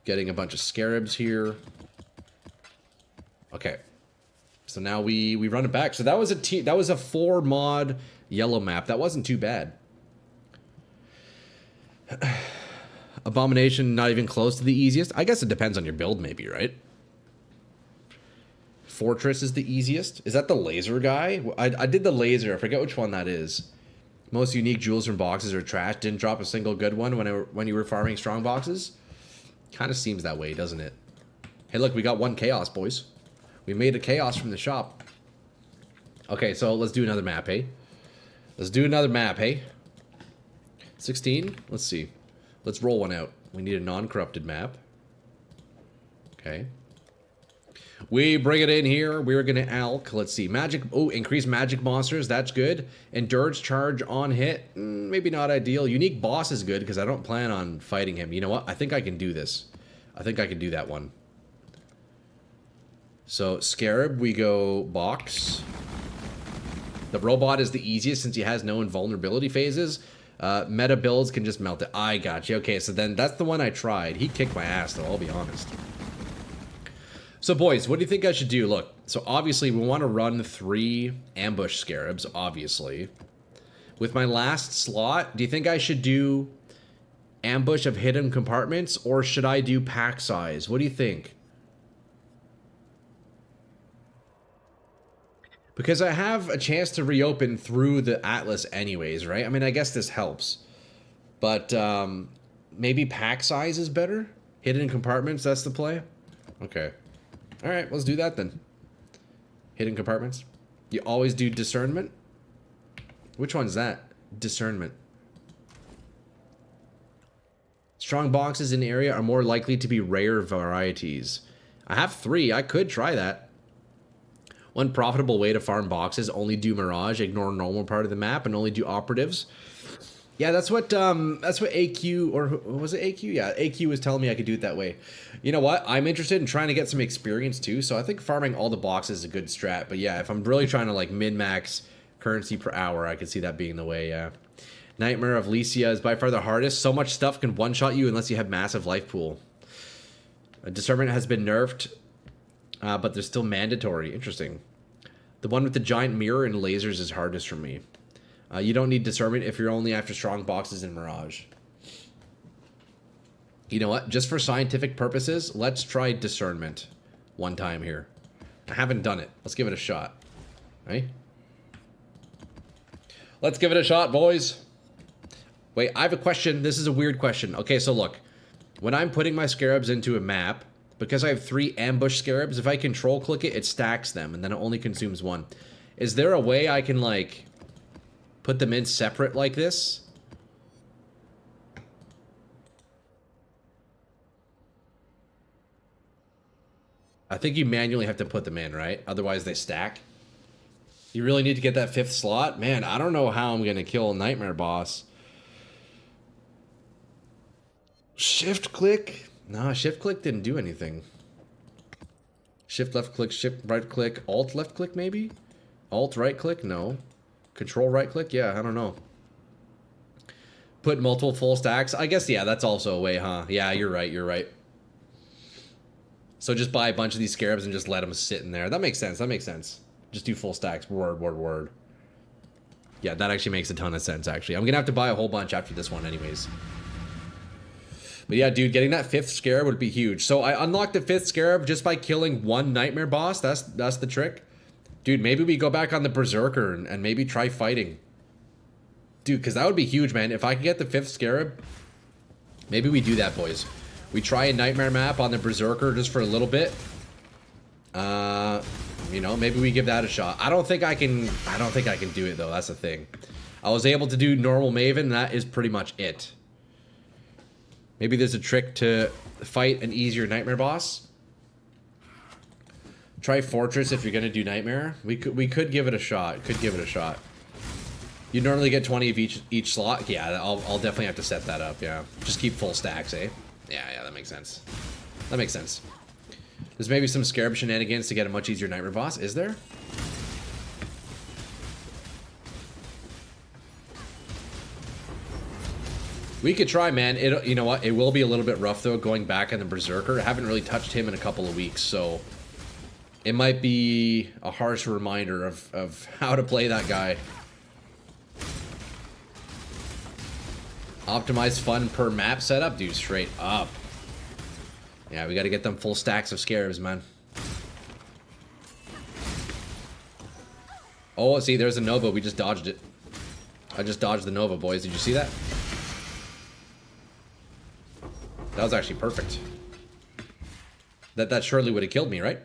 Getting a bunch of Scarabs here. Okay. So now we run it back. So that was a 4 mod yellow map. That wasn't too bad. Abomination not even close to the easiest. I guess it depends on your build maybe, right? Fortress is the easiest. Is that the laser guy? I did the laser. I forget which one that is. Most unique jewels from boxes are trash. Didn't drop a single good one when you were farming strong boxes. Kind of seems that way, doesn't it? Hey, look, we got 1 chaos, boys. We made a chaos from the shop. Okay, so let's do another map, hey? Let's do another map, hey? 16? Let's see. Let's roll one out. We need a non-corrupted map. Okay. We bring it in here. We're going to alch. Let's see. Magic. Oh, increase magic monsters. That's good. Endurance charge on hit. Maybe not ideal. Unique boss is good because I don't plan on fighting him. You know what? I think I can do this. I think I can do that one. So, Scarab, we go box. The robot is the easiest since he has no invulnerability phases. Meta builds can just melt it. I got you. Okay, so then that's the one I tried. He kicked my ass, though, I'll be honest. So, boys, what do you think I should do? Look, so obviously we want to run 3 ambush Scarabs, obviously. With my last slot, do you think I should do ambush of hidden compartments, or should I do pack size? What do you think? Because I have a chance to reopen through the Atlas anyways, right? I mean, I guess this helps. But maybe pack size is better? Hidden compartments, that's the play? Okay. Alright, let's do that then. Hidden compartments. You always do discernment? Which one's that? Discernment. Strong boxes in the area are more likely to be rare varieties. I have 3. I could try that. One profitable way to farm boxes: only do Mirage, ignore normal part of the map, and only do operatives. Yeah, that's what AQ, or was it AQ? Yeah, AQ was telling me I could do it that way. You know what? I'm interested in trying to get some experience too, so I think farming all the boxes is a good strat. But yeah, if I'm really trying to like min-max currency per hour, I could see that being the way, yeah. Nightmare of Lycia is by far the hardest. So much stuff can one-shot you unless you have massive life pool. Discernment has been nerfed, but they're still mandatory. Interesting. The one with the giant mirror and lasers is hardest for me. You don't need discernment if you're only after strong boxes in Mirage. You know what? Just for scientific purposes, let's try discernment one time here. I haven't done it. Let's give it a shot. Right? Let's give it a shot, boys. Wait, I have a question. This is a weird question. Okay, so look. When I'm putting my scarabs into a map, because I have 3 ambush scarabs, if I control click it, it stacks them, and then it only consumes 1. Is there a way I can, like, put them in separate like this? I think you manually have to put them in, right? Otherwise they stack. You really need to get that 5th slot? Man, I don't know how I'm going to kill a Nightmare boss. Shift click? No, shift click didn't do anything. Shift left click, shift right click, alt left click maybe? Alt right click? No. Control right click? Yeah, I don't know. Put multiple full stacks? I guess, yeah, that's also a way, huh? Yeah, you're right, you're right. So just buy a bunch of these scarabs and just let them sit in there. That makes sense, that makes sense. Just do full stacks. Word, word, word. Yeah, that actually makes a ton of sense, actually. I'm gonna have to buy a whole bunch after this one anyways. But yeah, dude, getting that 5th scarab would be huge. So I unlocked the 5th scarab just by killing 1 Nightmare boss. That's the trick. Dude, maybe we go back on the Berserker and maybe try fighting. Dude, because that would be huge, man. If I could get the 5th scarab, maybe we do that, boys. We try a Nightmare map on the Berserker just for a little bit. You know, maybe we give that a shot. I don't think I can do it, though. That's the thing. I was able to do normal Maven, and that is pretty much it. Maybe there's a trick to fight an easier Nightmare boss. Try Fortress if you're gonna do Nightmare. We could give it a shot. Could give it a shot. You normally get 20 of each slot. Yeah, I'll definitely have to set that up. Yeah, just keep full stacks, eh? Yeah, that makes sense. That makes sense. There's maybe some scarab shenanigans to get a much easier Nightmare boss. Is there? We could try, man. You know what? It will be a little bit rough, though, going back on the Berserker. I haven't really touched him in a couple of weeks, so it might be a harsh reminder of how to play that guy. Optimize fun per map setup? Dude, straight up. Yeah, we got to get them full stacks of scarabs, man. Oh, see, there's a Nova. We just dodged it. I just dodged the Nova, boys. Did you see that? That was actually perfect. That surely would have killed me, right?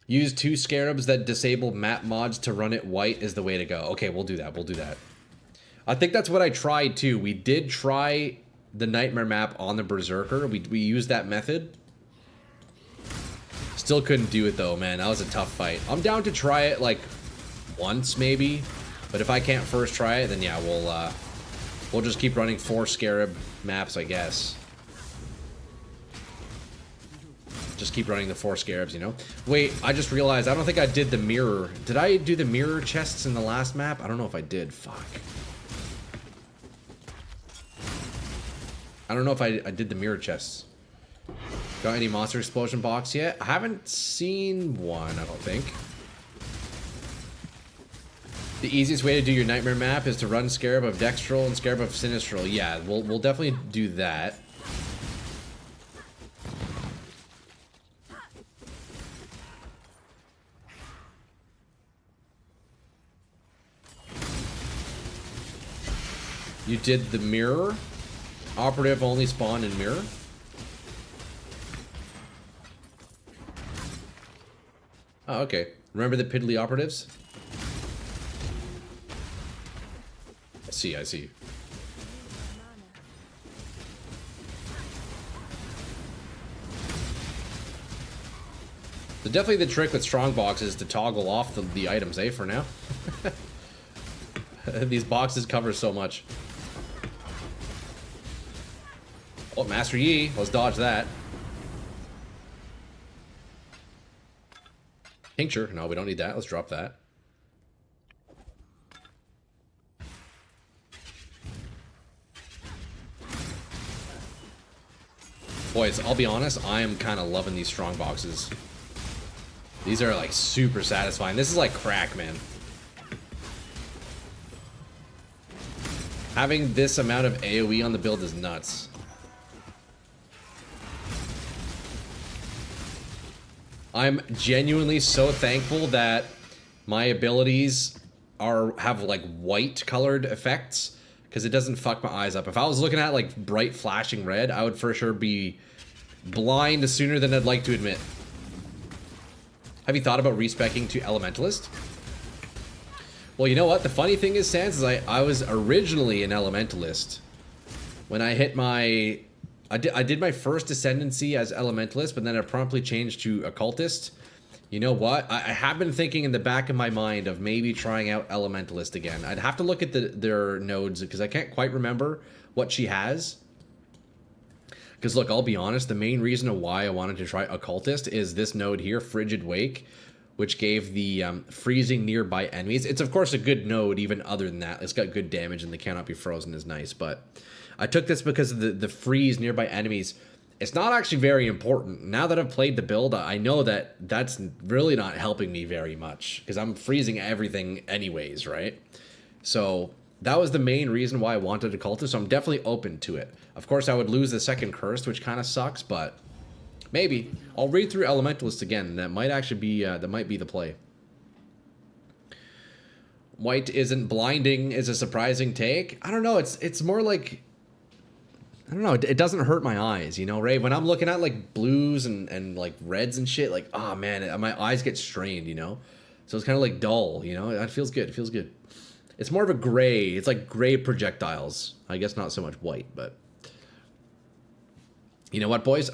Use 2 scarabs that disable map mods to run it white is the way to go. Okay, we'll do that. We'll do that. I think that's what I tried too. We did try the Nightmare map on the Berserker. We used that method. Still couldn't do it though, man. That was a tough fight. I'm down to try it like once maybe, but if I can't first try it, then yeah, we'll just keep running 4 scarab maps, I guess. Just keep running the 4 scarabs, you know? Wait, I just realized I don't think I did the mirror. Did I do the mirror chests in the last map? I don't know if I did. Fuck. I don't know if I did the mirror chests. Got any monster explosion box yet? I haven't seen one, I don't think. The easiest way to do your nightmare map is to run Scarab of Dextral and Scarab of Sinistral. Yeah, we'll definitely do that. You did the mirror? Operative only spawn in mirror? Oh, okay. Remember the piddly operatives? I see, I see. So definitely the trick with strongbox is to toggle off the items, eh, for now? These boxes cover so much. Oh, Master Yi, let's dodge that. Tincture, no, we don't need that. Let's drop that. Boys, I'll be honest, I am kind of loving these strong boxes. These are like super satisfying. This is like crack, man. Having this amount of AoE on the build is nuts. I'm genuinely so thankful that my abilities have like white colored effects, because it doesn't fuck my eyes up. If I was looking at like bright flashing red, I would for sure be blind sooner than I'd like to admit. Have you thought about respecing to Elementalist? Well, you know what? The funny thing is, Sans, is I was originally an Elementalist. When I hit my... I did my first Ascendancy as Elementalist, but then I promptly changed to Occultist. You know what? I have been thinking in the back of my mind of maybe trying out Elementalist again. I'd have to look at their nodes, because I can't quite remember what she has. Because look, I'll be honest, the main reason of why I wanted to try Occultist is this node here, Frigid Wake, which gave the freezing nearby enemies. It's of course a good node, even other than that. It's got good damage and the cannot be frozen is nice, but I took this because of the freeze nearby enemies. It's not actually very important. Now that I've played the build, I know that that's really not helping me very much, because I'm freezing everything anyways, right? So that was the main reason why I wanted Occultist, so I'm definitely open to it. Of course, I would lose the second Curse, which kind of sucks, but maybe. I'll read through Elementalist again. That might actually be, the play. White isn't blinding is a surprising take. I don't know, it's more like... I don't know, it doesn't hurt my eyes, you know, Ray? When I'm looking at, like, blues and like, reds and shit, like, oh, man, my eyes get strained, you know? So it's kind of, like, dull, you know? It feels good, it feels good. It's more of a gray. It's like gray projectiles. I guess not so much white, but... You know what, boys?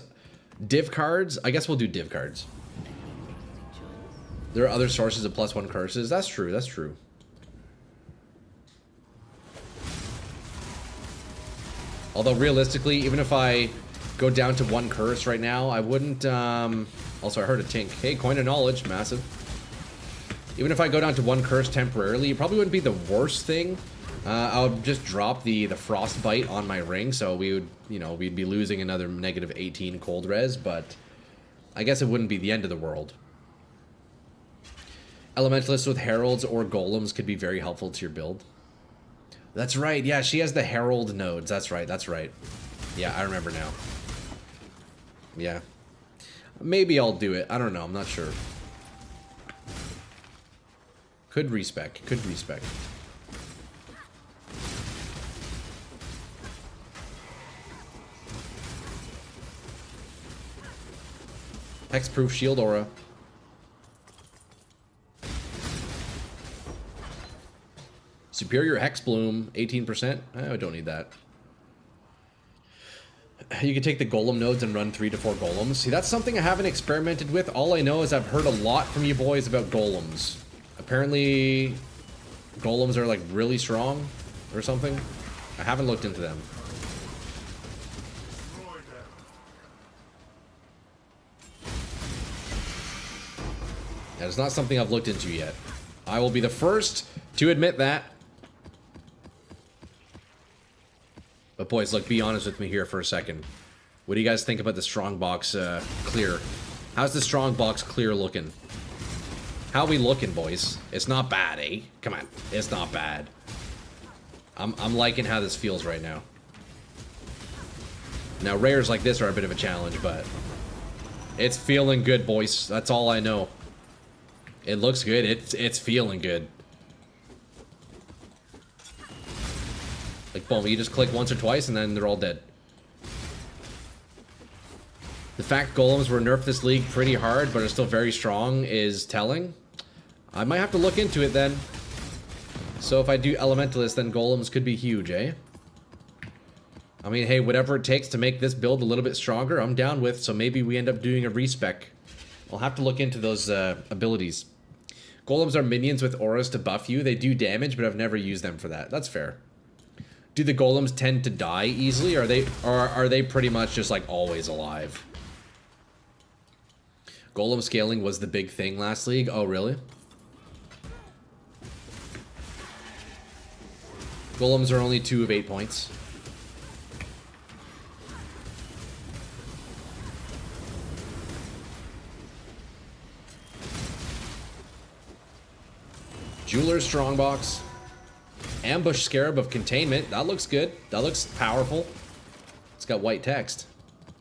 Div cards? I guess we'll do div cards. There are other sources of +1 curses. That's true, that's true. Although realistically, even if I go down to 1 curse right now, I wouldn't, also I heard a tink. Hey, coin of knowledge, massive. Even if I go down to 1 curse temporarily, it probably wouldn't be the worst thing. I would just drop the frostbite on my ring, so we would, you know, we'd be losing another negative 18 cold res, but I guess it wouldn't be the end of the world. Elementalists with heralds or golems could be very helpful to your build. That's right, yeah, she has the herald nodes. That's right, that's right. Yeah, I remember now. Yeah. Maybe I'll do it. I don't know, I'm not sure. Could respec, could respec. Hexproof shield aura. Superior Hex Bloom, 18%. I don't need that. You can take the golem nodes and run 3 to 4 golems. See, that's something I haven't experimented with. All I know is I've heard a lot from you boys about golems. Apparently, golems are like really strong or something. I haven't looked into them. That is not something I've looked into yet. I will be the first to admit that. But boys, look, be honest with me here for a second. What do you guys think about the strongbox clear? How's the strongbox clear looking? How we looking, boys? It's not bad, eh? Come on, it's not bad. I'm liking how this feels right now. Now, rares like this are a bit of a challenge, but it's feeling good, boys. That's all I know. It looks good. It's feeling good. Like, boom, you just click once or twice, and then they're all dead. The fact golems were nerfed this league pretty hard, but are still very strong is telling. I might have to look into it then. So if I do Elementalist, then golems could be huge, eh? I mean, hey, whatever it takes to make this build a little bit stronger, I'm down with, so maybe we end up doing a respec. I'll have to look into those abilities. Golems are minions with auras to buff you. They do damage, but I've never used them for that. That's fair. Do the golems tend to die easily, or are they pretty much just like always alive? Golem scaling was the big thing last league. Oh, really? Golems are only 2 of 8 points. Jeweler's Strongbox. Ambush Scarab of Containment. That looks good. That looks powerful. It's got white text.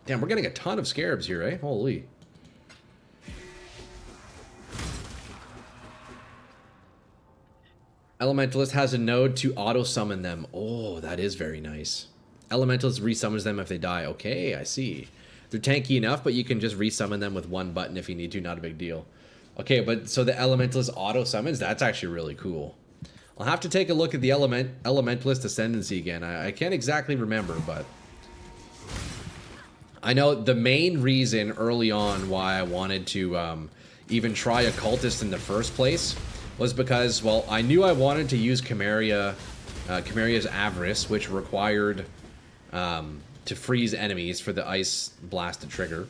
Damn, we're getting a ton of Scarabs here, eh? Holy. Elementalist has a node to auto-summon them. Oh, that is very nice. Elementalist resummons them if they die. Okay, I see. They're tanky enough, but you can just resummon them with one button if you need to. Not a big deal. Okay, but so the Elementalist auto-summons, that's actually really cool. I'll have to take a look at the Elementalist Ascendancy again. I can't exactly remember, but I know the main reason early on why I wanted to even try Occultist in the first place was because, well, I knew I wanted to use Cameria, Cameria's Avarice, which required to freeze enemies for the Ice Blast to trigger.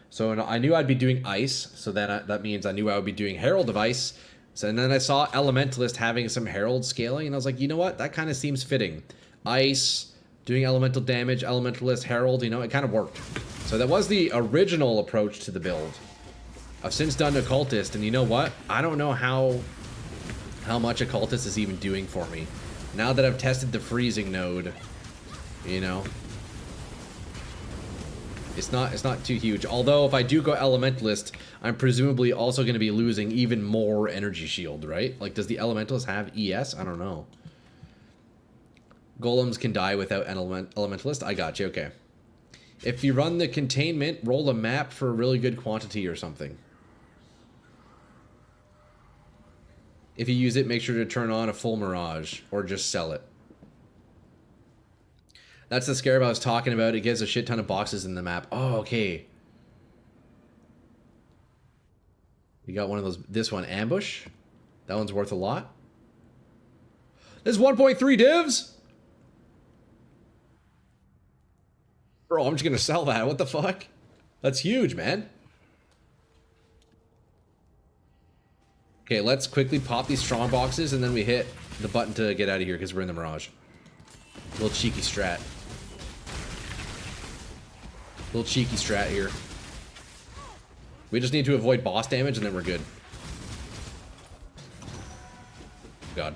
So I knew I'd be doing Ice, so then that means I knew I would be doing Herald of Ice. So, and then I saw Elementalist having some Herald scaling, and I was like, you know what? That kind of seems fitting. Ice, doing elemental damage, Elementalist, Herald, you know, it kind of worked. So that was the original approach to the build. I've since done Occultist, and you know what? I don't know how much Occultist is even doing for me. Now that I've tested the freezing node, you know, it's not too huge. Although if I do go Elementalist, I'm presumably also going to be losing even more energy shield, right? Like, does the Elementalist have ES? I don't know. Golems can die without an Elementalist. I got you. Okay. If you run the containment, roll a map for a really good quantity or something. If you use it, make sure to turn on a full Mirage or just sell it. That's the Scarab I was talking about. It gives a shit ton of boxes in the map. Oh, okay. You got one of those. This one, Ambush. That one's worth a lot. There's 1.3 divs? Bro, I'm just going to sell that. What the fuck? That's huge, man. Okay, let's quickly pop these strong boxes and then we hit the button to get out of here because we're in the Mirage. Little cheeky strat. Little cheeky strat here. We just need to avoid boss damage and then we're good. God.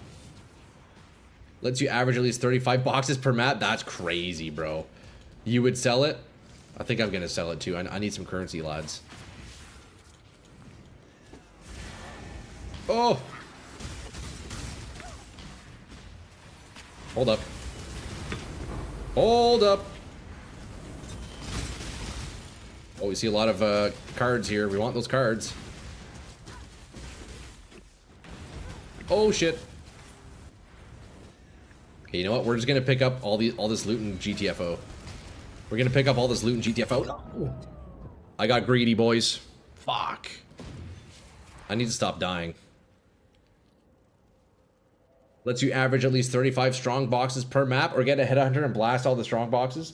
Lets you average at least 35 boxes per map. That's crazy, bro. You would sell it? I think I'm gonna sell it too. I need some currency, lads. Oh! Hold up. Hold up! Oh, we see a lot of cards here. We want those cards. Oh shit. Okay, you know what? We're just gonna pick up all this loot in GTFO. We're gonna pick up all this loot in GTFO. No. I got greedy, boys. Fuck. I need to stop dying. Lets you average at least 35 strong boxes per map or get a headhunter and blast all the strong boxes.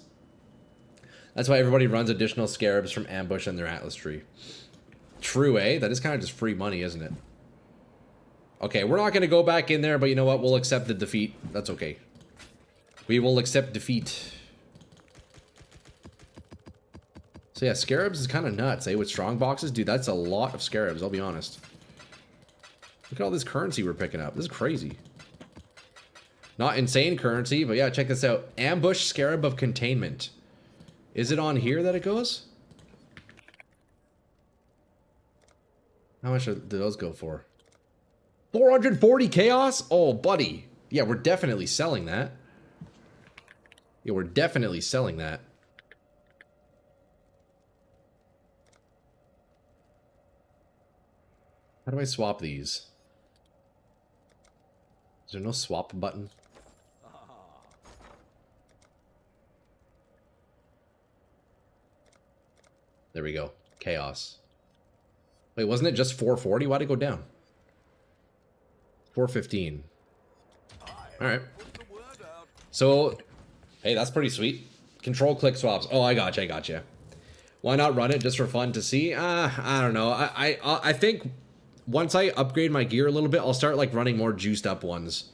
That's why everybody runs additional scarabs from ambush in their atlas tree. True, eh? That is kind of just free money, isn't it? Okay, we're not going to go back in there, but you know what? We'll accept the defeat. That's okay. We will accept defeat. So yeah, scarabs is kind of nuts, eh? With strong boxes, dude, that's a lot of scarabs, I'll be honest. Look at all this currency we're picking up. This is crazy. Not insane currency, but yeah, check this out. Ambush Scarab of Containment. Is it on here that it goes? How much do those go for? 440 chaos? Oh, buddy. Yeah, we're definitely selling that. Yeah, we're definitely selling that. How do I swap these? Is there no swap button? There we go. Chaos. Wait, wasn't it just 440? Why'd it go down? 415. Alright. So, hey, that's pretty sweet. Control click swaps. Oh, I gotcha. Why not run it just for fun to see? I don't know. I think once I upgrade my gear a little bit, I'll start like running more juiced up ones.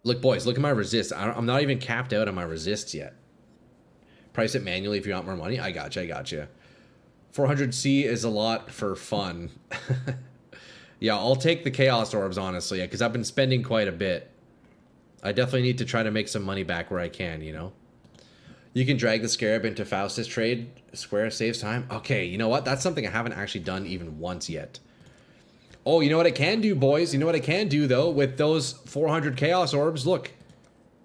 Look, boys, look at my resist. I'm not even capped out on my resists yet. Price it manually if you want more money. I gotcha. 400C is a lot for fun. Yeah, I'll take the Chaos Orbs, honestly, because I've been spending quite a bit. I definitely need to try to make some money back where I can, you know? You can drag the Scarab into Faustus trade. Square saves time. Okay, you know what? That's something I haven't actually done even once yet. Oh, you know what I can do, boys? You know what I can do, though, with those 400 Chaos Orbs? Look,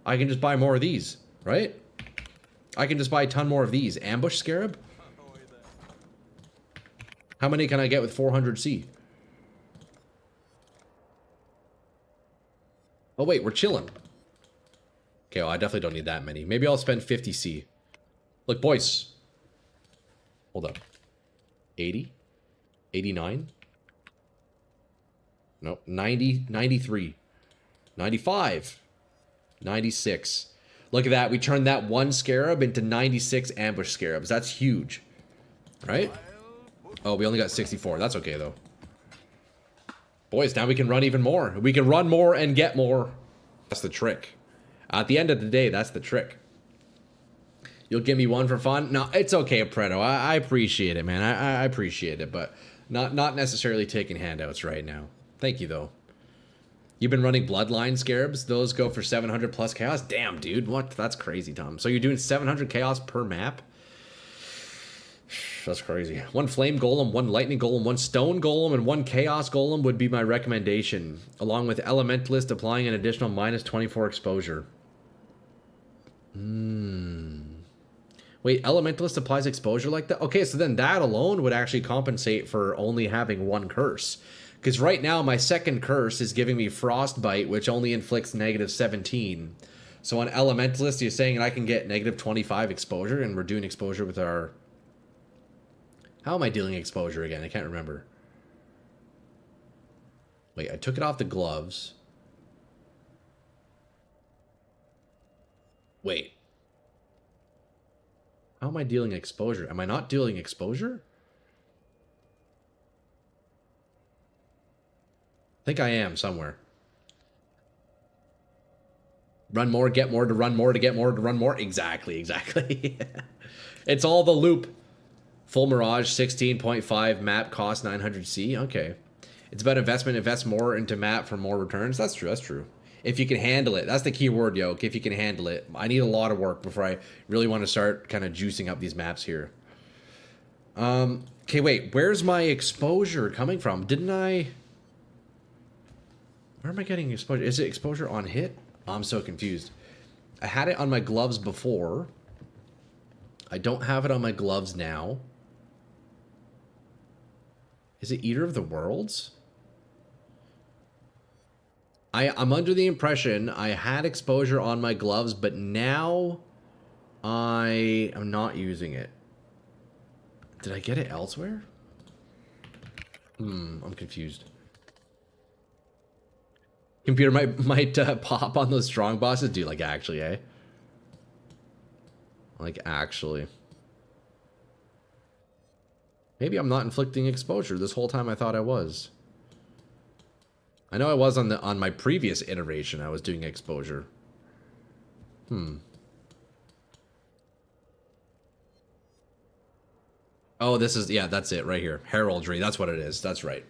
I can just buy more of these, right? I can just buy a ton more of these. Ambush Scarab? How many can I get with 400C? Oh, wait, we're chilling. Okay, well, I definitely don't need that many. Maybe I'll spend 50C. Look, boys. Hold up. 80? 89? Nope. 90, 93. 95. 96. Look at that. We turned that one Scarab into 96 Ambush Scarabs. That's huge. Right? Oh, we only got 64. That's okay, though. Boys, now we can run even more. We can run more and get more. That's the trick. At the end of the day, that's the trick. You'll give me one for fun? No, it's okay, Preto. I appreciate it, man. I appreciate it, but not necessarily taking handouts right now. Thank you, though. You've been running Bloodline Scarabs? Those go for 700 plus chaos? Damn, dude. What? That's crazy, Tom. So you're doing 700 chaos per map? That's crazy. One Flame Golem, one Lightning Golem, one Stone Golem, and one Chaos Golem would be my recommendation, along with Elementalist applying an additional minus 24 exposure. Wait, Elementalist applies exposure like that? Okay, so then that alone would actually compensate for only having one curse. Because right now, my second curse is giving me Frostbite, which only inflicts negative 17. So on Elementalist, you're saying I can get negative 25 exposure, and we're doing exposure with our... How am I dealing exposure again? I can't remember. Wait, I took it off the gloves. Wait. How am I dealing exposure? Am I not dealing exposure? I think I am somewhere. Run more, get more, to run more, to get more, to run more. Exactly. It's all the loop. Full Mirage, 16.5. Map cost 900C. Okay. It's about investment. Invest more into map for more returns. That's true. If you can handle it. That's the key word, Yoke. If you can handle it. I need a lot of work before I really want to start kind of juicing up these maps here. Okay, wait. Where's my exposure coming from? Didn't I... Where am I getting exposure? Is it exposure on hit? Oh, I'm so confused. I had it on my gloves before. I don't have it on my gloves now. Is it Eater of the Worlds? I'm under the impression I had exposure on my gloves, but now I am not using it. Did I get it elsewhere? I'm confused. Computer might pop on those strong bosses. Dude, like actually, eh? Like actually. Maybe I'm not inflicting exposure. This whole time I thought I was. I know I was on my previous iteration. I was doing exposure. Oh, this is, yeah, that's it right here. Heraldry. That's what it is. That's right.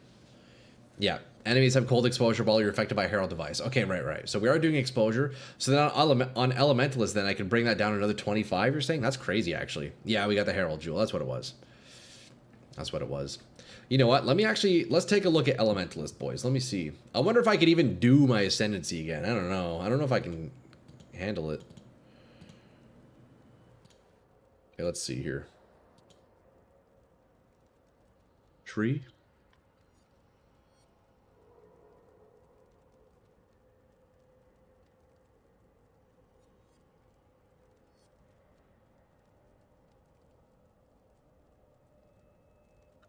Yeah. Enemies have cold exposure while you're affected by Herald Device. Okay, right. So we are doing exposure. So then on Elementalist, then I can bring that down another 25, you're saying? That's crazy, actually. Yeah, we got the Herald Jewel. That's what it was. That's what it was. You know what? Let's take a look at Elementalist, boys. Let me see. I wonder if I could even do my Ascendancy again. I don't know. I don't know if I can handle it. Okay, let's see here. Tree?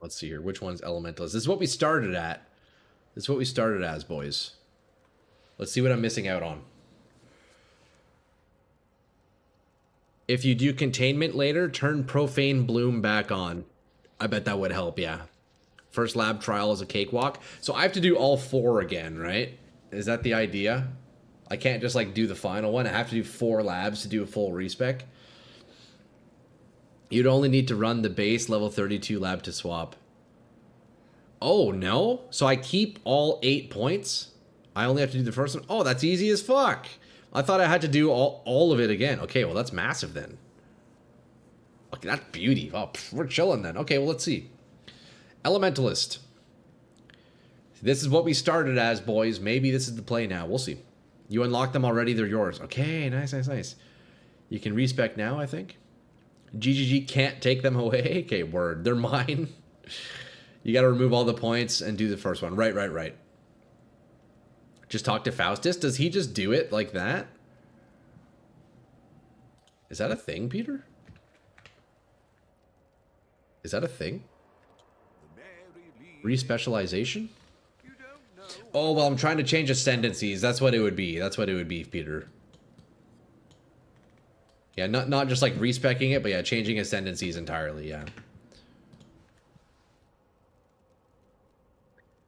Let's see here. Which one's Elementalist? This is what we started at. This is what we started as, boys. Let's see what I'm missing out on. If you do Containment later, turn Profane Bloom back on. I bet that would help, yeah. First lab trial is a cakewalk. So I have to do all 4 again, right? Is that the idea? I can't just, like, do the final one. I have to do 4 labs to do a full respec. You'd only need to run the base level 32 lab to swap. Oh, no? So I keep all 8 points? I only have to do the first one? Oh, that's easy as fuck. I thought I had to do all of it again. Okay, well, that's massive then. Okay, that's beauty. Oh, we're chilling then. Okay, well, let's see. Elementalist. This is what we started as, boys. Maybe this is the play now. We'll see. You unlocked them already. They're yours. Okay, nice. You can respec now, I think. GGG can't take them away. Okay, word. They're mine. You got to remove all the points and do the first one. Right. Just talk to Faustus. Does he just do it like that? Is that a thing, Peter? Is that a thing? Respecialization? Oh, well, I'm trying to change ascendancies. That's what it would be. That's what it would be, Peter. Yeah, not just like respecking it, but yeah, changing ascendancies entirely, yeah.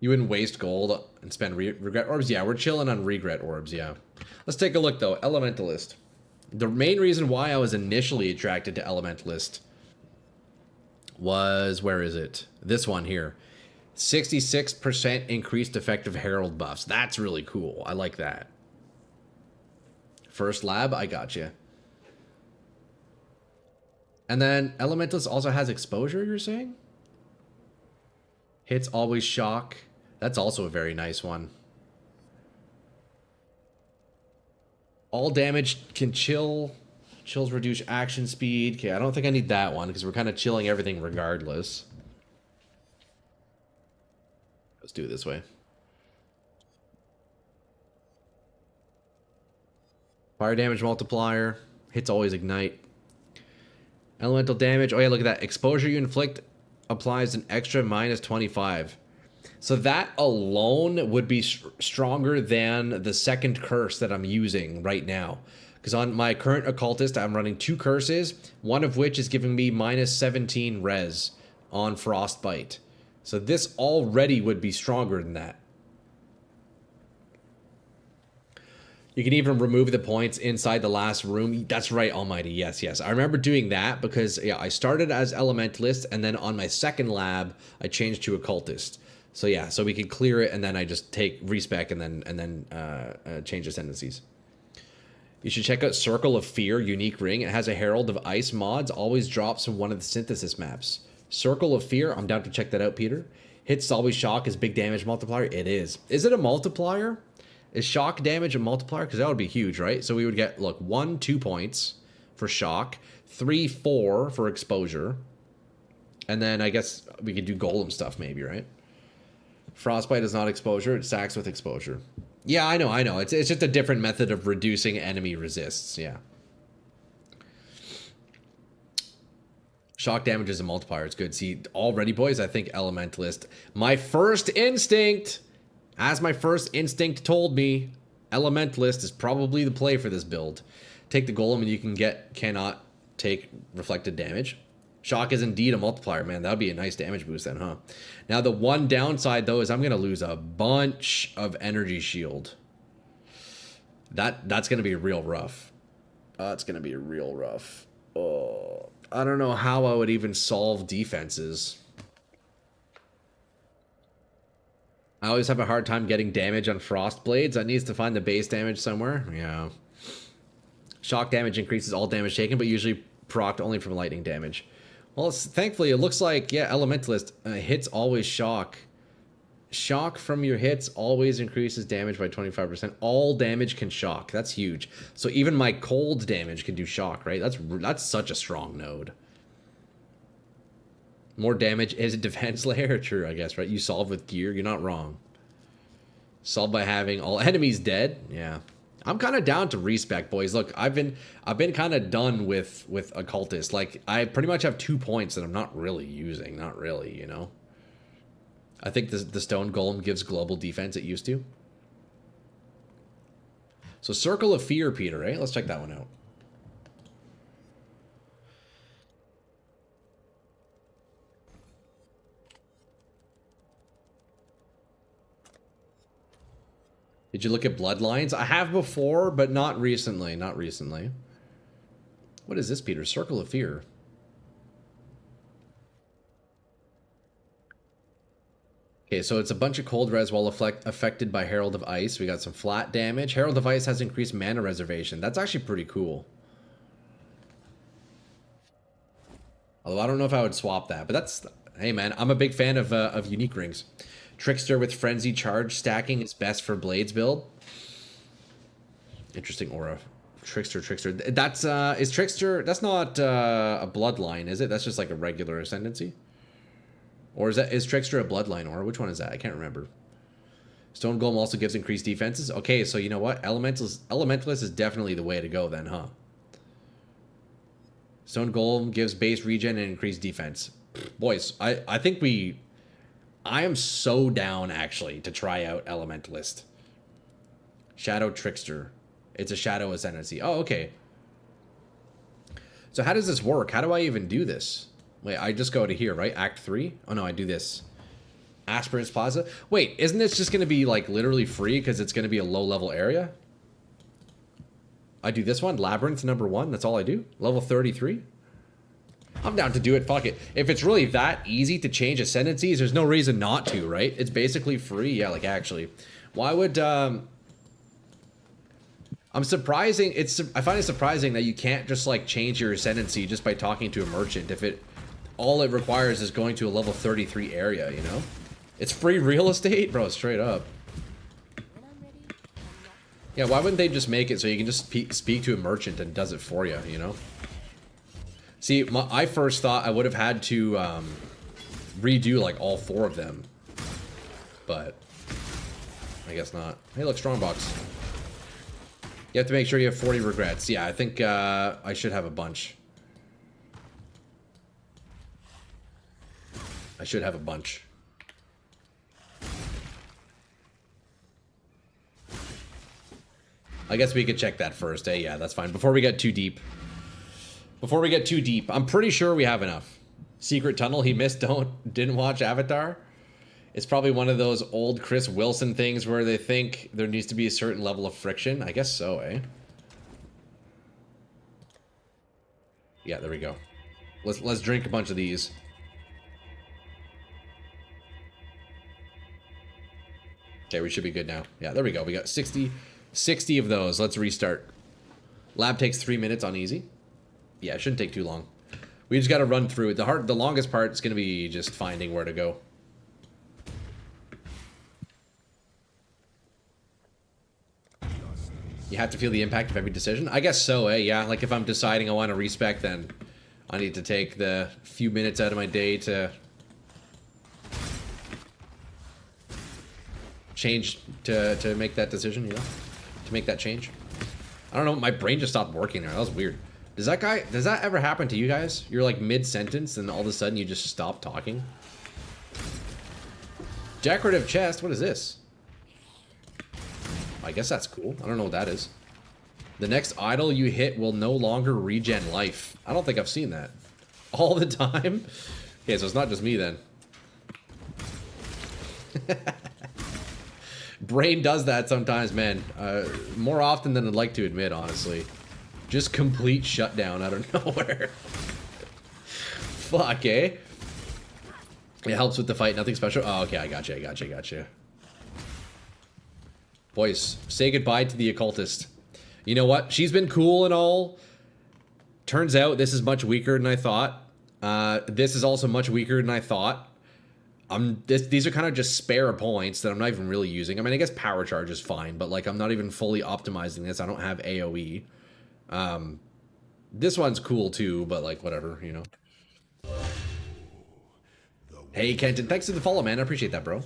You wouldn't waste gold and spend regret orbs? Yeah, we're chilling on regret orbs, yeah. Let's take a look, though. Elementalist. The main reason why I was initially attracted to Elementalist was, where is it? This one here. 66% increased effective Herald buffs. That's really cool. I like that. First lab, I got you. And then Elementalist also has exposure, you're saying? Hits always shock. That's also a very nice one. All damage can chill. Chills reduce action speed. Okay, I don't think I need that one because we're kind of chilling everything regardless. Let's do it this way. Fire damage multiplier. Hits always ignite. Elemental damage. Oh yeah, look at that. Exposure you inflict applies an extra minus 25. So that alone would be stronger than the second curse that I'm using right now. Because on my current Occultist, I'm running 2 curses, one of which is giving me minus 17 res on Frostbite. So this already would be stronger than that. You can even remove the points inside the last room. That's right, Almighty. Yes. I remember doing that because yeah, I started as Elementalist, and then on my second lab, I changed to Occultist. So yeah, so we could clear it, and then I just take respec and then change ascendancies. You should check out Circle of Fear, unique ring. It has a Herald of Ice mods. Always drops from one of the synthesis maps. Circle of Fear, I'm down to check that out, Peter. Hits always shock is big damage multiplier. It is. Is it a multiplier? Is shock damage a multiplier? Because that would be huge, right? So we would get, look, 1, 2 points for shock, 3, 4 for exposure, and then I guess we could do golem stuff maybe, right? Frostbite is not exposure. It stacks with exposure. Yeah, I know. It's just a different method of reducing enemy resists, yeah. Shock damage is a multiplier. It's good. See, already, boys, I think Elementalist. My first instinct, as my first instinct told me, Elementalist is probably the play for this build. Take the golem and you cannot take reflected damage. Shock is indeed a multiplier, man. That would be a nice damage boost then, huh? Now, the one downside, though, is I'm going to lose a bunch of energy shield. That's going to be real rough. That's going to be real rough. Oh, I don't know how I would even solve defenses. I always have a hard time getting damage on frost blades. That needs to find the base damage somewhere. Yeah. Shock damage increases all damage taken, but usually procced only from lightning damage. Well, thankfully, it looks like, yeah, Elementalist hits always shock. Shock from your hits always increases damage by 25%. All damage can shock. That's huge. So even my cold damage can do shock, right? That's such a strong node. More damage is a defense layer. True, I guess, right? You solve with gear. You're not wrong. Solve by having all enemies dead. Yeah. I'm kind of down to respec, boys. Look, I've been kind of done with Occultist. Like, I pretty much have 2 points that I'm not really using. Not really, you know? I think the Stone Golem gives global defense it used to. So Circle of Fear, Peter, eh? Let's check that one out. Did you look at Bloodlines? I have before, but not recently. Not recently. What is this, Peter? Circle of Fear. Okay, so it's a bunch of cold res while affected by Herald of Ice. We got some flat damage. Herald of Ice has increased mana reservation. That's actually pretty cool. Although I don't know if I would swap that, but that's... Hey, man, I'm a big fan of unique rings. Trickster with Frenzy Charge stacking is best for Blades build. Interesting aura. Trickster. That's, is Trickster... That's not a bloodline, is it? That's just like a regular ascendancy? Or is Trickster a bloodline aura? Which one is that? I can't remember. Stone Golem also gives increased defenses. Okay, so you know what? Elementalist is definitely the way to go then, huh? Stone Golem gives base regen and increased defense. Boys, I think I am so down, actually, to try out Elementalist. Shadow Trickster. It's a Shadow Ascendancy. Oh, okay. So how does this work? How do I even do this? Wait, I just go to here, right? Act 3? Oh, no, I do this. Aspirants Plaza. Wait, isn't this just going to be, like, literally free because it's going to be a low-level area? I do this one, Labyrinth number 1. That's all I do. Level 33. I'm down to do it. Fuck it. If it's really that easy to change ascendancies, there's no reason not to, right? It's basically free. Yeah, like, actually. Why would, I'm surprising. I find it surprising that you can't just, like, change your ascendancy just by talking to a merchant if all it requires is going to a level 33 area, you know? It's free real estate? Bro, straight up. Yeah, why wouldn't they just make it so you can just speak to a merchant and does it for you, you know? See, I first thought I would have had to redo, like, all 4 of them. But I guess not. Hey, look, Strongbox. You have to make sure you have 40 regrets. Yeah, I think I should have a bunch. I should have a bunch. I guess we could check that first, eh? Yeah, that's fine. Before we get too deep. I'm pretty sure we have enough. Secret Tunnel, he missed, didn't watch Avatar. It's probably one of those old Chris Wilson things where they think there needs to be a certain level of friction. I guess so, eh? Yeah, there we go. Let's drink a bunch of these. Okay, we should be good now. Yeah, there we go. We got 60 of those. Let's restart. Lab takes 3 minutes on easy. Yeah, it shouldn't take too long. We just got to run through it. The longest part is going to be just finding where to go. You have to feel the impact of every decision? I guess so, eh? Yeah, like if I'm deciding I want to respec, then I need to take the few minutes out of my day to change, to make that decision, you know? To make that change. I don't know, my brain just stopped working there. That was weird. Does that ever happen to you guys? You're like mid-sentence and all of a sudden you just stop talking? Decorative chest, what is this? I guess that's cool. I don't know what that is. The next idol you hit will no longer regen life. I don't think I've seen that. All the time? Okay, so it's not just me then. Brain does that sometimes, man. More often than I'd like to admit, honestly. Just complete shutdown out of nowhere. Fuck, eh? It helps with the fight, nothing special. Oh, okay, I gotcha. Boys, say goodbye to the Occultist. You know what? She's been cool and all. Turns out this is much weaker than I thought. This is also much weaker than I thought. These are kind of just spare points that I'm not even really using. I mean, I guess power charge is fine, but like I'm not even fully optimizing this. I don't have AoE. This one's cool too, but like whatever, you know. Hey, Kenton, thanks for the follow, man. I appreciate that, bro.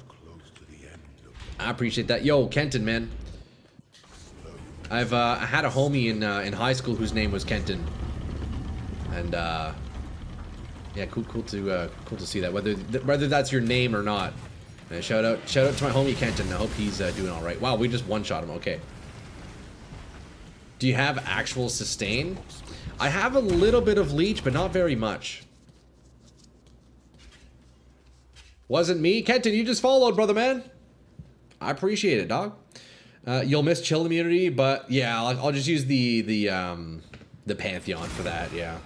I appreciate that. Yo, Kenton, man. I had a homie in high school whose name was Kenton, and yeah, cool to see that. Whether that's your name or not. Shout out to my homie Kenton. I hope he's doing all right. Wow, we just one-shot him. Okay. Do you have actual sustain? I have a little bit of leech, but not very much. Wasn't me, Kenton. You just followed, brother man. I appreciate it, dog. You'll miss chill immunity, but yeah, I'll just use the Pantheon for that. Yeah.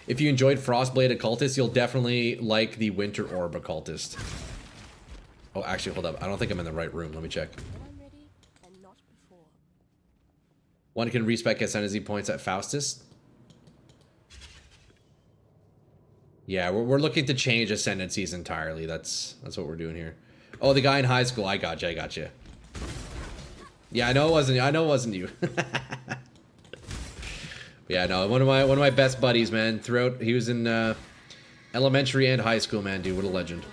If you enjoyed Frostblade Occultist, you'll definitely like the Winter Orb Occultist. Oh, actually, hold up. I don't think I'm in the right room. Let me check. One can respec ascendancy points at Faustus. Yeah, we're looking to change ascendancies entirely. That's what we're doing here. Oh, the guy in high school. I got you. Yeah, I know it wasn't you. Yeah, no, one of my best buddies, man. Throughout, he was in elementary and high school, man. Dude, what a legend.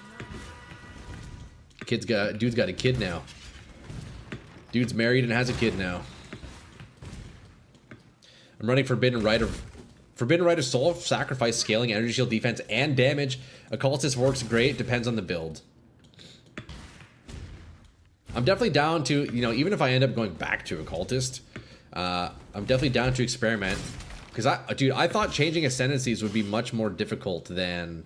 Dude's got a kid now. Dude's married and has a kid now. I'm running Forbidden Rite of Soul, Sacrifice, Scaling, Energy Shield, Defense, and Damage. Occultist works great. Depends on the build. I'm definitely down to, you know, even if I end up going back to Occultist, I'm definitely down to experiment. Because, I thought changing Ascendancies would be much more difficult than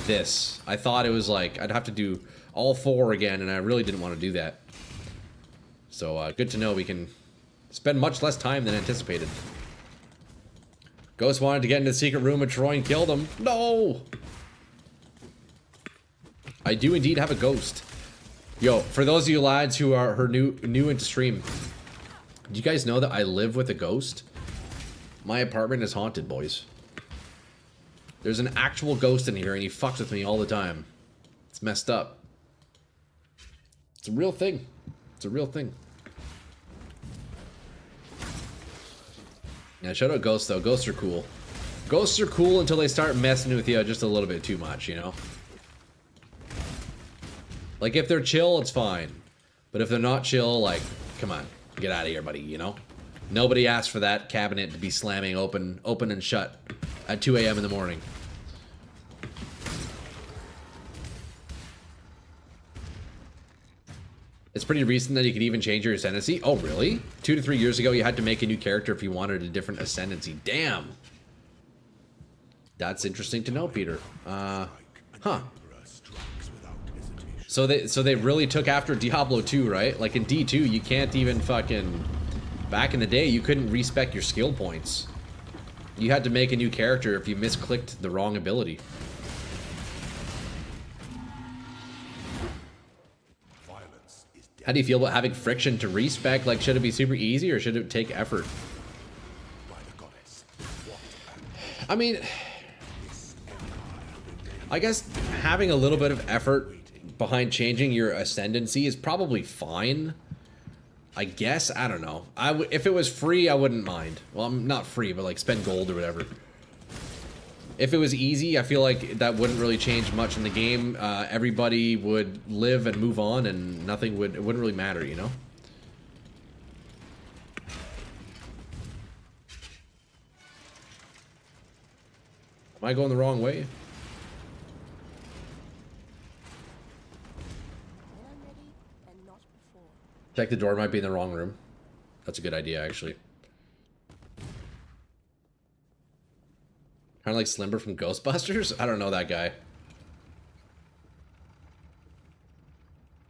this. I thought it was like, I'd have to do all 4 again, and I really didn't want to do that. So, good to know we can spend much less time than anticipated. Ghost wanted to get into the secret room of Troy and killed him. No! I do indeed have a ghost. Yo, for those of you lads who are new into stream, do you guys know that I live with a ghost? My apartment is haunted, boys. There's an actual ghost in here and he fucks with me all the time. It's messed up. It's a real thing. It's a real thing. Yeah, shout out ghosts though. Ghosts are cool. Ghosts are cool until they start messing with you just a little bit too much, you know? Like, if they're chill, it's fine. But if they're not chill, like, come on. Get out of here, buddy, you know? Nobody asked for that cabinet to be slamming open and shut at 2 a.m. in the morning. It's pretty recent that you can even change your ascendancy. Oh, really? 2 to 3 years ago, you had to make a new character if you wanted a different ascendancy. Damn. That's interesting to know, Peter. Huh. So they really took after Diablo 2, right? Like in D2, you can't even fucking... Back in the day, you couldn't respec your skill points. You had to make a new character if you misclicked the wrong ability. How do you feel about having friction to respec? Like, should it be super easy or should it take effort? I mean, I guess having a little bit of effort behind changing your ascendancy is probably fine. I guess, I don't know. If it was free, I wouldn't mind. Well, I'm not free, but like spend gold or whatever. If it was easy, I feel like that wouldn't really change much in the game. Everybody would live and move on, and it wouldn't really matter, you know? Am I going the wrong way? Check the door, might be in the wrong room. That's a good idea, actually. Kind of like Slimber from Ghostbusters? I don't know that guy.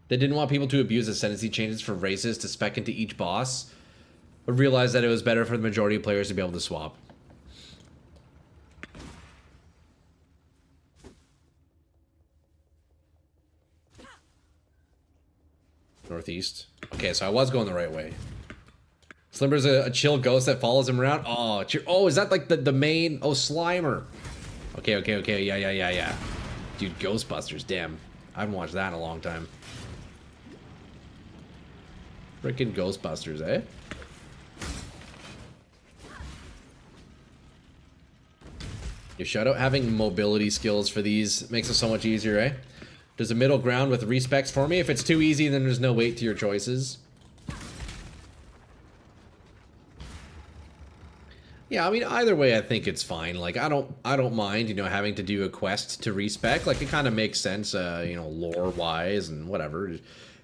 They didn't want people to abuse ascendancy changes for races to spec into each boss, but realized that it was better for the majority of players to be able to swap. Northeast. Okay, so I was going the right way. Slimmer's a chill ghost that follows him around. Oh, oh, is that like the main? Oh, Slimer. Okay. Yeah. Dude, Ghostbusters, damn. I haven't watched that in a long time. Freaking Ghostbusters, eh? You shout out having mobility skills for these makes it so much easier, eh? There's a middle ground with respecs for me. If it's too easy, then there's no weight to your choices. Yeah, I mean, either way, I think it's fine. Like, I don't mind, you know, having to do a quest to respec. Like, it kind of makes sense, you know, lore-wise and whatever.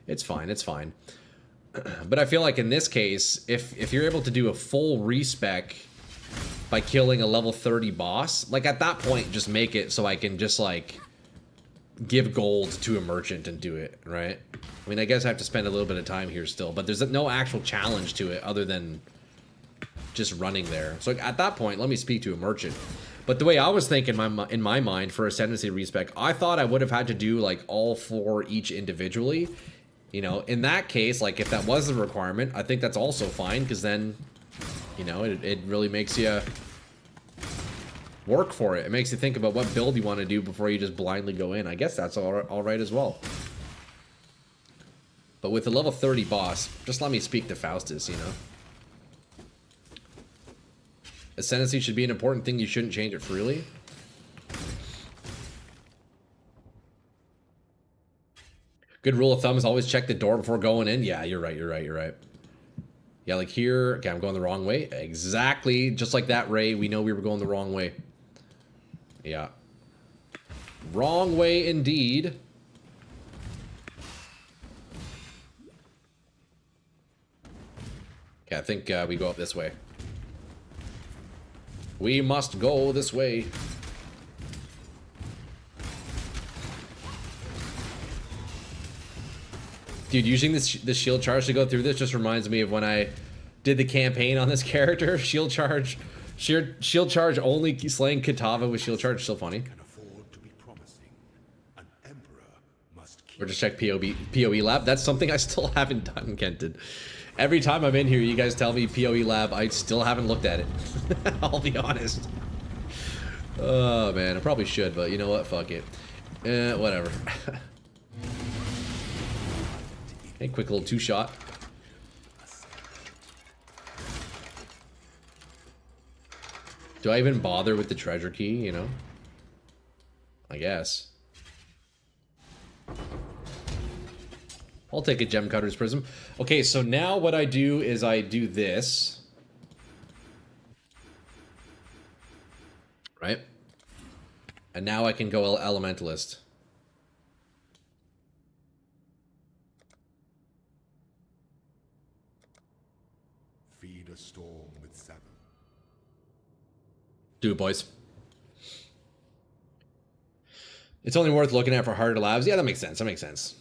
It's fine, it's fine. But I feel like in this case, if you're able to do a full respec by killing a level 30 boss, like, at that point, just make it so I can just, like, give gold to a merchant and do it, right? I mean, I guess I have to spend a little bit of time here still, but there's no actual challenge to it other than just running there. So at that point, let me speak to a merchant. But the way I was thinking in my mind for Ascendancy respec, I thought I would have had to do like all 4 each individually. You know, in that case, like if that was the requirement, I think that's also fine, because then, you know, it really makes you work for it. It makes you think about what build you want to do before you just blindly go in. I guess that's all right as well. But with the level 30 boss, just let me speak to Faustus, you know. Ascendancy should be an important thing. You shouldn't change it freely. Good rule of thumb is always check the door before going in. Yeah, you're right. Yeah, like here. Okay, I'm going the wrong way. Exactly. Just like that, Ray. We know we were going the wrong way. Yeah. Wrong way indeed. Okay, I think we go up this way. We must go this way. Dude, using this shield charge to go through this just reminds me of when I did the campaign on this character. Shield charge only slaying Kitava with shield charge. Still funny. Or just check PoE lab. That's something I still haven't done, Kenton. Every time I'm in here, you guys tell me PoE lab. I still haven't looked at it. I'll be honest. Oh, man. I probably should, but you know what? Fuck it. Whatever. Okay, quick little 2-shot. Do I even bother with the treasure key, you know? I guess. I'll take a gem cutter's prism. Okay, so now what I do is I do this. Right? And now I can go elementalist. Feed a storm with seven. Do it, boys. It's only worth looking at for harder labs. Yeah, that makes sense. That makes sense.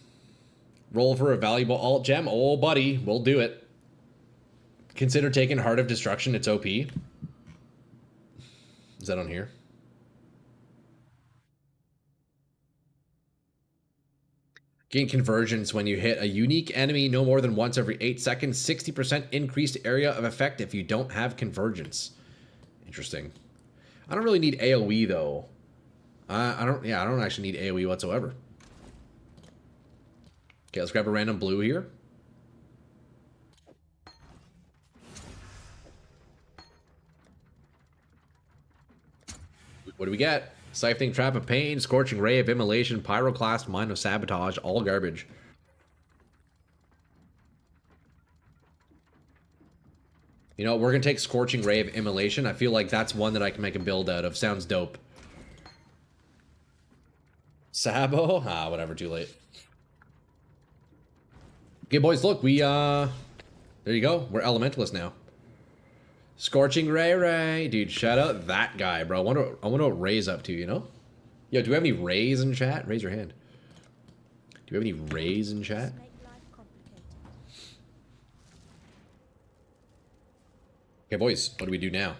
Roll for a valuable alt gem. Oh, buddy, we'll do it. Consider taking Heart of Destruction. It's OP. Is that on here? Gain convergence when you hit a unique enemy no more than once every 8 seconds. 60% increased area of effect if you don't have convergence. Interesting. I don't really need AoE though. I don't actually need AoE whatsoever. Okay, let's grab a random blue here. What do we get? Siphoning Trap of Pain, Scorching Ray of Immolation, Pyroclast, Mine of Sabotage, all garbage. You know, we're going to take Scorching Ray of Immolation. I feel like that's one that I can make a build out of. Sounds dope. Sabo? Ah, whatever, too late. Okay, boys, look, we, there you go. We're Elementalist now. Scorching Ray. Dude, shout out that guy, bro. I wonder what Ray's up to, you know? Yo, do we have any Rays in chat? Raise your hand. Do we have any Rays in chat? Okay, boys, what do we do now?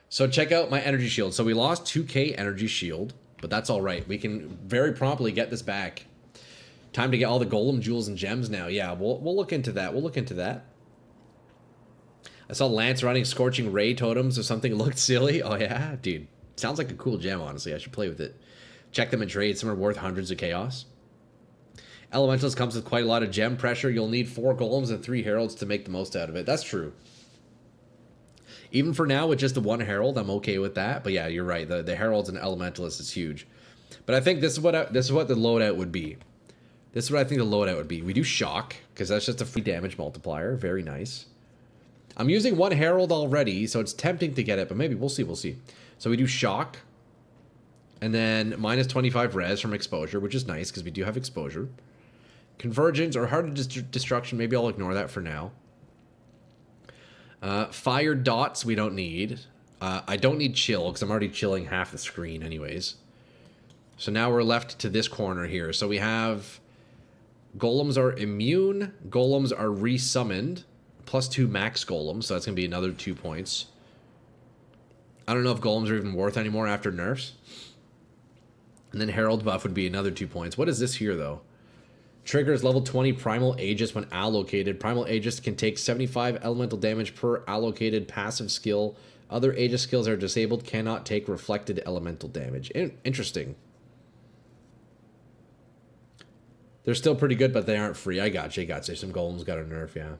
So check out my energy shield. So we lost 2k energy shield, but that's all right. We can very promptly get this back. Time to get all the golem jewels and gems now. Yeah, we'll look into that. We'll look into that. I saw Lance running Scorching Ray totems or something. It looked silly. Oh, yeah? Dude, sounds like a cool gem, honestly. I should play with it. Check them in trade. Some are worth hundreds of chaos. Elementals comes with quite a lot of gem pressure. You'll need 4 golems and 3 heralds to make the most out of it. That's true. Even for now, with just the 1 herald, I'm okay with that. But yeah, you're right. The heralds and elementalists is huge. But I think this is what the loadout would be. This is what I think the loadout would be. We do shock, because that's just a free damage multiplier. Very nice. I'm using 1 herald already, so it's tempting to get it, but maybe we'll see, we'll see. So we do shock, and then minus 25 res from exposure, which is nice, because we do have exposure. Convergence or Heart of Destruction, maybe I'll ignore that for now. Fire dots we don't need. I don't need chill, because I'm already chilling half the screen anyways. So now we're left to this corner here. So we have golems are immune, golems are resummoned, plus 2 max golems, so that's going to be another 2 points. I don't know if golems are even worth anymore after nerfs. And then Herald buff would be another 2 points. What is this here, though? Triggers level 20 Primal Aegis when allocated. Primal Aegis can take 75 elemental damage per allocated passive skill. Other Aegis skills are disabled, cannot take reflected elemental damage. Interesting. They're still pretty good, but they aren't free. I got you. Some golems got a nerf, yeah.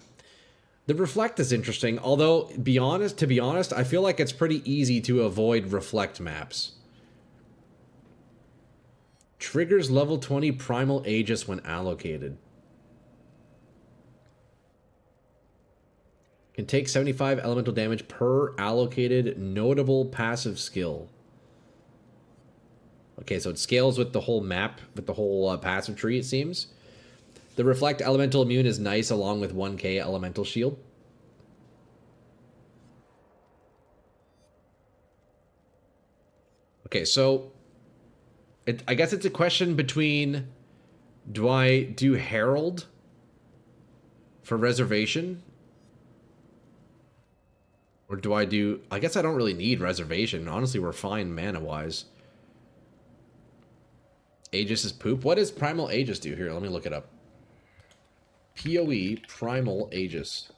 The reflect is interesting, although, to be honest, I feel like it's pretty easy to avoid reflect maps. Triggers level 20 Primal Aegis when allocated. Can take 75 elemental damage per allocated notable passive skill. Okay, so it scales with the whole map, with the whole passive tree, it seems. The Reflect Elemental Immune is nice along with 1k Elemental Shield. Okay, so I guess it's a question between, do I do Herald for Reservation? Or do I do... I guess I don't really need Reservation. Honestly, we're fine mana-wise. Aegis is poop. What does Primal Aegis do here? Let me look it up. PoE Primal Aegis.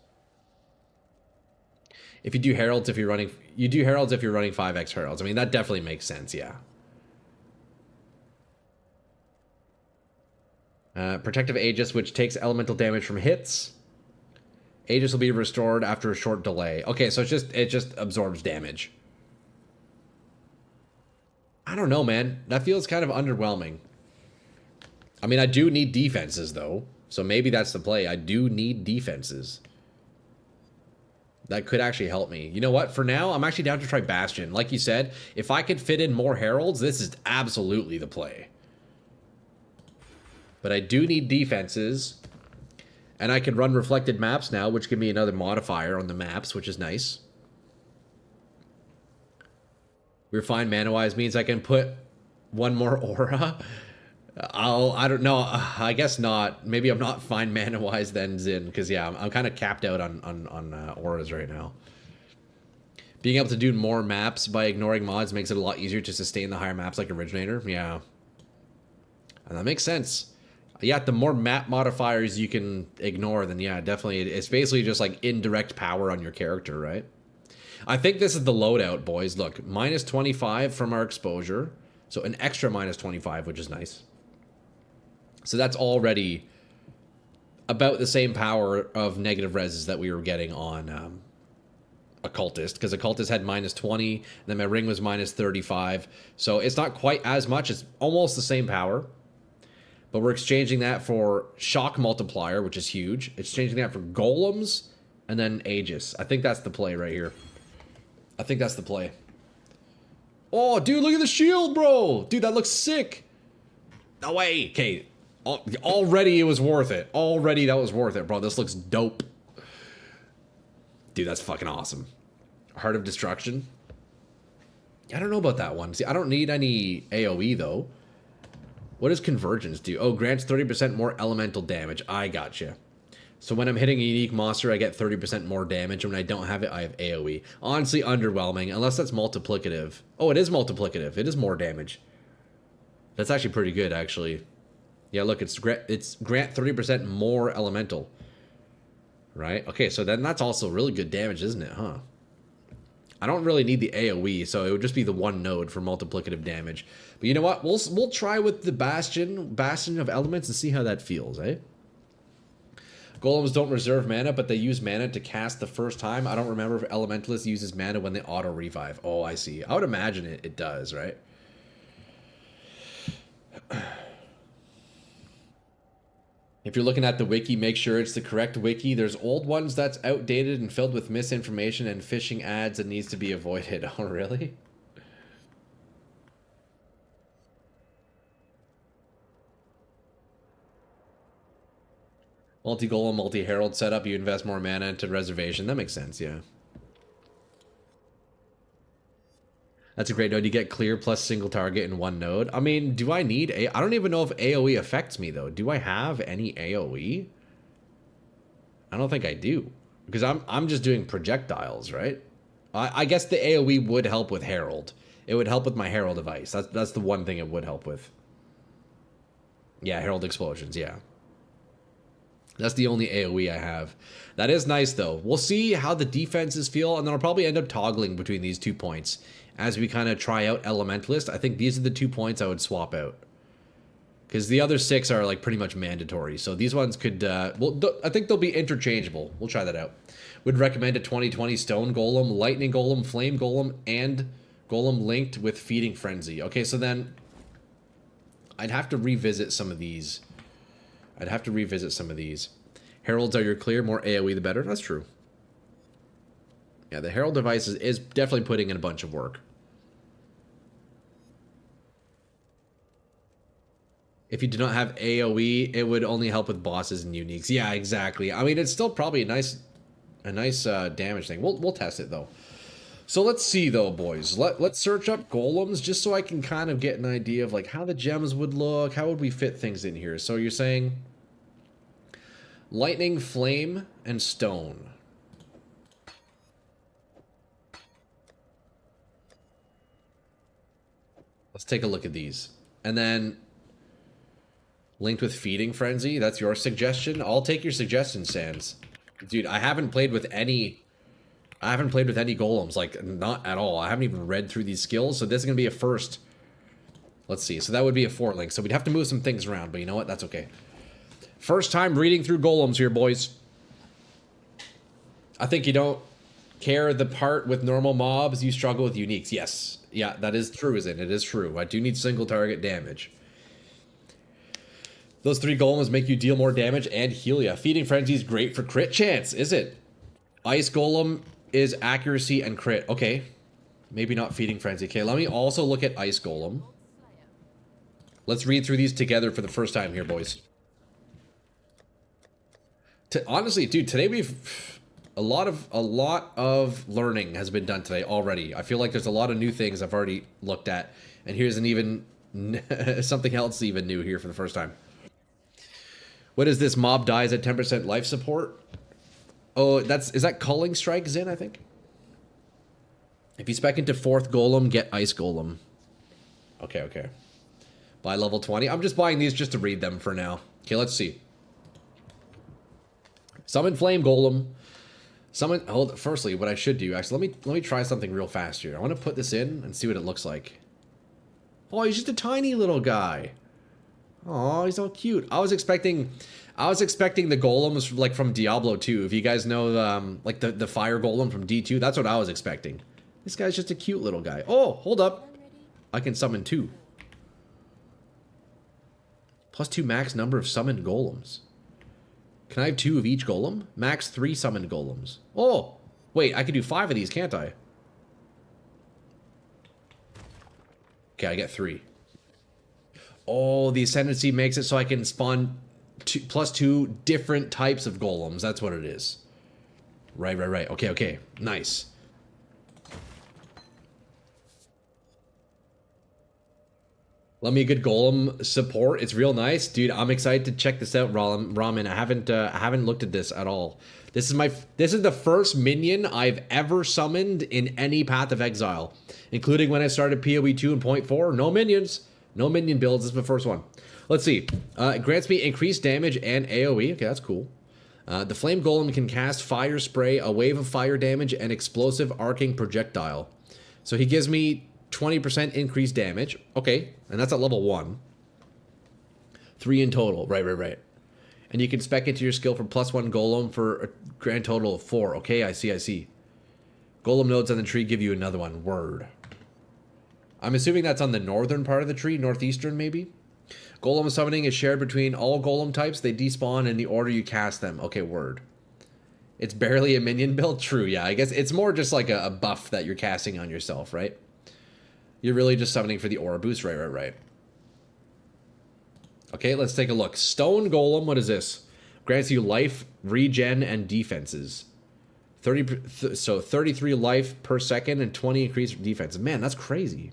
If you do Heralds, if you're running... You do Heralds if you're running 5x Heralds. I mean, that definitely makes sense, yeah. Protective Aegis, which takes elemental damage from hits. Aegis will be restored after a short delay. Okay, so it just absorbs damage. I don't know, man. That feels kind of underwhelming. I mean, I do need defenses, though. So maybe that's the play. I do need defenses. That could actually help me. You know what? For now, I'm actually down to try Bastion. Like you said, if I could fit in more Heralds, this is absolutely the play. But I do need defenses. And I can run reflected maps now, which give me another modifier on the maps, which is nice. We're fine mana-wise means I can put one more aura. I don't know. I guess not. Maybe I'm not fine mana-wise then, Zin, because yeah, I'm kind of capped out on auras right now. Being able to do more maps by ignoring mods makes it a lot easier to sustain the higher maps like Originator. Yeah. And that makes sense. Yeah, the more map modifiers you can ignore, then yeah, definitely. It's basically just like indirect power on your character, right? I think this is the loadout, boys. Look, minus 25 from our exposure. So an extra minus 25, which is nice. So that's already about the same power of negative reses that we were getting on Occultist. Because Occultist had minus 20, and then my ring was minus 35. So it's not quite as much. It's almost the same power. But we're exchanging that for Shock Multiplier, which is huge. Exchanging that for Golems, and then Aegis. I think that's the play right here. I think that's the play. Oh, dude, look at the shield, bro. Dude, that looks sick. No way. Okay, already it was worth it. Already that was worth it, bro. This looks dope. Dude, that's fucking awesome. Heart of Destruction. I don't know about that one. See, I don't need any AoE, though. What does Convergence do? Oh, grants 30% more elemental damage. I gotcha. So when I'm hitting a unique monster, I get 30% more damage. And when I don't have it, I have AoE. Honestly, underwhelming. Unless that's multiplicative. Oh, it is multiplicative. It is more damage. That's actually pretty good, actually. Yeah, look, it's grant 30% more elemental. Right? Okay, so then that's also really good damage, isn't it, huh? I don't really need the AoE, so it would just be the one node for multiplicative damage. But you know what? We'll try with the Bastion of Elements and see how that feels, eh? Golems don't reserve mana, but they use mana to cast the first time. I don't remember if Elementalist uses mana when they auto-revive. Oh, I see. I would imagine it does, right? If you're looking at the wiki, make sure it's the correct wiki. There's old ones that's outdated and filled with misinformation and phishing ads that needs to be avoided. Oh, really? Multi-golem, multi-herald setup, you invest more mana into reservation. That makes sense, yeah. That's a great node. You get clear plus single target in one node. I mean, do I need I don't even know if AoE affects me, though. Do I have any AoE? I don't think I do. Because I'm just doing projectiles, right? I guess the AoE would help with Herald. It would help with my Herald device. That's the one thing it would help with. Yeah, Herald Explosions, yeah. That's the only AoE I have. That is nice, though. We'll see how the defenses feel, and then I'll probably end up toggling between these 2 points as we kind of try out Elementalist. I think these are the 2 points I would swap out. Because the other 6 are like pretty much mandatory. So these ones could, well, I think they'll be interchangeable. We'll try that out. Would recommend a 2020 Stone Golem, Lightning Golem, Flame Golem, and Golem linked with Feeding Frenzy. Okay, so then I'd have to revisit some of these. Heralds are your clear, more AoE the better. That's true. Yeah, the Herald device is definitely putting in a bunch of work. If you do not have AoE, it would only help with bosses and uniques. Yeah, exactly. I mean, it's still probably a nice damage thing. We'll test it though. So let's see though, boys. Let's search up golems just so I can kind of get an idea of like how the gems would look. How would we fit things in here? So you're saying lightning, flame, and stone. Let's take a look at these. And then linked with Feeding Frenzy. That's your suggestion. I'll take your suggestion, Sans. Dude, I haven't played with any golems, like not at all. I haven't even read through these skills, so this is gonna be a first. Let's see. So that would be a 4 link. So we'd have to move some things around, but you know what? That's okay. First time reading through golems here, boys. I think you don't care the part with normal mobs, you struggle with uniques. Yes. Yeah, that is true, isn't it? It is true. I do need single target damage. Those 3 golems make you deal more damage and heal ya. Feeding Frenzy is great for crit chance, is it? Ice Golem is accuracy and crit. Okay. Maybe not Feeding Frenzy. Okay, let me also look at Ice Golem. Let's read through these together for the first time here, boys. Honestly, dude, today we've a lot of learning has been done today already. I feel like there's a lot of new things I've already looked at, and here's an even something else even new here for the first time. What is this? Mob dies at 10% life support. Oh, is that Culling Strike Zin, I think. If you spec into 4th Golem, get Ice Golem. Okay. Buy level 20. I'm just buying these just to read them for now. Okay, let's see. Summon Flame Golem. Firstly, what I should do, actually, let me try something real fast here. I want to put this in and see what it looks like. Oh, he's just a tiny little guy. Oh, he's so cute. I was expecting the golems like from Diablo 2. If you guys know like the fire golem from D2, that's what I was expecting. This guy's just a cute little guy. Oh, hold up. I can summon 2. +2 max number of summoned golems. Can I have 2 of each golem? Max 3 summoned golems. Oh, wait, I can do 5 of these, can't I? Okay, I get 3. Oh, the Ascendancy makes it so I can spawn +2 different types of golems. That's what it is. Right. Okay. Nice. Let me a good golem support. It's real nice, dude. I'm excited to check this out, Ramen. I haven't looked at this at all. This is the first minion I've ever summoned in any Path of Exile, including when I started PoE 2 and 0.4. No minions. No minion builds. This is the first one. Let's see. It grants me increased damage and AoE. Okay, that's cool. The Flame Golem can cast Fire Spray, a wave of fire damage, and explosive arcing projectile. So he gives me 20% increased damage. Okay, and that's at level 1. 3 in total. Right. And you can spec into your skill for +1 Golem for a grand total of 4. Okay, I see. Golem nodes on the tree give you another one. Word. I'm assuming that's on the northern part of the tree, northeastern maybe? Golem summoning is shared between all golem types. They despawn in the order you cast them. Okay, word. It's barely a minion build? True, yeah. I guess it's more just like a buff that you're casting on yourself, right? You're really just summoning for the aura boost. Right. Okay, let's take a look. Stone Golem, what is this? Grants you life, regen, and defenses. 33 life per second and 20 increased defense. Man, that's crazy.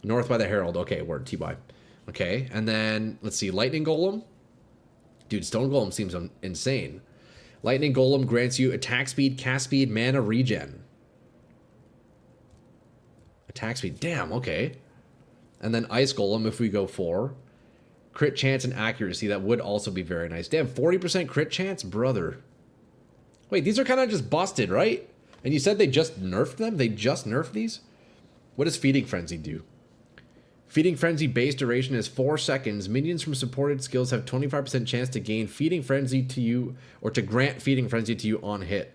North by the Herald. Okay, word, TY. Okay, and then, let's see, Lightning Golem. Dude, Stone Golem seems insane. Lightning Golem grants you attack speed, cast speed, mana regen. Attack speed, damn, okay. And then Ice Golem, if we go 4. Crit chance and accuracy, that would also be very nice. Damn, 40% crit chance? Brother. Wait, these are kind of just busted, right? And you said they just nerfed them? They just nerfed these? What does Feeding Frenzy do? Feeding Frenzy base duration is 4 seconds. Minions from supported skills have 25% chance to gain Feeding Frenzy to you, or to grant Feeding Frenzy to you on hit.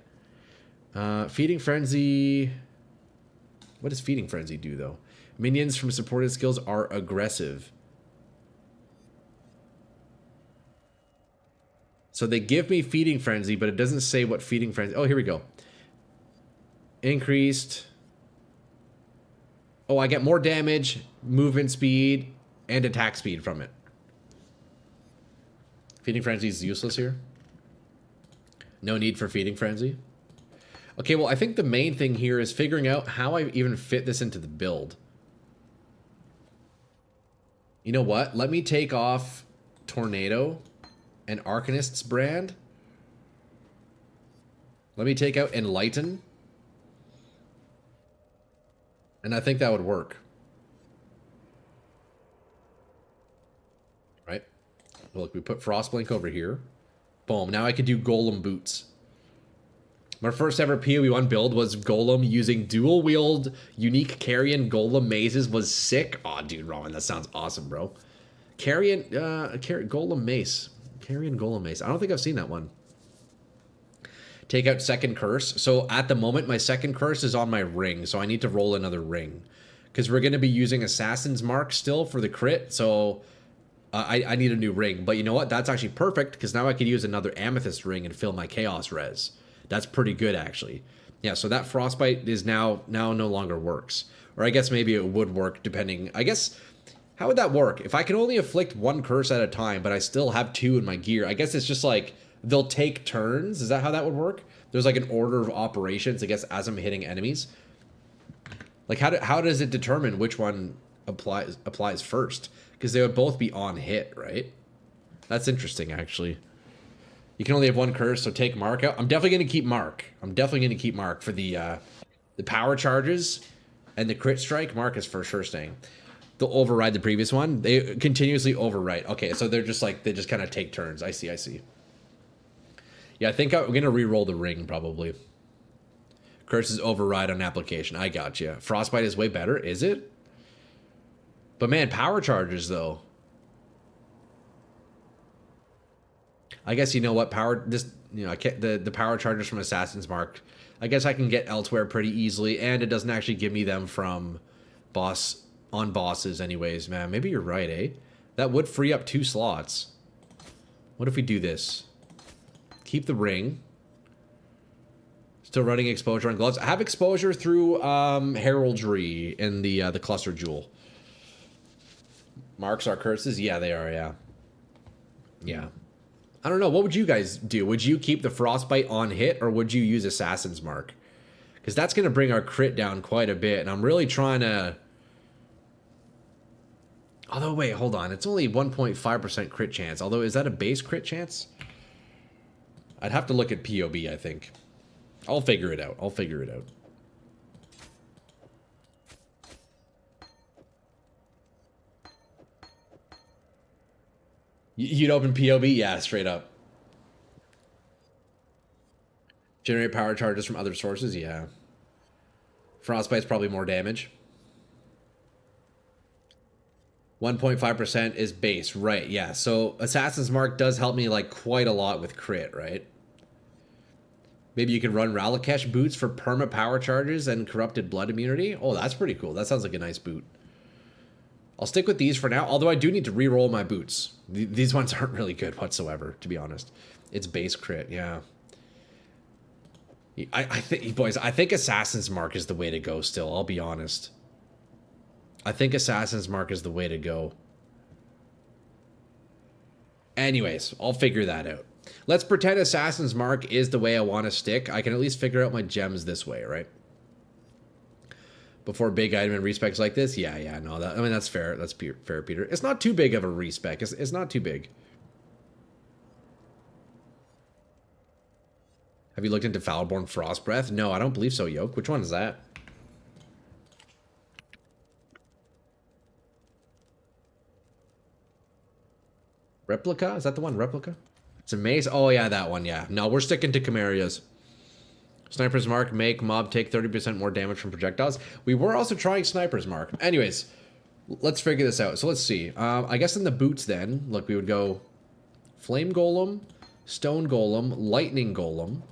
Feeding Frenzy... What does Feeding Frenzy do, though? Minions from supported skills are aggressive. So they give me Feeding Frenzy, but it doesn't say what Feeding Frenzy... Oh, here we go. Increased... Oh, I get more damage, movement speed, and attack speed from it. Feeding Frenzy is useless here. No need for Feeding Frenzy. Okay, well, I think the main thing here is figuring out how I even fit this into the build. You know what? Let me take off Tornado and Arcanist's brand. Let me take out Enlighten. And I think that would work. Right? Look, we put Frostblink over here. Boom. Now I can do Golem Boots. My first ever PoE1 build was Golem using dual wield unique Carrion Golem mazes. Was sick. Aw, dude, Rowan, that sounds awesome, bro. Golem Mace. Carrion Golem Mace. I don't think I've seen that one. Take out second curse. So at the moment, my second curse is on my ring. So I need to roll another ring. Because we're going to be using Assassin's Mark still for the crit. So I need a new ring. But you know what? That's actually perfect. Because now I could use another Amethyst ring and fill my Chaos Res. That's pretty good, actually. Yeah, so that Frostbite is now no longer works. Or I guess maybe it would work depending... I guess... How would that work? If I can only afflict one curse at a time, but I still have 2 in my gear, I guess it's just like... They'll take turns. Is that how that would work? There's like an order of operations, I guess, as I'm hitting enemies. Like, how does it determine which one applies first? Because they would both be on hit, right? That's interesting, actually. You can only have one curse, so take Mark out. I'm definitely going to keep Mark. I'm definitely going to keep Mark for the power charges and the crit strike. Mark is for sure staying. They'll override the previous one. They continuously overwrite. Okay, so they're just like, they just kind of take turns. I see. Yeah, I think I'm going to re-roll the ring, probably. Curses override on application. I got you. Frostbite is way better, is it? But man, power charges, though. I guess you know what? I can't, the power charges from Assassin's Mark, I guess I can get elsewhere pretty easily, and it doesn't actually give me them from bosses anyways, man. Maybe you're right, eh? That would free up 2 slots. What if we do this? Keep the ring. Still running exposure on gloves. I have exposure through heraldry in the cluster jewel. Marks are curses? Yeah, they are, yeah. I don't know. What would you guys do? Would you keep the Frostbite on hit, or would you use Assassin's Mark? Because that's going to bring our crit down quite a bit, and I'm really trying to... Although, wait, hold on. It's only 1.5% crit chance. Although, is that a base crit chance? I'd have to look at POB, I think. I'll figure it out. You'd open POB? Yeah, straight up. Generate power charges from other sources? Yeah. Frostbite's probably more damage. 1.5% is base, right? Yeah, so Assassin's Mark does help me like quite a lot with crit, right? Maybe you can run Ralakesh boots for perma power charges and corrupted blood immunity. Oh, that's pretty cool. That sounds like a nice boot. I'll stick with these for now, although I do need to re-roll my boots. These ones aren't really good whatsoever, to be honest. It's base crit, yeah. I think, boys, I think Assassin's Mark is the way to go still, I'll be honest. I think Assassin's Mark is the way to go. Anyways, I'll figure that out. Let's pretend Assassin's Mark is the way I want to stick. I can at least figure out my gems this way, right? Before big item and respecs like this? Yeah, no, I mean, that's fair. That's fair, Peter. It's not too big of a respec. It's not too big. Have you looked into Foulborn Frostbreath? No, I don't believe so, Yoke. Which one is that? Replica? Is that the one? Replica? It's a mace? Oh, yeah, that one, yeah. No, we're sticking to Camarias. Sniper's Mark, make mob take 30% more damage from projectiles. We were also trying Sniper's Mark. Anyways, let's figure this out. So let's see. I guess in the boots then, look, we would go Flame Golem, Stone Golem, Lightning Golem.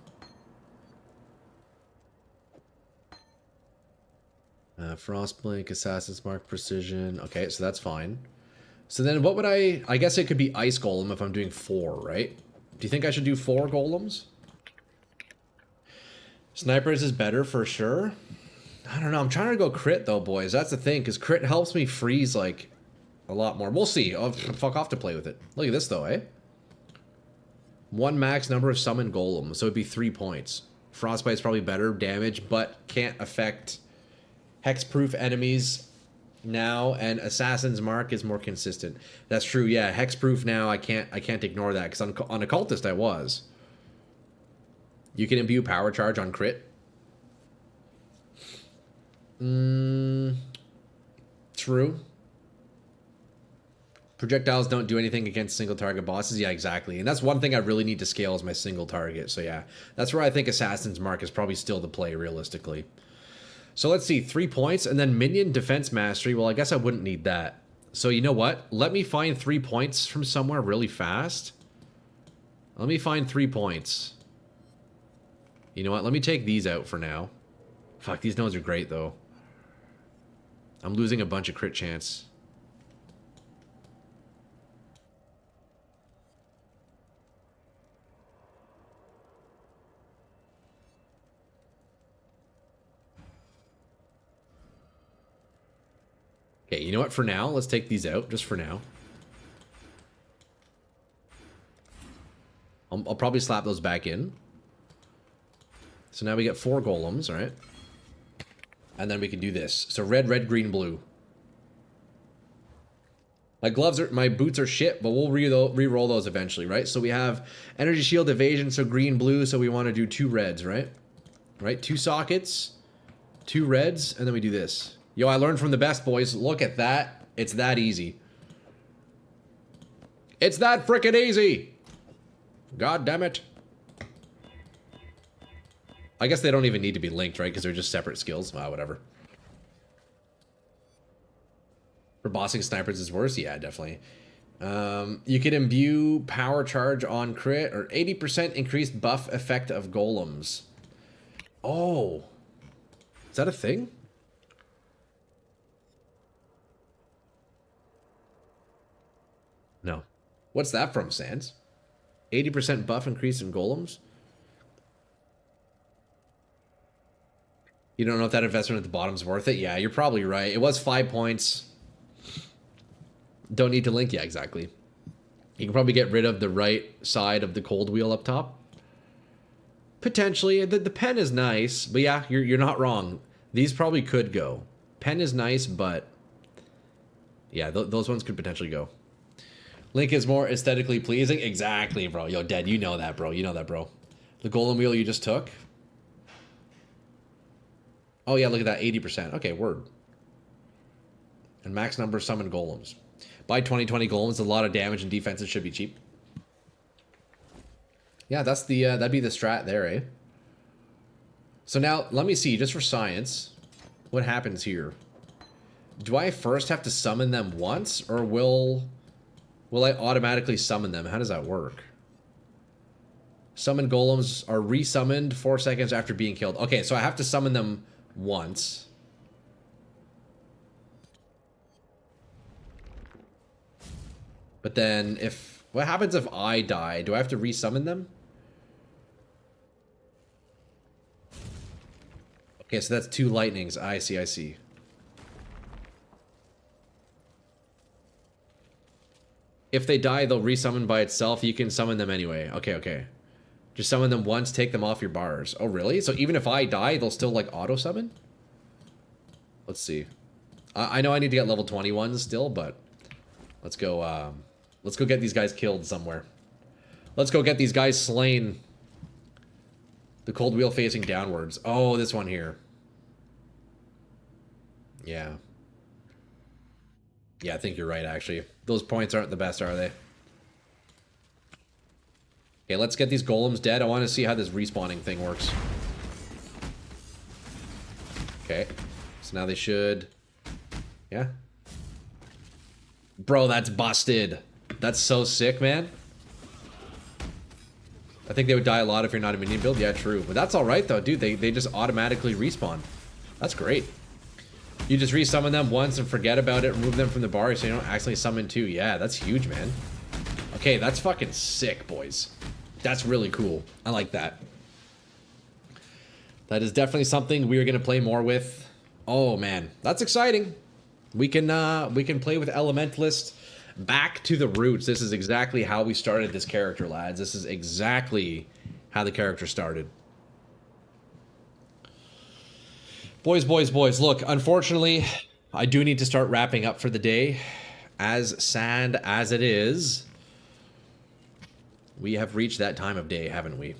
Frostblink, Assassin's Mark, Precision. Okay, so that's fine. So then what would I guess it could be Ice Golem if I'm doing 4, right? Do you think I should do 4 golems? Snipers is better for sure. I don't know. I'm trying to go crit though, boys. That's the thing, because crit helps me freeze like a lot more. We'll see. I'll fuck off to play with it. Look at this though, eh? 1 max number of summoned golems, so it'd be 3 points. Frostbite's probably better damage, but can't affect hexproof enemies now, and Assassin's Mark is more consistent. That's true, yeah. Hexproof now, I can't ignore that, because on Occultist I was. You can imbue power charge on crit. True. Projectiles don't do anything against single target bosses. Yeah, exactly. And that's one thing I really need to scale is my single target. So yeah, that's where I think Assassin's Mark is probably still the play realistically. So let's see, 3 points and then minion defense mastery. Well, I guess I wouldn't need that. So you know what? Let me find 3 points from somewhere really fast. Let me find 3 points. You know what? Let me take these out for now. Fuck, these nodes are great though. I'm losing a bunch of crit chance. Okay, you know what? For now, let's take these out, just for now. I'll probably slap those back in. So now we get 4 golems, right? And then we can do this. So red, red, green, blue. My boots are shit, but we'll re-roll those eventually, right? So we have energy shield evasion, so green, blue, so we want to do 2 reds, right? Right, 2 sockets, 2 reds, and then we do this. Yo, I learned from the best, boys. Look at that. It's that easy. It's that frickin' easy. God damn it. I guess they don't even need to be linked, right? Because they're just separate skills. Ah, whatever. For bossing snipers is worse? Yeah, definitely. You can imbue power charge on crit or 80% increased buff effect of golems. Oh. Is that a thing? No. What's that from, Sans? 80% buff increase in golems? You don't know if that investment at the bottom's worth it? Yeah, you're probably right. It was 5 points. Don't need to link. Yeah, exactly. You can probably get rid of the right side of the cold wheel up top. Potentially. The pen is nice, but yeah, you're not wrong. These probably could go. Pen is nice, but yeah, those ones could potentially go. Link is more aesthetically pleasing. Exactly, bro. Yo, Dead, you know that, bro. You know that, bro. The golem wheel you just took. Oh, yeah, look at that. 80%. Okay, word. And max number summoned golems. Buy 20 golems, a lot of damage and defenses should be cheap. Yeah, that's the that'd be the strat there, eh? So now let me see, just for science, what happens here? Do I first have to summon them once, or will I automatically summon them? How does that work? Summon golems are resummoned 4 seconds after being killed. Okay, so I have to summon them once. But then what happens if I die? Do I have to resummon them? Okay, so that's 2 lightnings. I see, I see. If they die, they'll resummon by itself. You can summon them anyway. Okay, okay. Just summon them once, take them off your bars. Oh, really? So even if I die, they'll still, like, auto-summon? Let's see. I know I need to get level 21 still, but let's go get these guys killed somewhere. Let's go get these guys slain. The cold wheel facing downwards. Oh, this one here. Yeah. Yeah, I think you're right, actually. Those points aren't the best, are they? Okay, let's get these golems dead. I want to see how this respawning thing works. Okay. So now they should... Yeah. Bro, that's busted. That's so sick, man. I think they would die a lot if you're not a minion build. Yeah, true. But that's alright, though, dude. They just automatically respawn. That's great. You just resummon them once and forget about it, remove them from the bar so you don't accidentally summon 2. Yeah, that's huge, man. Okay, that's fucking sick, boys. That's really cool. I like that. That is definitely something we are going to play more with. Oh, man. That's exciting. We can play with Elementalist back to the roots. This is exactly how we started this character, lads. This is exactly how the character started. Boys, boys, boys. Look, unfortunately, I do need to start wrapping up for the day. As sad as it is, we have reached that time of day, haven't we?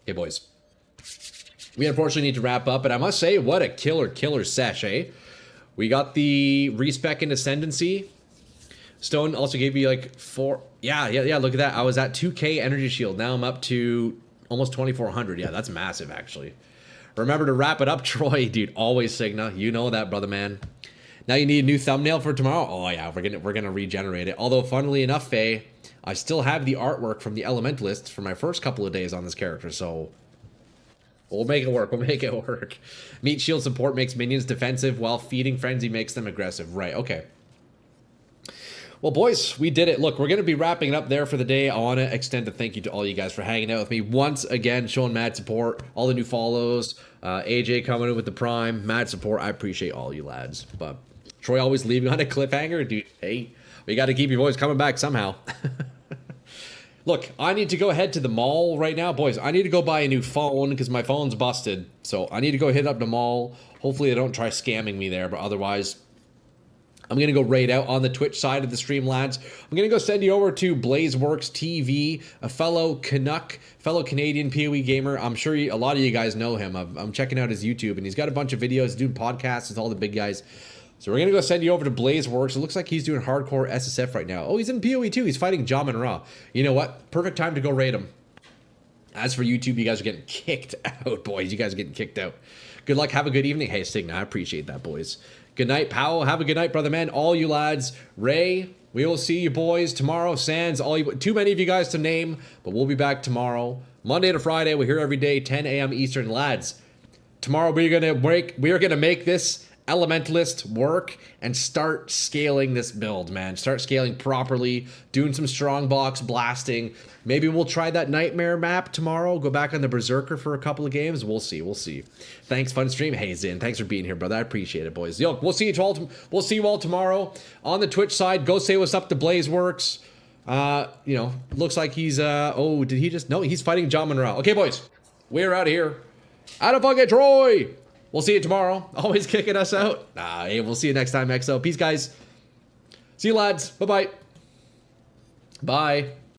Okay, boys. We unfortunately need to wrap up, but I must say, what a killer sesh, eh? We got the respec and ascendancy. Stone also gave me like 4... Yeah, look at that. I was at 2k energy shield. Now I'm up to almost 2,400. Yeah, that's massive, actually. Remember to wrap it up, Troy. Dude, always Signa. You know that, brother, man. Now you need a new thumbnail for tomorrow? Oh, yeah, we're gonna regenerate it. Although, funnily enough, Faye, I still have the artwork from the Elementalist for my first couple of days on this character, so... We'll make it work. We'll make it work. Meat shield support makes minions defensive, while feeding frenzy makes them aggressive. Right, okay. Well, boys, we did it. Look, we're going to be wrapping it up there for the day. I want to extend a thank you to all you guys for hanging out with me once again, showing mad support, all the new follows, AJ coming in with the prime, mad support. I appreciate all you lads. But Troy always leaving on a cliffhanger. Dude, hey, we got to keep your boys coming back somehow. Look, I need to go head to the mall right now. Boys, I need to go buy a new phone because my phone's busted. So I need to go hit up the mall. Hopefully they don't try scamming me there, but otherwise... I'm going to go raid out on the Twitch side of the stream, lads. I'm going to go send you over to Blazeworks TV, a fellow Canuck, fellow Canadian PoE gamer. I'm sure a lot of you guys know him. I'm checking out his YouTube, and he's got a bunch of videos, doing podcasts with all the big guys. So we're going to go send you over to Blazeworks. It looks like he's doing hardcore SSF right now. Oh, he's in PoE too. He's fighting Jamin Ra. You know what? Perfect time to go raid him. As for YouTube, you guys are getting kicked out, boys. You guys are getting kicked out. Good luck. Have a good evening. Hey, Signa, I appreciate that, boys. Good night, Powell. Have a good night, brother man. All you lads. Ray, we will see you boys tomorrow. Sans, all you, too many of you guys to name, but we'll be back tomorrow. Monday to Friday, we're here every day, 10 a.m. Eastern, lads. Tomorrow we are gonna make this Elementalist work and start scaling this build, man. Start scaling properly, doing some strong box blasting. Maybe we'll try that Nightmare map tomorrow. Go back on the Berserker for a couple of games. We'll see. We'll see. Thanks, fun stream. Hey, Zin, thanks for being here, brother. I appreciate it, boys. Yo, we'll see you all tomorrow on the Twitch side. Go say what's up to Blazeworks. You know, looks like he's oh, did he just? No, he's fighting John Monroe. Okay, boys, we're out of here. Out of fucking Troy. We'll see you tomorrow. Always kicking us out. Hey, we'll see you next time, XO. Peace, guys. See you, lads. Bye-bye. Bye.